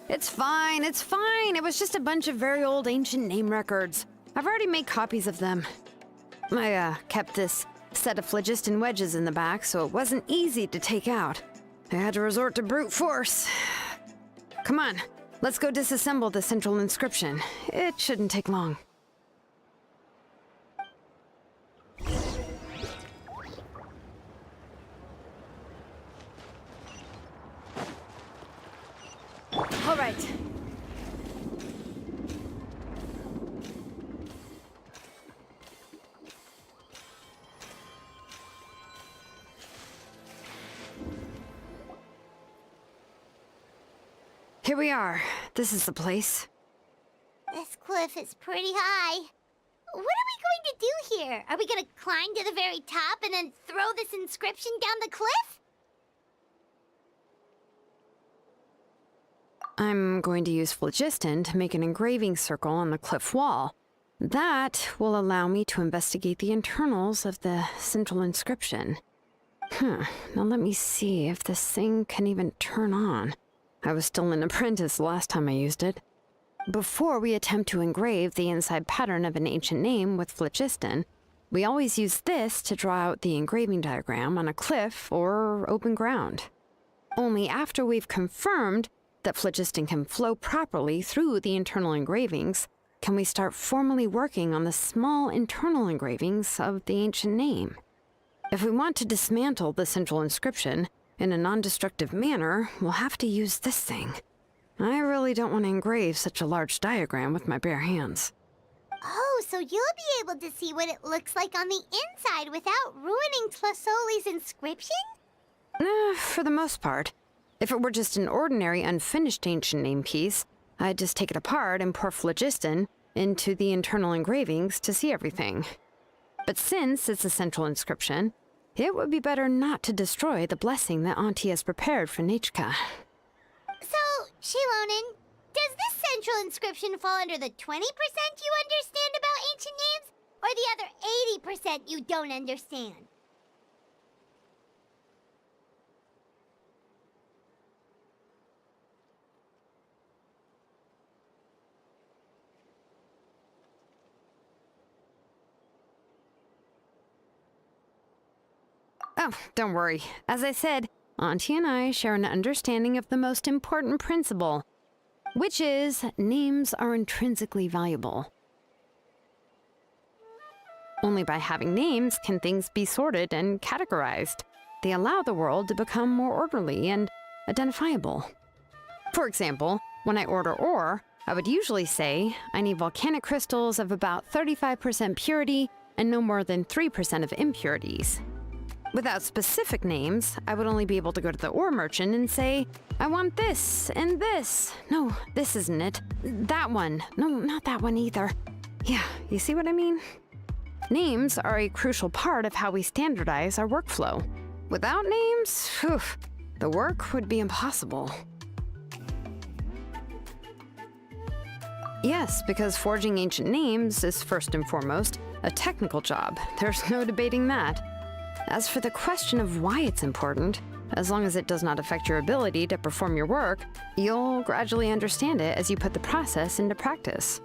It's fine, it's fine. It was just a bunch of very old ancient name records. I've already made copies of them. I kept this set of phlogiston wedges in the back, so it wasn't easy to take out. I had to resort to brute force. Come on, let's go disassemble the central inscription. It shouldn't take long. All right. Here we are. This is the place. This cliff is pretty high. What are we going to do here? Are we going to climb to the very top and then throw this inscription down the cliff? I'm going to use phlogiston to make an engraving circle on the cliff wall. That will allow me to investigate the internals of the central inscription. Now let me see if this thing can even turn on. I was still an apprentice last time I used it. Before we attempt to engrave the inside pattern of an ancient name with phlogiston, we always use this to draw out the engraving diagram on a cliff or open ground. Only after we've confirmed that phlogiston can flow properly through the internal engravings can we start formally working on the small internal engravings of the ancient name. If we want to dismantle the central inscription in a non-destructive manner, we'll have to use this thing. I really don't want to engrave such a large diagram with my bare hands. Oh, so you'll be able to see what it looks like on the inside without ruining Tlasoli's inscription? For the most part. If it were just an ordinary unfinished ancient name piece, I'd just take it apart and pour phlogiston into the internal engravings to see everything. But since it's a central inscription, it would be better not to destroy the blessing that Auntie has prepared for Nechka. So, Shilonen, does this central inscription fall under the 20% you understand about ancient names? Or the other 80% you don't understand? Oh, don't worry. As I said, Auntie and I share an understanding of the most important principle, which is names are intrinsically valuable. Only by having names can things be sorted and categorized. They allow the world to become more orderly and identifiable. For example, when I order ore, I would usually say I need volcanic crystals of about 35% purity and no more than 3% of impurities. Without specific names, I would only be able to go to the ore merchant and say, I want this and this. No, this isn't it. That one. No, not that one either. Yeah, you see what I mean? Names are a crucial part of how we standardize our workflow. Without names, the work would be impossible. Yes, because forging ancient names is first and foremost a technical job. There's no debating that. As for the question of why it's important, as long as it does not affect your ability to perform your work, you'll gradually understand it as you put the process into practice.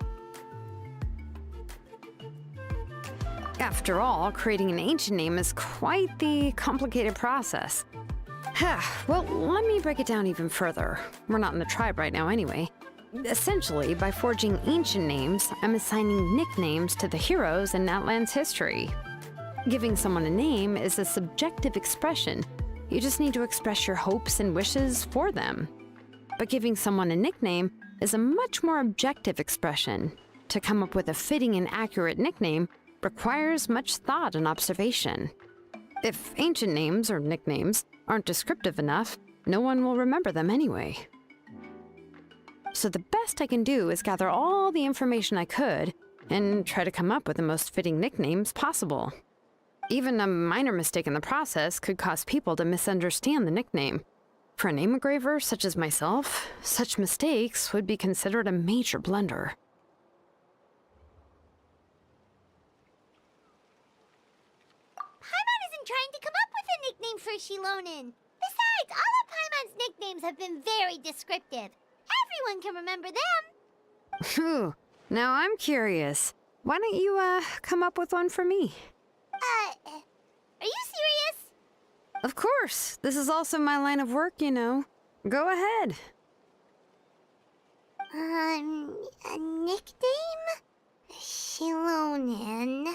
After all, creating an ancient name is quite the complicated process. Well, let me break it down even further. We're not in the tribe right now anyway. Essentially, by forging ancient names, I'm assigning nicknames to the heroes in Outland's history. Giving someone a name is a subjective expression. You just need to express your hopes and wishes for them. But giving someone a nickname is a much more objective expression. To come up with a fitting and accurate nickname requires much thought and observation. If ancient names or nicknames aren't descriptive enough, no one will remember them anyway. So the best I can do is gather all the information I could and try to come up with the most fitting nicknames possible. Even a minor mistake in the process could cause people to misunderstand the nickname. For a name engraver such as myself, such mistakes would be considered a major blunder. Paimon isn't trying to come up with a nickname for Shilonen. Besides, all of Paimon's nicknames have been very descriptive. Everyone can remember them. Phew. Now I'm curious. Why don't you, come up with one for me? Are you serious? Of course. This is also my line of work, you know. Go ahead. A nickname? Shilonen.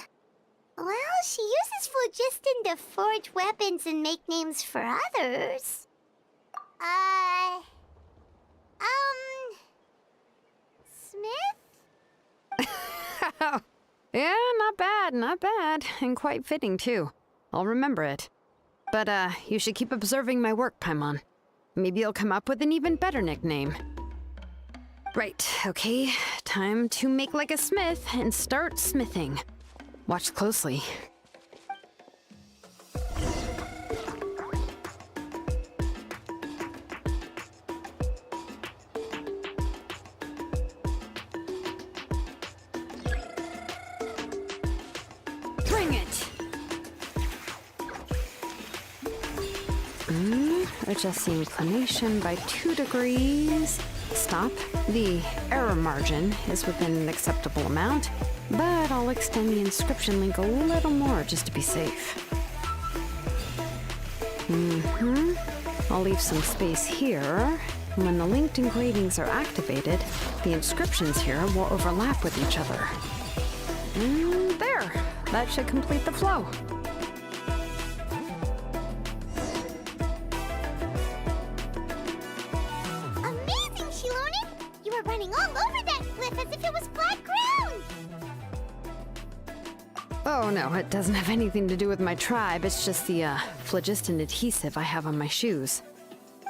Well, she uses phlogiston to forge weapons and make names for others. Smith? Yeah, not bad, and quite fitting too. I'll remember it. But, you should keep observing my work, Paimon. Maybe you'll come up with an even better nickname. Right, okay, time to make like a smith and start smithing. Watch closely. Bring it! Adjust the inclination by 2 degrees. Stop. The error margin is within an acceptable amount, but I'll extend the inscription link a little more just to be safe. I'll leave some space here. When the linked engravings are activated, the inscriptions here will overlap with each other. And there! That should complete the flow. Amazing, Shilonen! You were running all over that cliff as if it was flat ground! Oh no, it doesn't have anything to do with my tribe. It's just the, phlogiston adhesive I have on my shoes.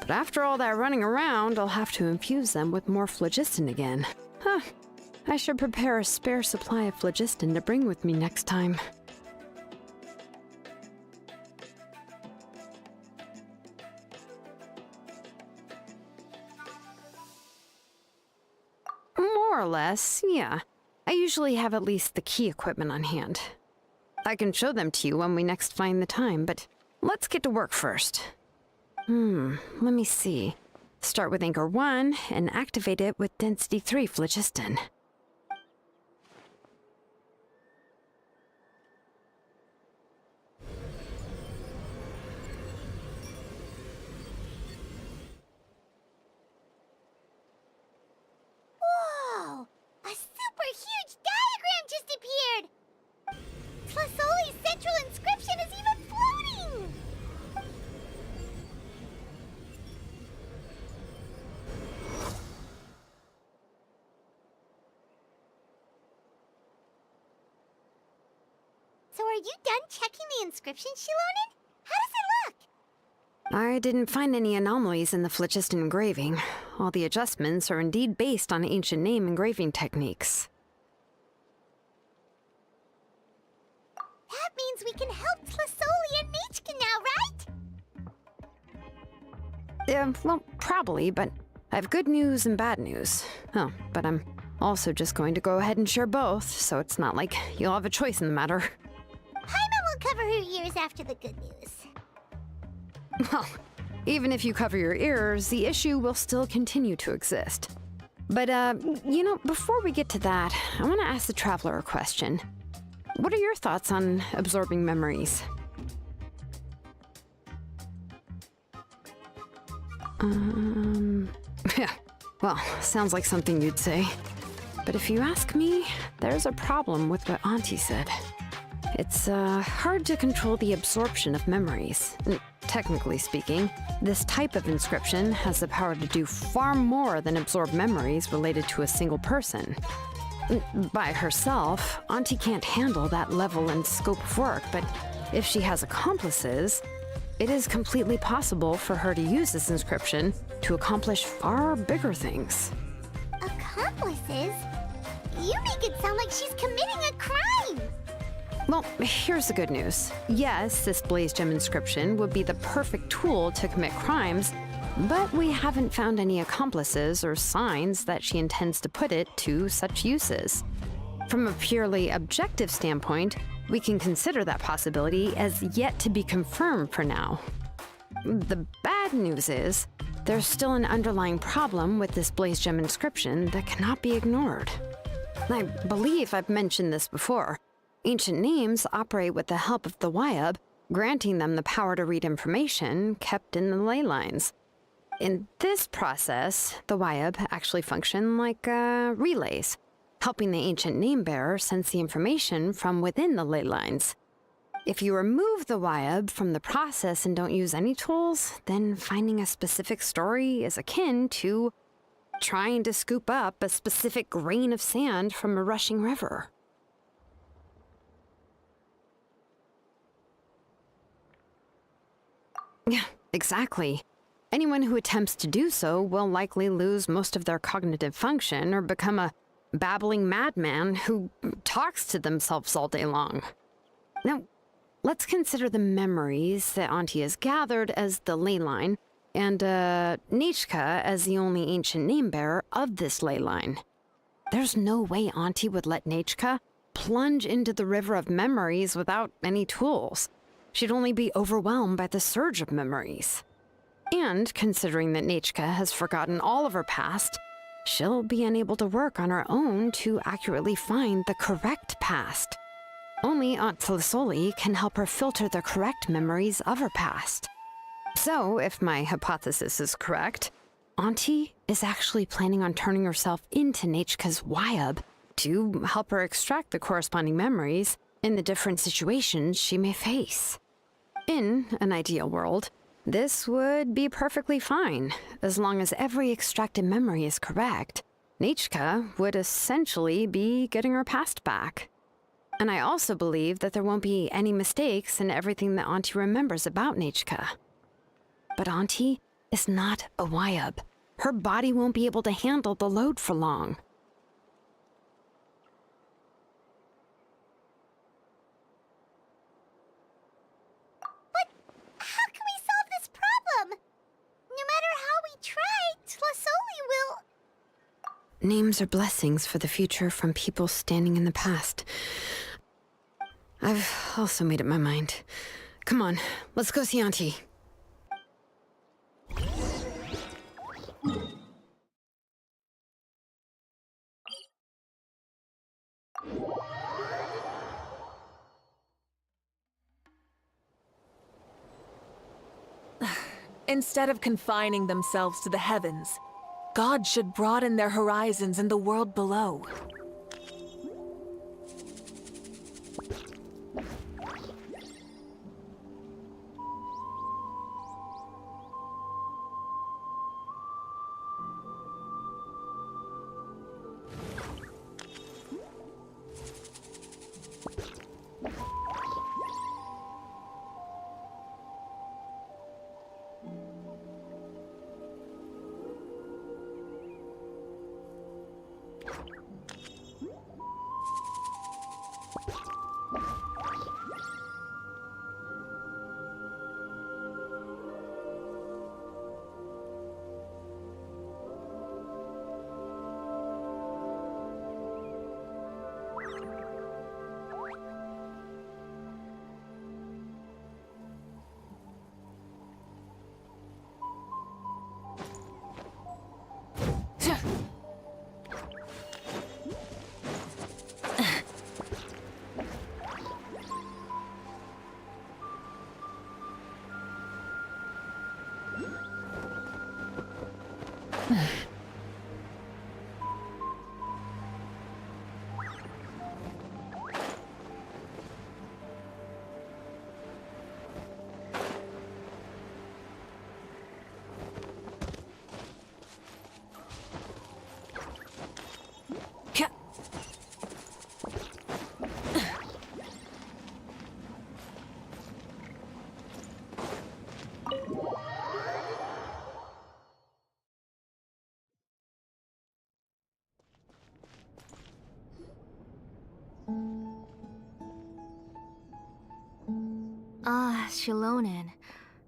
But after all that running around, I'll have to infuse them with more phlogiston again. Huh. I should prepare a spare supply of phlogiston to bring with me next time. More or less, yeah. I usually have at least the key equipment on hand. I can show them to you when we next find the time, but let's get to work first. Let me see. Start with Anchor 1 and activate it with Density 3 phlogiston. Whoa! A super huge diagram just appeared! Tlasoli's central inscription is even floating! So are you done checking the inscription, Shilonen? How does it look? I didn't find any anomalies in the phlogiston engraving. All the adjustments are indeed based on ancient name engraving techniques. That means we can help Tlasoli and Nichka now, right? Well, probably, but I have good news and bad news. Oh, but I'm also just going to go ahead and share both, so it's not like you'll have a choice in the matter. Paimon will cover her ears after the good news. Well, even if you cover your ears, the issue will still continue to exist. But, before we get to that, I want to ask the Traveler a question. What are your thoughts on absorbing memories? Yeah, well, sounds like something you'd say. But if you ask me, there's a problem with what Auntie said. It's hard to control the absorption of memories. Technically speaking, this type of inscription has the power to do far more than absorb memories related to a single person. By herself, Auntie can't handle that level and scope of work, but if she has accomplices, it is completely possible for her to use this inscription to accomplish far bigger things. Accomplices? You make it sound like she's committing a crime! Well, here's the good news. Yes, this Blaze Gem inscription would be the perfect tool to commit crimes, but we haven't found any accomplices or signs that she intends to put it to such uses. From a purely objective standpoint, we can consider that possibility as yet to be confirmed for now. The bad news is, there's still an underlying problem with this Blaze Gem inscription that cannot be ignored. I believe I've mentioned this before. Ancient names operate with the help of the Wyab, granting them the power to read information kept in the ley lines. In this process, the Wyab actually function like relays, helping the ancient name bearer sense the information from within the ley lines. If you remove the Wyab from the process and don't use any tools, then finding a specific story is akin to trying to scoop up a specific grain of sand from a rushing river. Yeah, exactly. Anyone who attempts to do so will likely lose most of their cognitive function or become a babbling madman who talks to themselves all day long. Now, let's consider the memories that Auntie has gathered as the ley line, and Nichka as the only ancient name bearer of this ley line. There's no way Auntie would let Nichka plunge into the river of memories without any tools. She'd only be overwhelmed by the surge of memories. And considering that Nichka has forgotten all of her past, she'll be unable to work on her own to accurately find the correct past. Only Aunt Tlasoli can help her filter the correct memories of her past. So, if my hypothesis is correct, Auntie is actually planning on turning herself into Nichka's Wyab to help her extract the corresponding memories in the different situations she may face. In an ideal world, this would be perfectly fine, as long as every extracted memory is correct. Nichka would essentially be getting her past back. And I also believe that there won't be any mistakes in everything that Auntie remembers about Nichka. But Auntie is not a Wyab. Her body won't be able to handle the load for long. How can we solve this problem? No matter how we try, Tlasoli will... Names are blessings for the future from people standing in the past. I've also made up my mind. Come on, let's go see Auntie. Instead of confining themselves to the heavens, God should broaden their horizons in the world below. Ah, Shilonen.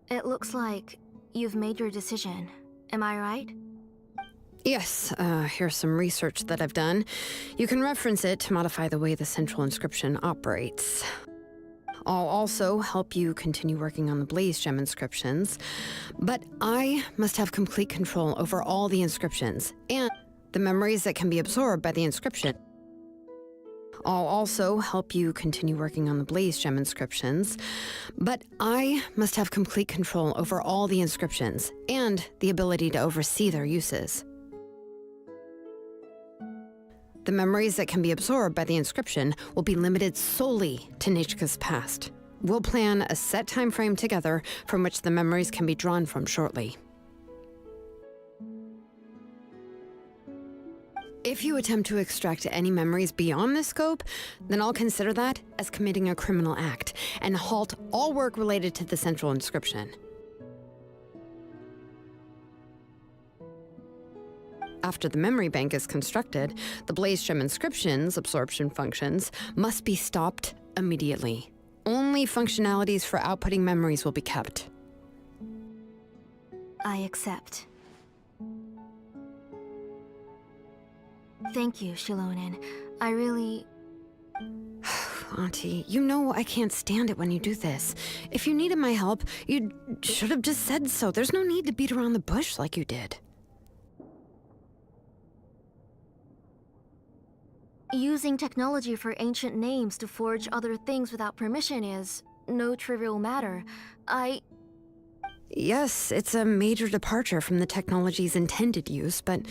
It looks like you've made your decision. Am I right? Yes, here's some research that I've done. You can reference it to modify the way the central inscription operates. I'll also help you continue working on the Blaze Gem inscriptions, but I must have complete control over all the inscriptions and the memories that can be absorbed by the inscription. I'll also help you continue working on the Blaze Gem inscriptions, but I must have complete control over all the inscriptions and the ability to oversee their uses. The memories that can be absorbed by the inscription will be limited solely to Nichka's past. We'll plan a set time frame together from which the memories can be drawn from shortly. If you attempt to extract any memories beyond this scope, then I'll consider that as committing a criminal act and halt all work related to the central inscription. After the memory bank is constructed, the Blaze Gem inscription's absorption functions must be stopped immediately. Only functionalities for outputting memories will be kept. I accept. Thank you, Shilonen. I really... Auntie, you know I can't stand it when you do this. If you needed my help, you should have just said so. There's no need to beat around the bush like you did. Using technology for ancient names to forge other things without permission is no trivial matter. Yes, it's a major departure from the technology's intended use, but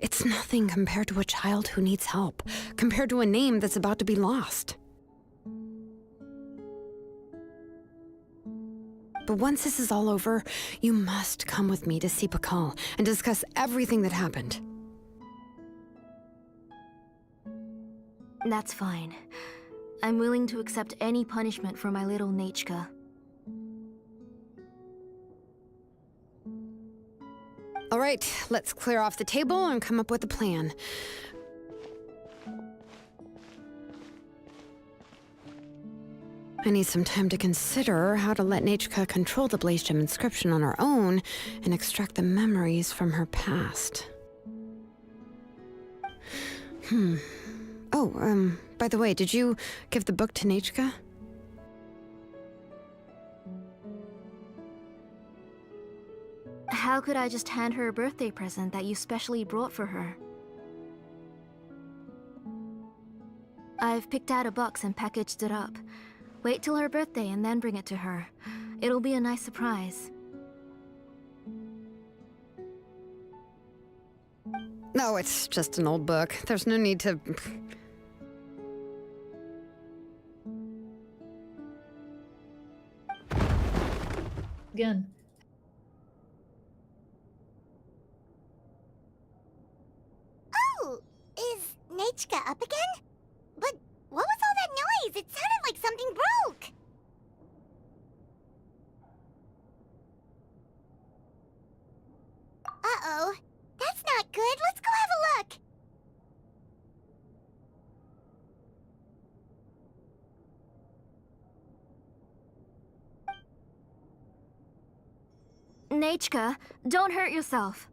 it's nothing compared to a child who needs help, compared to a name that's about to be lost. But once this is all over, you must come with me to see Pakal and discuss everything that happened. That's fine. I'm willing to accept any punishment for my little Nichka. All right, let's clear off the table and come up with a plan. I need some time to consider how to let Nichka control the Blaze Gem inscription on her own and extract the memories from her past. Oh, by the way, did you give the book to Nachka? How could I just hand her a birthday present that you specially brought for her? I've picked out a box and packaged it up. Wait till her birthday and then bring it to her. It'll be a nice surprise. No, it's just an old book. There's no need to... Again. Oh! Is Nachka up again? But what was all that noise? It sounded like something broke! Uh-oh. That's not good. Let's go have a look. Nachka, don't hurt yourself.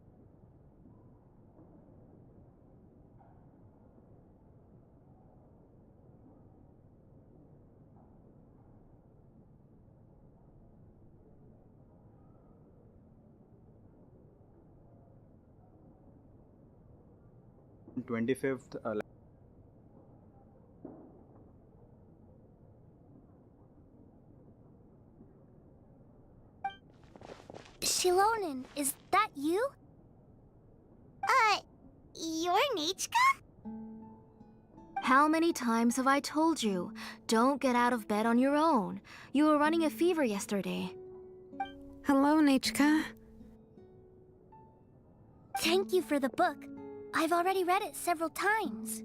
On 25th, Shilonen, is that you? You're Nachka? How many times have I told you? Don't get out of bed on your own. You were running a fever yesterday. Hello, Nachka. Thank you for the book. I've already read it several times.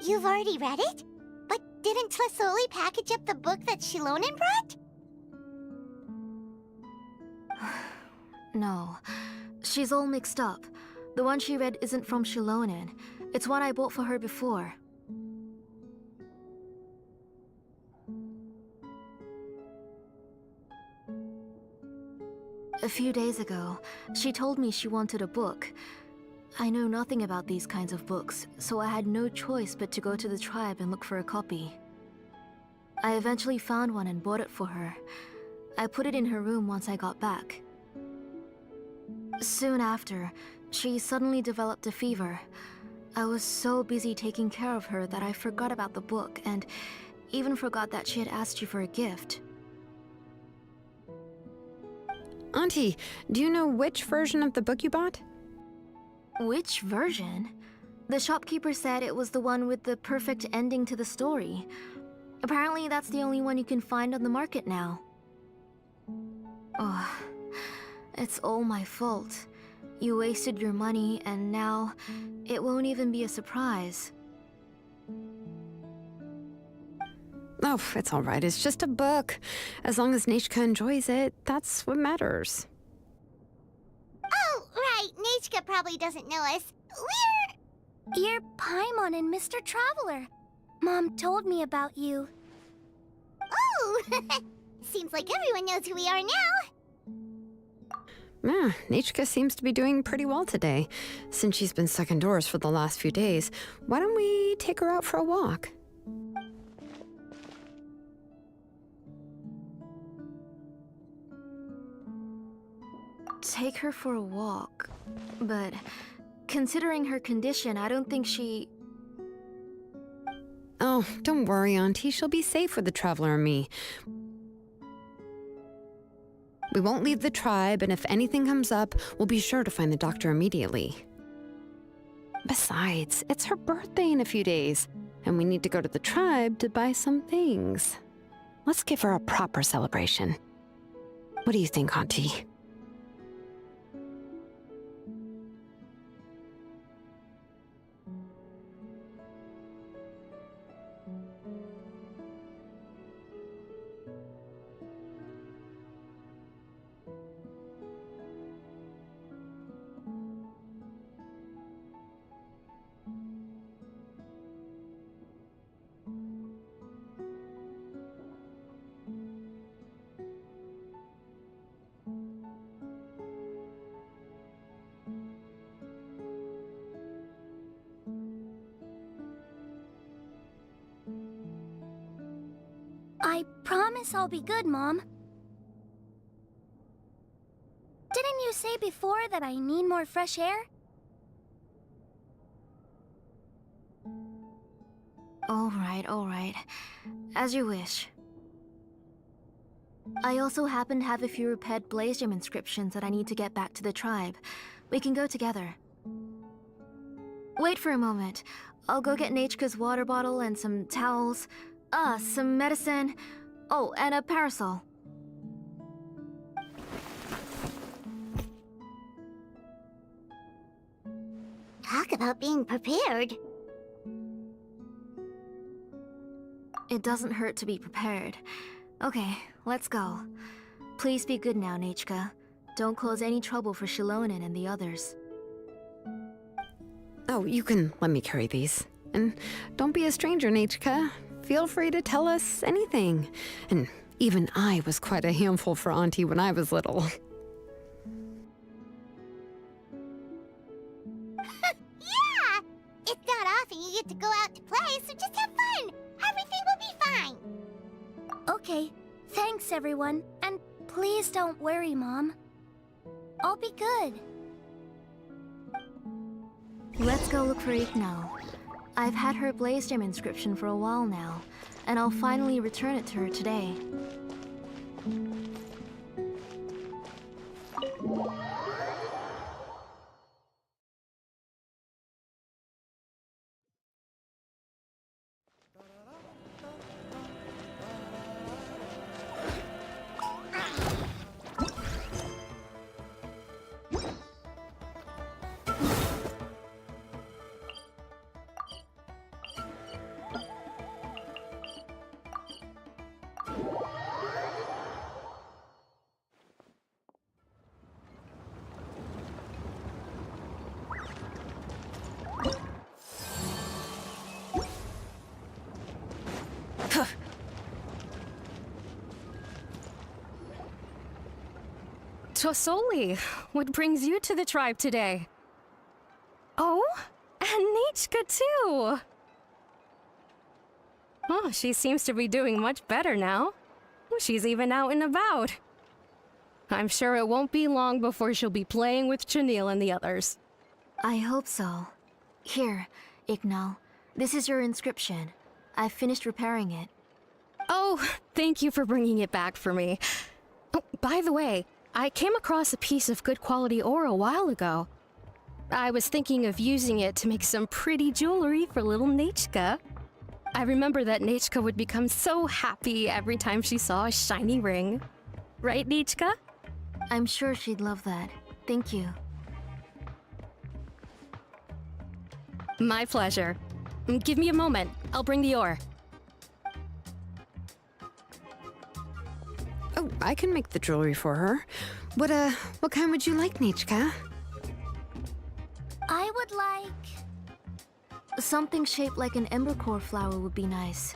You've already read it? But didn't Tlisoli package up the book that Shilonen brought? No. She's all mixed up. The one she read isn't from Shilonen. It's one I bought for her before. A few days ago, she told me she wanted a book. I know nothing about these kinds of books, so I had no choice but to go to the tribe and look for a copy. I eventually found one and bought it for her. I put it in her room once I got back. Soon after, she suddenly developed a fever. I was so busy taking care of her that I forgot about the book and even forgot that she had asked you for a gift. Auntie, do you know which version of the book you bought? Which version? The shopkeeper said it was the one with the perfect ending to the story. Apparently that's the only one you can find on the market now. Oh, it's all my fault. You wasted your money and now it won't even be a surprise. Oh, it's all right. It's just a book. As long as Nachka enjoys it, that's what matters. Oh, right. Nachka probably doesn't know us. You're Paimon and Mr. Traveler. Mom told me about you. Oh! Seems like everyone knows who we are now. Yeah, Nachka seems to be doing pretty well today. Since she's been stuck indoors for the last few days, why don't we take her out for a walk? Take her for a walk. But considering her condition, I don't think she... Oh, don't worry, Auntie. She'll be safe with the Traveler and me. We won't leave the tribe, and if anything comes up, we'll be sure to find the doctor immediately. Besides, it's her birthday in a few days, and we need to go to the tribe to buy some things. Let's give her a proper celebration. What do you think, Auntie? promise I'll be good, Mom. Didn't you say before that I need more fresh air? All right. As you wish. I also happen to have a few repaired Blaze Gem inscriptions that I need to get back to the tribe. We can go together. Wait for a moment. I'll go get Nachka's water bottle and some towels. Some medicine. Oh, and a parasol. Talk about being prepared. It doesn't hurt to be prepared. Okay, let's go. Please be good now, Nachka. Don't cause any trouble for Shilonen and the others. Oh, you can let me carry these. And don't be a stranger, Nachka. Feel free to tell us anything. And even I was quite a handful for Auntie when I was little. Yeah! It's not often you get to go out to play, so just have fun! Everything will be fine! Okay, thanks everyone. And please don't worry, Mom. I'll be good. Let's go look for Iknal. I've had her Blaze Gem inscription for a while now, and I'll finally return it to her today. Tosoli, what brings you to the tribe today? Oh, and Nichka too! Oh, she seems to be doing much better now. She's even out and about. I'm sure it won't be long before she'll be playing with Chanil and the others. I hope so. Here, Iknal. This is your inscription. I've finished repairing it. Oh, thank you for bringing it back for me. Oh, by the way, I came across a piece of good quality ore a while ago. I was thinking of using it to make some pretty jewelry for little Nachka. I remember that Nachka would become so happy every time she saw a shiny ring. Right, Nachka? I'm sure she'd love that. Thank you. My pleasure. Give me a moment. I'll bring the ore. Oh, I can make the jewelry for her. What kind would you like, Nachka? I would like... something shaped like an embercore flower would be nice.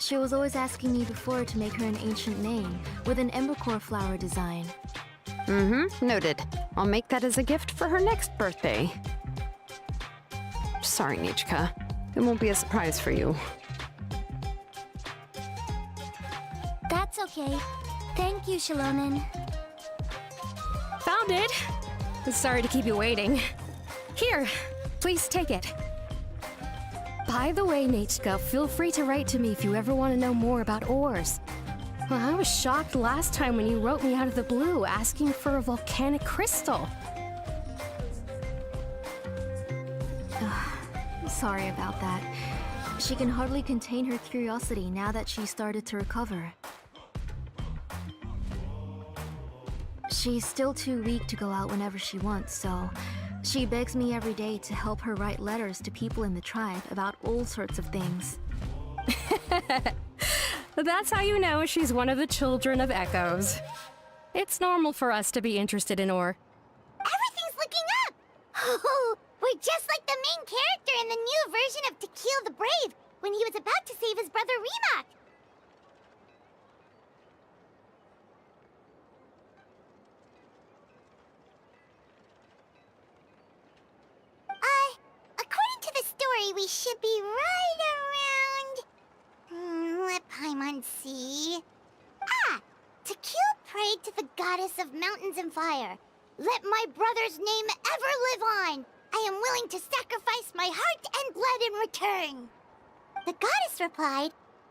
She was always asking me before to make her an ancient name with an embercore flower design. Mm-hmm, noted. I'll make that as a gift for her next birthday. Sorry, Nachka. It won't be a surprise for you. That's okay. Thank you, Shilonen. Found it! Sorry to keep you waiting. Here, please take it. By the way, Nachka, feel free to write to me if you ever want to know more about ores. Well, I was shocked last time when you wrote me out of the blue asking for a volcanic crystal. Sorry about that. She can hardly contain her curiosity now that she's started to recover. She's still too weak to go out whenever she wants, so she begs me every day to help her write letters to people in the tribe about all sorts of things. That's how you know she's one of the children of Echoes. It's normal for us to be interested in ore. Everything's looking up! Oh, we're just like the main character in the new version of To Kill the Brave when he was about to save his brother Remak. According to the story, we should be right around... let Paimon see... goddess of mountains and fire, let my brother's name ever live on. I am willing to sacrifice my heart and blood in return. The goddess replied,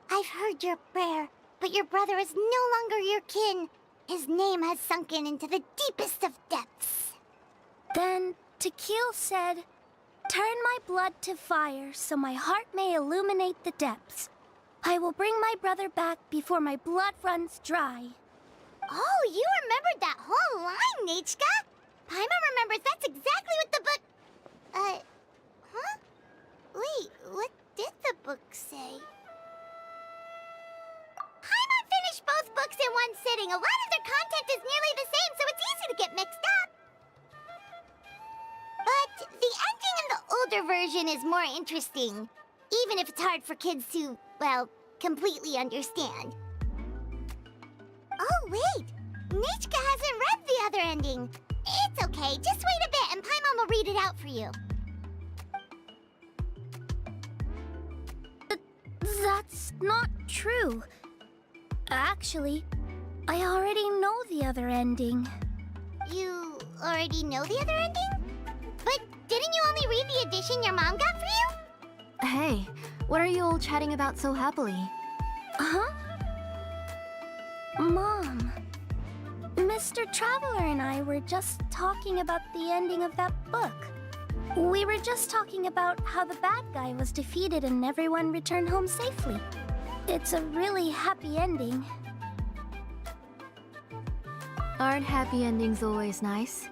I've heard your prayer, but your brother is no longer your kin. His name has sunken into the deepest of depths. Then Tequil said, turn my blood to fire so my heart may illuminate the depths. I will bring my brother back before my blood runs dry. Oh, you remembered that whole line, Nechka? Paimon remembers that's exactly what the book... huh? Wait, what did the book say? Paimon finished both books in one sitting. A lot of their content is nearly the same, so it's easy to get mixed up. But the ending in the older version is more interesting, even if it's hard for kids to, well, completely understand. Oh, wait! Nechka hasn't read the other ending. It's okay, just wait a bit and Paimon will read it out for you. That's not true. Actually, I already know the other ending. You already know the other ending? But didn't you only read the edition your mom got for you? Hey, what are you all chatting about so happily? Huh? Mom, Mr. Traveler and I were just talking about the ending of that book. We were just talking about how the bad guy was defeated and everyone returned home safely. It's a really happy ending. Aren't happy endings always nice?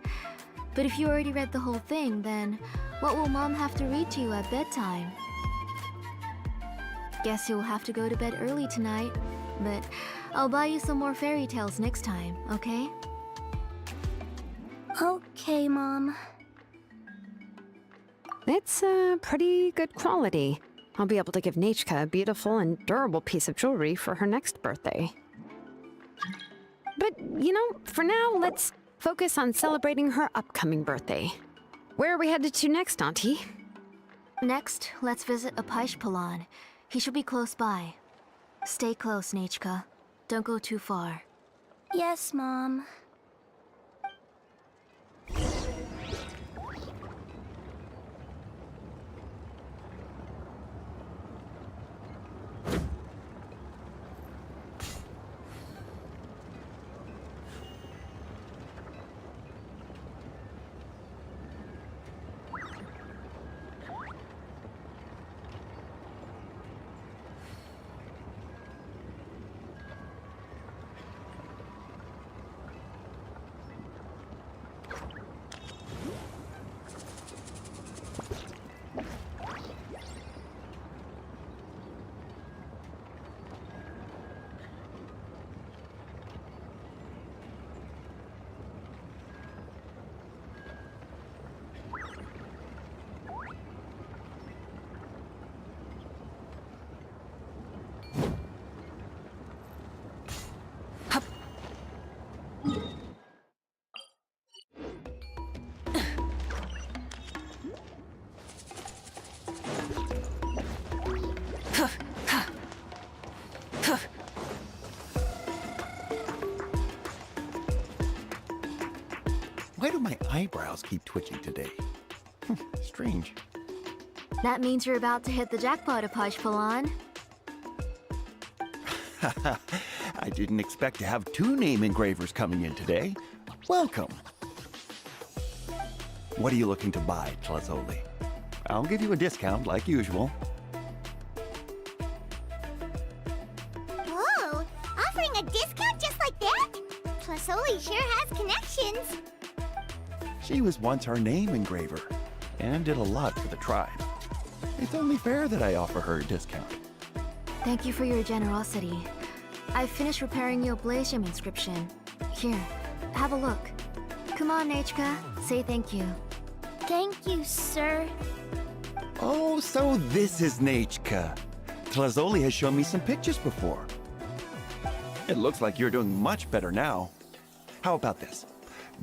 But if you already read the whole thing, then what will Mom have to read to you at bedtime? Guess you'll have to go to bed early tonight, but I'll buy you some more fairy tales next time, okay? Okay, Mom. It's pretty good quality. I'll be able to give Nechka a beautiful and durable piece of jewelry for her next birthday. But, you know, for now, let's focus on celebrating her upcoming birthday. Where are we headed to next, Auntie? Next, let's visit Apaish. He should be close by. Stay close, Nechka. Don't go too far. Yes, Mom. Why do my eyebrows keep twitching today? Strange. That means you're about to hit the jackpot, Apaish. I didn't expect to have 2 name engravers coming in today. Welcome. What are you looking to buy, Tlazoli? I'll give you a discount like usual. Whoa! Offering a discount just like that? Tlazoli sure has connections. She was once our name engraver and did a lot for the tribe. It's only fair that I offer her a discount. Thank you for your generosity. I've finished repairing your Blasium inscription. Here, have a look. Come on, Nechka, say thank you. Thank you, sir. Oh, so this is Nechka. Tlazoli has shown me some pictures before. It looks like you're doing much better now. How about this?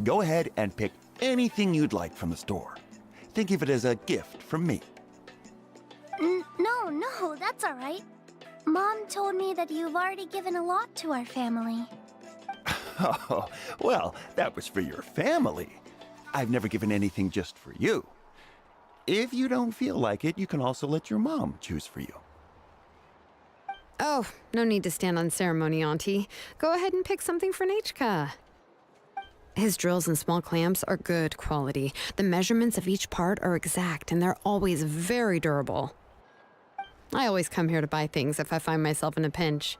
Go ahead and pick anything you'd like from the store. Think of it as a gift from me. No, that's all right. Mom told me that you've already given a lot to our family. Oh, well, that was for your family. I've never given anything just for you. If you don't feel like it, you can also let your mom choose for you. Oh, no need to stand on ceremony, Auntie. Go ahead and pick something for Nechka. His drills and small clamps are good quality. The measurements of each part are exact, and they're always very durable. I always come here to buy things if I find myself in a pinch.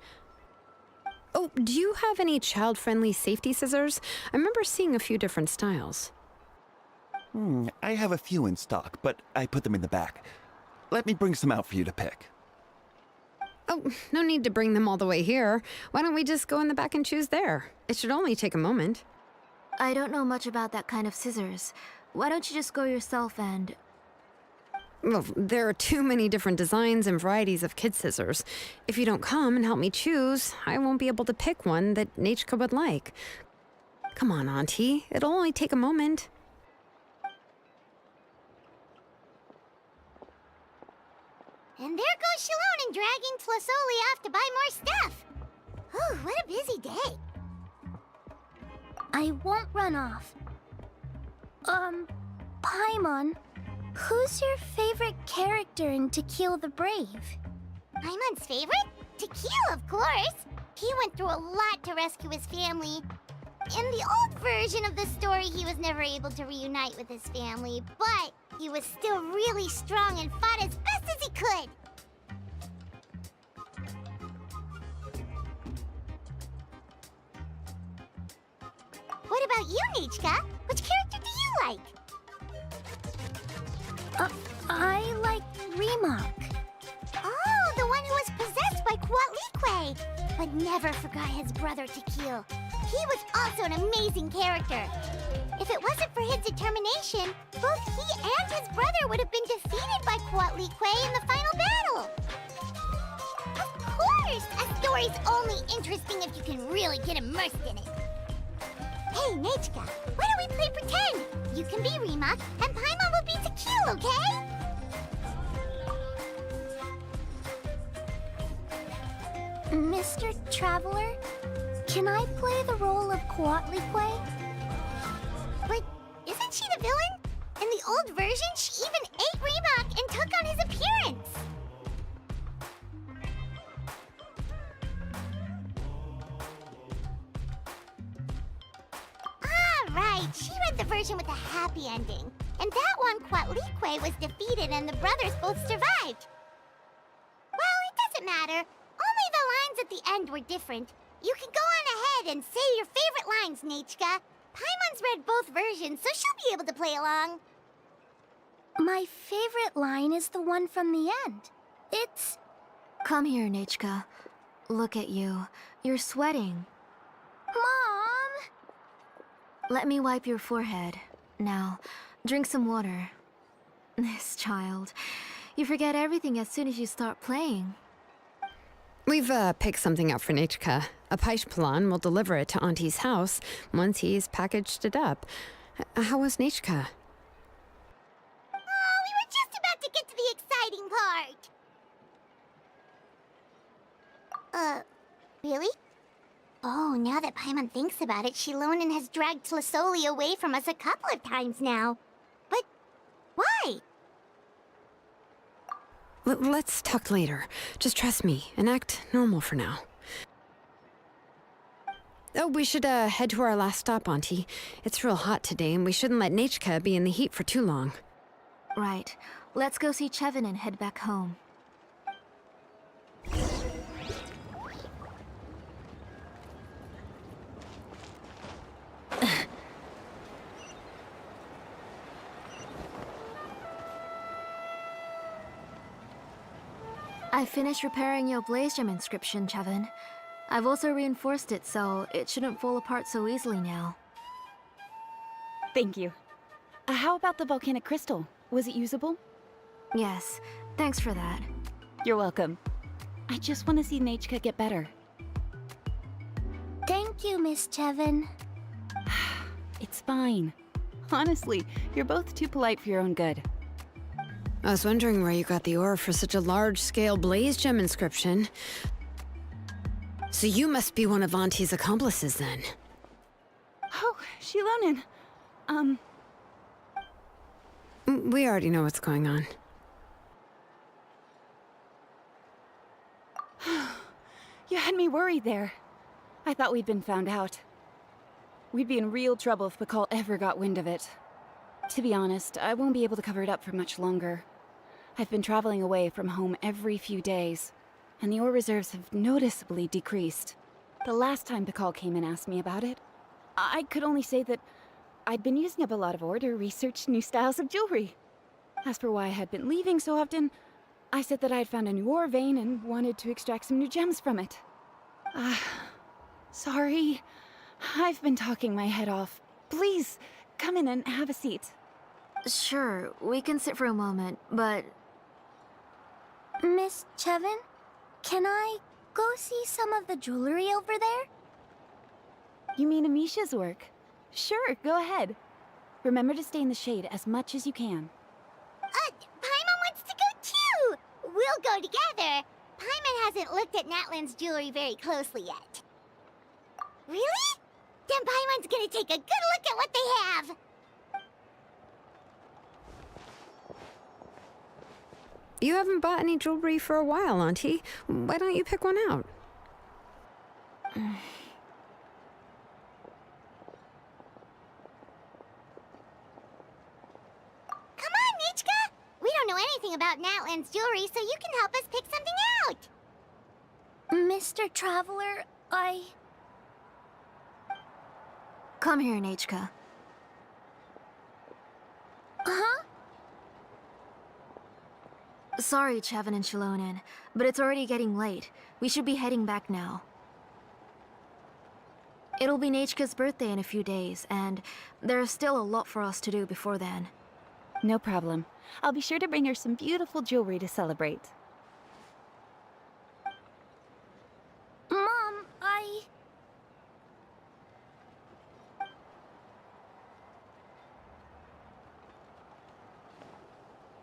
Oh, do you have any child-friendly safety scissors? I remember seeing a few different styles. I have a few in stock, but I put them in the back. Let me bring some out for you to pick. Oh, no need to bring them all the way here. Why don't we just go in the back and choose there? It should only take a moment. I don't know much about that kind of scissors. Why don't you just go yourself and... Well, there are too many different designs and varieties of kid scissors. If you don't come and help me choose, I won't be able to pick one that Nechka would like. Come on, Auntie. It'll only take a moment. And there goes Shalon dragging Tlasoli off to buy more stuff. Ooh, what a busy day. I won't run off. Paimon, who's your favorite character in To Kill the Brave? Paimon's favorite? To Kill, of course. He went through a lot to rescue his family. In the old version of the story, he was never able to reunite with his family, but he was still really strong and fought as best as he could. What about you, Nechka? Which character do you like? I like Remak. Oh, the one who was possessed by Quatlique, but never forgot his brother Tequil. He was also an amazing character. If it wasn't for his determination, both he and his brother would have been defeated by Quatlique in the final battle. Of course! A story's only interesting if you can really get immersed in it. Hey, Nechka, why don't we play pretend? You can be Remak, and Paimon will be Tequil, okay? Mr. Traveler, can I play the role of Quatlique? But isn't she the villain? In the old version, she even ate Remak and took on his appearance. Ah, right. She read the version with a happy ending. And that one, Quatlique was defeated and the brothers both survived. Well, it doesn't matter. Only the lines at the end were different. You can go on ahead and say your favorite lines, Nechka. Paimon's read both versions, so she'll be able to play along. My favorite line is the one from the end. It's... Come here, Nechka. Look at you. You're sweating. Mom! Let me wipe your forehead. Now, drink some water. This child. You forget everything as soon as you start playing. We've picked something up for Nechka. A Paishpalan will deliver it to Auntie's house once he's packaged it up. How was Nechka? Oh, we were just about to get to the exciting part. Really? Oh, now that Paimon thinks about it, Shilonen has dragged Tlasoli away from us a couple of times now. But why? Let's talk later. Just trust me and act normal for now. Oh, we should head to our last stop, Auntie. It's real hot today, and we shouldn't let Nechka be in the heat for too long. Right. Let's go see Chevin and head back home. I finished repairing your Blaze Gem inscription, Chevin. I've also reinforced it so it shouldn't fall apart so easily now. Thank you. How about the volcanic crystal? Was it usable? Yes, thanks for that. You're welcome. I just want to see Nechka get better. Thank you, Miss Chevin. It's fine. Honestly, you're both too polite for your own good. I was wondering where you got the ore for such a large-scale Blaze Gem inscription. So you must be one of Auntie's accomplices, then. Oh, Shilonen. We already know what's going on. You had me worried there. I thought we'd been found out. We'd be in real trouble if Pakal ever got wind of it. To be honest, I won't be able to cover it up for much longer. I've been traveling away from home every few days, and the ore reserves have noticeably decreased. The last time Pakal came and asked me about it, I could only say that I'd been using up a lot of ore to research new styles of jewelry. As for why I had been leaving so often, I said that I had found a new ore vein and wanted to extract some new gems from it. Sorry. I've been talking my head off. Please, come in and have a seat. Sure, we can sit for a moment, but... Miss Chevin, can I go see some of the jewelry over there? You mean Amisha's work? Sure, go ahead. Remember to stay in the shade as much as you can. Paimon wants to go too! We'll go together. Paimon hasn't looked at Natlan's jewelry very closely yet. Really? Then Paimon's gonna take a good look at what they have! You haven't bought any jewelry for a while, Auntie. Why don't you pick one out? Come on, Nichka! We don't know anything about Natlan's jewelry, so you can help us pick something out! Mr. Traveler, Come here, Nachka. Huh? Sorry, Chevin and Shilonen, but it's already getting late. We should be heading back now. It'll be Nachka's birthday in a few days, and there's still a lot for us to do before then. No problem. I'll be sure to bring her some beautiful jewelry to celebrate. Mom,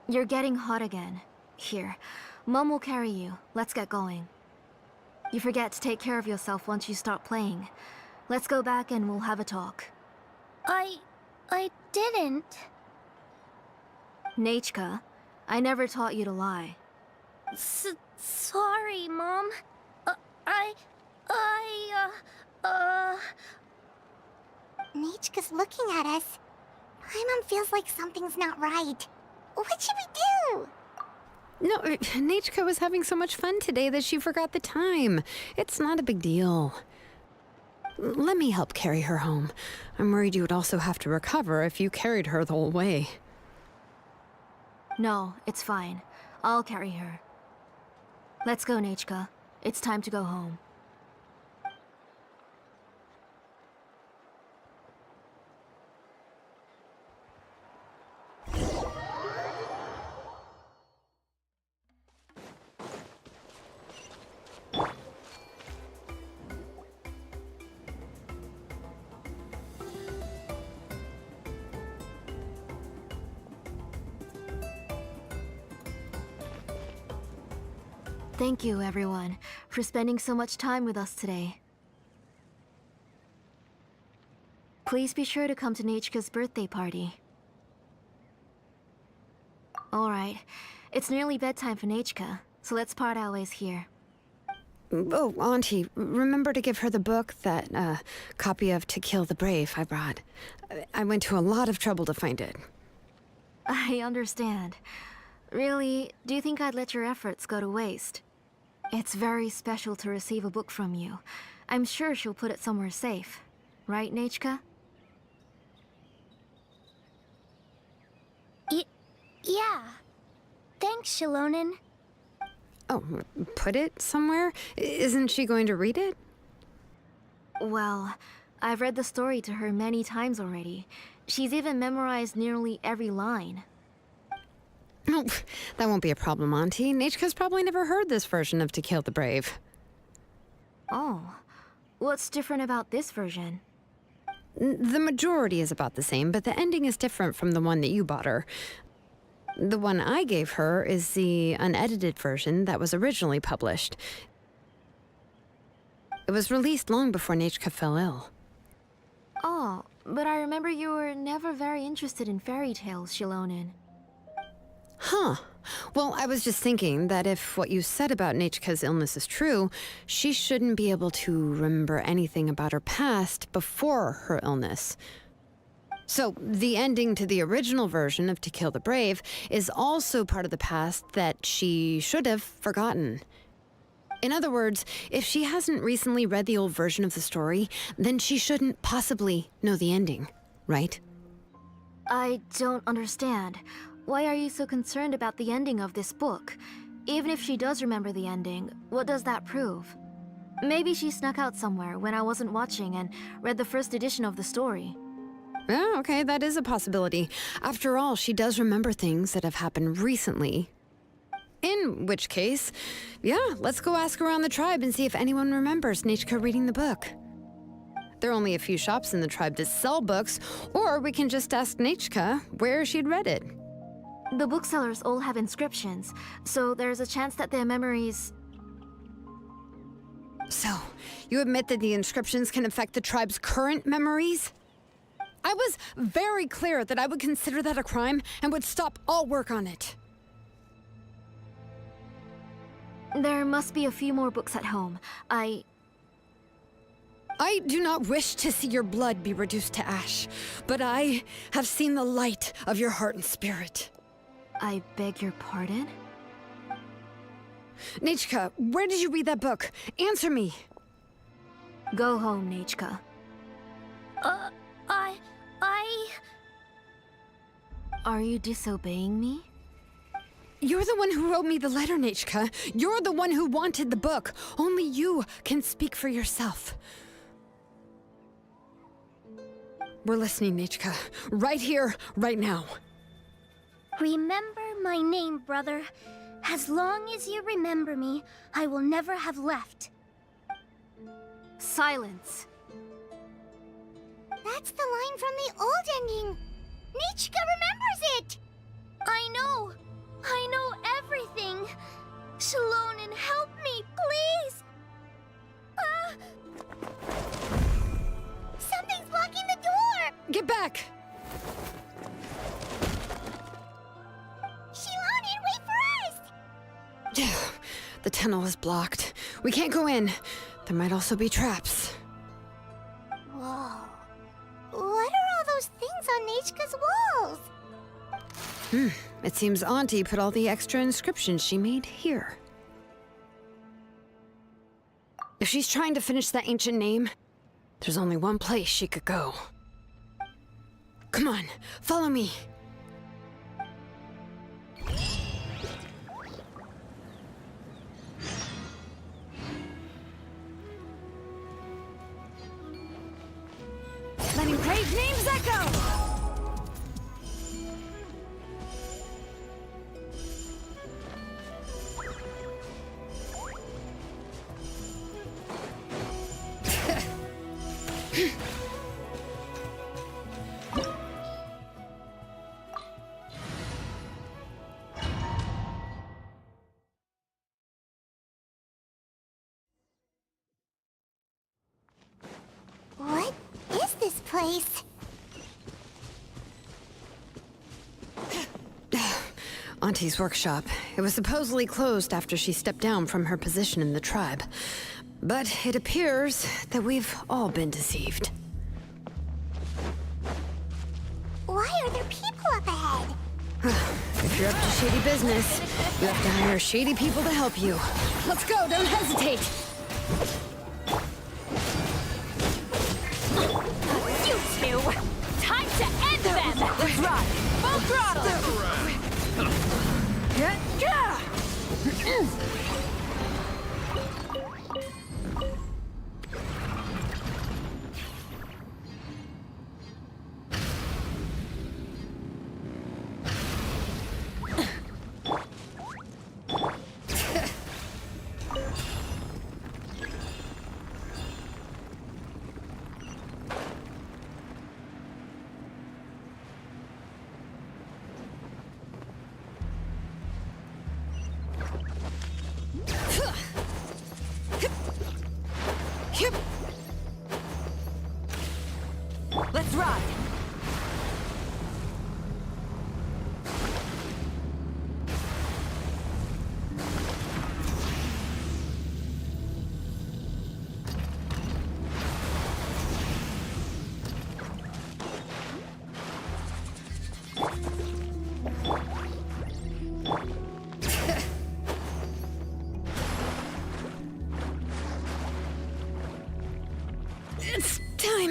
You're getting hot again. Here, Mom will carry you. Let's get going. You forget to take care of yourself once you start playing. Let's go back and we'll have a talk. I didn't. Nachka, I never taught you to lie. Sorry, Mom. Nichka's looking at us. Paimon feels like something's not right. What should we do? No, Nachka was having so much fun today that she forgot the time. It's not a big deal. Let me help carry her home. I'm worried you would also have to recover if you carried her the whole way. No, it's fine. I'll carry her. Let's go, Nachka. It's time to go home. Thank you, everyone, for spending so much time with us today. Please be sure to come to Nachka's birthday party. Alright, it's nearly bedtime for Nachka, so let's part our ways here. Oh, Auntie, remember to give her the book, that copy of To Kill the Brave I brought. I went to a lot of trouble to find it. I understand. Really, do you think I'd let your efforts go to waste? It's very special to receive a book from you. I'm sure she'll put it somewhere safe. Right, Nachka? Yeah. Thanks, Shilonen. Oh, put it somewhere? Isn't she going to read it? Well, I've read the story to her many times already. She's even memorized nearly every line. Oh, that won't be a problem, Auntie. Nachka's probably never heard this version of To Kill the Brave. Oh, what's different about this version? The majority is about the same, but the ending is different from the one that you bought her. The one I gave her is the unedited version that was originally published. It was released long before Nachka fell ill. Oh, but I remember you were never very interested in fairy tales, Shilonin. Huh. Well, I was just thinking that if what you said about Nechka's illness is true, she shouldn't be able to remember anything about her past before her illness. So, the ending to the original version of To Kill the Brave is also part of the past that she should have forgotten. In other words, if she hasn't recently read the old version of the story, then she shouldn't possibly know the ending, right? I don't understand. Why are you so concerned about the ending of this book? Even if she does remember the ending, what does that prove? Maybe she snuck out somewhere when I wasn't watching and read the first edition of the story. Yeah, okay, that is a possibility. After all, she does remember things that have happened recently. In which case, yeah, let's go ask around the tribe and see if anyone remembers Nechka reading the book. There are only a few shops in the tribe that sell books, or we can just ask Nechka where she'd read it. The booksellers all have inscriptions, so there's a chance that their memories... So, you admit that the inscriptions can affect the tribe's current memories? I was very clear that I would consider that a crime and would stop all work on it. There must be a few more books at home. I do not wish to see your blood be reduced to ash, but I have seen the light of your heart and spirit. I beg your pardon? Nechka, where did you read that book? Answer me. Go home, Nechka. Are you disobeying me? You're the one who wrote me the letter, Nechka. You're the one who wanted the book. Only you can speak for yourself. We're listening, Nechka. Right here, right now. Remember my name, brother. As long as you remember me, I will never have left. Silence. That's the line from the old ending. Nechka remembers it! I know everything. Shilonin, help me, please! Something's blocking the door! Get back! Shilonin, wait for us! The tunnel is blocked. We can't go in. There might also be traps. Whoa. What are all those things on Nechka's walls? It seems Auntie put all the extra inscriptions she made here. If she's trying to finish that ancient name, there's only one place she could go. Come on, follow me. Letting great names echo! What is this place? Auntie's workshop. It was supposedly closed after she stepped down from her position in the tribe. But it appears that we've all been deceived. Why are there people up ahead? If you're up to shady business, you have to hire shady people to help you. Let's go, don't hesitate! You two! Time to end them! Let's run! Full throttle!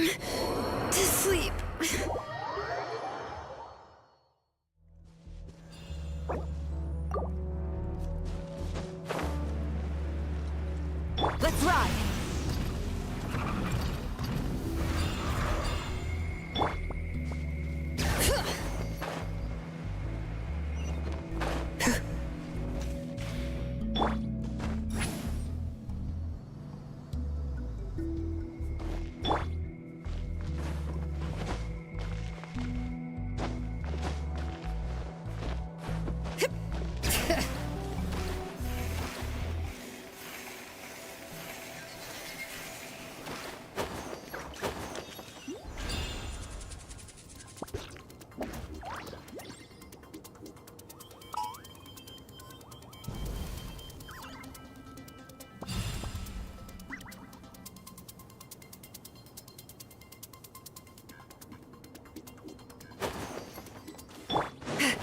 to sleep. Let's ride!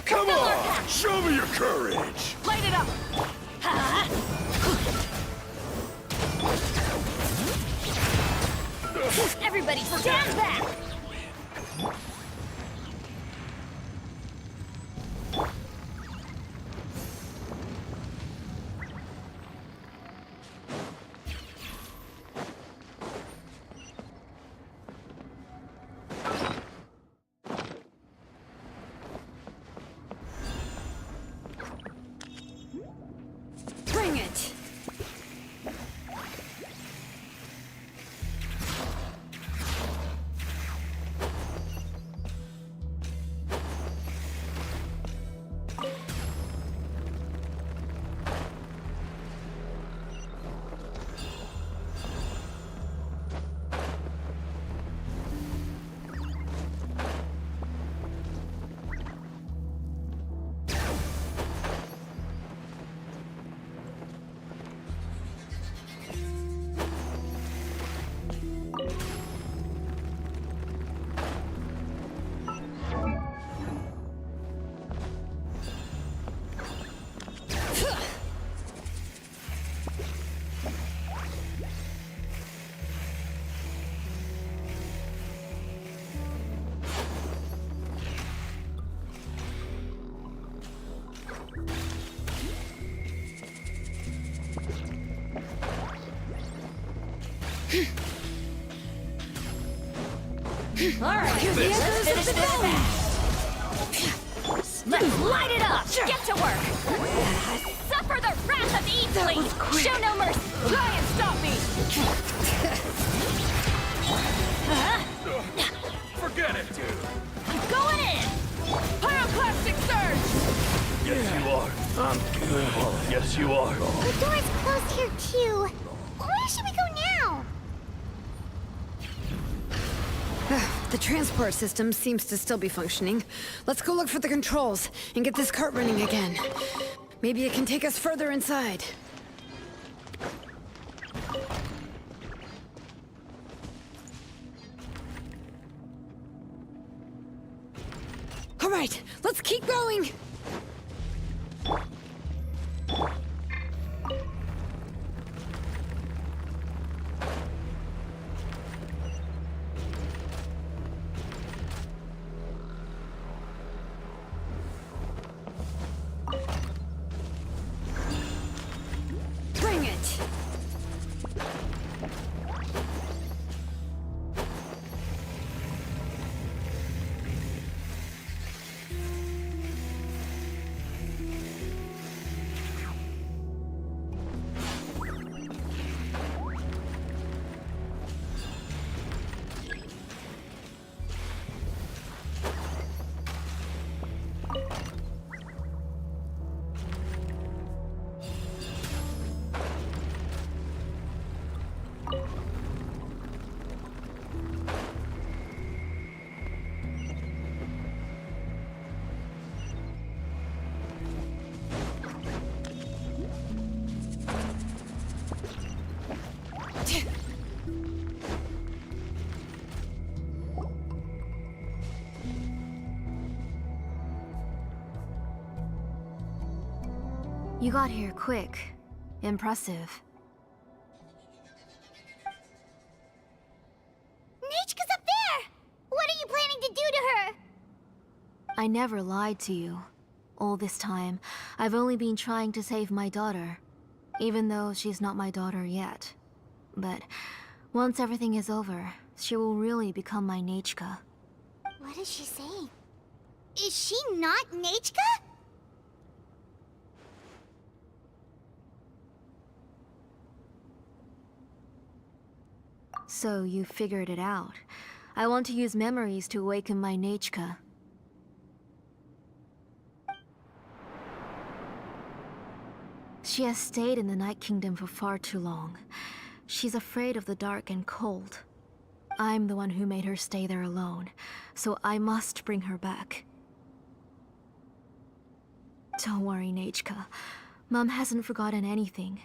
Come on! Show me your courage! Light it up! Everybody stand back! Bring it! Alright, let's finish this fast. Let's light it up! Get to work! Suffer the wrath of Eatsley! Show no mercy! Try and stop me! Forget it, dude. I'm going in! Pyroclastic surge! Yes, you are. I'm good. Yes, you are. The door's closed here, too. Where should we go now? The transport system seems to still be functioning. Let's go look for the controls and get this cart running again. Maybe it can take us further inside. All right, let's keep going. Bring it! You got here quick. Impressive. Nechka's up I never lied to you. All this time, I've only been trying to save my daughter, even though she's not my daughter yet. But once everything is over, she will really become my Nechka. What is she saying? Is she not Nechka? So you figured it out. I want to use memories to awaken my Nechka. She has stayed in the Night Kingdom for far too long. She's afraid of the dark and cold. I'm the one who made her stay there alone, so I must bring her back. Don't worry, Nechka. Mom hasn't forgotten anything.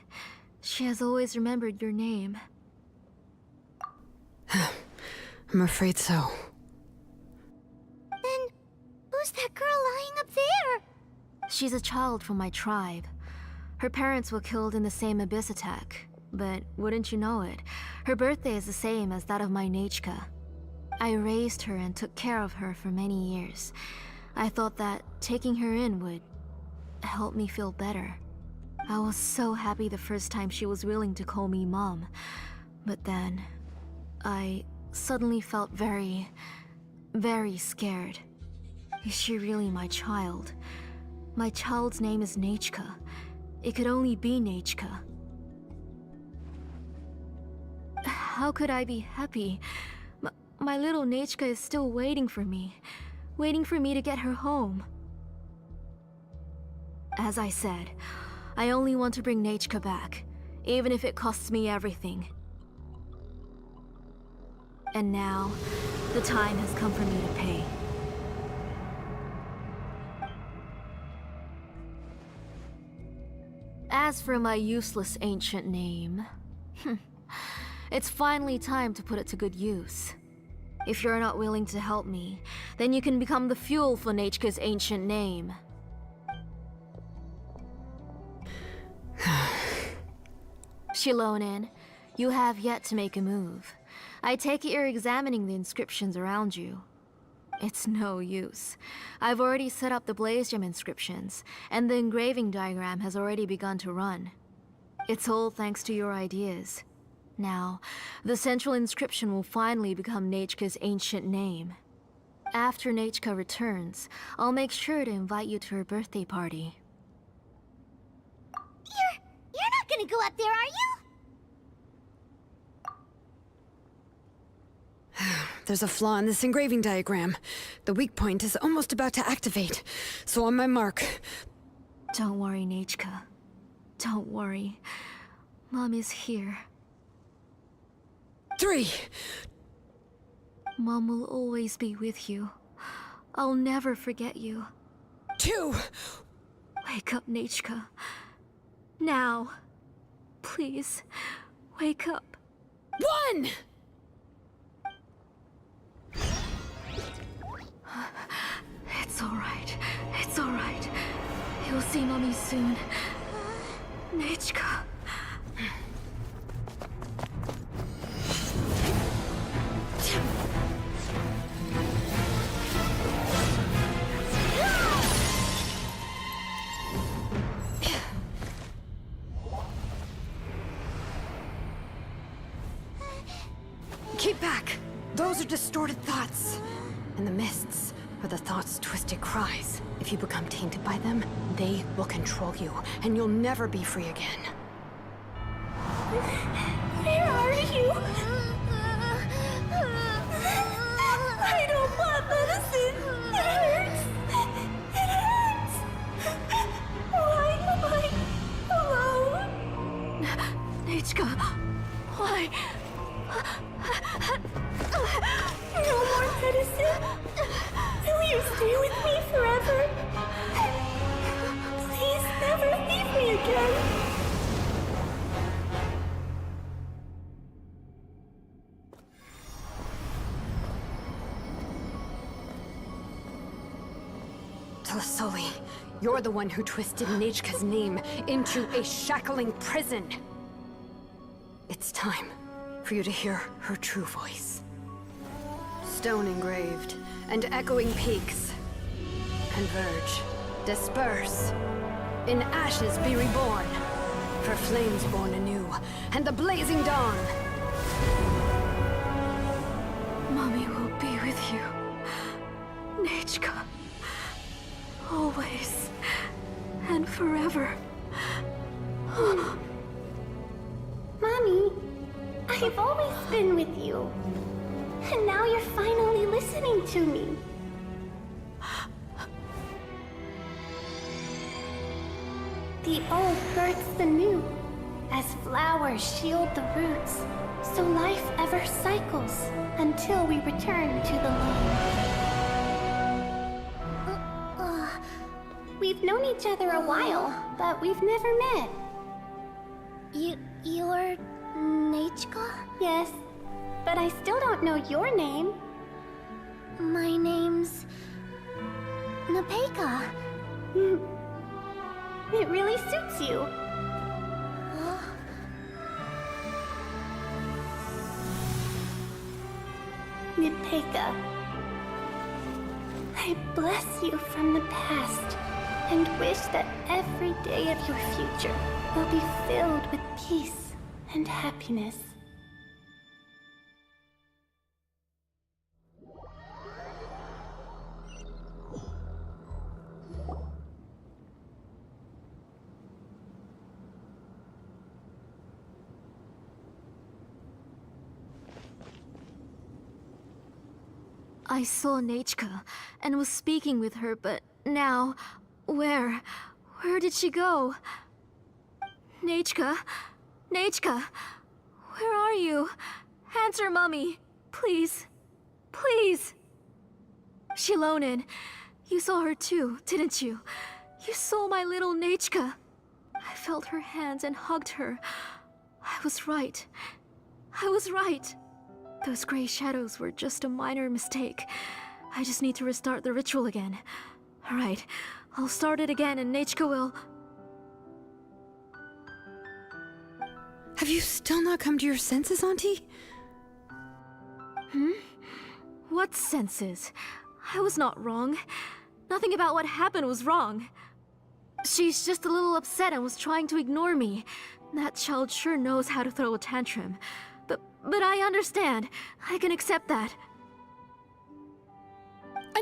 She has always remembered your name. I'm afraid so. Then, who's that girl lying up there? She's a child from my tribe. Her parents were killed in the same abyss attack. But wouldn't you know it, her birthday is the same as that of my Nechka. I raised her and took care of her for many years. I thought that taking her in would help me feel better. I was so happy the first time she was willing to call me Mom. But then, I suddenly felt very, very scared. Is she really my child? My child's name is Nechka. It could only be Nechka. How could I be happy? My little Nechka is still waiting for me to get her home. As I said, I only want to bring Nechka back, even if it costs me everything. And now, the time has come for me to pay. As for my useless ancient name, it's finally time to put it to good use. If you're not willing to help me, then you can become the fuel for Nechka's ancient name. Shilonen, you have yet to make a move. I take it you're examining the inscriptions around you. It's no use. I've already set up the Blaze Gem inscriptions, and the engraving diagram has already begun to run. It's all thanks to your ideas. Now, the central inscription will finally become Nechka's ancient name. After Nechka returns, I'll make sure to invite you to her birthday party. You're not gonna go up there, are you? There's a flaw in this engraving diagram. The weak point is almost about to activate. So on my mark. Don't worry, Nechka. Don't worry. Mom is here. 3. Mom will always be with you. I'll never forget you. 2. Wake up, Nechka. Now. Please, wake up. 1! It's alright. It's alright. You'll see Mommy soon. Nechka. Keep back! Those are distorted thoughts. And the mists are the thoughts' twisted cries. If you become tainted by them, they will control you, and you'll never be free again. Where are you? I don't want medicine. It hurts. It hurts. Why am I alone? Nechka, why? No more medicine. Will you stay with me forever? Please never leave me again. Telasoli, you're the one who twisted Nechka's name into a shackling prison. It's time for you to hear her true voice. Stone engraved and echoing peaks. converge, disperse. In ashes be reborn, for flames born anew, and the blazing dawn. Mommy will be with you. Nechka. Always. And forever. Mommy, I've always been with you. And now you're finally listening to me. The old births the new, as flowers shield the roots, so life ever cycles until we return to the loam. We've known each other a while, but we've never met. You're Nechka? Yes, but I still don't know your name. My name's Nepeka. It really suits you. Nepeka, I bless you from the past and wish that every day of your future will be filled with peace and happiness. I saw Nechka and was speaking with her, but now, where did she go? Nechka? Nechka? Where are you? Answer, Mummy. Please. Please. Shilonen, you saw her too, didn't you? You saw my little Nechka. I felt her hands and hugged her. I was right. I was right. Those gray shadows were just a minor mistake. I just need to restart the ritual again. Alright, I'll start it again and Nechka will... Have you still not come to your senses, Auntie? What senses? I was not wrong. Nothing about what happened was wrong. She's just a little upset and was trying to ignore me. That child sure knows how to throw a tantrum. But I understand. I can accept that.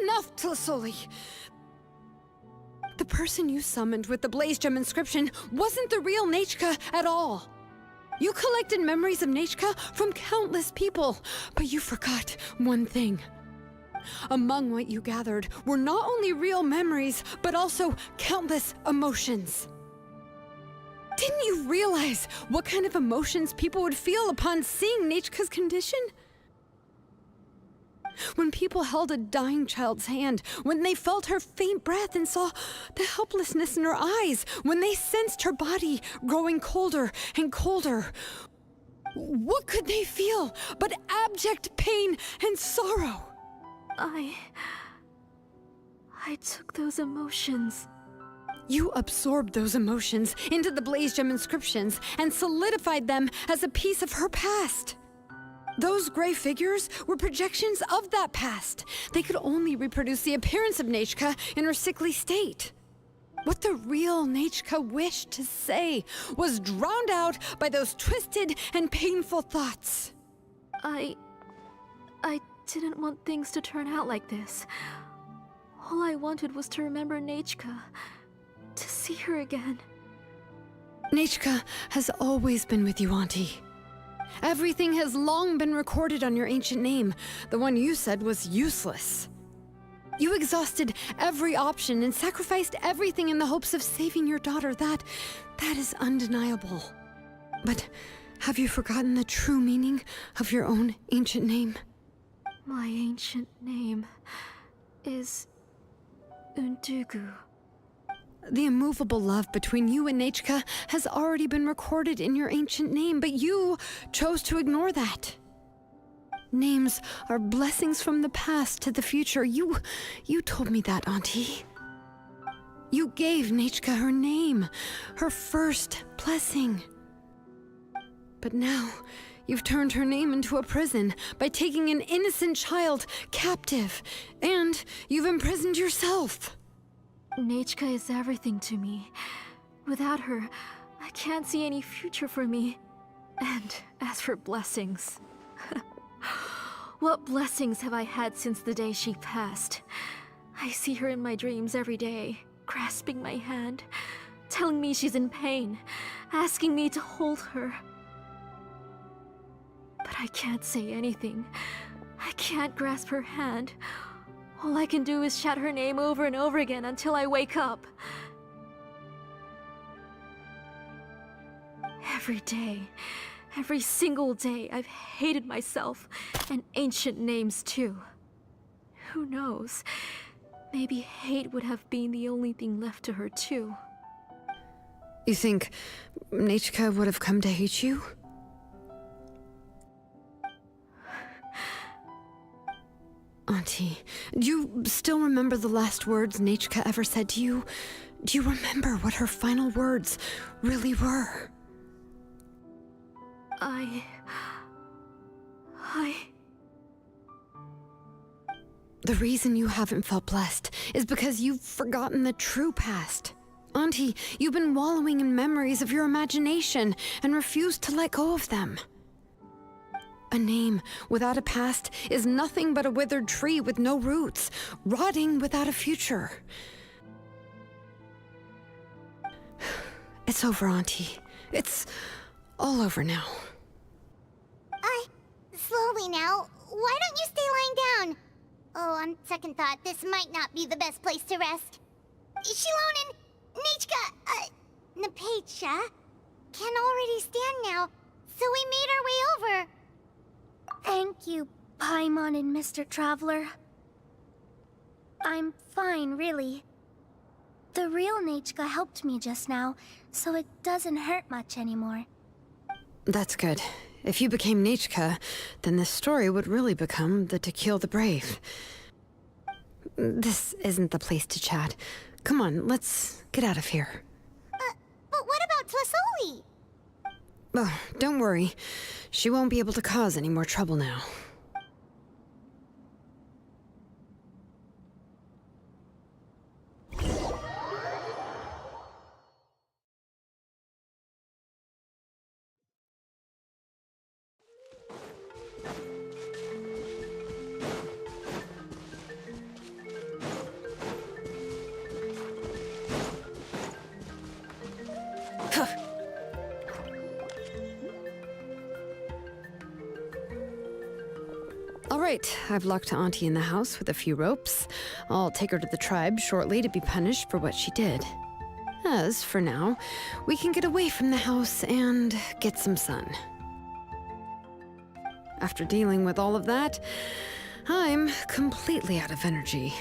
Enough, Tlisoli! The person you summoned with the Blaze Gem inscription wasn't the real Nechka at all. You collected memories of Nechka from countless people, but you forgot one thing. Among what you gathered were not only real memories, but also countless emotions. Didn't you realize what kind of emotions people would feel upon seeing Nechka's condition? When people held a dying child's hand, when they felt her faint breath and saw the helplessness in her eyes, when they sensed her body growing colder and colder, what could they feel but abject pain and sorrow? I took those emotions. You absorbed those emotions into the Blaze Gem inscriptions and solidified them as a piece of her past. Those gray figures were projections of that past. They could only reproduce the appearance of Nechka in her sickly state. What the real Nechka wished to say was drowned out by those twisted and painful thoughts. I didn't want things to turn out like this. All I wanted was to remember Nechka. To see her again. Nechka has always been with you, Auntie. Everything has long been recorded on your ancient name, the one you said was useless. You exhausted every option and sacrificed everything in the hopes of saving your daughter. That is undeniable. But have you forgotten the true meaning of your own ancient name? My ancient name is Undugu. The immovable love between you and Nechka has already been recorded in your ancient name, but you chose to ignore that. Names are blessings from the past to the future. You told me that, Auntie. You gave Nechka her name, her first blessing. But now, you've turned her name into a prison by taking an innocent child captive, and you've imprisoned yourself. Nechka is everything to me. Without her, I can't see any future for me. And as for blessings... What blessings have I had since the day she passed? I see her in my dreams every day, grasping my hand, telling me she's in pain, asking me to hold her. But I can't say anything. I can't grasp her hand. All I can do is shout her name over and over again until I wake up. Every day, every single day, I've hated myself, and ancient names too. Who knows? Maybe hate would have been the only thing left to her too. You think Nechka would have come to hate you? Auntie, do you still remember the last words Nechka ever said to you? Do you remember what her final words really were? The reason you haven't felt blessed is because you've forgotten the true past. Auntie, you've been wallowing in memories of your imagination and refused to let go of them. A name without a past is nothing but a withered tree with no roots, rotting without a future. It's over, Auntie. It's all over now. Slowly now. Why don't you stay lying down? Oh, on second thought, this might not be the best place to rest. Shilon and Nechka, Napecha can already stand now, so we made our way over. Thank you, Paimon and Mr. Traveler. I'm fine, really. The real Nechka helped me just now, so it doesn't hurt much anymore. That's good. If you became Nechka, then this story would really become the To Kill the Brave. This isn't the place to chat. Come on, let's get out of here. But what about Tlasoli? Oh, don't worry. She won't be able to cause any more trouble now. All right, I've locked Auntie in the house with a few ropes. I'll take her to the tribe shortly to be punished for what she did. As for now, we can get away from the house and get some sun. After dealing with all of that, I'm completely out of energy.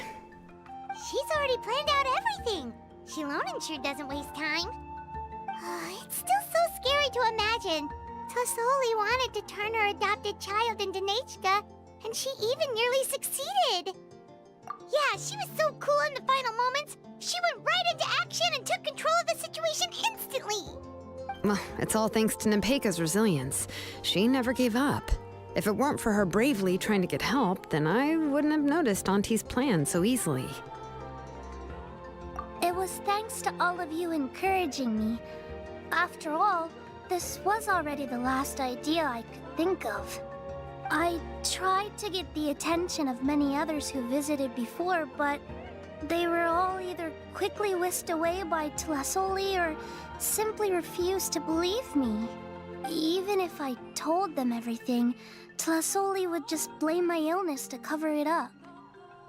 She's already planned out everything. Shilonen sure doesn't waste time. It's still so scary to imagine. Tlasoli wanted to turn her adopted child into Nechka, and she even nearly succeeded. Yeah, she was so cool in the final moments. She went right into action and took control of the situation instantly. Well, it's all thanks to Nempeka's resilience. She never gave up. If it weren't for her bravely trying to get help, then I wouldn't have noticed Auntie's plan so easily. It was thanks to all of you encouraging me. After all, this was already the last idea I could think of. I tried to get the attention of many others who visited before, but they were all either quickly whisked away by Tlasoli or simply refused to believe me. Even if I told them everything, Tlasoli would just blame my illness to cover it up.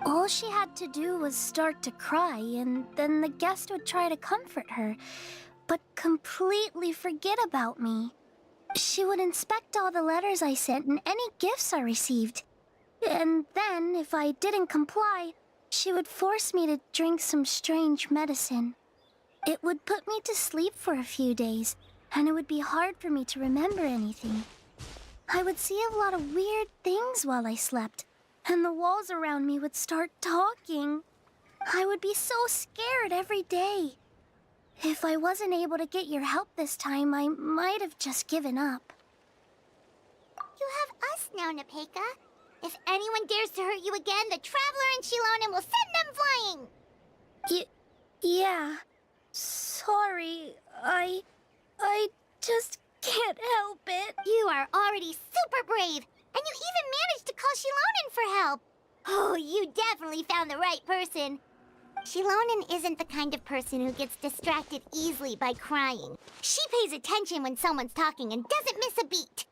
All she had to do was start to cry, and then the guest would try to comfort her, but completely forget about me. She would inspect all the letters I sent and any gifts I received. And then, if I didn't comply, she would force me to drink some strange medicine. It would put me to sleep for a few days, and it would be hard for me to remember anything. I would see a lot of weird things while I slept, and the walls around me would start talking. I would be so scared every day. If I wasn't able to get your help this time, I might have just given up. You have us now, Nepeka. If anyone dares to hurt you again, the Traveler and Shilonen will send them flying! sorry. I just can't help it. You are already super brave, and you even managed to call Shilonen for help. Oh, you definitely found the right person. Shilonen isn't the kind of person who gets distracted easily by crying. She pays attention when someone's talking and doesn't miss a beat.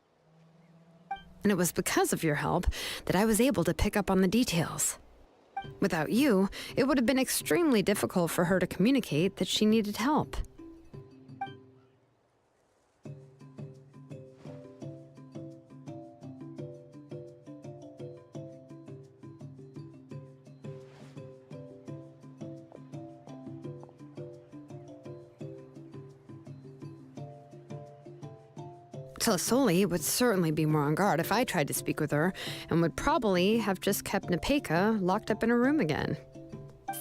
And it was because of your help that I was able to pick up on the details. Without you, it would have been extremely difficult for her to communicate that she needed help. Tlisoli would certainly be more on guard if I tried to speak with her, and would probably have just kept Nepeka locked up in her room again.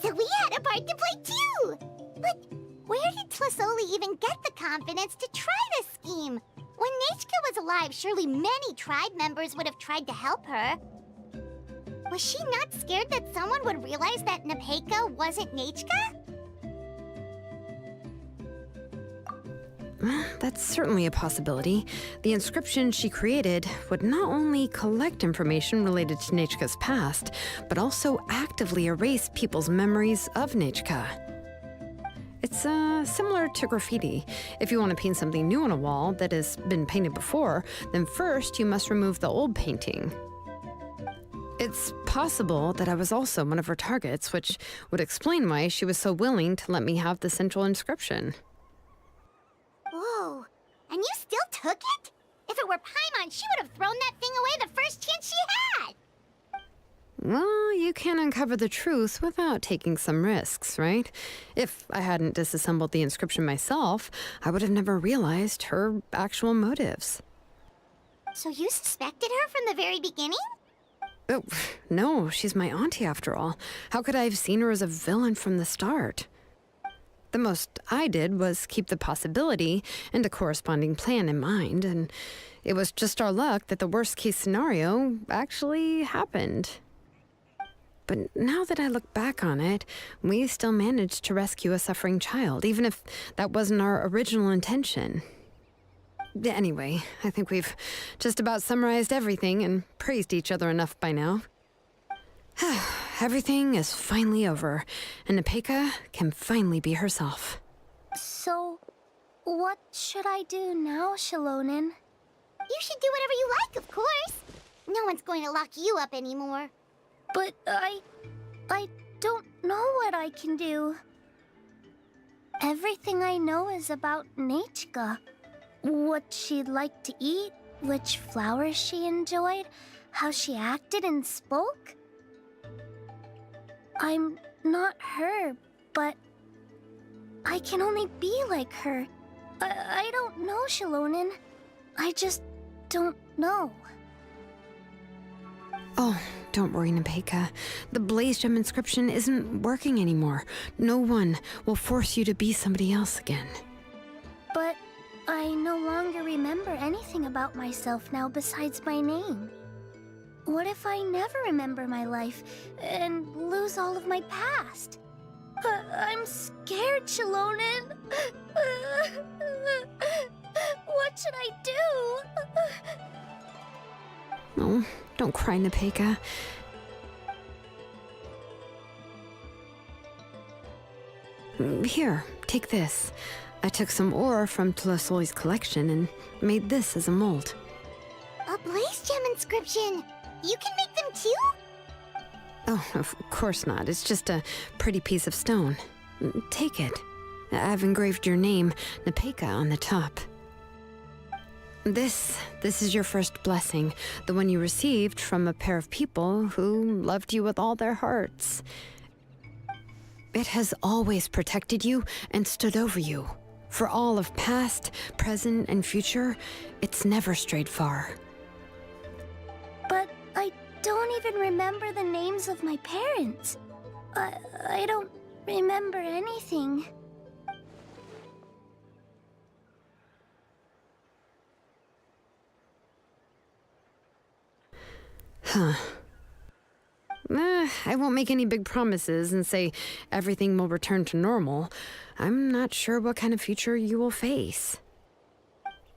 So we had a part to play too! But where did Tlisoli even get the confidence to try this scheme? When Nechka was alive, surely many tribe members would have tried to help her. Was she not scared that someone would realize that Nepeka wasn't Nechka? That's certainly a possibility. The inscription she created would not only collect information related to Nechka's past, but also actively erase people's memories of Nechka. It's similar to graffiti. If you want to paint something new on a wall that has been painted before, then first you must remove the old painting. It's possible that I was also one of her targets, which would explain why she was so willing to let me have the central inscription. Whoa, and you still took it? If it were Paimon, she would have thrown that thing away the first chance she had! Well, you can't uncover the truth without taking some risks, right? If I hadn't disassembled the inscription myself, I would have never realized her actual motives. So you suspected her from the very beginning? Oh, no, she's my auntie after all. How could I have seen her as a villain from the start? The most I did was keep the possibility and a corresponding plan in mind, and it was just our luck that the worst-case scenario actually happened. But now that I look back on it, we still managed to rescue a suffering child, even if that wasn't our original intention. Anyway, I think we've just about summarized everything and praised each other enough by now. Everything is finally over, and Nepeka can finally be herself. So, what should I do now, Shilonen? You should do whatever you like, of course. No one's going to lock you up anymore. But I don't know what I can do. Everything I know is about Nechka. What she'd like to eat, which flowers she enjoyed, how she acted and spoke. I'm not her, but I can only be like her. I don't know, Shilonen. I just don't know. Oh, don't worry, Nepeka. The Blaze Gem inscription isn't working anymore. No one will force you to be somebody else again. But I no longer remember anything about myself now besides my name. What if I never remember my life and lose all of my past? I'm scared, Shilonen. What should I do? Oh, don't cry, Nepeka. Here, take this. I took some ore from Tlisoli's collection and made this as a mold. A Blaze Gem inscription! You can make them too? Oh, of course not. It's just a pretty piece of stone. Take it. I've engraved your name, Nepeka, on the top. This is your first blessing, the one you received from a pair of people who loved you with all their hearts. It has always protected you and stood over you. For all of past, present, and future, it's never strayed far. But I don't even remember the names of my parents. I don't remember anything. Huh. I won't make any big promises and say everything will return to normal. I'm not sure what kind of future you will face.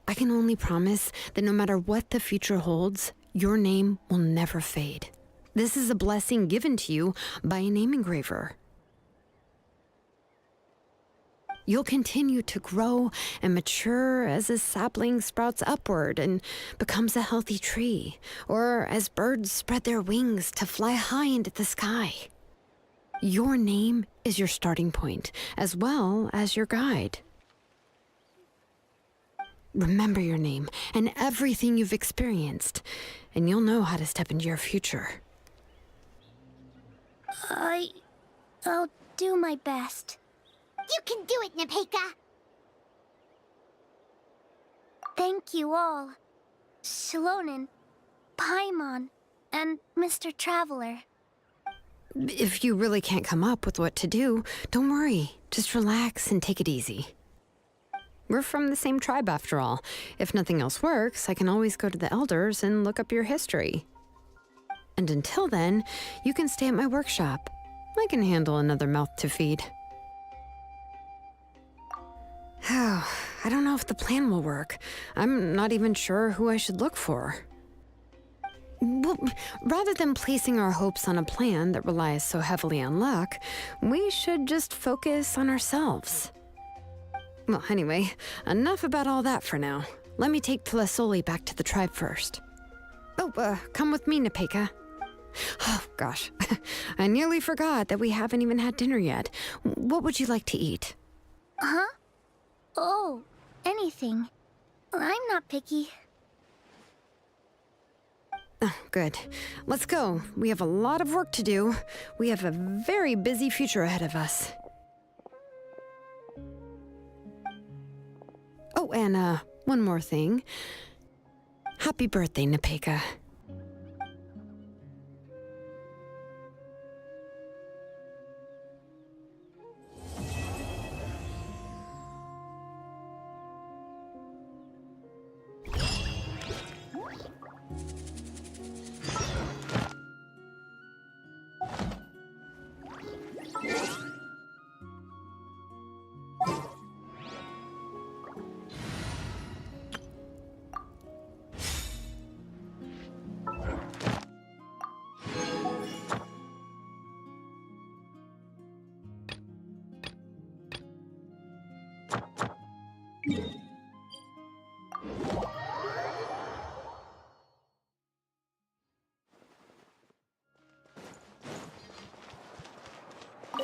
I can only promise that no matter what the future holds, your name will never fade. This is a blessing given to you by a name engraver. You'll continue to grow and mature as a sapling sprouts upward and becomes a healthy tree, or as birds spread their wings to fly high into the sky. Your name is your starting point, as well as your guide. Remember your name and everything you've experienced, and you'll know how to step into your future. I'll do my best. You can do it, Nepeka! Thank you all. Shalonen, Paimon, and Mr. Traveler. If you really can't come up with what to do, don't worry. Just relax and take it easy. We're from the same tribe after all. If nothing else works, I can always go to the elders and look up your history. And until then, you can stay at my workshop. I can handle another mouth to feed. Oh, I don't know if the plan will work. I'm not even sure who I should look for. Well, rather than placing our hopes on a plan that relies so heavily on luck, we should just focus on ourselves. Well, anyway, enough about all that for now. Let me take Tlasoli back to the tribe first. Oh, come with me, Nepeka. Oh, gosh. I nearly forgot that we haven't even had dinner yet. What would you like to eat? Huh? Oh, anything. I'm not picky. Oh, good. Let's go. We have a lot of work to do. We have a very busy future ahead of us. Oh, and one more thing. Happy birthday, Nepeka.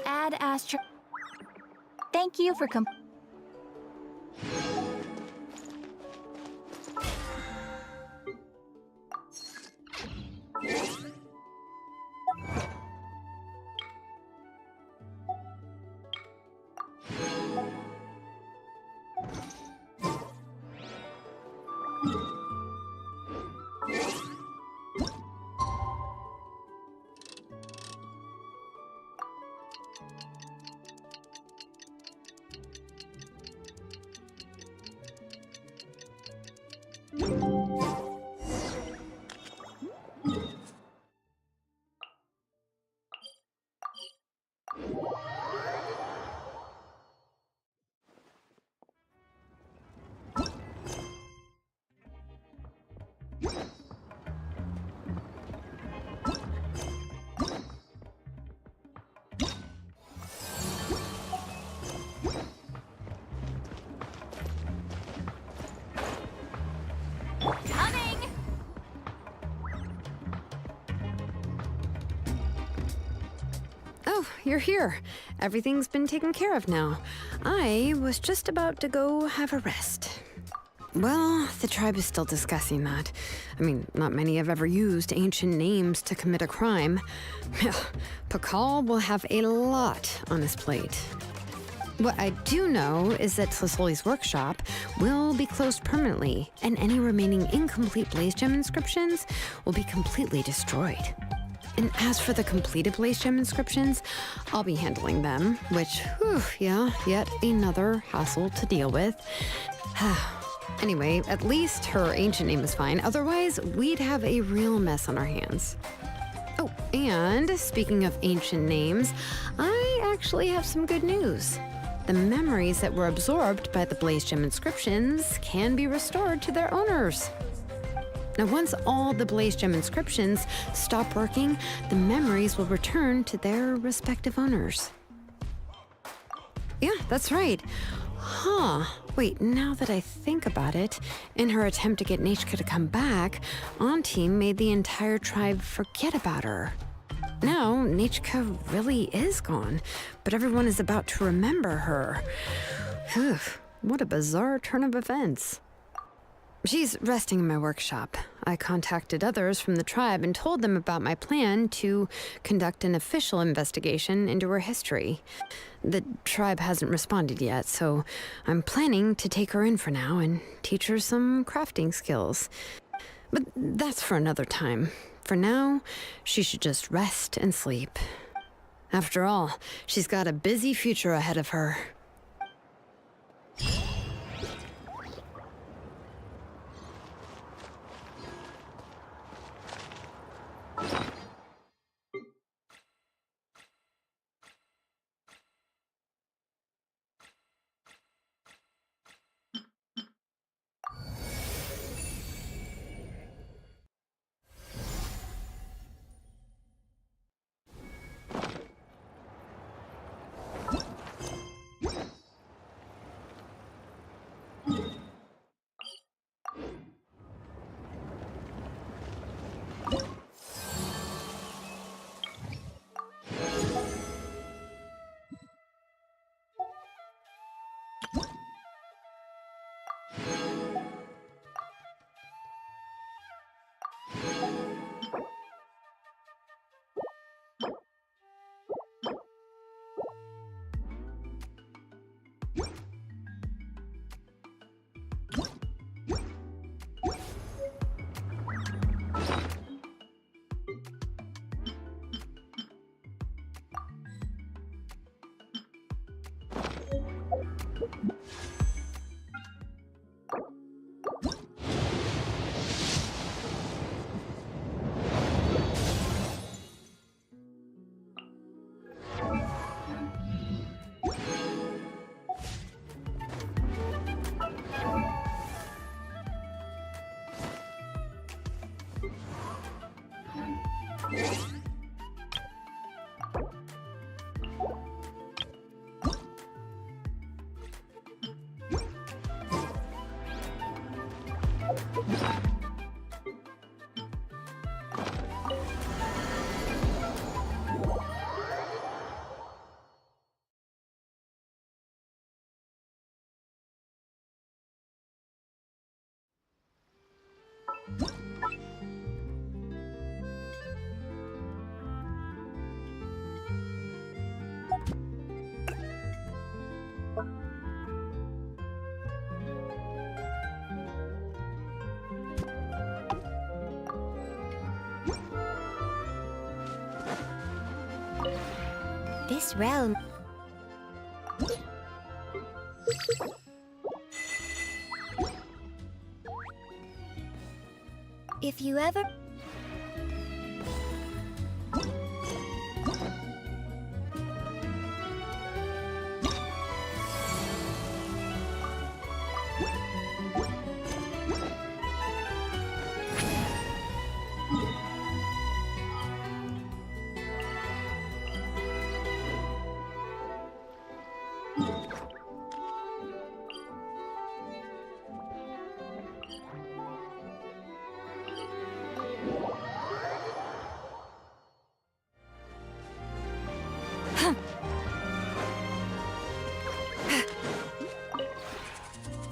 Ad Astra. Thank you for Oh, you're here. Everything's been taken care of now. I was just about to go have a rest. Well, the tribe is still discussing that. I mean, not many have ever used ancient names to commit a crime. Pakal will have a lot on his plate. What I do know is that Tlasoli's workshop will be closed permanently, and any remaining incomplete Blaze Gem inscriptions will be completely destroyed. And as for the completed Blaze Gem inscriptions, I'll be handling them, which, yet another hassle to deal with. Anyway, at least her ancient name is fine. Otherwise, we'd have a real mess on our hands. Oh, And speaking of ancient names, I actually have some good news. The memories that were absorbed by the Blaze Gem inscriptions can be restored to their owners. Now, once all the Blaze Gem inscriptions stop working, the memories will return to their respective owners. Yeah, that's right. Huh. Wait, now that I think about it, in her attempt to get Nechka to come back, Auntie made the entire tribe forget about her. Now, Nechka really is gone, but everyone is about to remember her. Phew, what a bizarre turn of events. She's resting in my workshop. I contacted others from the tribe and told them about my plan to conduct an official investigation into her history. The tribe hasn't responded yet, so I'm planning to take her in for now and teach her some crafting skills. But that's for another time. For now, she should just rest and sleep. After all, she's got a busy future ahead of her. This realm... If you ever...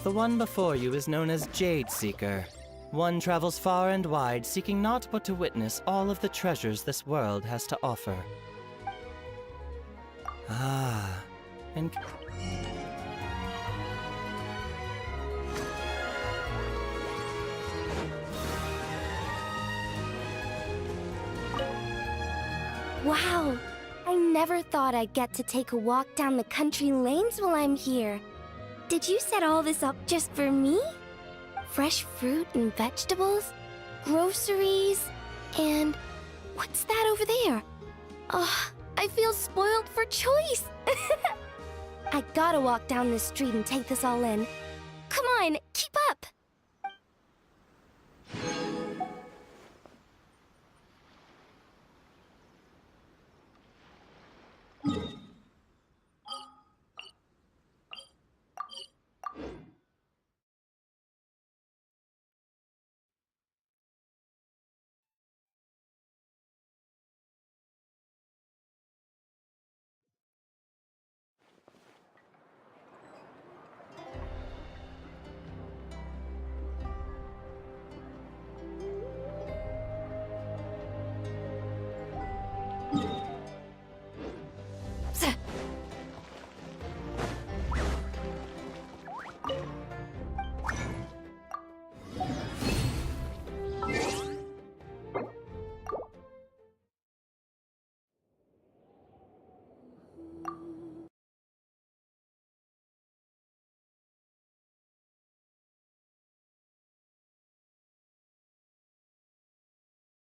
The one before you is known as Jade Seeker. One travels far and wide, seeking naught but to witness all of the treasures this world has to offer. Ah, and... Wow! I never thought I'd get to take a walk down the country lanes while I'm here. Did you set all this up just for me? Fresh fruit and vegetables, groceries, and What's that over there? Oh, I feel spoiled for choice. I gotta walk down this street and take this all in. Come on,